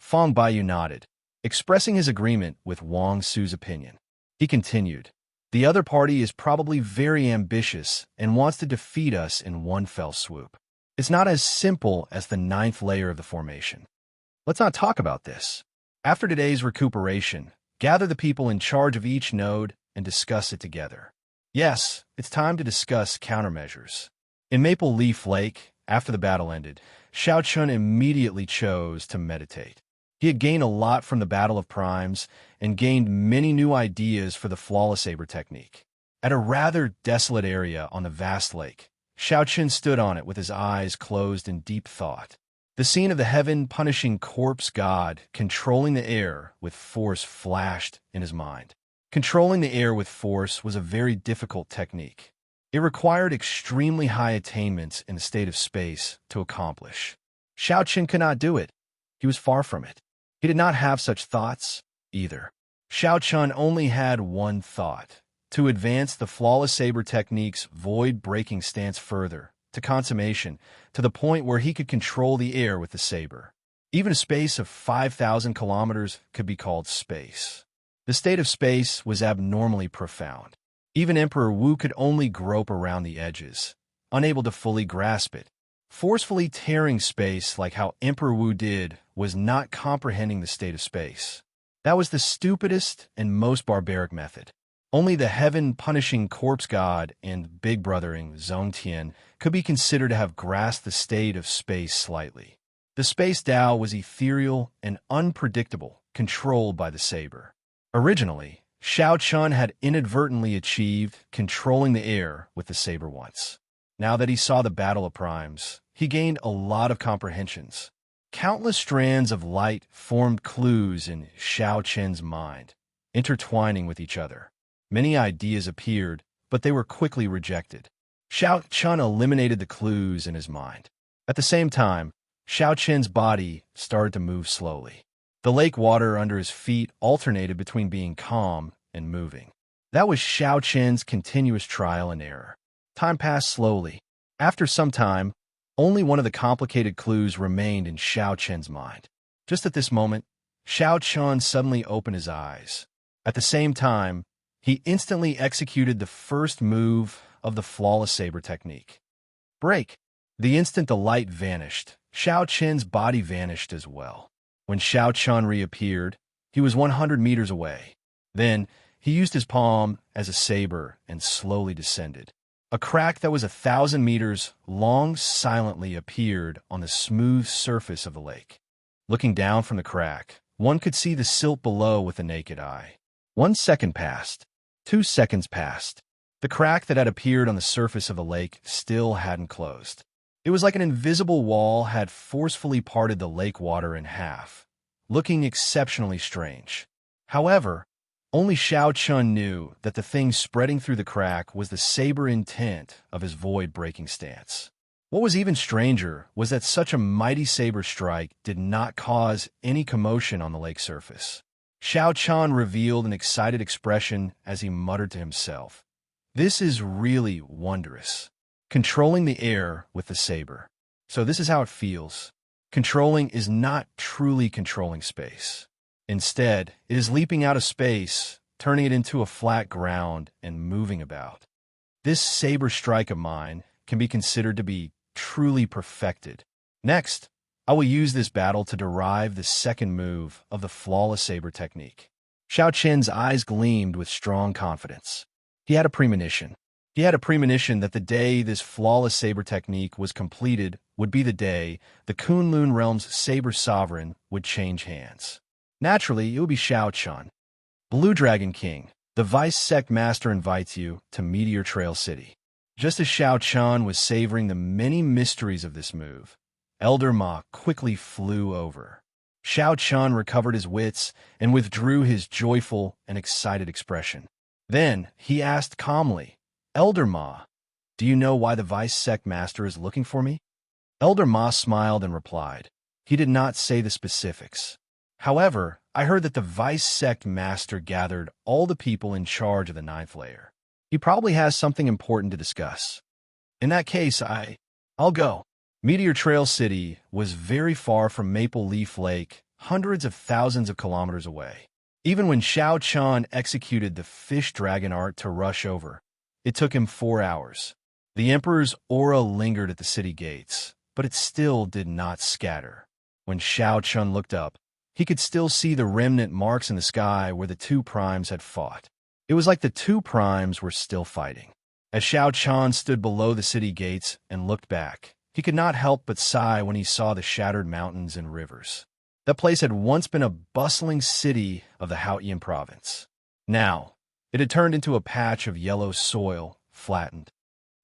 Speaker 1: Fang Baiyu nodded, expressing his agreement with Wang Su's opinion. He continued, "The other party is probably very ambitious and wants to defeat us in one fell swoop. It's not as simple as the ninth layer of the formation. Let's not talk about this. After today's recuperation, gather the people in charge of each node and discuss it together. Yes, it's time to discuss countermeasures." In Maple Leaf Lake, after the battle ended, Xiaochun immediately chose to meditate. He had gained a lot from the Battle of Primes and gained many new ideas for the flawless saber technique. At a rather desolate area on the vast lake, Xiaochun stood on it with his eyes closed in deep thought. The scene of the heaven-punishing corpse god controlling the air with force flashed in his mind. Controlling the air with force was a very difficult technique. It required extremely high attainments in the state of space to accomplish. Xiaochun could not do it. He was far from it. He did not have such thoughts, either. Xiaochun only had one thought: to advance the flawless saber technique's void-breaking stance further, to consummation, to the point where he could control the air with the saber. Even a space of 5,000 kilometers could be called space. The state of space was abnormally profound. Even Emperor Wu could only grope around the edges, unable to fully grasp it. Forcefully tearing space like how Emperor Wu did was not comprehending the state of space. That was the stupidest and most barbaric method. Only the heaven-punishing corpse god and big brothering Zhongtian could be considered to have grasped the state of space slightly. The space Dao was ethereal and unpredictable, controlled by the saber. Originally, Xiaochun had inadvertently achieved controlling the air with the saber once. Now that he saw the Battle of Primes, he gained a lot of comprehensions. Countless strands of light formed clues in Xiaochun's mind, intertwining with each other. Many ideas appeared, but they were quickly rejected. Xiaochun eliminated the clues in his mind. At the same time, Xiaochun's body started to move slowly. The lake water under his feet alternated between being calm and moving. That was Xiaochun's continuous trial and error. Time passed slowly. After some time, only one of the complicated clues remained in Xiaochun's mind. Just at this moment, Xiaochun suddenly opened his eyes. At the same time, he instantly executed the first move of the flawless saber technique. Break! The instant the light vanished, Xiaochun's body vanished as well. When Xiaochun reappeared, he was 100 meters away. Then, he used his palm as a saber and slowly descended. A crack that was 1,000 meters long silently appeared on the smooth surface of the lake. Looking down from the crack, one could see the silt below with the naked eye. 1 second passed. 2 seconds passed. The crack that had appeared on the surface of the lake still hadn't closed. It was like an invisible wall had forcefully parted the lake water in half, looking exceptionally strange. However, only Xiaochun knew that the thing spreading through the crack was the saber intent of his void-breaking stance. What was even stranger was that such a mighty saber strike did not cause any commotion on the lake surface. Xiaochun revealed an excited expression as he muttered to himself, "This is really wondrous. Controlling the air with the saber. So this is how it feels. Controlling is not truly controlling space. Instead, it is leaping out of space, turning it into a flat ground, and moving about. This saber strike of mine can be considered to be truly perfected. Next, I will use this battle to derive the second move of the flawless saber technique." Xiaochun's eyes gleamed with strong confidence. He had a premonition. He had a premonition that the day this flawless saber technique was completed would be the day the Kunlun realm's saber sovereign would change hands. Naturally, it would be Xiaochun. Blue Dragon King, the Vice Sect Master invites you to Meteor Trail City. Just as Xiaochun was savoring the many mysteries of this move, Elder Ma quickly flew over. Xiaochun recovered his wits and withdrew his joyful and excited expression. Then he asked calmly, "Elder Ma, do you know why the Vice Sect Master is looking for me?" Elder Ma smiled and replied. He did not say the specifics. "However, I heard that the Vice Sect Master gathered all the people in charge of the ninth layer. He probably has something important to discuss. In that case, I'll go. Meteor Trail City was very far from Maple Leaf Lake, hundreds of thousands of kilometers away. Even when Xiao Chun executed the fish dragon art to rush over, it took him 4 hours. The Emperor's aura lingered at the city gates, but it still did not scatter. When Xiao Chun looked up, he could still see the remnant marks in the sky where the two primes had fought. It was like the two primes were still fighting. As Xiao Chun stood below the city gates and looked back, he could not help but sigh when he saw the shattered mountains and rivers. That place had once been a bustling city of the Haotian province. Now, it had turned into a patch of yellow soil, flattened.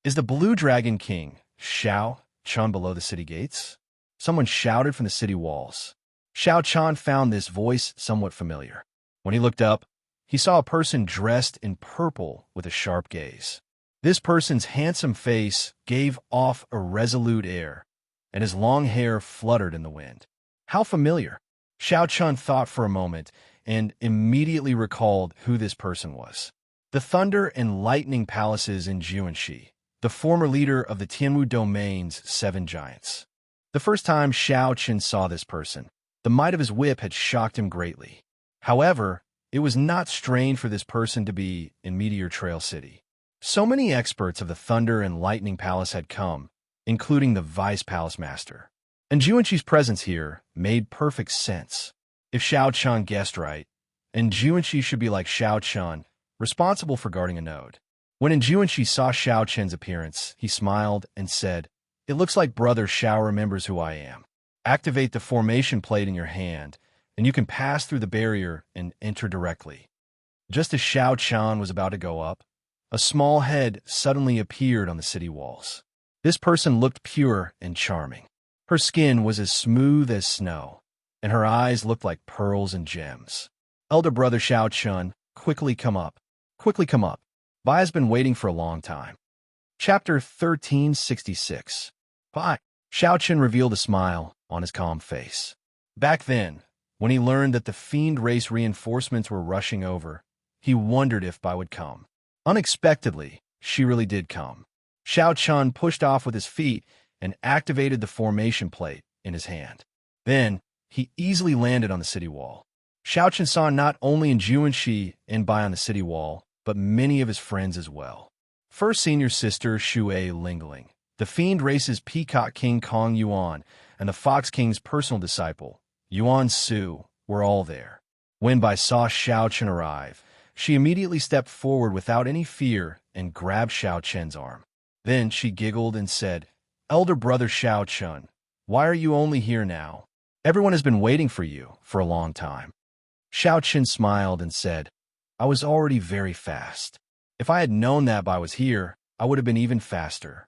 Speaker 1: Is the Blue Dragon King, Xiao Chun, below the city gates? Someone shouted from the city walls. Xiao Chun found this voice somewhat familiar. When he looked up, he saw a person dressed in purple with a sharp gaze. This person's handsome face gave off a resolute air, and his long hair fluttered in the wind. How familiar! Xiao Chun thought for a moment and immediately recalled who this person was. The Thunder and Lightning Palaces in Xianxia, the former leader of the Tianwu Domain's 7 giants. The first time Xiao Chun saw this person, the might of his whip had shocked him greatly. However, it was not strange for this person to be in Meteor Trail City. So many experts of the Thunder and Lightning Palace had come, including the Vice Palace Master. And Xianxia's presence here made perfect sense. If Xiao Chun guessed right, and Xianxia should be like Xiao Chun, responsible for guarding a node. When Xianxia saw Xiao Chun's appearance, he smiled and said, "It looks like Brother Xiao remembers who I am. Activate the formation plate in your hand, and you can pass through the barrier and enter directly." Just as Xiao Chun was about to go up, a small head suddenly appeared on the city walls. This person looked pure and charming. Her skin was as smooth as snow, and her eyes looked like pearls and gems. "Elder Brother Xiao Chun, quickly come up. Quickly come up. Bai has been waiting for a long time." Chapter 1366. Bai. Xiao Chun revealed a smile on his calm face. Back then, when he learned that the fiend race reinforcements were rushing over, he wondered if Bai would come. Unexpectedly, she really did come. Xiao Chun pushed off with his feet and activated the formation plate in his hand. Then, he easily landed on the city wall. Xiao Chun saw not only Xianxia and Bai on the city wall, but many of his friends as well. First senior sister Shui Lingling, the fiend race's Peacock King Kong Yuan, and the Fox King's personal disciple, Yuan Su, were all there. When Bai saw Xiao Chun arrive, she immediately stepped forward without any fear and grabbed Xiao Chun's arm. Then she giggled and said, "Elder Brother Xiao Chun, why are you only here now? Everyone has been waiting for you for a long time." Xiao Chun smiled and said, "I was already very fast. If I had known that Bai was here, I would have been even faster."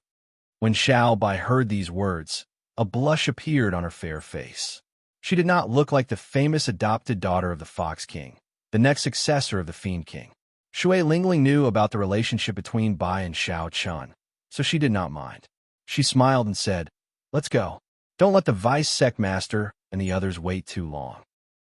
Speaker 1: When Xiao Bai heard these words, a blush appeared on her fair face. She did not look like the famous adopted daughter of the Fox King, the next successor of the Fiend King. Shui Lingling knew about the relationship between Bai and Xiao Chun, so she did not mind. She smiled and said, "Let's go. Don't let the Vice Sect Master and the others wait too long."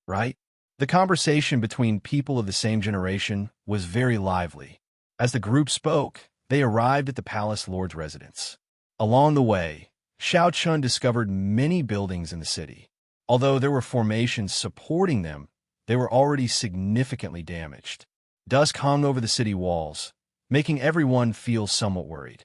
Speaker 1: Right? The conversation between people of the same generation was very lively. As the group spoke, they arrived at the Palace Lord's residence. Along the way, Xiao Chun discovered many buildings in the city. Although there were formations supporting them, they were already significantly damaged. Dusk hung over the city walls, making everyone feel somewhat worried.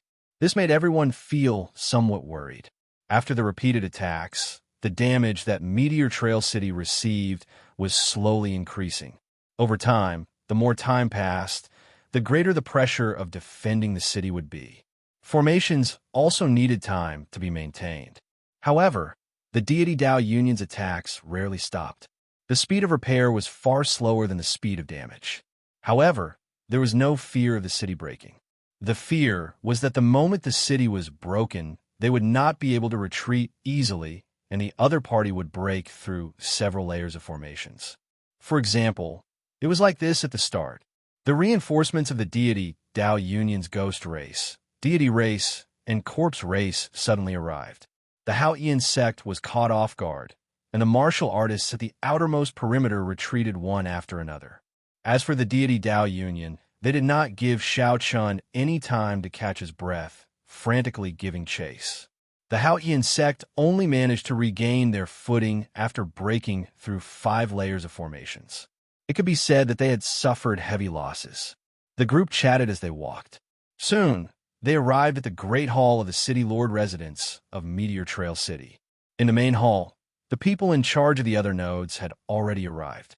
Speaker 1: After the repeated attacks, the damage that Meteor Trail City received was slowly increasing. Over time, the more time passed, the greater the pressure of defending the city would be. Formations also needed time to be maintained. However, the deity Dao Union's attacks rarely stopped. The speed of repair was far slower than the speed of damage. However, there was no fear of the city breaking. The fear was that the moment the city was broken, they would not be able to retreat easily, and the other party would break through several layers of formations. For example, it was like this at the start. The reinforcements of the deity Dao Union's Ghost Race, Deity Race, and Corpse Race suddenly arrived. The Haotian sect was caught off guard, and the martial artists at the outermost perimeter retreated one after another. As for the deity Dao Union, They did not give Xianxia any time to catch his breath, frantically giving chase. The Haotian sect only managed to regain their footing after breaking through 5 layers of formations. It could be said that they had suffered heavy losses. The group chatted as they walked. Soon, they arrived at the Great Hall of the City Lord residence of Meteor Trail City. In the main hall, the people in charge of the other nodes had already arrived.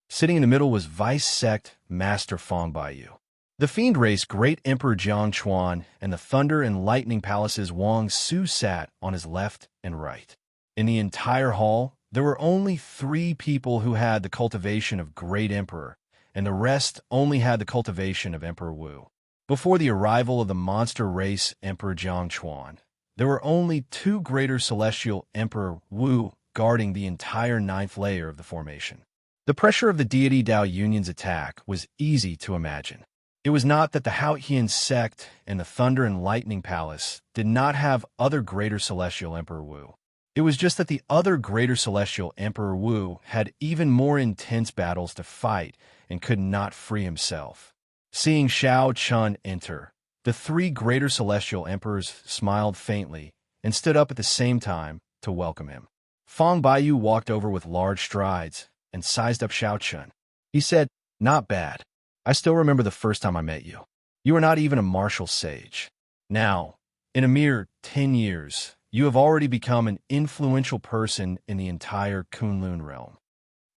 Speaker 1: Sitting in the middle was Vice Sect Master Fong Baiyu. The Fiend Race Great Emperor Jiang Chuan and the Thunder and Lightning Palace's Wang Su sat on his left and right. In the entire hall, there were only 3 people who had the cultivation of Great Emperor, and the rest only had the cultivation of Emperor Wu. Before the arrival of the monster race Emperor Jiang Chuan, there were only 2 greater celestial Emperor Wu guarding the entire 9th layer of the formation. The pressure of the deity Dao Union's attack was easy to imagine. It was not that the Haotian sect and the Thunder and Lightning Palace did not have other greater celestial Emperor Wu. It was just that the other greater celestial Emperor Wu had even more intense battles to fight and could not free himself. Seeing Xianxia enter, the 3 greater celestial emperors smiled faintly and stood up at the same time to welcome him. Fong Baiyu walked over with large strides and sized up Xianxia. He said, "Not bad. I still remember the first time I met you. You are not even a martial sage. Now, in a mere 10 years, you have already become an influential person in the entire Kunlun realm.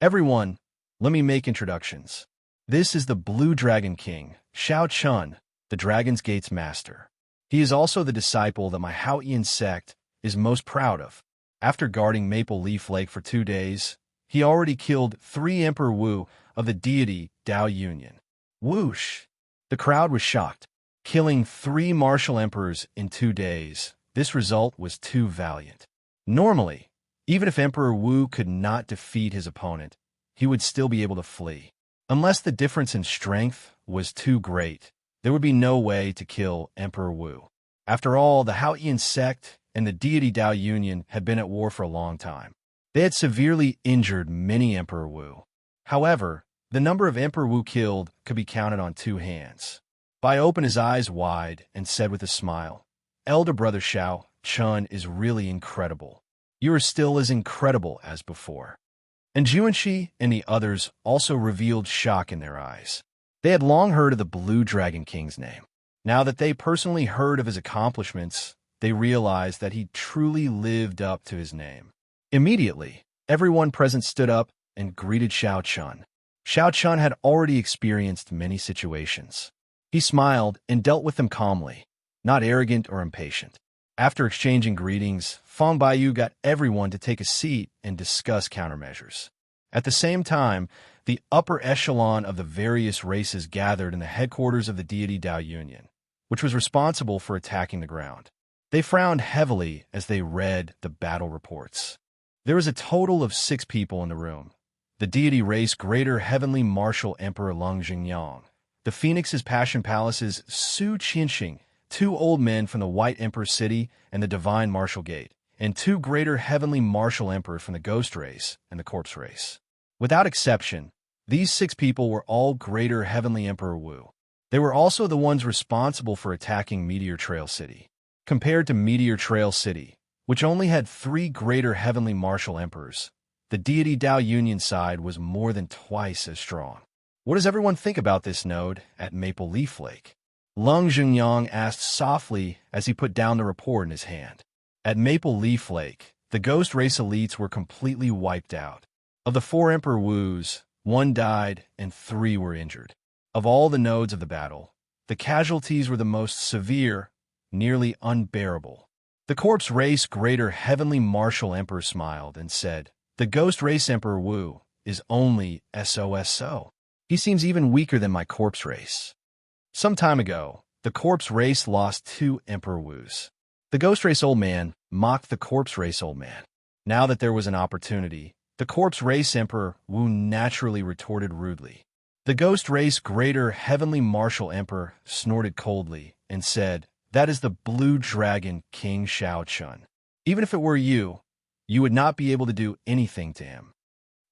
Speaker 1: Everyone, let me make introductions. This is the Blue Dragon King, Xianxia, the Dragon's Gate's master. He is also the disciple that my Haotian sect is most proud of. After guarding Maple Leaf Lake for 2 days, he already killed 3 Emperor Wu of the deity Dao Union." Whoosh! The crowd was shocked. Killing 3 martial emperors in 2 days, this result was too valiant. Normally, even if Emperor Wu could not defeat his opponent, he would still be able to flee. Unless the difference in strength was too great, there would be no way to kill Emperor Wu. After all, the Haotian sect and the deity Dao Union had been at war for a long time. They had severely injured many Emperor Wu. However, the number of Emperor Wu killed could be counted on 2 hands. Bai opened his eyes wide and said with a smile, "Elder brother Xianxia is really incredible. You are still as incredible as before." And Xianxia and the others also revealed shock in their eyes. They had long heard of the Blue Dragon King's name. Now that they personally heard of his accomplishments, they realized that he truly lived up to his name. Immediately, everyone present stood up and greeted Xianxia. Xianxia had already experienced many situations. He smiled and dealt with them calmly, not arrogant or impatient. After exchanging greetings, Fong Baiyu got everyone to take a seat and discuss countermeasures. At the same time, the upper echelon of the various races gathered in the headquarters of the deity Dao Union, which was responsible for attacking the ground. They frowned heavily as they read the battle reports. There was a total of 6 people in the room. The deity race Greater Heavenly Martial Emperor Lung Jingyang, the Phoenix's Passion Palace's Su Qianxing, 2 old men from the White Emperor City and the Divine Martial Gate, and 2 Greater Heavenly Martial Emperors from the Ghost Race and the Corpse Race. Without exception, these 6 people were all Greater Heavenly Emperor Wu. They were also the ones responsible for attacking Meteor Trail City. Compared to Meteor Trail City, which only had 3 Greater Heavenly Martial Emperors, the deity Dao Union side was more than twice as strong. What does everyone think about this node at Maple Leaf Lake? Lung Jingyang asked softly as he put down the report in his hand. At Maple Leaf Lake, the Ghost Race elites were completely wiped out. Of the 4 Emperor Wus, 1 died and 3 were injured. Of all the nodes of the battle, the casualties were the most severe, nearly unbearable. The Corpse Race Greater Heavenly Martial Emperor smiled and said, "The Ghost Race Emperor Wu is only SOSO. He seems even weaker than my Corpse Race." Some time ago, the Corpse Race lost 2 Emperor Wus. The Ghost Race Old Man mocked the Corpse Race Old Man. Now that there was an opportunity, the Corpse Race Emperor Wu naturally retorted rudely. The Ghost Race Greater Heavenly Martial Emperor snorted coldly and said, "That is the Blue Dragon King Xianxia. Even if it were you, you would not be able to do anything to him.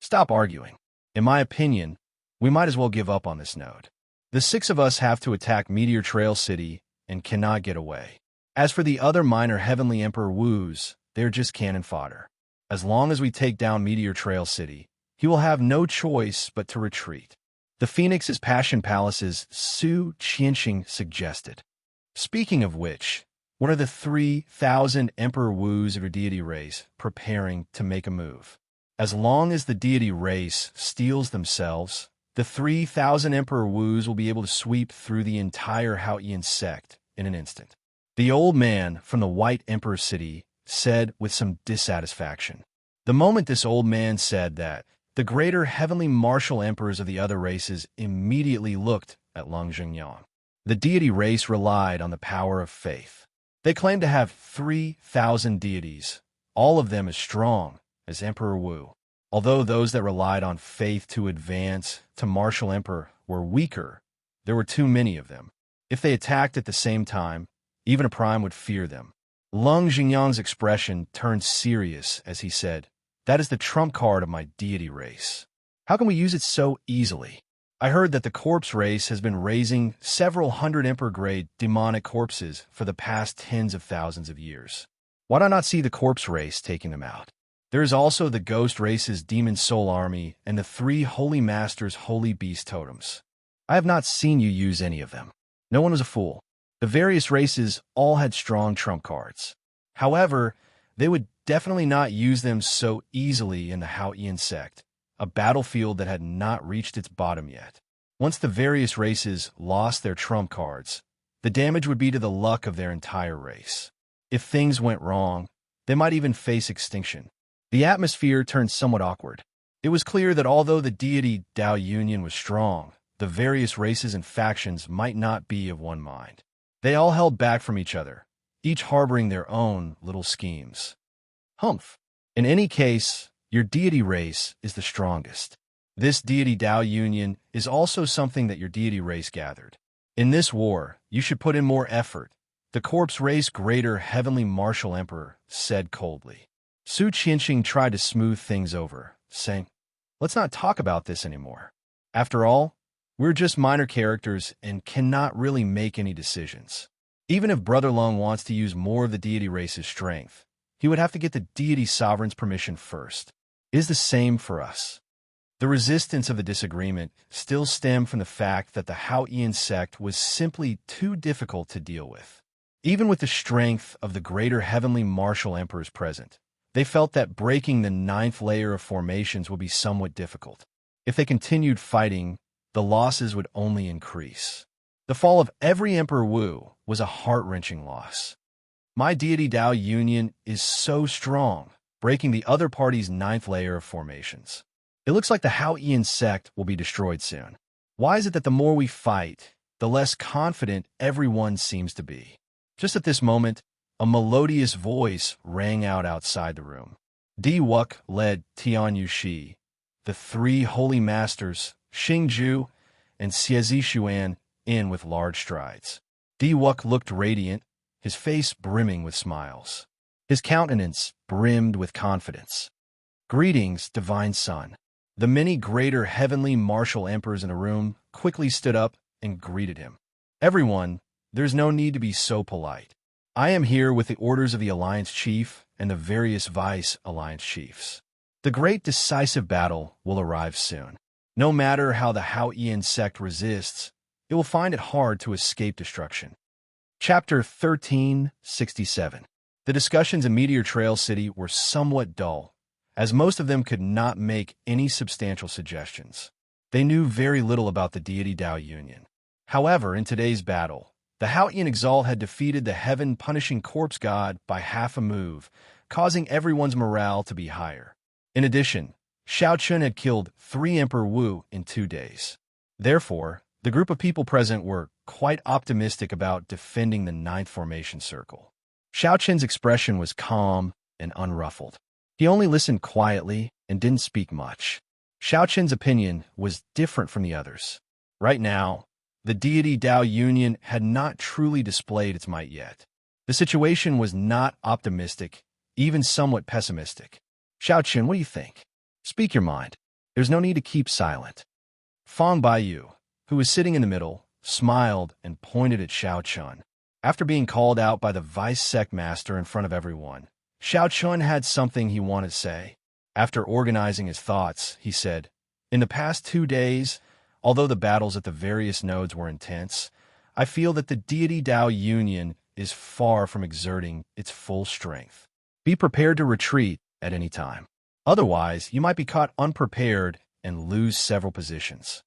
Speaker 1: Stop arguing. In my opinion, we might as well give up on this node." The 6 of us have to attack Meteor Trail City and cannot get away. As for the other minor Heavenly Emperor Wu's, they're just cannon fodder. As long as we take down Meteor Trail City, he will have no choice but to retreat. The Phoenix's Passion Palace's Xianxia suggested. Speaking of which, what are the 3,000 Emperor Wu's of your deity race preparing to make a move? As long as the deity race steals themselves, the 3,000 Emperor Wu's will be able to sweep through the entire Haotian sect in an instant. The old man from the White Emperor City said with some dissatisfaction. The moment this old man said that, the greater heavenly martial emperors of the other races immediately looked at Long Zhengyang. The deity race relied on the power of faith. They claimed to have 3,000 deities, all of them as strong as Emperor Wu. Although those that relied on faith to advance to martial emperor were weaker, there were too many of them. If they attacked at the same time, even a prime would fear them. Long Zhengyang's expression turned serious as he said, "That is the trump card of my deity race. How can we use it so easily? I heard that the corpse race has been raising several hundred emperor-grade demonic corpses for the past tens of thousands of years. Why do I not see the corpse race taking them out? There is also the ghost race's demon soul army and the 3 holy masters' holy beast totems. I have not seen you use any of them. No one was a fool. The various races all had strong trump cards. However, they would definitely not use them so easily in the Haotian sect, a battlefield that had not reached its bottom yet. Once the various races lost their trump cards, the damage would be to the luck of their entire race. If things went wrong, they might even face extinction. The atmosphere turned somewhat awkward. It was clear that although the deity Dao Union was strong, the various races and factions might not be of one mind. They all held back from each other, each harboring their own little schemes. Humph. In any case, your deity race is the strongest. This deity Dao Union is also something that your deity race gathered. In this war, you should put in more effort, the corpse race greater heavenly martial emperor said coldly. Su Qianxing tried to smooth things over, saying, "Let's not talk about this anymore. After all, we're just minor characters and cannot really make any decisions. Even if Brother Long wants to use more of the deity race's strength, he would have to get the deity sovereign's permission first. It is the same for us." The resistance of the disagreement still stemmed from the fact that the Haotian sect was simply too difficult to deal with. Even with the strength of the greater heavenly martial emperors present, they felt that breaking the 9th layer of formations would be somewhat difficult. If they continued fighting, the losses would only increase. The fall of every Emperor Wu was a heart-wrenching loss. My deity Dao Union is so strong, breaking the other party's 9th layer of formations. It looks like the Haotian sect will be destroyed soon. Why is it that the more we fight, the less confident everyone seems to be? Just at this moment, a melodious voice rang out outside the room. Di Wuk led Tian Yushi, the 3 holy masters, Xingju and Xuan, in with large strides. Di Wuk looked radiant, his face brimming with smiles. His countenance brimmed with confidence. "Greetings, divine son." The many greater heavenly martial emperors in the room quickly stood up and greeted him. "Everyone, there's no need to be so polite. I am here with the orders of the Alliance Chief and the various Vice Alliance Chiefs. The great decisive battle will arrive soon. No matter how the Haotian sect resists, it will find it hard to escape destruction." Chapter 1367. The discussions in Meteor Trail City were somewhat dull, as most of them could not make any substantial suggestions. They knew very little about the deity Dao Union. However, in today's battle, the Haotian Exalt had defeated the heaven-punishing corpse god by half a move, causing everyone's morale to be higher. In addition, Xiaochun had killed 3 Emperor Wu in 2 days. Therefore, the group of people present were quite optimistic about defending the 9th formation circle. Xiaochun's expression was calm and unruffled. He only listened quietly and didn't speak much. Xiaochun's opinion was different from the others. Right now, the deity Dao Union had not truly displayed its might yet. The situation was not optimistic, even somewhat pessimistic. "Xiaochun, what do you think? Speak your mind. There's no need to keep silent." Fang Baiyu, who was sitting in the middle, smiled and pointed at Xianxia. After being called out by the vice sect master in front of everyone, Xianxia had something he wanted to say. After organizing his thoughts, he said, "In the past 2 days, although the battles at the various nodes were intense, I feel that the deity Dao Union is far from exerting its full strength. Be prepared to retreat at any time. Otherwise, you might be caught unprepared and lose several positions."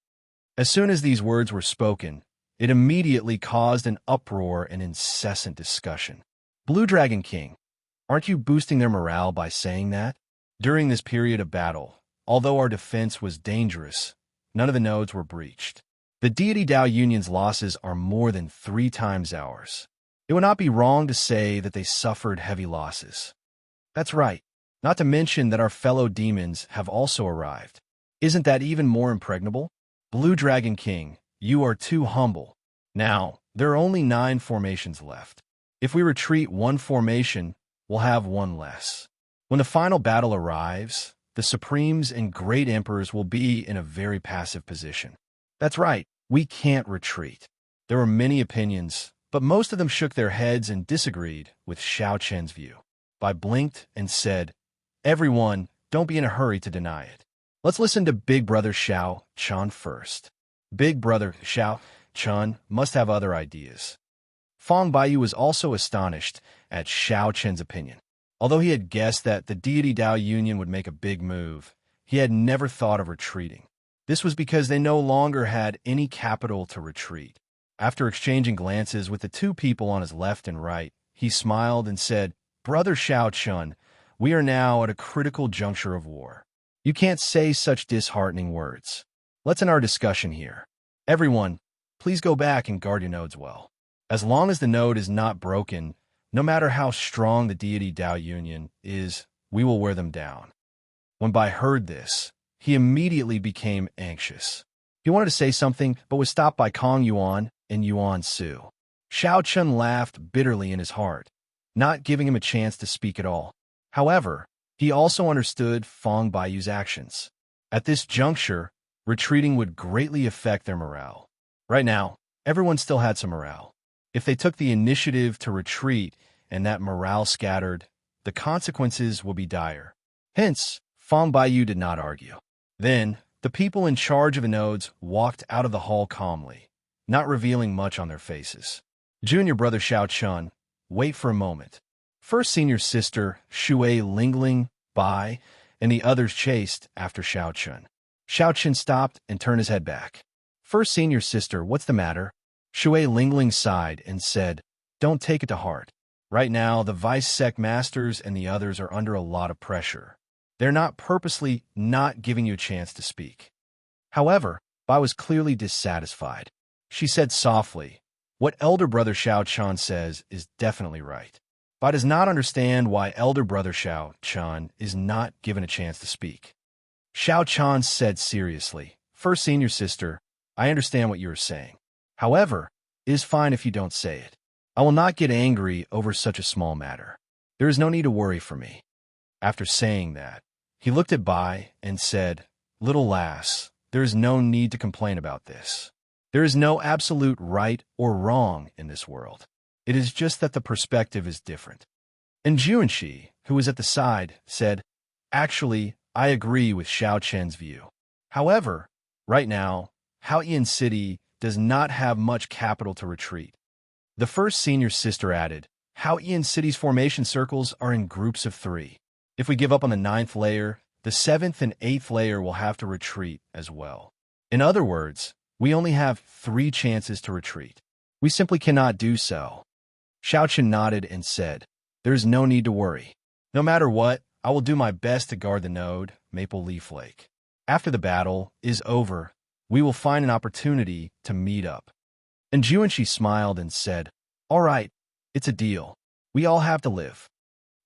Speaker 1: As soon as these words were spoken, it immediately caused an uproar and incessant discussion. Blue Dragon King, aren't you boosting their morale by saying that? During this period of battle, although our defense was dangerous, none of the nodes were breached. The deity Dao Union's losses are more than 3 times ours. It would not be wrong to say that they suffered heavy losses. That's right, not to mention that our fellow demons have also arrived. Isn't that even more impregnable? Blue Dragon King, you are too humble. Now, there are only 9 formations left. If we retreat 1 formation, we'll have 1 less. When the final battle arrives, the Supremes and Great Emperors will be in a very passive position. That's right, we can't retreat. There were many opinions, but most of them shook their heads and disagreed with Xiaoqian's view. Bai blinked and said, "Everyone, don't be in a hurry to deny it. Let's listen to Big Brother Xiaoqian first." Big Brother Xiaoqian must have other ideas. Fang Baiyu was also astonished at Xiaoqian's opinion. Although he had guessed that the deity Dao Union would make a big move, he had never thought of retreating. This was because they no longer had any capital to retreat. After exchanging glances with the 2 people on his left and right, he smiled and said, "Brother Xiaoqian, we are now at a critical juncture of war. You can't say such disheartening words. Let's end our discussion here. Everyone, please go back and guard your nodes well. As long as the node is not broken, no matter how strong the deity Dao Union is, we will wear them down." When Bai heard this, he immediately became anxious. He wanted to say something, but was stopped by Kong Yuan and Yuan Su. Xiaoqian laughed bitterly in his heart, not giving him a chance to speak at all. However, he also understood Fang Baiyu's actions. At this juncture, retreating would greatly affect their morale. Right now, everyone still had some morale. If they took the initiative to retreat and that morale scattered, the consequences will be dire. Hence, Fang Baiyu did not argue. Then, the people in charge of the nodes walked out of the hall calmly, not revealing much on their faces. Junior brother Xiaoqian, wait for a moment. First senior sister Shui Lingling, Bai, and the others chased after Xiaoqian. Xiaoqian stopped and turned his head back. First senior sister, what's the matter? Shui Lingling sighed and said, "Don't take it to heart. Right now, the vice sect masters and the others are under a lot of pressure. They're not purposely not giving you a chance to speak." However, Bai was clearly dissatisfied. She said softly, "What elder brother Xiaoqian says is definitely right." Bai does not understand why elder brother Xiaoqian is not given a chance to speak. Xiaoqian said seriously, "First senior sister, I understand what you are saying. However, it is fine if you don't say it. I will not get angry over such a small matter. There is no need to worry for me." After saying that, he looked at Bai and said, "Little lass, there is no need to complain about this. There is no absolute right or wrong in this world. It is just that the perspective is different." And Xianxia, who was at the side, said, "Actually, I agree with Xiaoqian's view. However, right now, Haoyan City does not have much capital to retreat." The first senior sister added, "Haoyan City's formation circles are in groups of 3. If we give up on the 9th layer, the 7th and 8th layer will have to retreat as well. In other words, we only have 3 chances to retreat. We simply cannot do so." Xiaoqian nodded and said, "There is no need to worry. No matter what, I will do my best to guard the node, Maple Leaf Lake. After the battle is over, we will find an opportunity to meet up." And Xianxia smiled and said, "All right, it's a deal. We all have to live.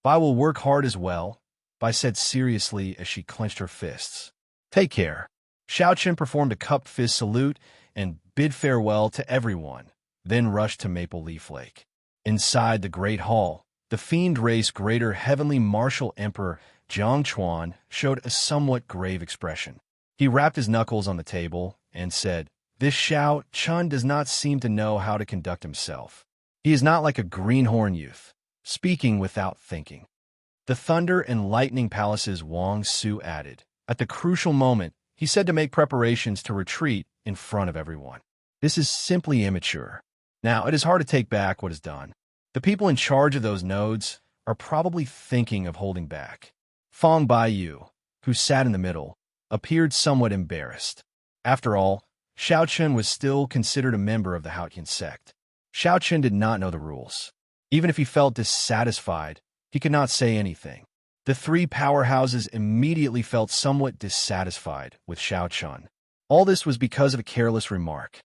Speaker 1: Bai will work hard as well," Bai said seriously as she clenched her fists. "Take care." Xiaoqian performed a cupped fist salute and bid farewell to everyone, then rushed to Maple Leaf Lake. Inside the Great Hall, the fiend race greater heavenly martial emperor Jiang Chuan showed a somewhat grave expression. He rapped his knuckles on the table and said, This Xiao Chun does not seem to know how to conduct himself. He is not like a greenhorn youth, speaking without thinking. The thunder and lightning palace's Wang Su added. At the crucial moment, he said to make preparations to retreat in front of everyone. This is simply immature. Now, it is hard to take back what is done. The people in charge of those nodes are probably thinking of holding back. Fang Baiyu, who sat in the middle, appeared somewhat embarrassed. After all, Xiaochen was still considered a member of the Haotian sect. Xiaochen did not know the rules. Even if he felt dissatisfied, he could not say anything. The three powerhouses immediately felt somewhat dissatisfied with Xiaochen. All this was because of a careless remark.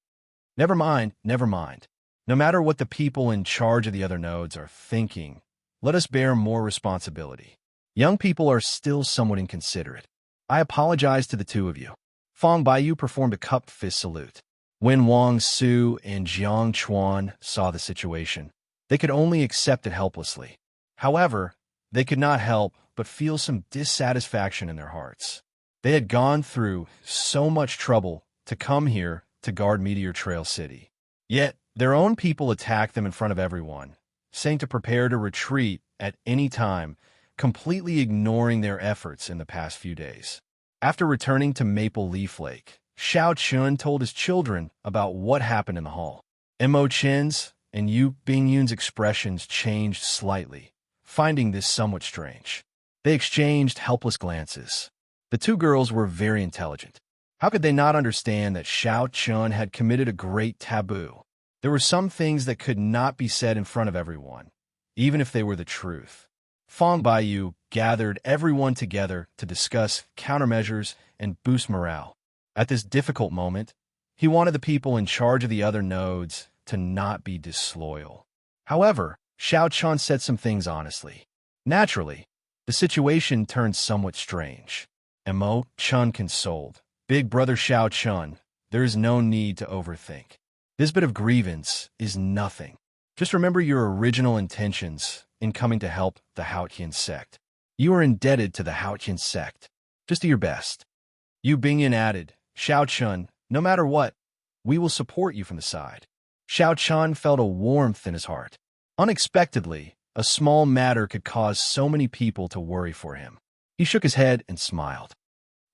Speaker 1: Never mind, never mind. No matter what the people in charge of the other nodes are thinking, let us bear more responsibility. Young people are still somewhat inconsiderate. I apologize to the two of you. Fang Baiyu performed a cup fist salute. When Wang Su and Jiang Chuan saw the situation, they could only accept it helplessly. However, they could not help but feel some dissatisfaction in their hearts. They had gone through so much trouble to come here to guard Meteor Trail City. Yet, their own people attacked them in front of everyone, saying to prepare to retreat at any time, completely ignoring their efforts in the past few days. After returning to Maple Leaf Lake, Xiao Chun told his children about what happened in the hall. Mo Chen's and Yu Bingyun's expressions changed slightly, finding this somewhat strange. They exchanged helpless glances. The two girls were very intelligent. How could they not understand that Xiao Chun had committed a great taboo? There were some things that could not be said in front of everyone, even if they were the truth. Fang Baiyu gathered everyone together to discuss countermeasures and boost morale. At this difficult moment, he wanted the people in charge of the other nodes to not be disloyal. However, Xiao Chun said some things honestly. Naturally, the situation turned somewhat strange. Mo Chun consoled. Big brother Xiao Chun, there is no need to overthink. This bit of grievance is nothing. Just remember your original intentions in coming to help the Haotian sect. You are indebted to the Haotian sect. Just do your best. Yu Bingyun added, Xiao Chun, no matter what, we will support you from the side. Xiao Chun felt a warmth in his heart. Unexpectedly, a small matter could cause so many people to worry for him. He shook his head and smiled.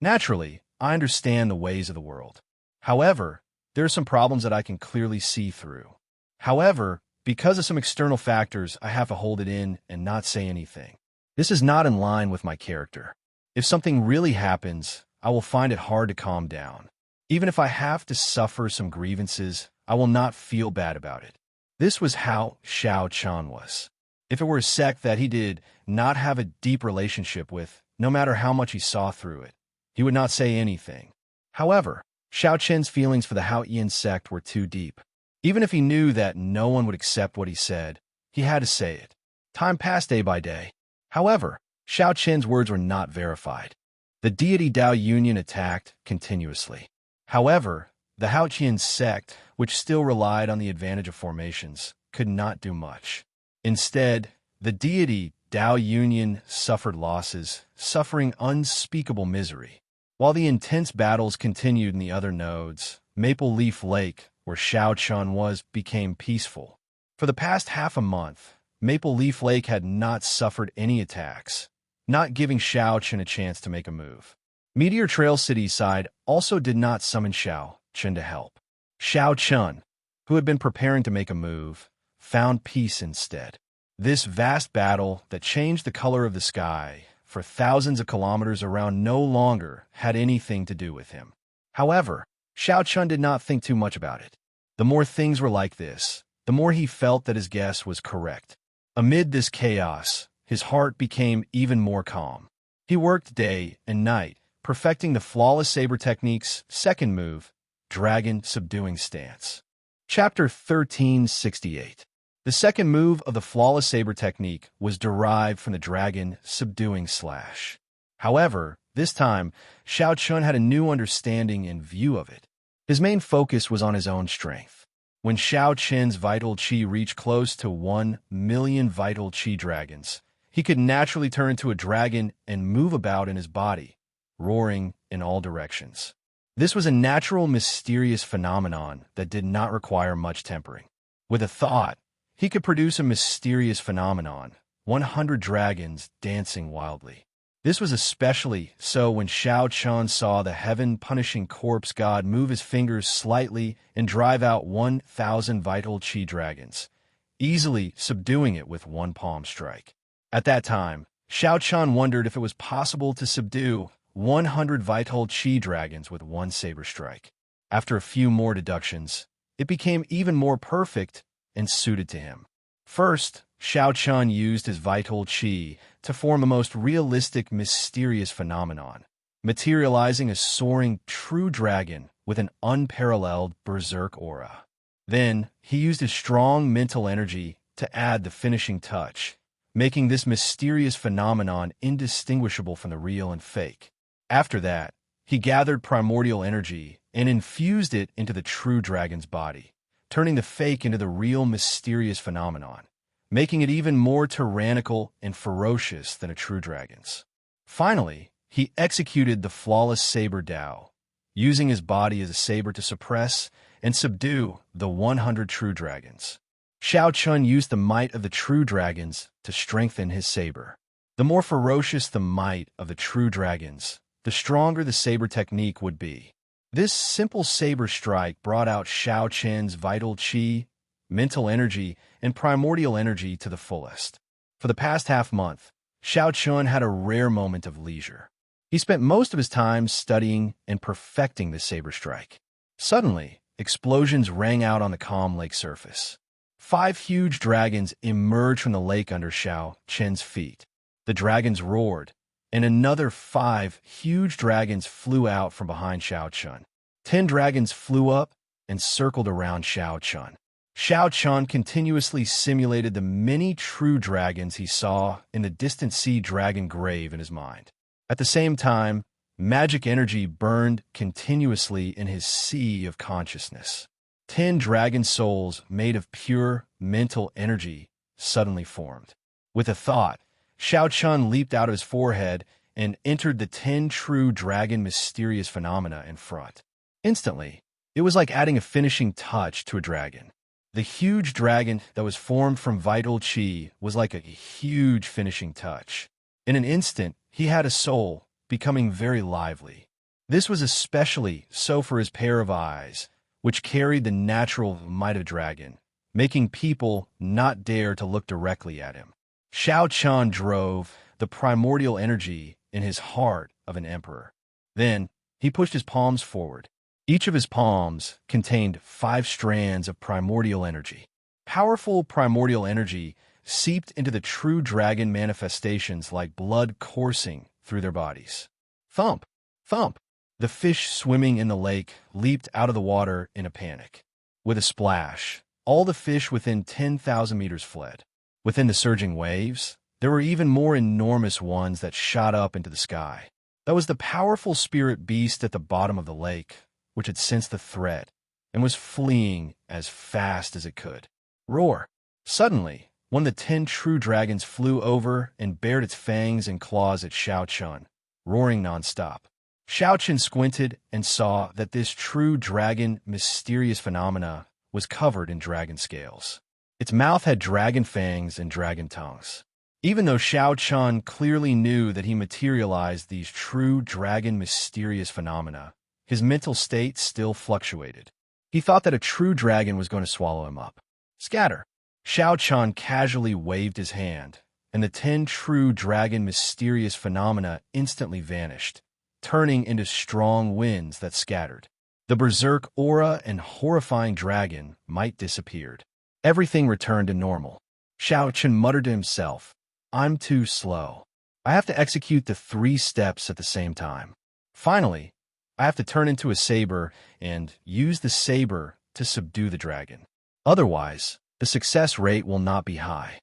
Speaker 1: Naturally, I understand the ways of the world. However, there are some problems that I can clearly see through. However, because of some external factors, I have to hold it in and not say anything. This is not in line with my character. If something really happens, I will find it hard to calm down. Even if I have to suffer some grievances, I will not feel bad about it. This was how Xiao Chun was. If it were a sect that he did not have a deep relationship with, no matter how much he saw through it, he would not say anything. However, Xiao Chen's feelings for the Haotian sect were too deep. Even if he knew that no one would accept what he said, he had to say it. Time passed day by day. However, Xiao Chen's words were not verified. The deity Dao Union attacked continuously. However, the Haotian sect, which still relied on the advantage of formations, could not do much. Instead, the deity Dao Union suffered losses, suffering unspeakable misery. While the intense battles continued in the other nodes, Maple Leaf Lake, where Xiao Chun was, became peaceful. For the past half a month, Maple Leaf Lake had not suffered any attacks, not giving Xiao Chun a chance to make a move. Meteor Trail City's side also did not summon Xiao Chun to help. Xiao Chun, who had been preparing to make a move, found peace instead. This vast battle that changed the color of the sky for thousands of kilometers around no longer had anything to do with him. However, Xiao Chun did not think too much about it. The more things were like this, the more he felt that his guess was correct. Amid this chaos, his heart became even more calm. He worked day and night, perfecting the flawless saber technique's second move, Dragon Subduing Stance. Chapter 1368. The second move of the flawless saber technique was derived from the Dragon Subduing Slash. However, this time, Xiao Chun had a new understanding and view of it. His main focus was on his own strength. When Xiao Chun's vital qi reached close to 1,000,000 vital qi dragons, he could naturally turn into a dragon and move about in his body, roaring in all directions. This was a natural, mysterious phenomenon that did not require much tempering. With a thought, he could produce a mysterious phenomenon, 100 dragons dancing wildly. This was especially so when Xianxia saw the heaven-punishing corpse god move his fingers slightly and drive out 1,000 vital chi dragons, easily subduing it with one palm strike. At that time, Xianxia wondered if it was possible to subdue 100 vital chi dragons with one saber strike. After a few more deductions, it became even more perfect and suited to him. First, Xianxia used his vital chi to form a most realistic, mysterious phenomenon, materializing a soaring true dragon with an unparalleled berserk aura. Then, he used his strong mental energy to add the finishing touch, making this mysterious phenomenon indistinguishable from the real and fake. After that, he gathered primordial energy and infused it into the true dragon's body, turning the fake into the real mysterious phenomenon, making it even more tyrannical and ferocious than a true dragon's. Finally, he executed the flawless saber Dao, using his body as a saber to suppress and subdue the 100 true dragons. Xianxia used the might of the true dragons to strengthen his saber. The more ferocious the might of the true dragons, the stronger the saber technique would be. This simple saber strike brought out Xiaoqian's vital chi, mental energy, and primordial energy to the fullest. For the past half-month, Xiaoqian had a rare moment of leisure. He spent most of his time studying and perfecting the saber strike. Suddenly, explosions rang out on the calm lake surface. 5 huge dragons emerged from the lake under Xiaoqian's feet. The dragons roared, and another 5 huge dragons flew out from behind Xiaoqian. 10 dragons flew up and circled around Xiaoqian. Xiaoqian continuously simulated the many true dragons he saw in the distant sea dragon grave in his mind. At the same time, magic energy burned continuously in his sea of consciousness. 10 dragon souls made of pure mental energy suddenly formed. With a thought, Xiaoqian leaped out of his forehead and entered the 10 true dragon mysterious phenomena in front. Instantly, it was like adding a finishing touch to a dragon. The huge dragon that was formed from vital chi was like a huge finishing touch. In an instant, he had a soul, becoming very lively. This was especially so for his pair of eyes, which carried the natural might of dragon, making people not dare to look directly at him. Xiaoqian drove the primordial energy in his heart of an emperor. Then, he pushed his palms forward. Each of his palms contained 5 strands of primordial energy. Powerful primordial energy seeped into the true dragon manifestations like blood coursing through their bodies. Thump! Thump! The fish swimming in the lake leaped out of the water in a panic. With a splash, all the fish within 10,000 meters fled. Within the surging waves, there were even more enormous ones that shot up into the sky. That was the powerful spirit beast at the bottom of the lake, which had sensed the threat and was fleeing as fast as it could. Roar! Suddenly, one of the 10 true dragons flew over and bared its fangs and claws at Xiaoqian, roaring nonstop. Xiaoqian squinted and saw that this true dragon mysterious phenomena was covered in dragon scales. Its mouth had dragon fangs and dragon tongues. Even though Xiaoqian clearly knew that he materialized these true dragon mysterious phenomena, his mental state still fluctuated. He thought that a true dragon was going to swallow him up. Scatter! Xiaoqian casually waved his hand, and the 10 true dragon mysterious phenomena instantly vanished, turning into strong winds that scattered. The berserk aura and horrifying dragon might disappeared. Everything returned to normal. Xiaoqian muttered to himself, "I'm too slow. I have to execute the 3 steps at the same time. Finally, I have to turn into a saber and use the saber to subdue the dragon. Otherwise, the success rate will not be high."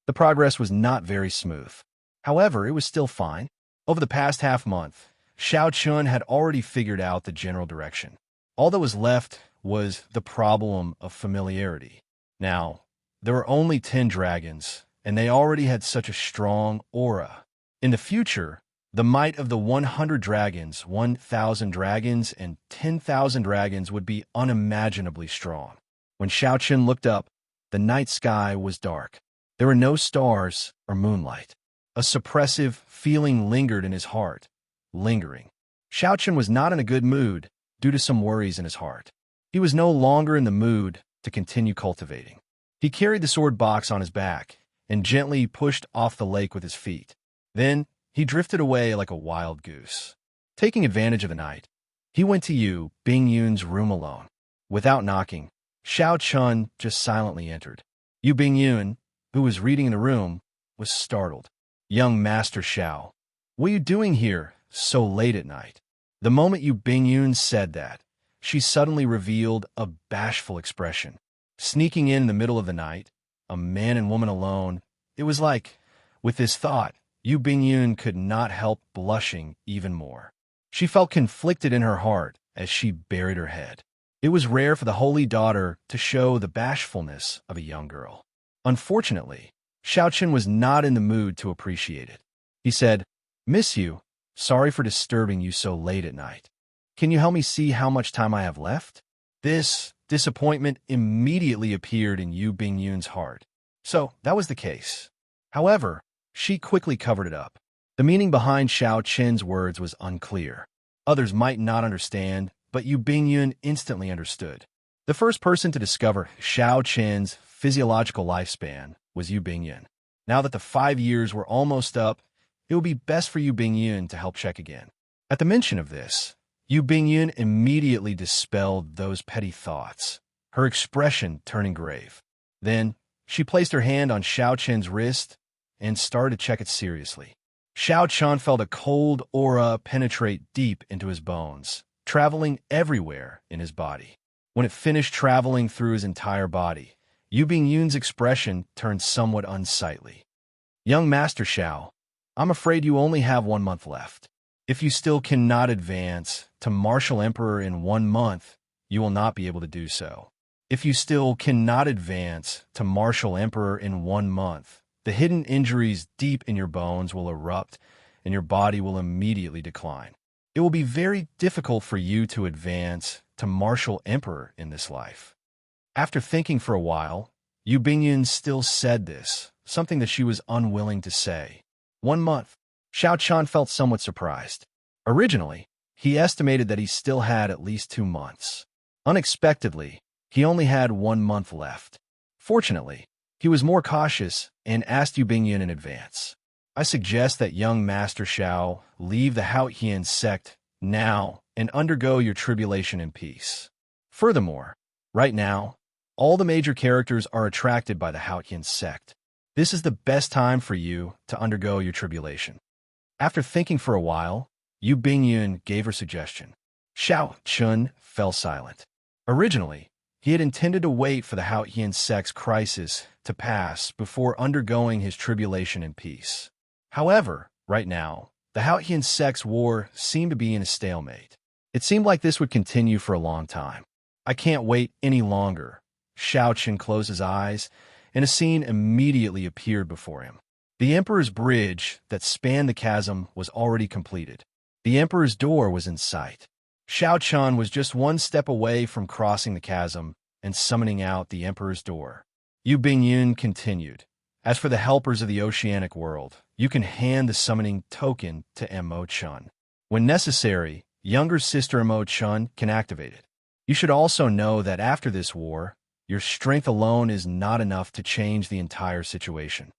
Speaker 1: The progress was not very smooth. However, it was still fine. Over the past half-month, Xiaoqian had already figured out the general direction. All that was left was the problem of familiarity. Now, there were only 10 dragons, and they already had such a strong aura. In the future, The might of the 100 dragons, 1,000 dragons, and 10,000 dragons would be unimaginably strong. When Xiaoqun looked up, the night sky was dark. There were no stars or moonlight. A suppressive feeling lingered in his heart, lingering. Xiaoqun was not in a good mood due to some worries in his heart. He was no longer in the mood to continue cultivating. He carried the sword box on his back and gently pushed off the lake with his feet. Then he drifted away like a wild goose. Taking advantage of the night, he went to Yu Bingyun's room alone. Without knocking, Xiaoqun just silently entered. Yu Bingyun, who was reading in the room, was startled. "Young Master Xiao, what are you doing here so late at night?" The moment Yu Bingyun said that, she suddenly revealed a bashful expression. Sneaking in the middle of the night, a man and woman alone, it was like, with this thought, Yu Bingyun could not help blushing even more. She felt conflicted in her heart as she buried her head. It was rare for the holy daughter to show the bashfulness of a young girl. Unfortunately, Xiaoqun was not in the mood to appreciate it. He said, "Miss Yu, sorry for disturbing you so late at night. Can you help me see how much time I have left?" This disappointment immediately appeared in Yu Bingyun's heart. So that was the case. However, she quickly covered it up. The meaning behind Xiaoqun's words was unclear. Others might not understand, but Yu Bingyun instantly understood. The first person to discover Xiaoqun's physiological lifespan was Yu Bingyun. Now that the 5 years were almost up, it would be best for Yu Bingyun to help check again. At the mention of this, Yu Bingyun immediately dispelled those petty thoughts, her expression turning grave. Then, she placed her hand on Xiaoqun's wrist and started to check it seriously. Xiaoqun felt a cold aura penetrate deep into his bones, traveling everywhere in his body. When it finished traveling through his entire body, Yu Bingyun's expression turned somewhat unsightly. "Young Master Xiao, I'm afraid you only have 1 month left. If you still cannot advance to Martial Emperor in 1 month, you will not be able to do so. If you still cannot advance to Martial Emperor in 1 month, the hidden injuries deep in your bones will erupt and your body will immediately decline. It will be very difficult for you to advance to Martial Emperor in this life." After thinking for a while, Yu Bingyun still said this, something that she was unwilling to say. 1 month. Xiaoqun felt somewhat surprised. Originally, he estimated that he still had at least 2 months. Unexpectedly, he only had 1 month left. Fortunately, he was more cautious and asked Yu Bingyun in advance. "I suggest that young Master Xiao leave the Haotian sect now and undergo your tribulation in peace. Furthermore, right now, all the major characters are attracted by the Haotian sect. This is the best time for you to undergo your tribulation." After thinking for a while, Yu Bingyun gave her suggestion. Xiaoqun fell silent. Originally, he had intended to wait for the Haotian sect's crisis to pass before undergoing his tribulation in peace. However, right now, the Haotian sect's war seemed to be in a stalemate. It seemed like this would continue for a long time. "I can't wait any longer." Xiaoqun closed his eyes, and a scene immediately appeared before him. The Emperor's bridge that spanned the chasm was already completed. The Emperor's door was in sight. Xiaoqun was just 1 step away from crossing the chasm and summoning out the Emperor's door. Yu Bingyun continued, "As for the helpers of the oceanic world, you can hand the summoning token to Imo-chun. When necessary, younger sister Imo-chun can activate it. You should also know that after this war, your strength alone is not enough to change the entire situation."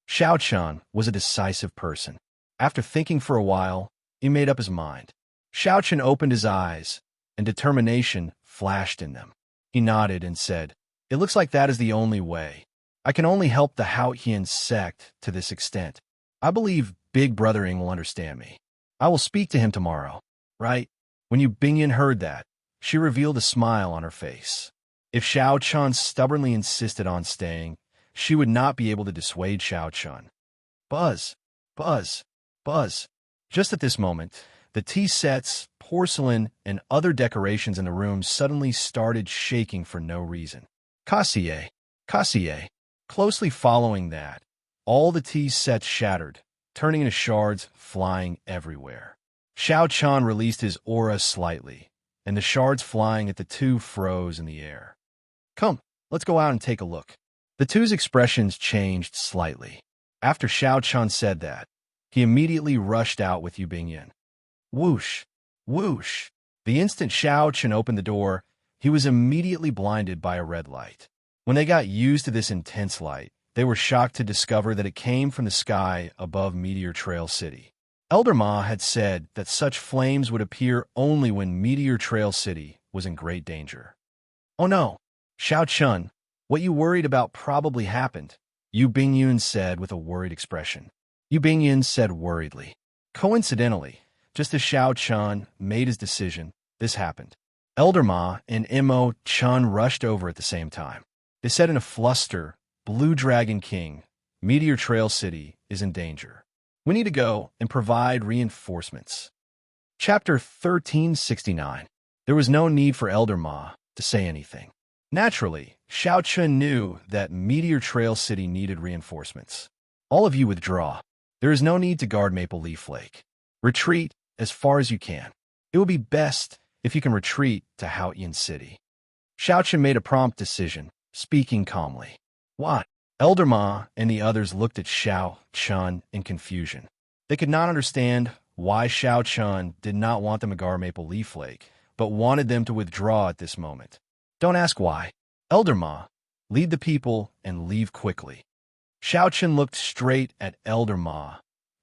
Speaker 1: Xiaoqun was a decisive person. After thinking for a while, he made up his mind. Xiaoqun opened his eyes, and determination flashed in them. He nodded and said, "It looks like that is the only way. I can only help the Haotian sect to this extent. I believe Big Brother Ing will understand me. I will speak to him tomorrow, right?" When Yu Bingyun heard that, she revealed a smile on her face. If Xiaoqun stubbornly insisted on staying, she would not be able to dissuade Xiaoqun. Buzz, buzz, buzz. Just at this moment, the tea sets, porcelain, and other decorations in the room suddenly started shaking for no reason. Cassier, Cassier. Closely following that, all the tea sets shattered, turning into shards flying everywhere. Xiao Chan released his aura slightly, and the shards flying at the two froze in the air. Come, let's go out and take a look. The two's expressions changed slightly. After Xiao Chan said that, he immediately rushed out with Yu Bingyan. Whoosh! Whoosh! The instant Xiao Chan opened the door, he was immediately blinded by a red light. When they got used to this intense light, they were shocked to discover that it came from the sky above Meteor Trail City. Elder Ma had said that such flames would appear only when Meteor Trail City was in great danger. Oh no! Xiao Chun, what you worried about probably happened, Yu Bingyun said with a worried expression. Yu Bingyun said worriedly. Coincidentally, just as Xiao Chun made his decision, this happened. Elder Ma and Mo Chun rushed over at the same time. They said in a fluster, Blue Dragon King, Meteor Trail City is in danger. We need to go and provide reinforcements. Chapter 1369. There was no need for Elder Ma to say anything. Naturally, Xiao Chun knew that Meteor Trail City needed reinforcements. All of you withdraw. There is no need to guard Maple Leaf Lake. Retreat as far as you can. It will be best if you can retreat to Haotian City. Xiao Chun made a prompt decision, speaking calmly. What? Elder Ma and the others looked at Xiao Chun in confusion. They could not understand why Xiao Chun did not want them to guard Maple Leaf Lake, but wanted them to withdraw at this moment. Don't ask why. Elder Ma, lead the people and leave quickly. Xiao Chun looked straight at Elder Ma,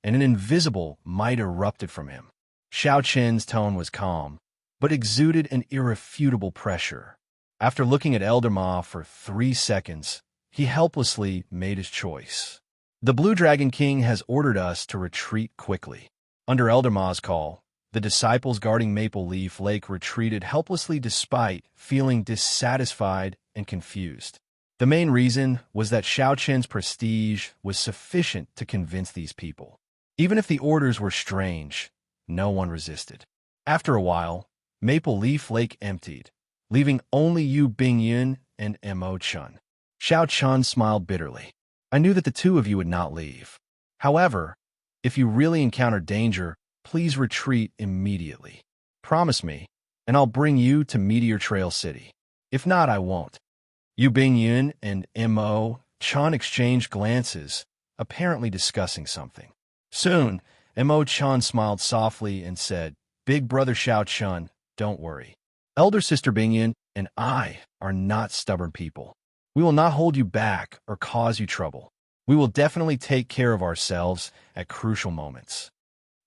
Speaker 1: and an invisible might erupted from him. Xiao Chun's tone was calm, but exuded an irrefutable pressure. After looking at Elder Ma for 3 seconds, he helplessly made his choice. The Blue Dragon King has ordered us to retreat quickly. Under Elder Ma's call, the disciples guarding Maple Leaf Lake retreated helplessly despite feeling dissatisfied and confused. The main reason was that Xiao Chun's prestige was sufficient to convince these people. Even if the orders were strange, no one resisted. After a while, Maple Leaf Lake emptied, leaving only Yu Bingyun and Mo Chun. Xiao Chun smiled bitterly. I knew that the two of you would not leave. However, if you really encounter danger, please retreat immediately. Promise me, and I'll bring you to Meteor Trail City. If not, I won't. Yu Bingyun and Mo Chun exchanged glances, apparently discussing something. Soon, Mo Chun smiled softly and said, Big brother Xiao Chun, don't worry. Elder sister Bingyun and I are not stubborn people. We will not hold you back or cause you trouble. We will definitely take care of ourselves at crucial moments.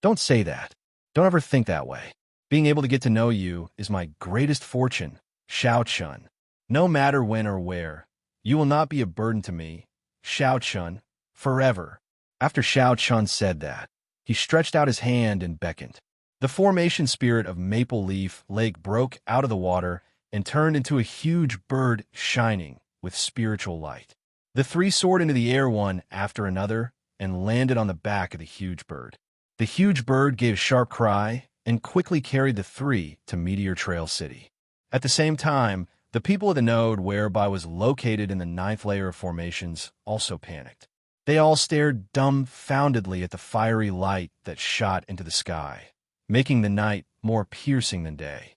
Speaker 1: Don't say that. Don't ever think that way. Being able to get to know you is my greatest fortune, Xiao Chun. No matter when or where, you will not be a burden to me, Xiao Chun, forever. After Xiao Chun said that, he stretched out his hand and beckoned. The formation spirit of Maple Leaf Lake broke out of the water and turned into a huge bird shining with spiritual light. The three soared into the air one after another and landed on the back of the huge bird. The huge bird gave a sharp cry and quickly carried the three to Meteor Trail City. At the same time, the people of the node whereby was located in the 9th layer of formations also panicked. They all stared dumbfoundedly at the fiery light that shot into the sky, making the night more piercing than day.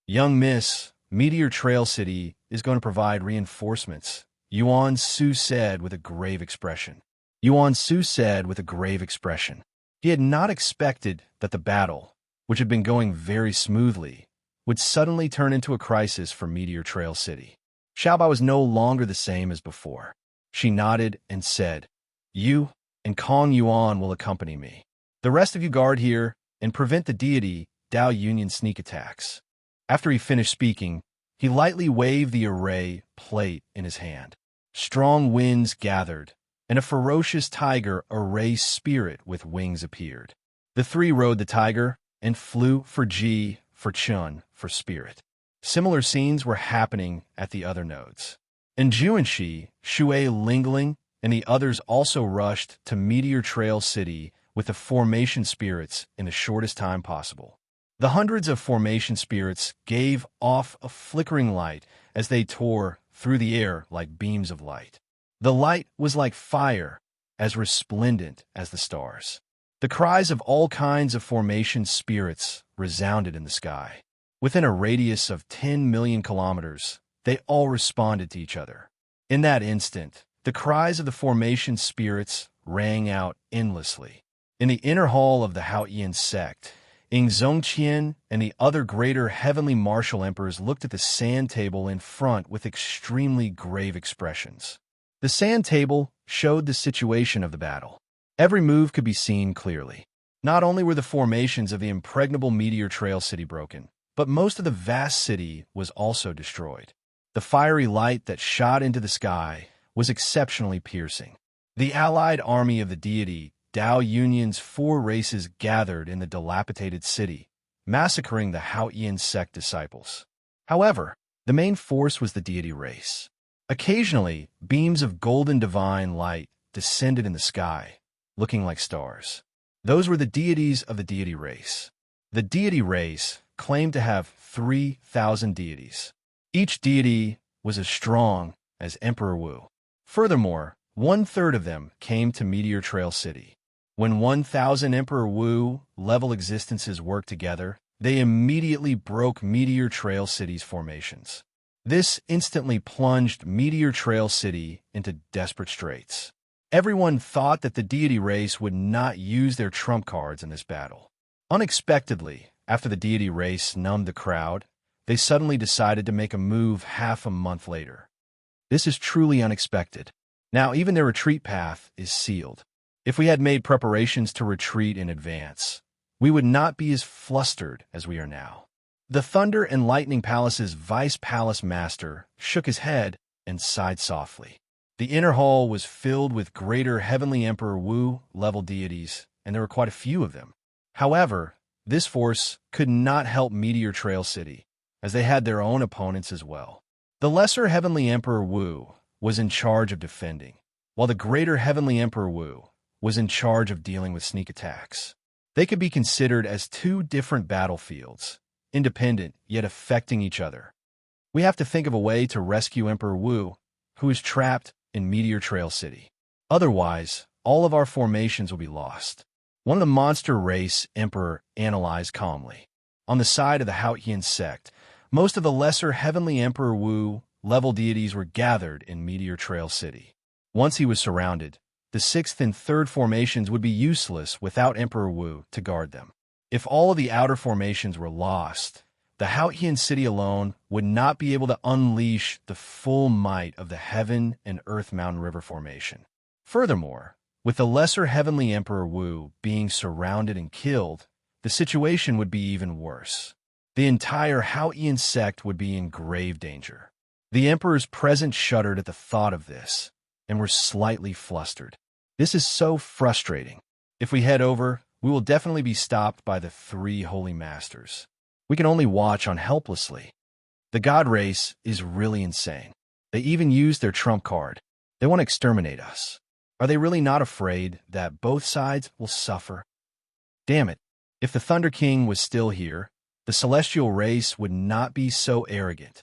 Speaker 1: Young Miss, Meteor Trail City is going to provide reinforcements, Yuan Su said with a grave expression. Yuan Su said with a grave expression. He had not expected that the battle, which had been going very smoothly, would suddenly turn into a crisis for Meteor Trail City. Xiaobai was no longer the same as before. She nodded and said, You and Kong Yuan will accompany me. The rest of you guard here and prevent the deity Dao Union sneak attacks. After he finished speaking, he lightly waved the array plate in his hand. Strong winds gathered, and a ferocious tiger array spirit with wings appeared. The three rode the tiger and flew for Ji, for Chun, for spirit. Similar scenes were happening at the other nodes. And Xianxia, Shui Lingling, and the others also rushed to Meteor Trail City with the formation spirits in the shortest time possible. The hundreds of formation spirits gave off a flickering light as they tore through the air like beams of light. The light was like fire, as resplendent as the stars. The cries of all kinds of formation spirits resounded in the sky. Within a radius of 10 million kilometers, they all responded to each other. In that instant, the cries of the formation spirits rang out endlessly. In the inner hall of the Haotian sect, Xianxia and the other greater heavenly martial emperors looked at the sand table in front with extremely grave expressions. The sand table showed the situation of the battle. Every move could be seen clearly. Not only were the formations of the impregnable meteor trail city broken, but most of the vast city was also destroyed. The fiery light that shot into the sky was exceptionally piercing. The allied army of the deity Dao Union's 4 races gathered in the dilapidated city, massacring the Haotian sect disciples. However, the main force was the deity race. Occasionally, beams of golden divine light descended in the sky, looking like stars. Those were the deities of the deity race. The deity race claimed to have 3,000 deities. Each deity was as strong as Emperor Wu. Furthermore, 1/3 of them came to Meteor Trail City. When 1,000 Emperor Wu level existences worked together, they immediately broke Meteor Trail City's formations. This instantly plunged Meteor Trail City into desperate straits. Everyone thought that the deity race would not use their trump cards in this battle. Unexpectedly, after the deity race numbed the crowd, they suddenly decided to make a move half a month later. This is truly unexpected. Now even their retreat path is sealed. If we had made preparations to retreat in advance, we would not be as flustered as we are now. The Thunder and Lightning Palace's Vice Palace Master shook his head and sighed softly. The inner hall was filled with greater Heavenly Emperor Wu-level deities, and there were quite a few of them. However, this force could not help Meteor Trail City, as they had their own opponents as well. The lesser Heavenly Emperor Wu was in charge of defending, while the greater Heavenly Emperor Wu was in charge of dealing with sneak attacks. They could be considered as 2 different battlefields, independent yet affecting each other. We have to think of a way to rescue Emperor Wu, who is trapped in Meteor Trail City. Otherwise, all of our formations will be lost. One of the monster race emperor analyzed calmly. On the side of the Haotian sect, most of the lesser Heavenly Emperor Wu-level deities were gathered in Meteor Trail City. Once he was surrounded, the 6th and 3rd formations would be useless without Emperor Wu to guard them. If all of the outer formations were lost, the Haotian city alone would not be able to unleash the full might of the Heaven and Earth Mountain River formation. Furthermore, with the lesser Heavenly Emperor Wu being surrounded and killed, the situation would be even worse. The entire Haotian sect would be in grave danger. The emperors present shuddered at the thought of this, and were slightly flustered. This is so frustrating. If we head over, we will definitely be stopped by the 3 holy masters. We can only watch on helplessly. The god race is really insane. They even use their trump card. They want to exterminate us. Are they really not afraid that both sides will suffer? Damn it. If the Thunder King was still here, the celestial race would not be so arrogant.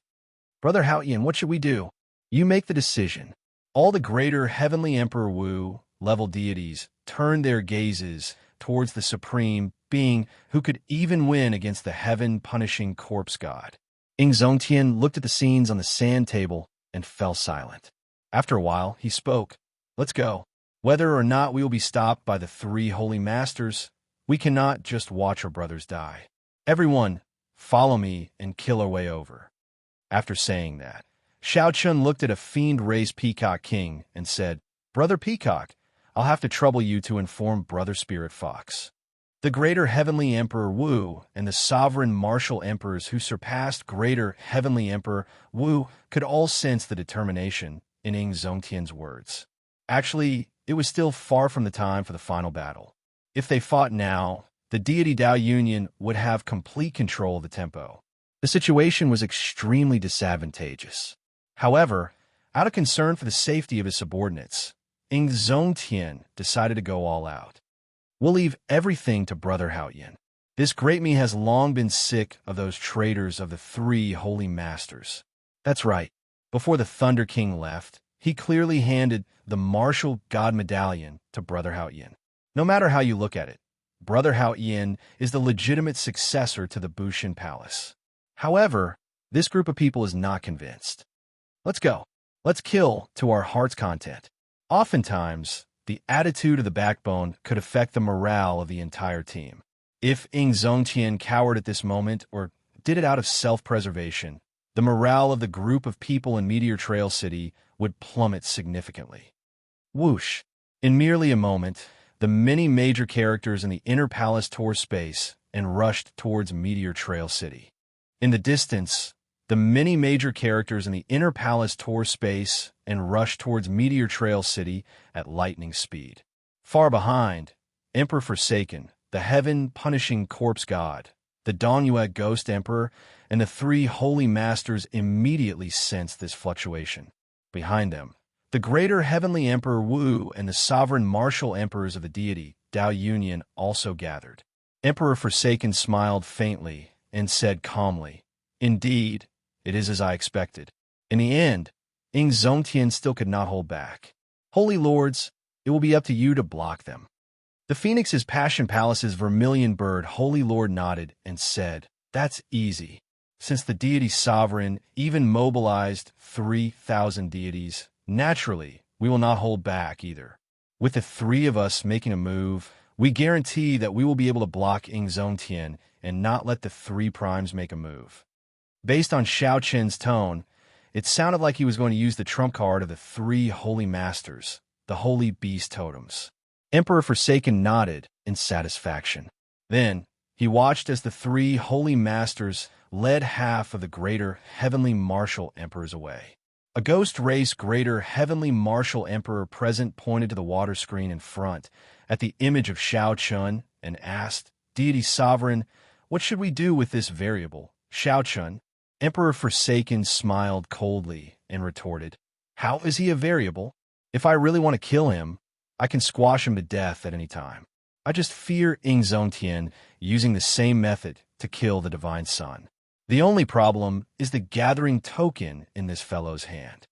Speaker 1: Brother Haotian, what should we do? You make the decision. All the greater Heavenly Emperor Wu-level deities turned their gazes towards the supreme being who could even win against the heaven-punishing corpse god. Xianxia looked at the scenes on the sand table and fell silent. After a while, he spoke. Let's go. Whether or not we will be stopped by the 3 holy masters, we cannot just watch our brothers die. Everyone, follow me and kill our way over. After saying that, Xianxia looked at a fiend-race Peacock King and said, Brother Peacock, I'll have to trouble you to inform Brother Spirit Fox. The greater Heavenly Emperor Wu and the sovereign martial emperors who surpassed greater Heavenly Emperor Wu could all sense the determination in Xianxia's words. Actually, it was still far from the time for the final battle. If they fought now, the deity Dao Union would have complete control of the tempo. The situation was extremely disadvantageous. However, out of concern for the safety of his subordinates, Xianxia decided to go all out. We'll leave everything to Brother Haotian. This great me has long been sick of those traitors of the 3 holy masters. That's right. Before the Thunder King left, he clearly handed the martial god medallion to Brother Haotian. No matter how you look at it, Brother Hao Yin is the legitimate successor to the Bushin Palace. However, this group of people is not convinced. Let's go. Let's kill to our heart's content. Oftentimes, the attitude of the backbone could affect the morale of the entire team. If Xianxia cowered at this moment or did it out of self-preservation, the morale of the group of people in Meteor Trail City would plummet significantly. Whoosh! In merely a moment, the many major characters in the inner palace tore space and rushed towards Meteor Trail City. In the distance, the many major characters in the inner palace tore space and rushed towards Meteor Trail City at lightning speed. Far behind, Emperor Forsaken, the heaven-punishing corpse god, the Dongyue Ghost Emperor, and the three holy masters immediately sensed this fluctuation. Behind them, the greater heavenly Emperor Wu and the sovereign martial emperors of the deity, Dao Union, also gathered. Emperor Forsaken smiled faintly and said calmly, "Indeed, it is as I expected." In the end, Xianxia still could not hold back. "Holy lords, it will be up to you to block them." The Phoenix's Passion Palace's Vermilion Bird Holy Lord nodded and said, "That's easy. Since the deity sovereign even mobilized 3,000 deities, naturally, we will not hold back either. With the three of us making a move, we guarantee that we will be able to block Xianxia and not let the three primes make a move." Based on Xianxia's tone, it sounded like he was going to use the trump card of the three holy masters, the holy beast totems. Emperor Forsaken nodded in satisfaction. Then, he watched as the three holy masters led half of the greater heavenly martial emperors away. A ghost race greater heavenly martial emperor present pointed to the water screen in front at the image of Xiaochun and asked, "Deity sovereign, what should we do with this variable, Xiaochun?" Emperor Forsaken smiled coldly and retorted, "How is he a variable? If I really want to kill him, I can squash him to death at any time. I just fear Xianxia using the same method to kill the Divine Sun. The only problem is the gathering token in this fellow's hand.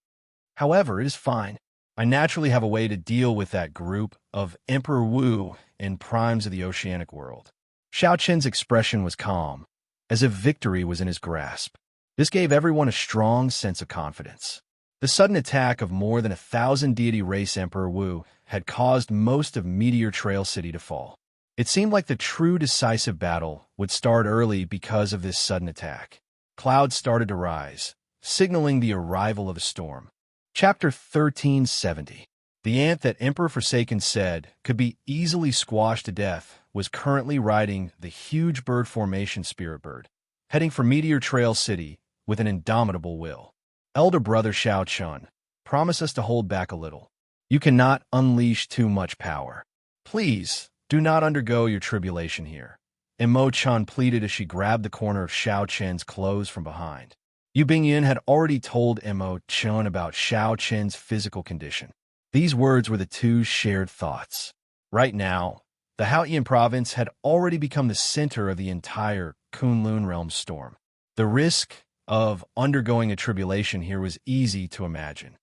Speaker 1: However, it is fine. I naturally have a way to deal with that group of Emperor Wu and primes of the oceanic world." Xiaochun's expression was calm, as if victory was in his grasp. This gave everyone a strong sense of confidence. The sudden attack of more than 1,000 deity race Emperor Wu had caused most of Meteor Trail City to fall. It seemed like the true decisive battle would start early because of this sudden attack. Clouds started to rise, signaling the arrival of a storm. Chapter 1370. The ant that Emperor Forsaken said could be easily squashed to death was currently riding the huge bird formation Spirit Bird, heading for Meteor Trail City with an indomitable will. "Elder brother Xiaochun, promise us to hold back a little. You cannot unleash too much power. Please, do not undergo your tribulation here," Imo-chan pleaded as she grabbed the corner of Xiaochun's clothes from behind. Yu Bingyan had already told Imo-chan about Xiaochun's physical condition. These words were the two's shared thoughts. Right now, the Haotian province had already become the center of the entire Kunlun realm storm. The risk of undergoing a tribulation here was easy to imagine.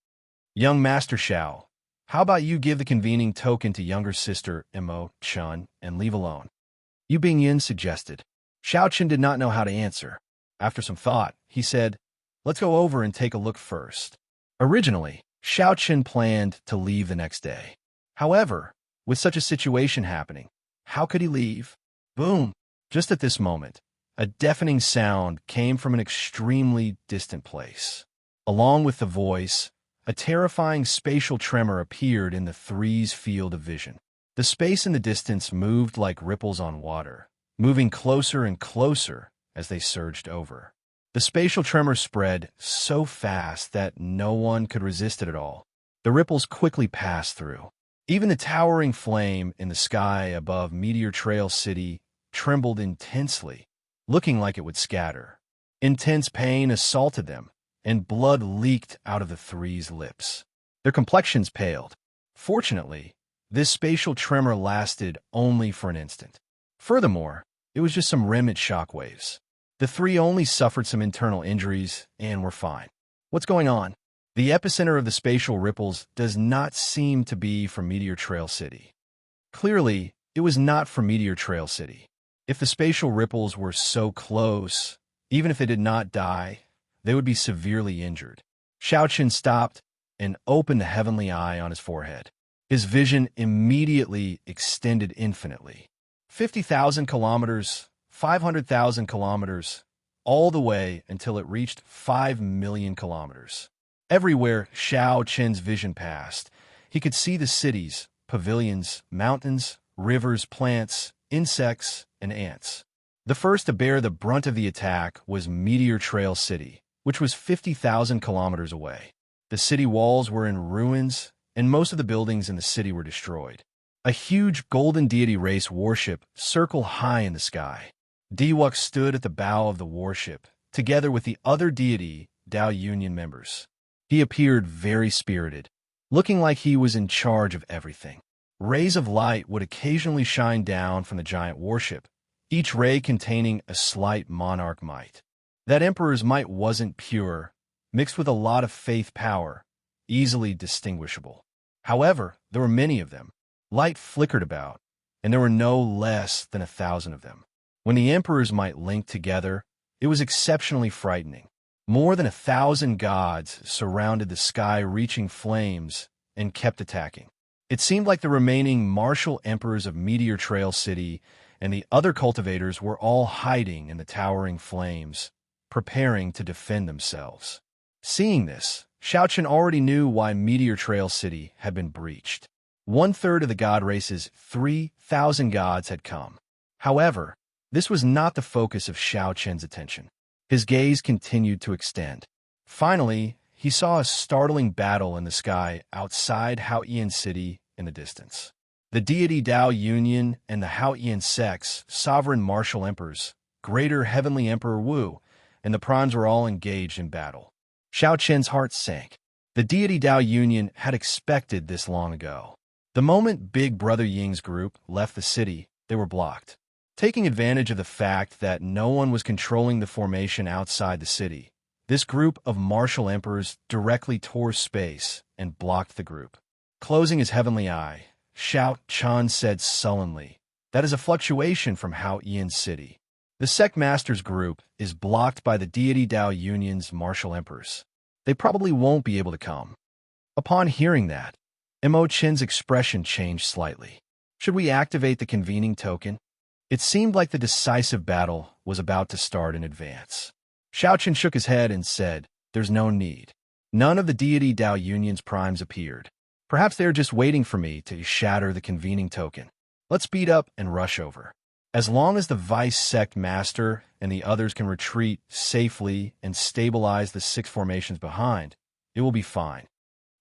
Speaker 1: "Young Master Xiao, how about you give the convening token to younger sister Imo-chan and leave alone?" Yu Bingyan suggested. Xiaochun did not know how to answer. After some thought, he said, "Let's go over and take a look first." Originally, Xiaochun planned to leave the next day. However, with such a situation happening, how could he leave? Boom! Just at this moment, a deafening sound came from an extremely distant place. Along with the voice, a terrifying spatial tremor appeared in the three's field of vision. The space in the distance moved like ripples on water, moving closer and closer as they surged over. The spatial tremor spread so fast that no one could resist it at all. The ripples quickly passed through. Even the towering flame in the sky above Meteor Trail City trembled intensely, looking like it would scatter. Intense pain assaulted them, and blood leaked out of the three's lips. Their complexions paled. Fortunately, this spatial tremor lasted only for an instant. Furthermore, it was just some remnant shockwaves. The three only suffered some internal injuries and were fine. What's going on? The epicenter of the spatial ripples does not seem to be from Meteor Trail City. Clearly, It was not for Meteor Trail City. If the spatial ripples were so close, even if they did not die, they would be severely injured. Xianxia stopped and opened the heavenly eye on his forehead. His vision immediately extended infinitely. 50,000 kilometers, 500,000 kilometers, all the way until it reached 5 million kilometers. Everywhere Xianxia's vision passed, he could see the cities, pavilions, mountains, rivers, plants, insects, and ants. The first to bear the brunt of the attack was Meteor Trail City, which was 50,000 kilometers away. The city walls were in ruins, and most of the buildings in the city were destroyed. A huge golden deity race warship circled high in the sky. Diwux stood at the bow of the warship, together with the other deity Dao Union members. He appeared very spirited, looking like he was in charge of everything. Rays of light would occasionally shine down from the giant warship, each ray containing a slight monarch might. That emperor's might wasn't pure, mixed with a lot of faith power, easily distinguishable. However, there were many of them. Light flickered about, and there were no less than 1,000 of them. When the emperors might link together, it was exceptionally frightening. More than 1,000 gods surrounded the sky, reaching flames, and kept attacking. It seemed like the remaining martial emperors of Meteor Trail City and the other cultivators were all hiding in the towering flames, preparing to defend themselves. Seeing this, Xianxia already knew why Meteor Trail City had been breached. 1/3 of the god race's 3,000 gods had come. However, this was not the focus of Xianxia's attention. His gaze continued to extend. Finally, he saw a startling battle in the sky outside Haoyan City in the distance. The deity Dao Union and the Haoyan sects, sovereign martial emperors, greater heavenly emperor Wu, and the primes were all engaged in battle. Xianxia's heart sank. The deity Dao Union had expected this long ago. The moment Big Brother Ying's group left the city, they were blocked. Taking advantage of the fact that no one was controlling the formation outside the city, this group of martial emperors directly tore space and blocked the group. Closing his heavenly eye, Xianxia said sullenly, "That is a fluctuation from Haoyan City. The sect master's group is blocked by the deity Dao Union's martial emperors. They probably won't be able to come." Upon hearing that, Imoqin's expression changed slightly. Should we activate the convening token? It seemed like the decisive battle was about to start in advance. Xianxia shook his head and said, "There's no need." None of the deity Dao Union's primes appeared. Perhaps they are just waiting for me to shatter the convening token. Let's speed up and rush over. As long as the vice sect master and the others can retreat safely and stabilize the 6 formations behind, it will be fine.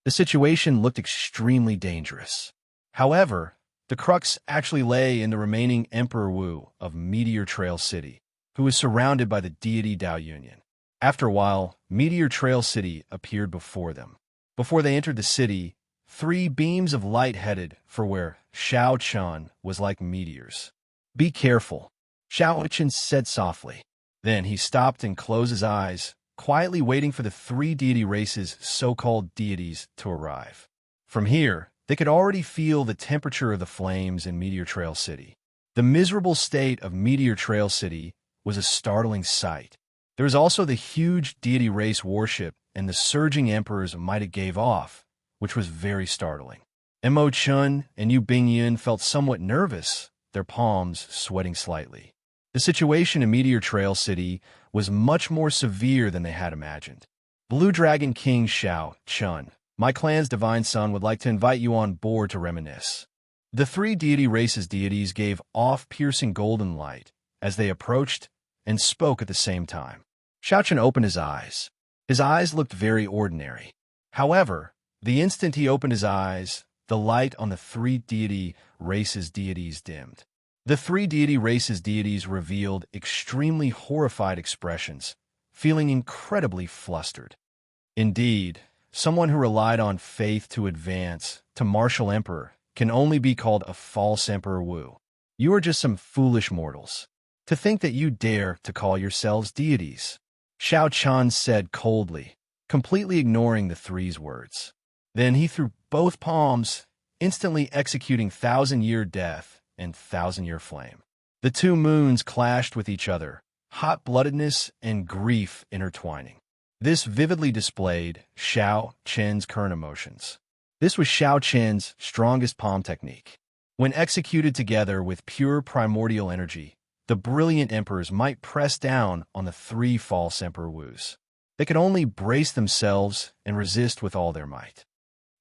Speaker 1: The situation looked extremely dangerous. However, the crux actually lay in the remaining Emperor Wu of Meteor Trail City, who was surrounded by the deity Dao Union. After a while, Meteor Trail City appeared before them. Before they entered the city, 3 beams of light headed for where Xianxia was like meteors. "Be careful," Xianxia said softly. Then he stopped and closed his eyes, quietly waiting for the 3 deity races' so-called deities to arrive. From here, they could already feel the temperature of the flames in Meteor Trail City. The miserable state of Meteor Trail City was a startling sight. There was also the huge deity race warship and the surging emperors might have gave off, which was very startling. Imoqin and Yu Bingyan felt somewhat nervous, their palms sweating slightly. The situation in Meteor Trail City was much more severe than they had imagined. Blue Dragon King Xianxia, my clan's divine son, would like to invite you on board to reminisce. The 3 deity races' deities gave off piercing golden light as they approached and spoke at the same time. Xianxia opened his eyes. His eyes looked very ordinary. However, the instant he opened his eyes, the light on the 3 deity races' deities dimmed. The 3 deity races' deities revealed extremely horrified expressions, feeling incredibly flustered. Indeed, someone who relied on faith to advance to martial emperor can only be called a false Emperor Wu. You are just some foolish mortals. To think that you dare to call yourselves deities, Xianxia said coldly, completely ignoring the 3's words. Then he threw both palms, instantly executing 1,000-year death and thousand-year flame. The two moons clashed with each other, hot-bloodedness and grief intertwining. This vividly displayed Xiao Qin's current emotions. This was Xiao Qin's strongest palm technique. When executed together with pure primordial energy, the brilliant emperors might press down on the three false Emperor Wus. They could only brace themselves and resist with all their might.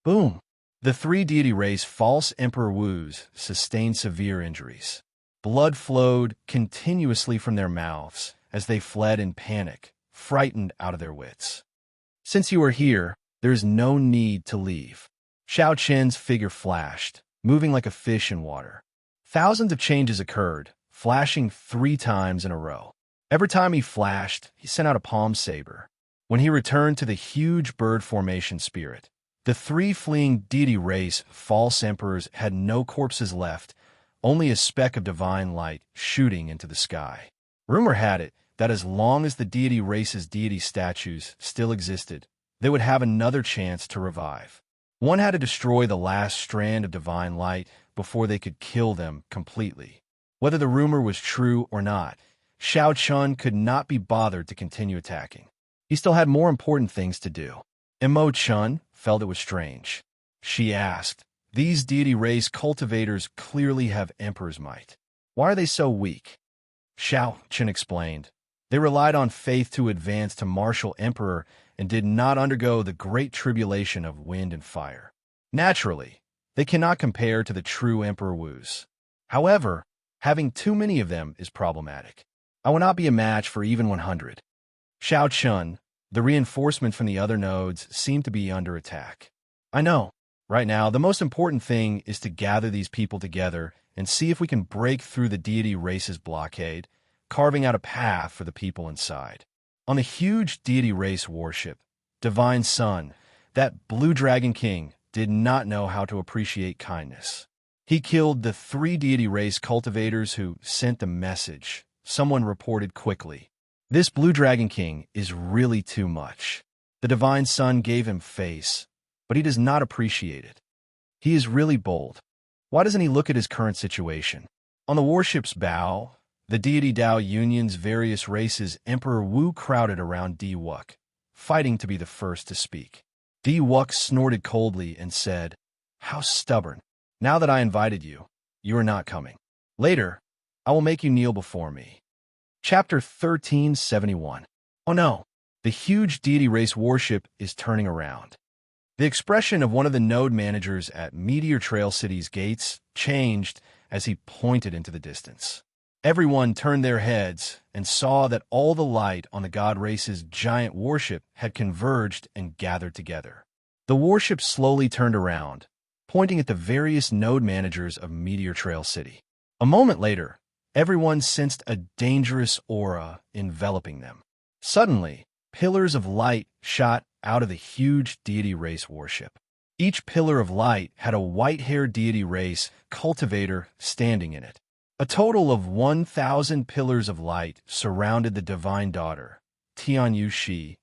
Speaker 1: Boom! The three deity race false Emperor Wus sustained severe injuries. Blood flowed continuously from their mouths as they fled in panic, frightened out of their wits. Since you are here, there is no need to leave. Xiao Qin's figure flashed, moving like a fish in water. Thousands of changes occurred, flashing 3 times in a row. Every time he flashed, he sent out a palm saber. When he returned to the huge bird formation spirit, the 3 fleeing deity race false emperors had no corpses left, only a speck of divine light shooting into the sky. Rumor had it that as long as the deity race's deity statues still existed, they would have another chance to revive. One had to destroy the last strand of divine light before they could kill them completely. Whether the rumor was true or not, Xiao Qin could not be bothered to continue attacking. He still had more important things to do. Imo Chun felt it was strange. She asked, "These deity race cultivators clearly have emperor's might. Why are they so weak?" Xiao Qin explained, "They relied on faith to advance to martial emperor and did not undergo the great tribulation of wind and fire. Naturally, they cannot compare to the true Emperor Wus. However, having too many of them is problematic. I will not be a match for even 100. Xiao Qin, the reinforcement from the other nodes seemed to be under attack. I know. Right now, the most important thing is to gather these people together and see if we can break through the deity race's blockade, carving out a path for the people inside. On the huge deity race warship, Divine Sun, that blue dragon king did not know how to appreciate kindness. He killed the 3 deity race cultivators who sent the message. Someone reported quickly, "This blue dragon king is really too much." The Divine Sun gave him face, but he does not appreciate it. He is really bold. Why doesn't he look at his current situation? On the warship's bow, the deity Dao Union's various races Emperor Wu crowded around Di Wuk, fighting to be the first to speak. Di Wuk snorted coldly and said, "How stubborn. Now that I invited you, you are not coming. Later, I will make you kneel before me." Chapter 1371. Oh no, the huge deity race warship is turning around. The expression of one of the node managers at Meteor Trail City's gates changed as he pointed into the distance. Everyone turned their heads and saw that all the light on the god race's giant warship had converged and gathered together. The warship slowly turned around, pointing at the various node managers of Meteor Trail City. A moment later, everyone sensed a dangerous aura enveloping them. Suddenly, pillars of light shot out of the huge deity race warship. Each pillar of light had a white-haired deity race cultivator standing in it. A total of 1,000 pillars of light surrounded the divine daughter, Tianyu Shi,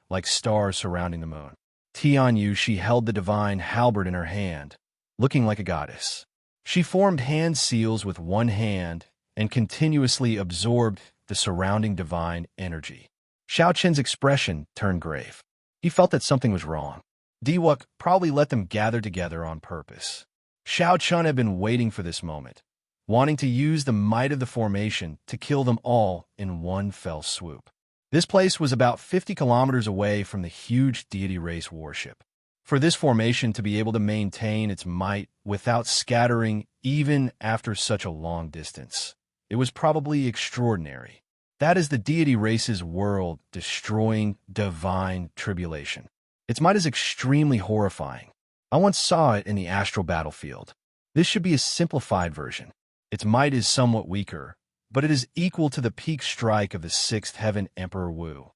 Speaker 1: like stars surrounding the moon. Tianyu Shi held the divine halberd in her hand, looking like a goddess. She formed hand seals with one hand and continuously absorbed the surrounding divine energy. Xiao Qin's expression turned grave. He felt that something was wrong. Di Wuk probably let them gather together on purpose. Xiao Qin had been waiting for this moment, wanting to use the might of the formation to kill them all in one fell swoop. This place was about 50 kilometers away from the huge deity race warship. For this formation to be able to maintain its might without scattering even after such a long distance, it was probably extraordinary. That is the deity race's world destroying divine tribulation. Its might is extremely horrifying. I once saw it in the astral battlefield. This should be a simplified version. Its might is somewhat weaker, but it is equal to the peak strike of the 6th heaven Emperor Wu.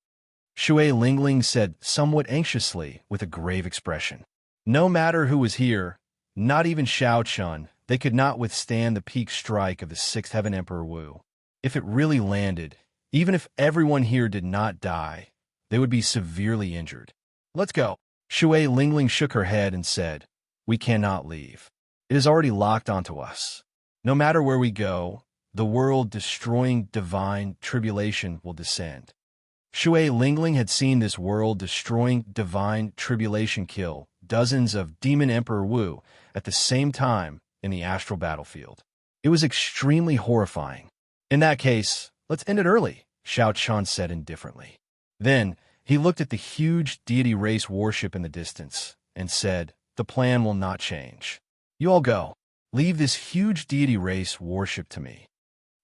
Speaker 1: Shui Lingling said somewhat anxiously with a grave expression. No matter who was here, not even Xiao Qin, they could not withstand the peak strike of the 6th heaven Emperor Wu. If it really landed, even if everyone here did not die, they would be severely injured. Let's go. Shui Lingling shook her head and said, "We cannot leave. It is already locked onto us. No matter where we go, the world-destroying divine tribulation will descend. Shui Lingling had seen this world-destroying divine tribulation kill dozens of Demon Emperor Wu at the same time in the astral battlefield. It was extremely horrifying. In that case, let's end it early, Xiao Chun said indifferently. Then, he looked at the huge deity race warship in the distance and said, the plan will not change. You all go. Leave this huge deity race warship to me.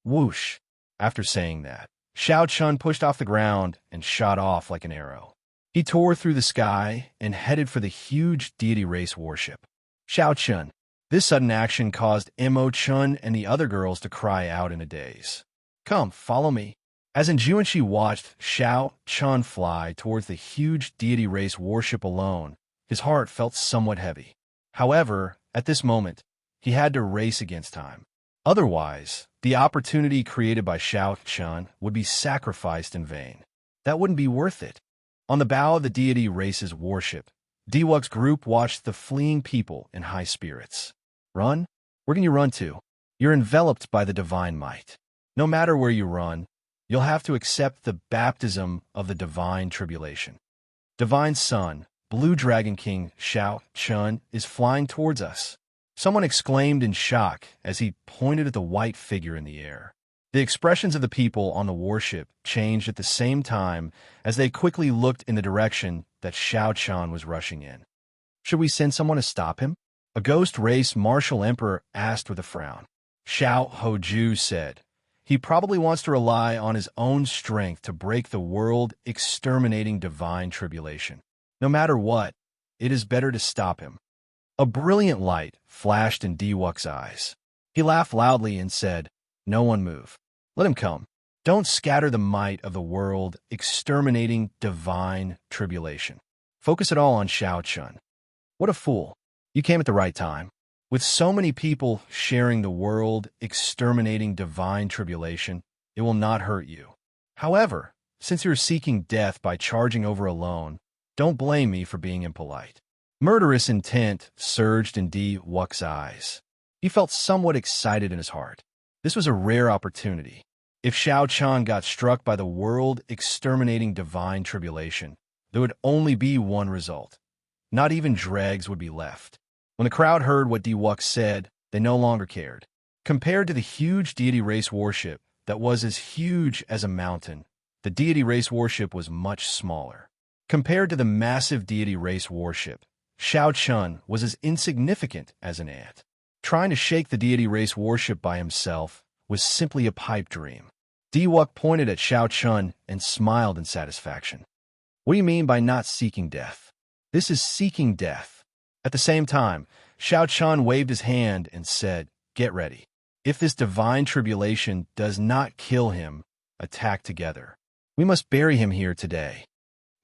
Speaker 1: Whoosh. After saying that, Xiao Chun pushed off the ground and shot off like an arrow. He tore through the sky and headed for the huge deity race warship. Xiao Chun. This sudden action caused Mo Chun and the other girls to cry out in a daze. Come, follow me. As Xianxia watched Xiao Chun fly towards the huge deity race warship alone, his heart felt somewhat heavy. However, at this moment, he had to race against time. Otherwise, the opportunity created by Xiao Chun would be sacrificed in vain. That wouldn't be worth it. On the bow of the deity race's warship, Diwuk's group watched the fleeing people in high spirits. Run? Where can you run to? You're enveloped by the divine might. No matter where you run, you'll have to accept the baptism of the divine tribulation. Divine Son, Blue Dragon King Xiao Chun is flying towards us. Someone exclaimed in shock as he pointed at the white figure in the air. The expressions of the people on the warship changed at the same time as they quickly looked in the direction that Xiao Chun was rushing in. Should we send someone to stop him? A ghost race martial emperor asked with a frown. Xiao Hoju said, he probably wants to rely on his own strength to break the world-exterminating divine tribulation. No matter what, it is better to stop him. A brilliant light flashed in Diwuk's eyes. He laughed loudly and said, no one move. Let him come. Don't scatter the might of the world, exterminating divine tribulation. Focus it all on Xiao Chun. What a fool. You came at the right time. With so many people sharing the world, exterminating divine tribulation, it will not hurt you. However, since you're seeking death by charging over alone, don't blame me for being impolite. Murderous intent surged in Diwuk's eyes. He felt somewhat excited in his heart. This was a rare opportunity. If Xiao Chun got struck by the world-exterminating divine tribulation, there would only be one result. Not even dregs would be left. When the crowd heard what Diwuk said, they no longer cared. Compared to the huge deity race warship that was as huge as a mountain, the deity race warship was much smaller. Compared to the massive deity race warship, Xiao Chun was as insignificant as an ant. Trying to shake the deity race warship by himself was simply a pipe dream. Diwuk pointed at Xiao Chun and smiled in satisfaction. What do you mean by not seeking death? This is seeking death. At the same time, Xiao Chun waved his hand and said, get ready. If this divine tribulation does not kill him, attack together. We must bury him here today.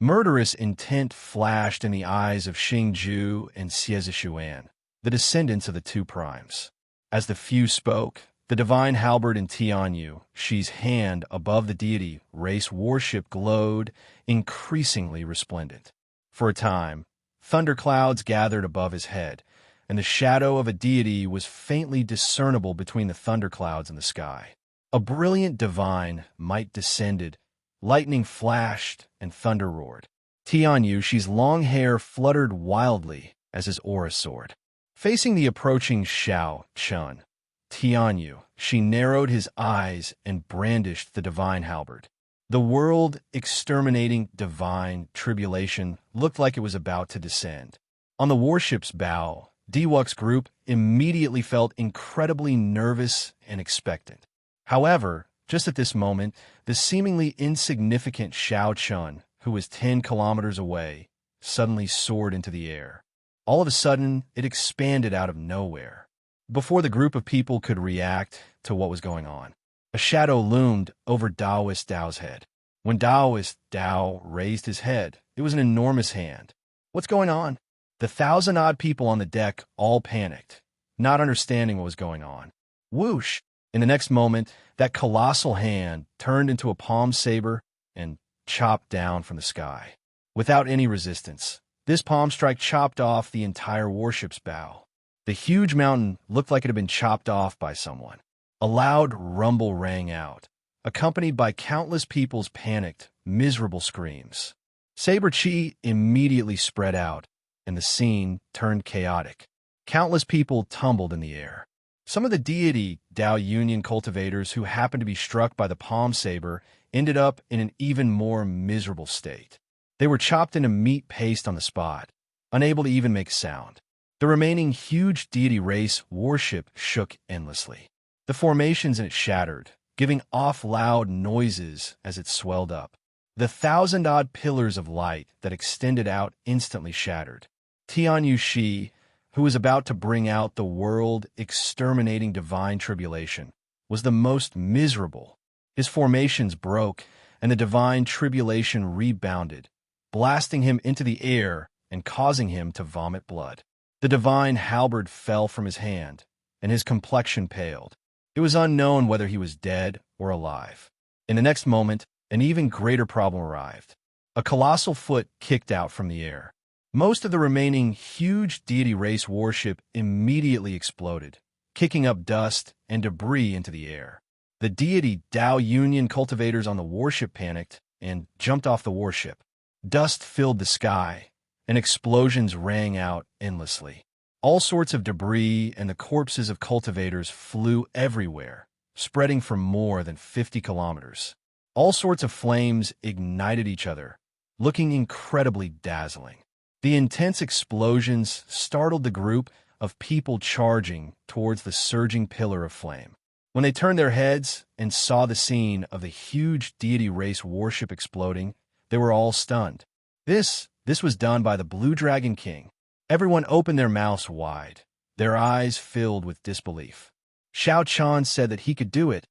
Speaker 1: Murderous intent flashed in the eyes of Xingju and Xiezishuan, the descendants of the two primes. As the few spoke, the divine halberd in Tianyu, Shi's hand above the deity race warship glowed, increasingly resplendent. For a time, thunderclouds gathered above his head, and the shadow of a deity was faintly discernible between the thunderclouds in the sky. A brilliant divine might descended, lightning flashed, and thunder roared. Tianyu, Shi's long hair fluttered wildly as his aura soared. Facing the approaching Xiao Chun, Tianyu, Shi narrowed his eyes and brandished the divine halberd. The world-exterminating divine tribulation looked like it was about to descend. On the warship's bow, Diwuk's group immediately felt incredibly nervous and expectant. However, just at this moment, the seemingly insignificant Xiao Chun, who was 10 kilometers away, suddenly soared into the air. All of a sudden, it expanded out of nowhere. Before the group of people could react to what was going on, a shadow loomed over Daoist Dao's head. When Daoist Dao raised his head, it was an enormous hand. What's going on? The 1,000-odd people on the deck all panicked, not understanding what was going on. Whoosh! In the next moment, that colossal hand turned into a palm saber and chopped down from the sky. Without any resistance, this palm strike chopped off the entire warship's bow. The huge mountain looked like it had been chopped off by someone. A loud rumble rang out, accompanied by countless people's panicked, miserable screams. Saber Chi immediately spread out, and the scene turned chaotic. Countless people tumbled in the air. Some of the deity Dao Union cultivators who happened to be struck by the palm saber ended up in an even more miserable state. They were chopped into meat paste on the spot, unable to even make sound. The remaining huge deity race warship shook endlessly. The formations in it shattered, giving off loud noises as it swelled up. The 1,000-odd pillars of light that extended out instantly shattered. Tianyu Shi, who was about to bring out the world-exterminating divine tribulation, was the most miserable. His formations broke, and the divine tribulation rebounded, blasting him into the air and causing him to vomit blood. The divine halberd fell from his hand, and his complexion paled. It was unknown whether he was dead or alive. In the next moment, an even greater problem arrived. A colossal foot kicked out from the air. Most of the remaining huge deity race warship immediately exploded, kicking up dust and debris into the air. The deity Dao Union cultivators on the warship panicked and jumped off the warship. Dust filled the sky, and explosions rang out endlessly. All sorts of debris and the corpses of cultivators flew everywhere, spreading for more than 50 kilometers. All sorts of flames ignited each other, looking incredibly dazzling. The intense explosions startled the group of people charging towards the surging pillar of flame. When they turned their heads and saw the scene of the huge deity race warship exploding, they were all stunned. This was done by the Blue Dragon King. Everyone opened their mouths wide, their eyes filled with disbelief. Xiao Chan said that he could do it,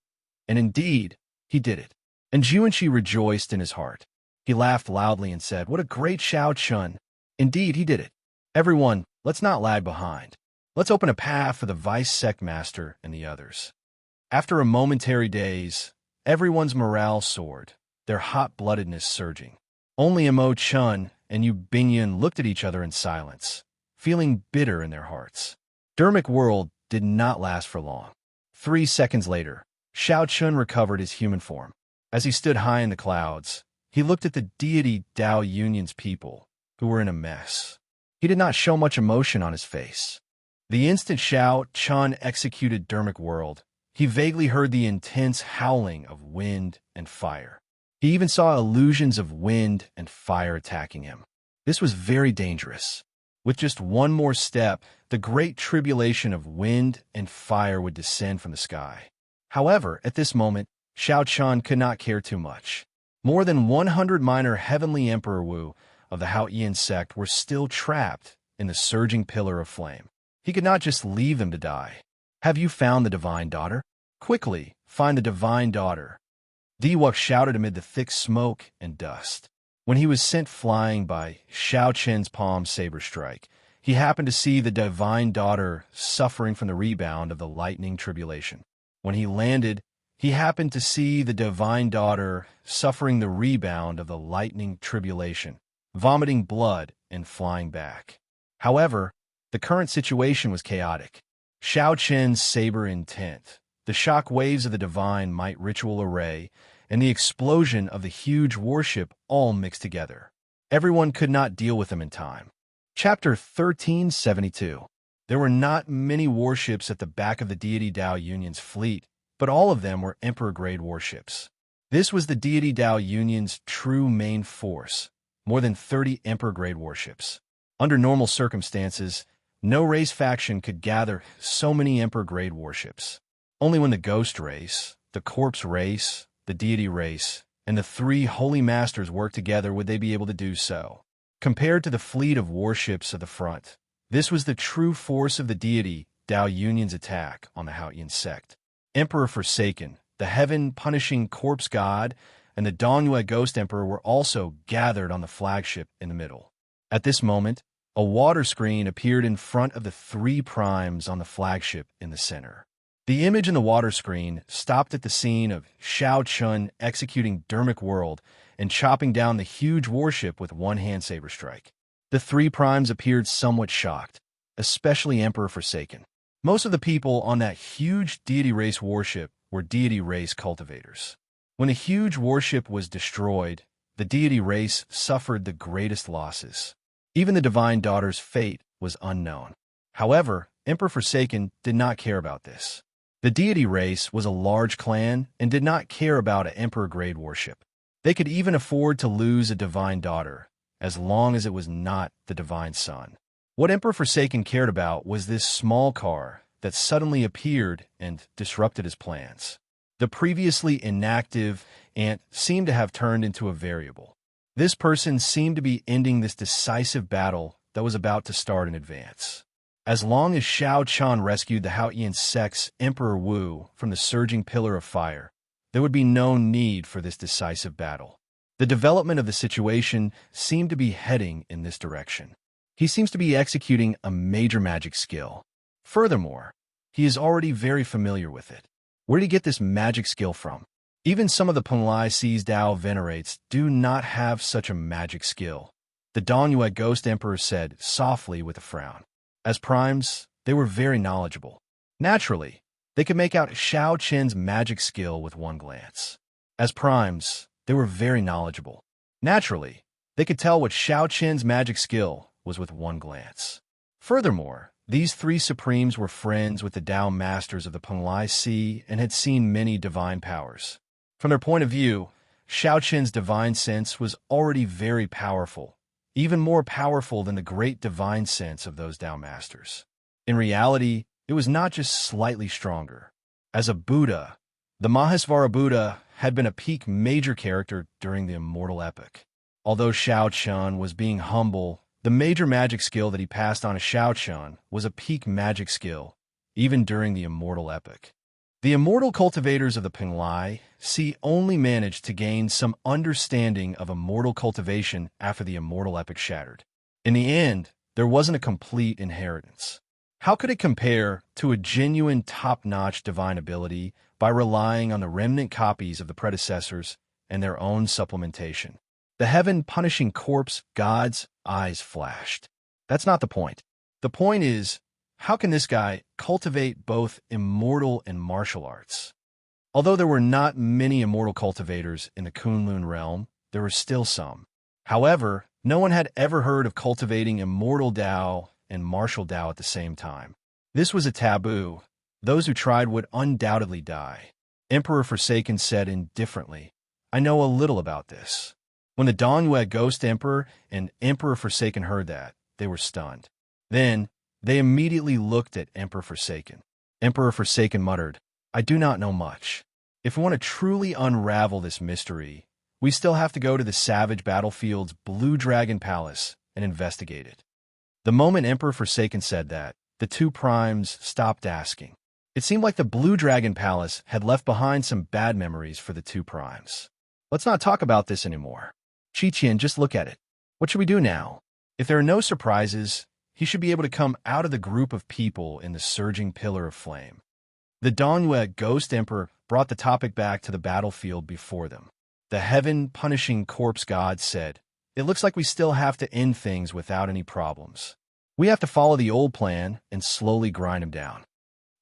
Speaker 1: and indeed, he did it. And Xianxia rejoiced in his heart. He laughed loudly and said, "What a great Xiao Chun! Indeed, he did it. Everyone, let's not lag behind. Let's open a path for the Vice Sect Master and the others." After a momentary daze, everyone's morale soared, their hot-bloodedness surging. Only Imo Chun and Yu Binyan looked at each other in silence, feeling bitter in their hearts. Dermic World did not last for long. 3 seconds later, Xiao Chun recovered his human form. As he stood high in the clouds, he looked at the deity Dao Union's people, who were in a mess. He did not show much emotion on his face. The instant Xiao Chun executed Dermic World, he vaguely heard the intense howling of wind and fire. He even saw illusions of wind and fire attacking him. This was very dangerous. With just one more step, the great tribulation of wind and fire would descend from the sky. However, at this moment, Xiao Chun could not care too much. More than 100 minor Heavenly Emperor Wu of the Haoyan sect were still trapped in the surging pillar of flame. He could not just leave them to die. "Have you found the Divine Daughter? Quickly, find the Divine Daughter." Diwuk shouted amid the thick smoke and dust. When he was sent flying by Xiao Chen's palm saber strike, he happened to see the Divine Daughter suffering from the rebound of the lightning tribulation. When he landed, he happened to see the Divine Daughter suffering the rebound of the lightning tribulation, vomiting blood and flying back. However, the current situation was chaotic. Xiao Chen's saber intent, the shock waves of the divine might ritual array, and the explosion of the huge warship all mixed together. Everyone could not deal with them in time. Chapter 1372. There were not many warships at the back of the deity Dao Union's fleet, but all of them were Emperor-grade warships. This was the deity Dao Union's true main force, more than 30 Emperor-grade warships. Under normal circumstances, no race faction could gather so many Emperor-grade warships. Only when the Ghost race, the Corpse race, the Deity race, and the 3 Holy Masters worked together would they be able to do so. Compared to the fleet of warships at the front, this was the true force of the deity Dao Union's attack on the Haoyan sect. Emperor Forsaken, the heaven-punishing corpse god, and the Dongyue Ghost Emperor were also gathered on the flagship in the middle. At this moment, a water screen appeared in front of the 3 primes on the flagship in the center. The image in the water screen stopped at the scene of Xiao Chun executing Dermic World and chopping down the huge warship with one hand saber strike. The 3 primes appeared somewhat shocked. especially Emperor Forsaken. Most of the people on that huge deity race warship were deity race cultivators. When a huge warship was destroyed, the deity race suffered the greatest losses. Even the divine daughter's fate was unknown. However, Emperor Forsaken did not care about this. The deity race was a large clan and did not care about an emperor-grade warship. They could even afford to lose a divine daughter, as long as it was not the divine son. What Emperor Forsaken cared about was this small car that suddenly appeared and disrupted his plans. The previously inactive ant seemed to have turned into a variable. This person seemed to be ending this decisive battle that was about to start in advance. As long as Xianxia rescued the Haotian sect's Emperor Wu from the surging pillar of fire, there would be no need for this decisive battle. The development of the situation seemed to be heading in this direction. He seems to be executing a major magic skill. Furthermore, he is already very familiar with it. Where did he get this magic skill from? Even some of the Penglai Sea's Dao venerates do not have such a magic skill, the Dongyue Ghost Emperor said softly with a frown. As primes, they were very knowledgeable. Naturally, they could make out Xiao Qin's magic skill with one glance. As primes, they were very knowledgeable. Naturally, they could tell what Xiao Qin's magic skill was with one glance. Furthermore, these three supremes were friends with the Dao masters of the Penglai Sea and had seen many divine powers. From their point of view, Xiao Qin's divine sense was already very powerful, even more powerful than the great divine sense of those Dao masters. In reality, it was not just slightly stronger. As a Buddha, the Mahasvara Buddha had been a peak major character during the Immortal Epic. Although Xiao Qin was being humble, the major magic skill that he passed on to Xiao Qin was a peak magic skill, even during the Immortal Epic. The immortal cultivators of the Penglai Sea only managed to gain some understanding of immortal cultivation after the Immortal Epic shattered. In the end, there wasn't a complete inheritance. How could it compare to a genuine top-notch divine ability by relying on the remnant copies of the predecessors and their own supplementation? The heaven-punishing corpse god's eyes flashed. That's not the point. The point is, how can this guy cultivate both immortal and martial arts? Although there were not many immortal cultivators in the Kunlun realm, there were still some. However, no one had ever heard of cultivating immortal Dao and martial Dao at the same time. This was a taboo. Those who tried would undoubtedly die. Emperor Forsaken said indifferently, "I know a little about this." When the Dongyue Ghost Emperor and Emperor Forsaken heard that, they were stunned. Then, they immediately looked at Emperor Forsaken. Emperor Forsaken muttered, "I do not know much. If we want to truly unravel this mystery, we still have to go to the Savage Battlefield's Blue Dragon Palace and investigate it." The moment Emperor Forsaken said that, the two primes stopped asking. It seemed like the Blue Dragon Palace had left behind some bad memories for the two primes. "Let's not talk about this anymore. Qiqian, just look at it. What should we do now? If there are no surprises, he should be able to come out of the group of people in the surging pillar of flame." The Dongyue Ghost Emperor brought the topic back to the battlefield before them. The heaven-punishing corpse god said, "It looks like we still have to end things without any problems. We have to follow the old plan and slowly grind him down."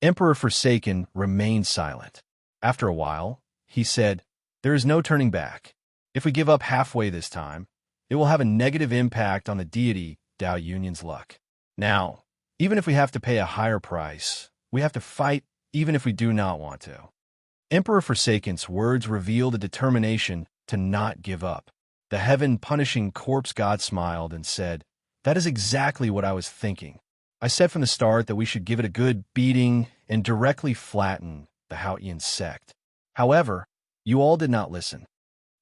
Speaker 1: Emperor Forsaken remained silent. After a while, he said, "There is no turning back. If we give up halfway this time, it will have a negative impact on the deity Dao Union's luck. Now, even if we have to pay a higher price, we have to fight even if we do not want to." Emperor Forsaken's words revealed a determination to not give up. The heaven-punishing corpse god smiled and said, "That is exactly what I was thinking. I said from the start that we should give it a good beating and directly flatten the Haotian sect. However, you all did not listen."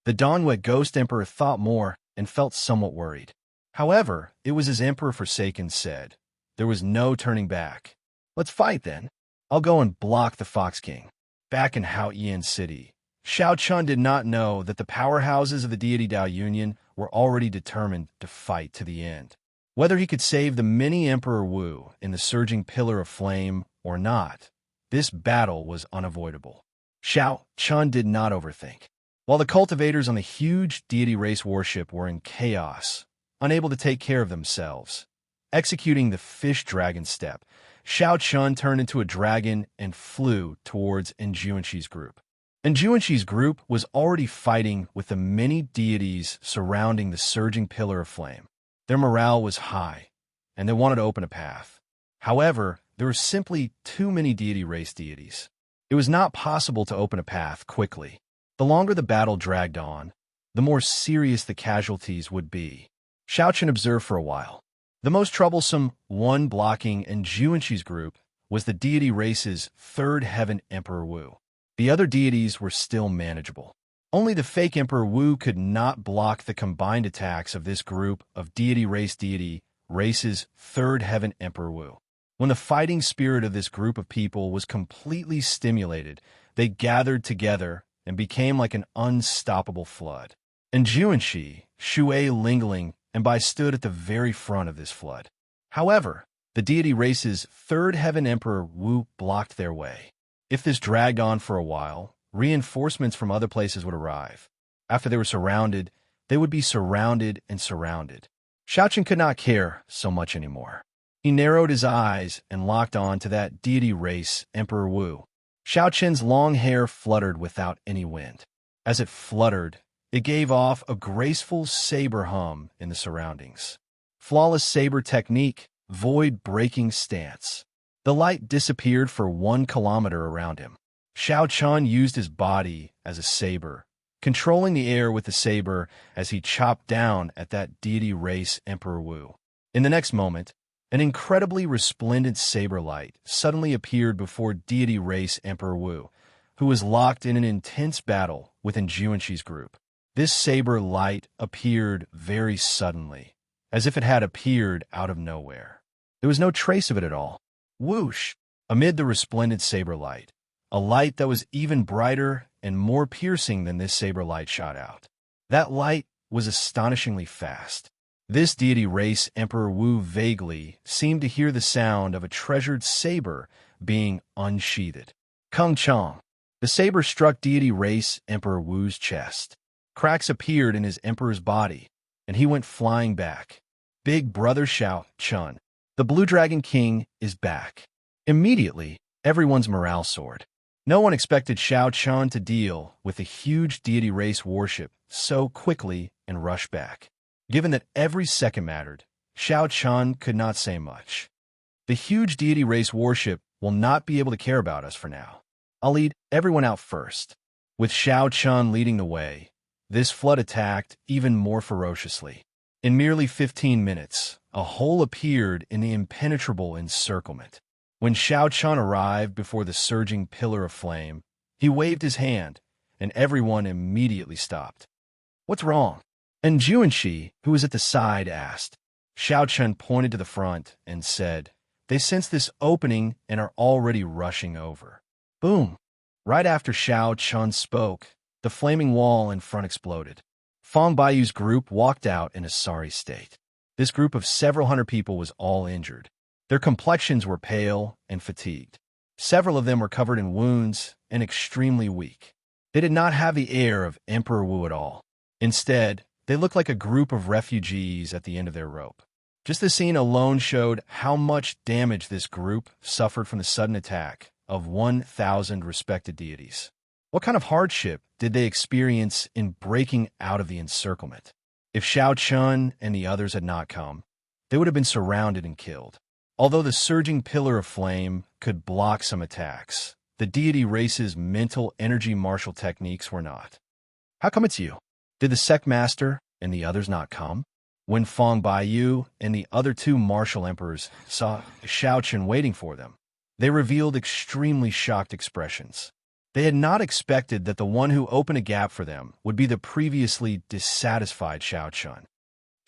Speaker 1: The Dongyue Ghost Emperor thought more and felt somewhat worried. However, it was as Emperor Forsaken said. There was no turning back. "Let's fight then. I'll go and block the Fox King." Back in Haotian City, Xiao Qin did not know that the powerhouses of the deity Dao Union were already determined to fight to the end. Whether he could save the mini Emperor Wu in the surging pillar of flame or not, this battle was unavoidable. Xiao Qin did not overthink. While the cultivators on the huge deity race warship were in chaos, unable to take care of themselves, Executing the fish dragon step, Xianxia turned into a dragon and flew towards Xianxia's group. Xianxia's group was already fighting with the many deities surrounding the surging pillar of flame. Their morale was high, and they wanted to open a path. However, there were simply too many deity race deities. It was not possible to open a path quickly. The longer the battle dragged on, the more serious the casualties would be. Xianxia observed for a while. The most troublesome one blocking Xianxia's group was the deity race's third heaven Emperor Wu. The other deities were still manageable. Only the fake Emperor Wu could not block the combined attacks of this group of deity race's third heaven Emperor Wu. When the fighting spirit of this group of people was completely stimulated, they gathered together and became like an unstoppable flood. Xianxia, Shui Lingling, and Bai stood at the very front of this flood. However, the deity race's third heaven Emperor Wu blocked their way. If this dragged on for a while, reinforcements from other places would arrive. After they were surrounded, they would be surrounded and surrounded. Xianxia could not care so much anymore. He narrowed his eyes and locked on to that deity race Emperor Wu. Xianxia's long hair fluttered without any wind. As it fluttered, it gave off a graceful saber hum in the surroundings. Flawless saber technique, void-breaking stance. The light disappeared for 1 kilometer around him. Xianxia used his body as a saber, controlling the air with the saber as he chopped down at that deity race Emperor Wu. In the next moment, an incredibly resplendent saber light suddenly appeared before deity race Emperor Wu, who was locked in an intense battle with Xianxia's group. This saber light appeared very suddenly, as if it had appeared out of nowhere. There was no trace of it at all. Whoosh! Amid the resplendent saber light, a light that was even brighter and more piercing than this saber light shot out. That light was astonishingly fast. This deity race Emperor Wu vaguely seemed to hear the sound of a treasured saber being unsheathed. Kung Chong. The saber struck deity race Emperor Wu's chest. Cracks appeared in his emperor's body, and he went flying back. Big brother Xianxia, the Blue Dragon King, is back. Immediately, everyone's morale soared. No one expected Xianxia to deal with a huge deity race warship so quickly and rush back. Given that every second mattered, Xianxia could not say much. The huge deity race warship will not be able to care about us for now. I'll lead everyone out first. With Xianxia leading the way, this flood attacked even more ferociously. In merely 15 minutes, a hole appeared in the impenetrable encirclement. When Xianxia arrived before the surging pillar of flame, he waved his hand, and everyone immediately stopped. What's wrong? And Xianxia, who was at the side, asked. Xianxia pointed to the front and said, They sense this opening and are already rushing over. Boom! Right after Xianxia spoke, the flaming wall in front exploded. Fang Baiyu's group walked out in a sorry state. This group of several hundred people was all injured. Their complexions were pale and fatigued. Several of them were covered in wounds and extremely weak. They did not have the air of Emperor Wu at all. Instead, they looked like a group of refugees at the end of their rope. Just the scene alone showed how much damage this group suffered from the sudden attack of 1,000 respected deities. What kind of hardship did they experience in breaking out of the encirclement? If Xianxia and the others had not come, they would have been surrounded and killed. Although the surging pillar of flame could block some attacks, the deity race's mental energy martial techniques were not. How come it's you? Did the sect master and the others not come? When Fang Baiyu and the other 2 martial emperors saw Xianxia waiting for them, they revealed extremely shocked expressions. They had not expected that the one who opened a gap for them would be the previously dissatisfied Xianxia.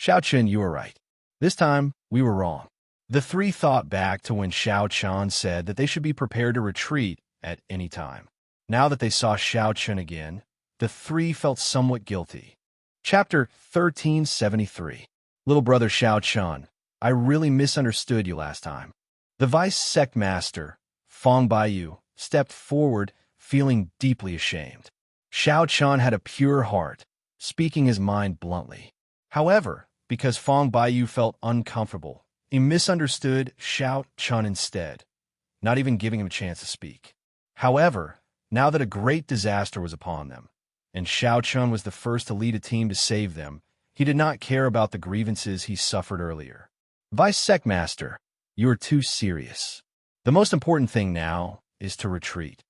Speaker 1: Xianxia, you were right. This time, we were wrong. The 3 thought back to when Xianxia said that they should be prepared to retreat at any time. Now that they saw Xianxia again, the 3 felt somewhat guilty. Chapter 1373. Little brother Xianxia, I really misunderstood you last time. The vice sect master, Fang Baiyu, stepped forward, feeling deeply ashamed. Xianxia had a pure heart, speaking his mind bluntly. However, because Fang Baiyu felt uncomfortable, he misunderstood Xianxia instead, not even giving him a chance to speak. However, now that a great disaster was upon them, and Xianxia was the first to lead a team to save them, he did not care about the grievances he suffered earlier. Vice Secmaster, you are too serious. The most important thing now is to retreat.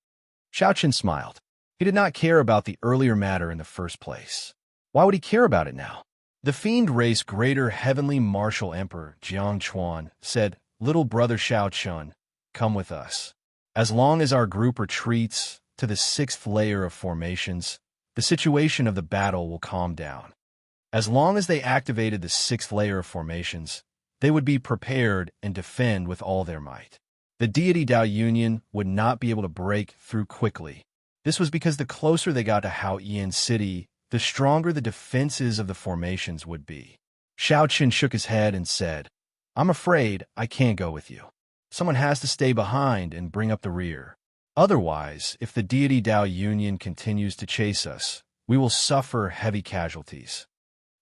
Speaker 1: Xianxia smiled. He did not care about the earlier matter in the first place. Why would he care about it now? The fiend race greater heavenly martial emperor Xianxia said, "Little brother Xianxia, come with us. As long as our group retreats to the 6th layer of formations, the situation of the battle will calm down. As long as they activated the 6th layer of formations, they would be prepared and defend with all their might. The deity Dao Union would not be able to break through quickly. This was because the closer they got to Haoyan City, the stronger the defenses of the formations would be." Xianxia shook his head and said, "I'm afraid I can't go with you. Someone has to stay behind and bring up the rear. Otherwise, if the deity Dao Union continues to chase us, we will suffer heavy casualties."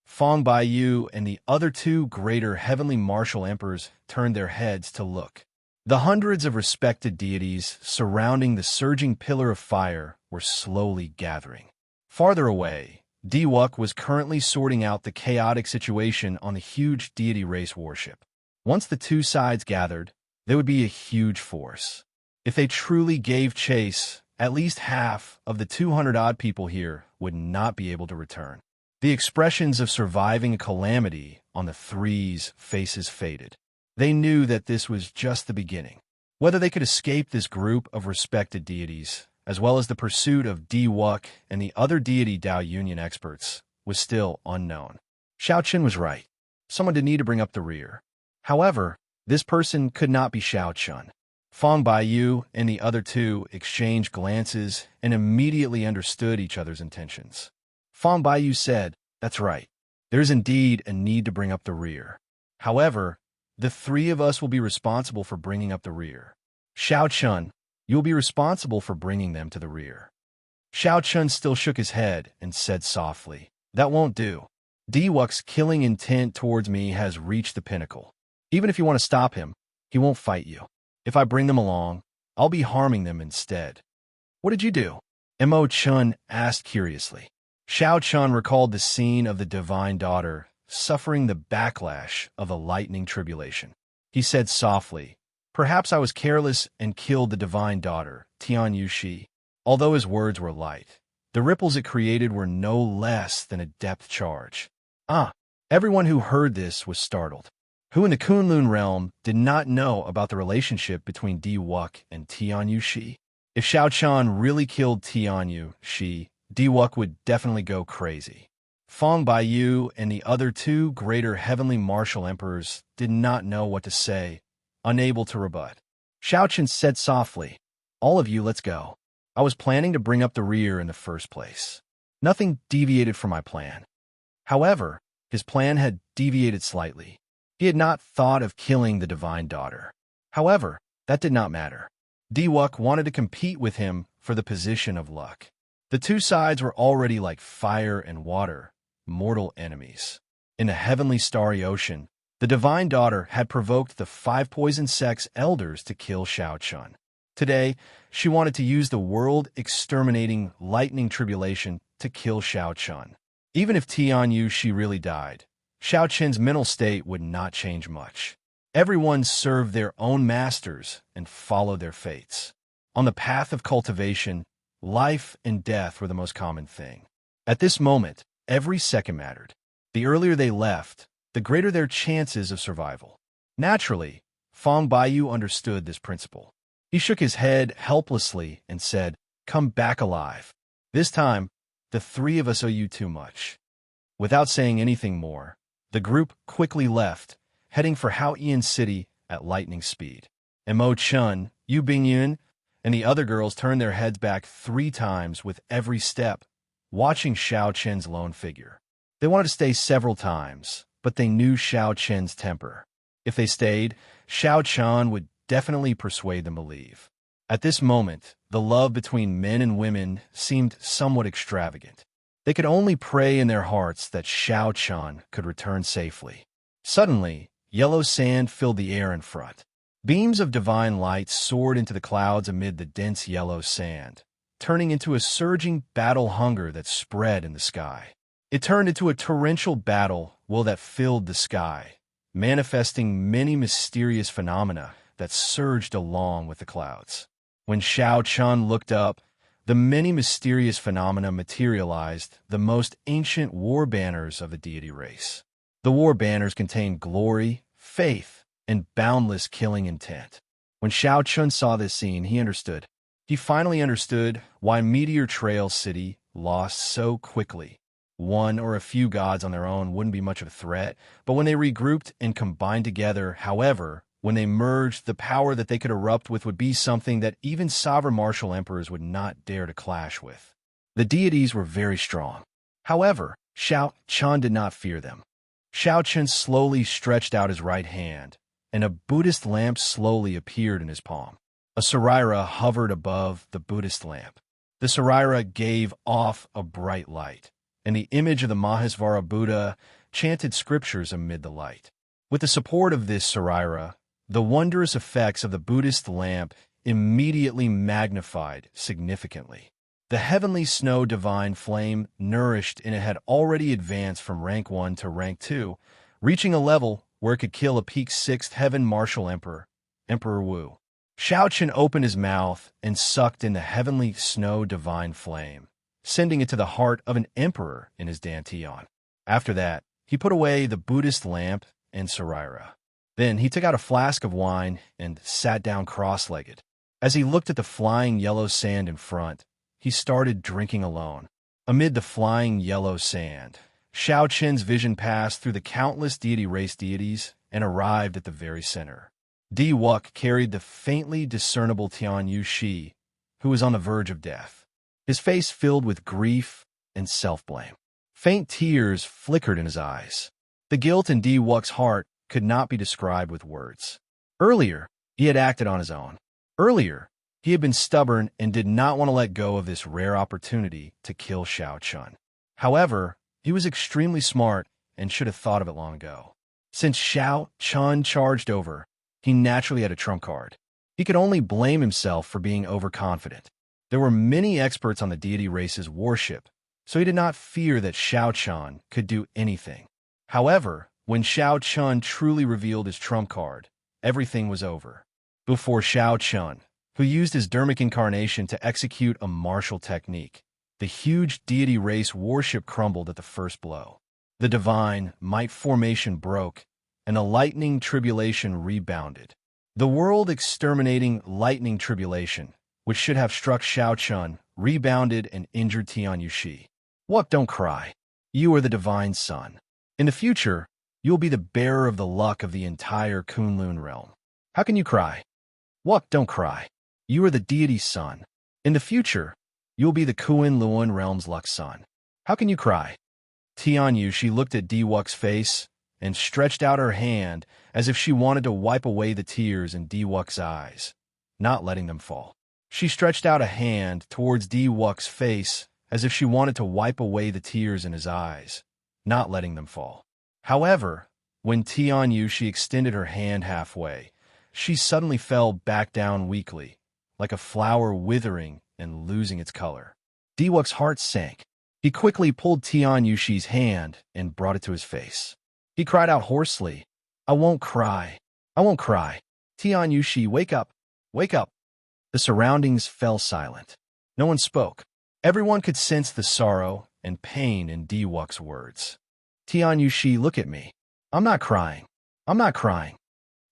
Speaker 1: Feng Baiyu and the other 2 greater heavenly martial emperors turned their heads to look. The hundreds of respected deities surrounding the surging pillar of fire were slowly gathering. Farther away, Diwuk was currently sorting out the chaotic situation on the huge deity race warship. Once the 2 sides gathered, there would be a huge force. If they truly gave chase, at least half of the 200-odd people here would not be able to return. The expressions of surviving a calamity on the 3's faces faded. They knew that this was just the beginning. Whether they could escape this group of respected deities, as well as the pursuit of Diwuk and the other deity Dao Union experts, was still unknown. Xianxia was right. Someone did need to bring up the rear. However, this person could not be Xianxia. Feng Baiyu and the other 2 exchanged glances and immediately understood each other's intentions. Feng Baiyu said, "That's right. There is indeed a need to bring up the rear. However, the 3 of us will be responsible for bringing up the rear. Xianxia, you will be responsible for bringing them to the rear." Xianxia still shook his head and said softly, "That won't do. Diwuk's killing intent towards me has reached the pinnacle. Even if you want to stop him, he won't fight you. If I bring them along, I'll be harming them instead." "What did you do?" Mo Chun asked curiously. Xianxia recalled the scene of the divine daughter suffering the backlash of a lightning tribulation. He said softly, "Perhaps I was careless and killed the divine daughter, Tianyu Shi." Although his words were light, the ripples it created were no less than a depth charge. Everyone who heard this was startled. Who in the Kunlun realm did not know about the relationship between Diwuk and Tianyu Shi? If Xianxia really killed Tianyu Shi, Diwuk would definitely go crazy. Feng Baiyu and the other 2 greater heavenly martial emperors did not know what to say, unable to rebut. Xianxia said softly, "All of you, let's go. I was planning to bring up the rear in the first place. Nothing deviated from my plan." However, his plan had deviated slightly. He had not thought of killing the divine daughter. However, that did not matter. Diwuk wanted to compete with him for the position of luck. The 2 sides were already like fire and water, mortal enemies. In the heavenly starry ocean, the divine daughter had provoked the 5 poison sex elders to kill Xianxia. Today, she wanted to use the world-exterminating lightning tribulation to kill Xianxia. Even if Tianyu Shi really died, Xiaoqian's mental state would not change much. Everyone served their own masters and followed their fates. On the path of cultivation, life and death were the most common thing. At this moment, every second mattered. The earlier they left, the greater their chances of survival. Naturally, Feng Baiyu understood this principle. He shook his head helplessly and said, "Come back alive. This time, the 3 of us owe you too much." Without saying anything more, the group quickly left, heading for Haoyan City at lightning speed. Mo Chun, Yu Bingyun, and the other girls turned their heads back 3 times with every step, watching Xiaoqian's lone figure. They wanted to stay several times, but they knew Xiaoqian's temper. If they stayed, Xiaoqian would definitely persuade them to leave. At this moment, the love between men and women seemed somewhat extravagant. They could only pray in their hearts that Xiaoqian could return safely. Suddenly, yellow sand filled the air in front. Beams of divine light soared into the clouds amid the dense yellow sand, turning into a surging battle hunger that spread in the sky. It turned into a torrential battle will that filled the sky, manifesting many mysterious phenomena that surged along with the clouds. When Xianxia looked up, the many mysterious phenomena materialized the most ancient war banners of the deity race. The war banners contained glory, faith, and boundless killing intent. When Xianxia saw this scene, he understood. He finally understood why Meteor Trail City lost so quickly. One or a few gods on their own wouldn't be much of a threat, but when they regrouped and combined together, however, when they merged, the power that they could erupt with would be something that even sovereign martial emperors would not dare to clash with. The deities were very strong. However, Xianxia did not fear them. Xianxia slowly stretched out his right hand, and a Buddhist lamp slowly appeared in his palm. A Sarira hovered above the Buddhist lamp. The Sarira gave off a bright light, and the image of the Mahesvara Buddha chanted scriptures amid the light. With the support of this Sarira, the wondrous effects of the Buddhist lamp immediately magnified significantly. The heavenly snow divine flame nourished in it had already advanced from rank 1 to rank 2, reaching a level where it could kill a peak 6th heaven martial emperor, Emperor Wu. Xianxia opened his mouth and sucked in the heavenly snow divine flame, sending it to the heart of an emperor in his dantian. After that, he put away the Buddhist lamp and Sarira. Then he took out a flask of wine and sat down cross-legged. As he looked at the flying yellow sand in front, he started drinking alone. Amid the flying yellow sand, Xianxia's vision passed through the countless deity race deities and arrived at the very center. Di Wuk carried the faintly discernible Tian Yu Shi, who was on the verge of death. His face filled with grief and self-blame. Faint tears flickered in his eyes. The guilt in Di Wuk's heart could not be described with words. Earlier, he had acted on his own. Earlier, he had been stubborn and did not want to let go of this rare opportunity to kill Xianxia. However, he was extremely smart and should have thought of it long ago. Since Xianxia charged over, he naturally had a trump card. He could only blame himself for being overconfident. There were many experts on the deity race's warship, so he did not fear that Xianxia could do anything. However, when Xianxia truly revealed his trump card, everything was over. Before Xianxia, who used his dermic incarnation to execute a martial technique, the huge deity race warship crumbled at the first blow. The divine might formation broke, and a lightning tribulation rebounded. The world-exterminating lightning tribulation, which should have struck Xianxia, rebounded and injured Tian Yu Shi. What? Don't cry. You are the divine son. In the future, you will be the bearer of the luck of the entire Kunlun realm. How can you cry? What? Don't cry. You are the deity's son. In the future, you will be the Kunlun realm's luck son. How can you cry? Tian Yu Shi looked at Di Wuk's face and stretched out her hand as if she wanted to wipe away the tears in Di Wuk's eyes, not letting them fall. She stretched out a hand towards Di Wuk's face as if she wanted to wipe away the tears in his eyes, not letting them fall. However, when Tian Yu Shi extended her hand halfway, she suddenly fell back down weakly, like a flower withering and losing its color. Di Wuk's heart sank. He quickly pulled Tian Yu Shi's hand and brought it to his face. He cried out hoarsely, "I won't cry. I won't cry. Tian Yu Shi, wake up. Wake up." The surroundings fell silent. No one spoke. Everyone could sense the sorrow and pain in Di Wuk's words. Tian Yu Shi, look at me. I'm not crying. I'm not crying.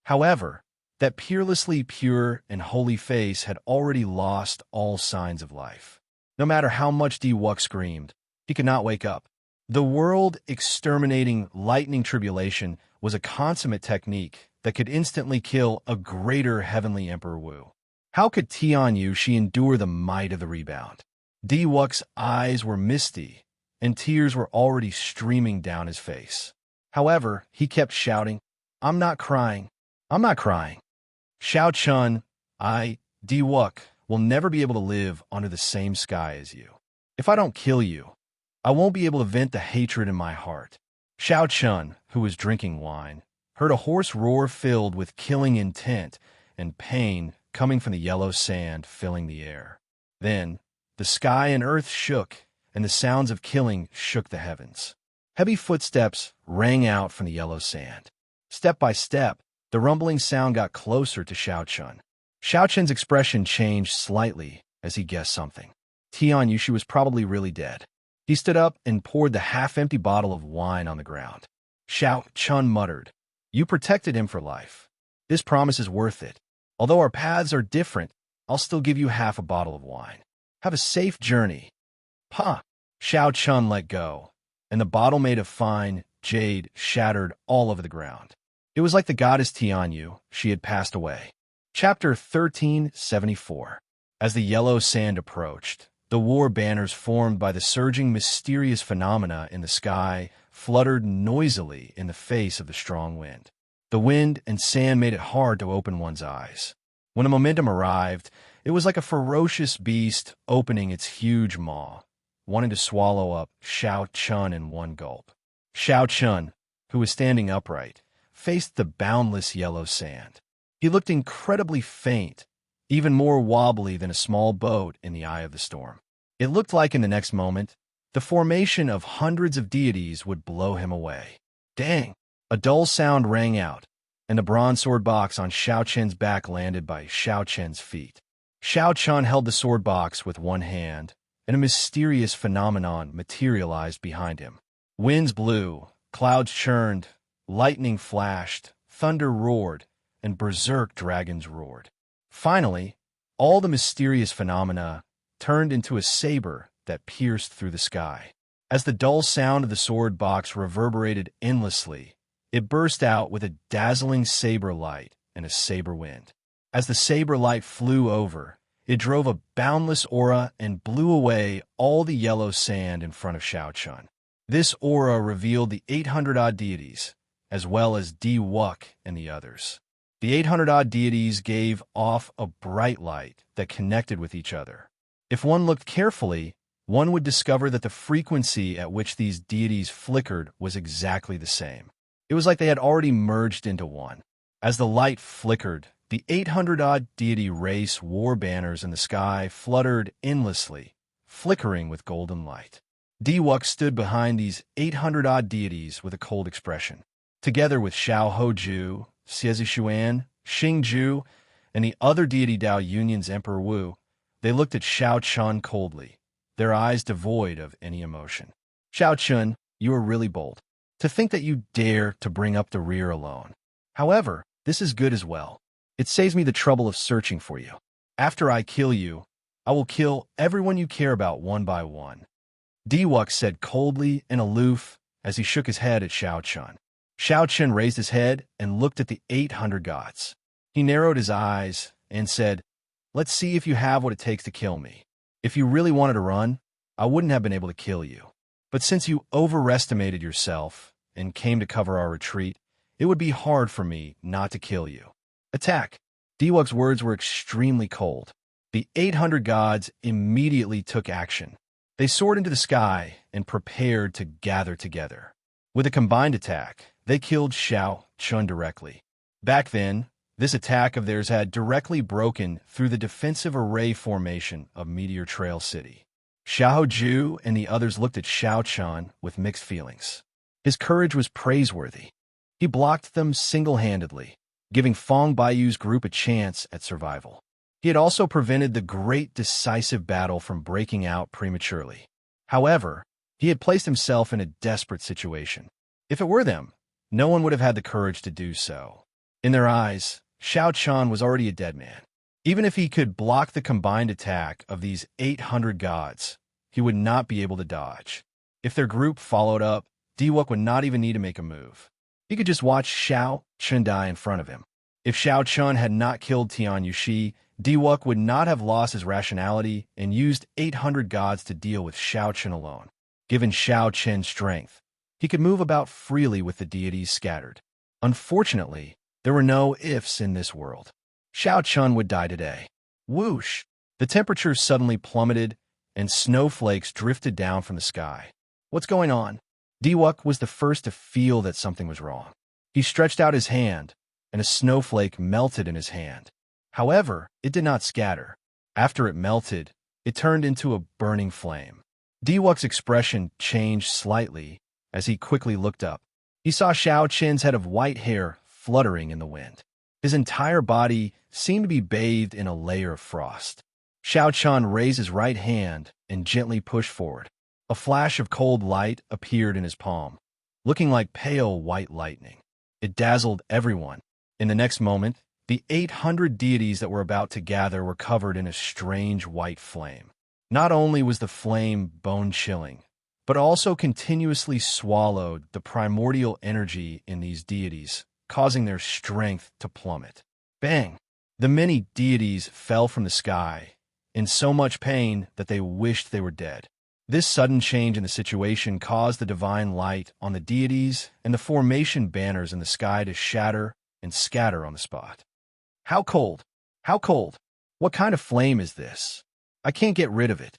Speaker 1: However, that peerlessly pure and holy face had already lost all signs of life. No matter how much Di Wuk screamed, he could not wake up. The world-exterminating lightning tribulation was a consummate technique that could instantly kill a greater heavenly Emperor Wu. How could Tian Yu Shi endure the might of the rebound? Di Wuk's eyes were misty, and tears were already streaming down his face. However, he kept shouting, "I'm not crying. I'm not crying." Xianxia, Di Wuk, will never be able to live under the same sky as you. If I don't kill you, I won't be able to vent the hatred in my heart. Xianxia, who was drinking wine, heard a hoarse roar filled with killing intent and pain coming from the yellow sand filling the air. Then, the sky and earth shook, and the sounds of killing shook the heavens. Heavy footsteps rang out from the yellow sand. Step by step, the rumbling sound got closer to Xiaochun. Xiaochun's expression changed slightly as he guessed something. Xianxia was probably really dead. He stood up and poured the half-empty bottle of wine on the ground. Xiaochun muttered, "You protected him for life. This promise is worth it. Although our paths are different, I'll still give you half a bottle of wine. Have a safe journey." "Pa!" Xiaochun let go, and the bottle made of fine jade shattered all over the ground. It was like the goddess Tianyu. She had passed away. Chapter 1374. As the yellow sand approached, the war banners formed by the surging mysterious phenomena in the sky fluttered noisily in the face of the strong wind. The wind and sand made it hard to open one's eyes. When the momentum arrived, it was like a ferocious beast opening its huge maw, wanting to swallow up Xiaochun in one gulp. Xiaochun, who was standing upright, faced the boundless yellow sand. He looked incredibly faint, even more wobbly than a small boat in the eye of the storm. It looked like in the next moment, the formation of hundreds of deities would blow him away. Dang! A dull sound rang out, and the bronze sword box on Xiaochun's back landed by Xiaochun's feet. Xiaochun held the sword box with one hand, and a mysterious phenomenon materialized behind him. Winds blew, clouds churned, lightning flashed, thunder roared, and berserk dragons roared. Finally, all the mysterious phenomena turned into a saber that pierced through the sky. As the dull sound of the sword box reverberated endlessly, it burst out with a dazzling saber light and a saber wind. As the saber light flew over, it drove a boundless aura and blew away all the yellow sand in front of Xiaochun. This aura revealed the 800-odd deities, as well as Wuxia and the others. The 800-odd deities gave off a bright light that connected with each other. If one looked carefully, one would discover that the frequency at which these deities flickered was exactly the same. It was like they had already merged into one. As the light flickered, the 800-odd deity race war banners in the sky fluttered endlessly, flickering with golden light. Wuxia stood behind these 800-odd deities with a cold expression. Together with Xiao Hoju, Xuan, Xingju, and the other deity Dao Union's Emperor Wu, they looked at Xiaochun coldly, their eyes devoid of any emotion. "Xiaochun, you are really bold. To think that you dare to bring up the rear alone. However, this is good as well. It saves me the trouble of searching for you. After I kill you, I will kill everyone you care about one by one." Wuxia said coldly and aloof as he shook his head at Xiaochun. Xiaochun raised his head and looked at the 800 gods. He narrowed his eyes and said, "Let's see if you have what it takes to kill me. If you really wanted to run, I wouldn't have been able to kill you. But since you overestimated yourself and came to cover our retreat, it would be hard for me not to kill you. Attack." Wuxia's words were extremely cold. The 800 gods immediately took action. They soared into the sky and prepared to gather together. With a combined attack, they killed Xiaochun directly. Back then, this attack of theirs had directly broken through the defensive array formation of Meteor Trail City. Xiaoju and the others looked at Xiaochun with mixed feelings. His courage was praiseworthy. He blocked them single-handedly, giving Fong Baiyu's group a chance at survival. He had also prevented the great decisive battle from breaking out prematurely. However, he had placed himself in a desperate situation. If it were them, no one would have had the courage to do so. In their eyes, Xiaochun was already a dead man. Even if he could block the combined attack of these 800 gods, he would not be able to dodge. If their group followed up, Wuxia would not even need to make a move. He could just watch Xiaochun die in front of him. If Xiaochun had not killed Tianyu, Wuxia would not have lost his rationality and used 800 gods to deal with Xiaochun alone. Given Xiaochun's strength, he could move about freely with the deities scattered. Unfortunately, there were no ifs in this world. Xiaochun would die today. Whoosh! The temperature suddenly plummeted, and snowflakes drifted down from the sky. What's going on? Wuxia was the first to feel that something was wrong. He stretched out his hand, and a snowflake melted in his hand. However, it did not scatter. After it melted, it turned into a burning flame. Diwok's expression changed slightly as he quickly looked up. He saw Xianxia's head of white hair fluttering in the wind. His entire body seemed to be bathed in a layer of frost. Xianxia raised his right hand and gently pushed forward. A flash of cold light appeared in his palm, looking like pale white lightning. It dazzled everyone. In the next moment, the 800 deities that were about to gather were covered in a strange white flame. Not only was the flame bone-chilling, but also continuously swallowed the primordial energy in these deities, causing their strength to plummet. Bang! The many deities fell from the sky, in so much pain that they wished they were dead. This sudden change in the situation caused the divine light on the deities and the formation banners in the sky to shatter and scatter on the spot. How cold! How cold! What kind of flame is this? I can't get rid of it.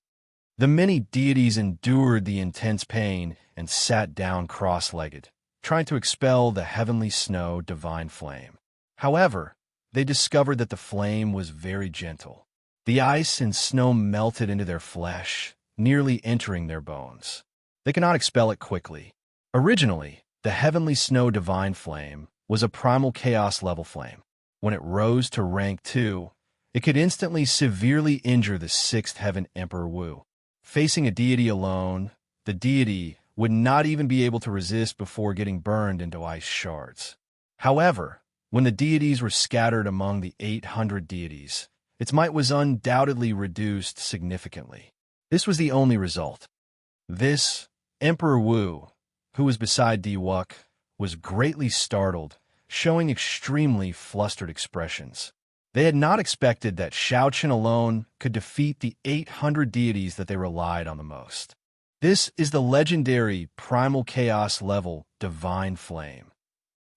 Speaker 1: The many deities endured the intense pain and sat down cross-legged, trying to expel the heavenly snow divine flame. However, they discovered that the flame was very gentle. The ice and snow melted into their flesh, nearly entering their bones. They cannot expel it quickly. Originally, the heavenly snow divine flame was a primal chaos level flame. When it rose to rank 2, it could instantly severely injure the 6th heaven Emperor Wu. Facing a deity alone, the deity would not even be able to resist before getting burned into ice shards. However, when the deities were scattered among the 800 deities, its might was undoubtedly reduced significantly. This was the only result. This Emperor Wu, who was beside Diwok, was greatly startled, showing extremely flustered expressions. They had not expected that Xianxia alone could defeat the 800 deities that they relied on the most. This is the legendary primal chaos level divine flame.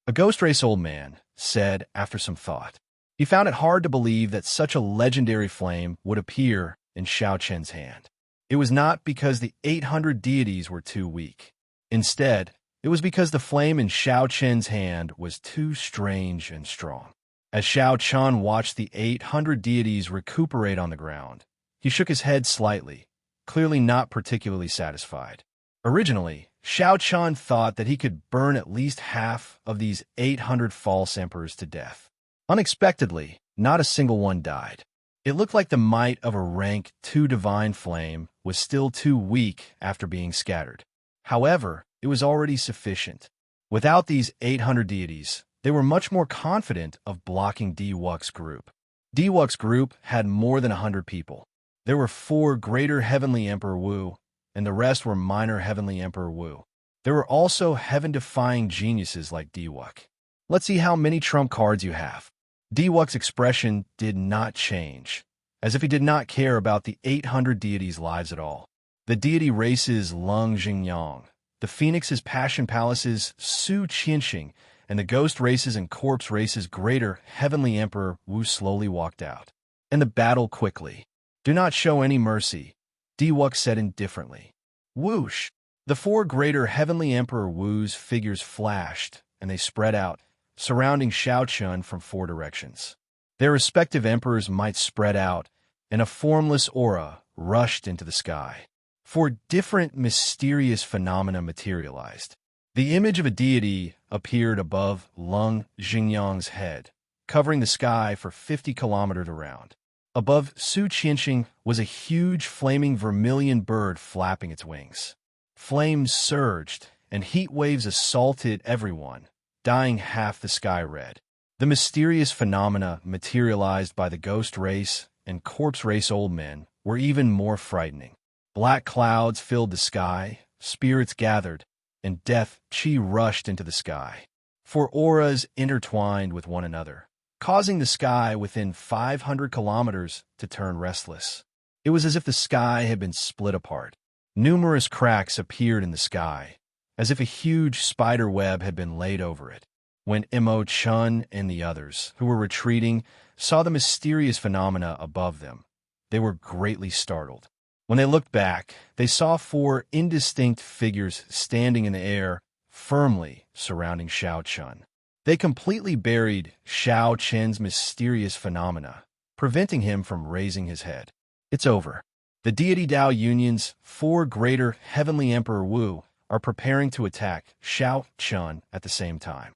Speaker 1: A ghost race old man said after some thought. He found it hard to believe that such a legendary flame would appear in Xianxia's hand. It was not because the 800 deities were too weak. Instead, it was because the flame in Xianxia's hand was too strange and strong. As Xianxia watched the 800 deities recuperate on the ground, he shook his head slightly, clearly not particularly satisfied. Originally, Xianxia thought that he could burn at least half of these 800 false emperors to death. Unexpectedly, not a single one died. It looked like the might of a rank 2 divine flame was still too weak after being scattered. However, it was already sufficient. Without these 800 deities, they were much more confident of blocking Diwok's group. Diwok's group had more than 100 people. There were 4 greater heavenly Emperor Wu, and the rest were minor heavenly Emperor Wu. There were also heaven-defying geniuses like Diwok. Let's see how many trump cards you have. Diwok's expression did not change, as if he did not care about the 800 deities' lives at all. The deity races Lung Xingyang, the Phoenix's Passion Palace's Su Qianxing, and the ghost races and corpse races greater heavenly Emperor Wu slowly walked out. And the battle quickly. Do not show any mercy, Diwok said indifferently. Whoosh! The 4 greater heavenly Emperor Wu's figures flashed, and they spread out, surrounding Xianxia from 4 directions. Their respective emperors might spread out, and a formless aura rushed into the sky. 4 different mysterious phenomena materialized. The image of a deity appeared above Lung Xingyang's head, covering the sky for 50 kilometers around. Above Su Qianxing was a huge flaming vermilion bird flapping its wings. Flames surged, and heat waves assaulted everyone, dyeing half the sky red. The mysterious phenomena materialized by the ghost race and corpse race old men were even more frightening. Black clouds filled the sky, spirits gathered, and death chi rushed into the sky. 4 auras intertwined with one another, causing the sky within 500 kilometers to turn restless. It was as if the sky had been split apart. Numerous cracks appeared in the sky, as if a huge spider web had been laid over it. When Imo Chun and the others, who were retreating, saw the mysterious phenomena above them, they were greatly startled. When they looked back, they saw 4 indistinct figures standing in the air, firmly surrounding Xianxia. They completely buried Xiao Qin's mysterious phenomena, preventing him from raising his head. It's over. The deity Dao Union's 4 greater heavenly Emperor Wu are preparing to attack Xiao Qin at the same time.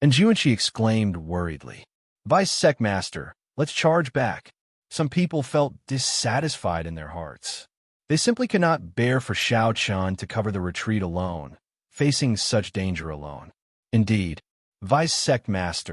Speaker 1: And Xianxia exclaimed worriedly, "Vice Sect Master, let's charge back." Some people felt dissatisfied in their hearts. They simply could not bear for Xiao Qin to cover the retreat alone, facing such danger alone. Indeed, Vice Sect Master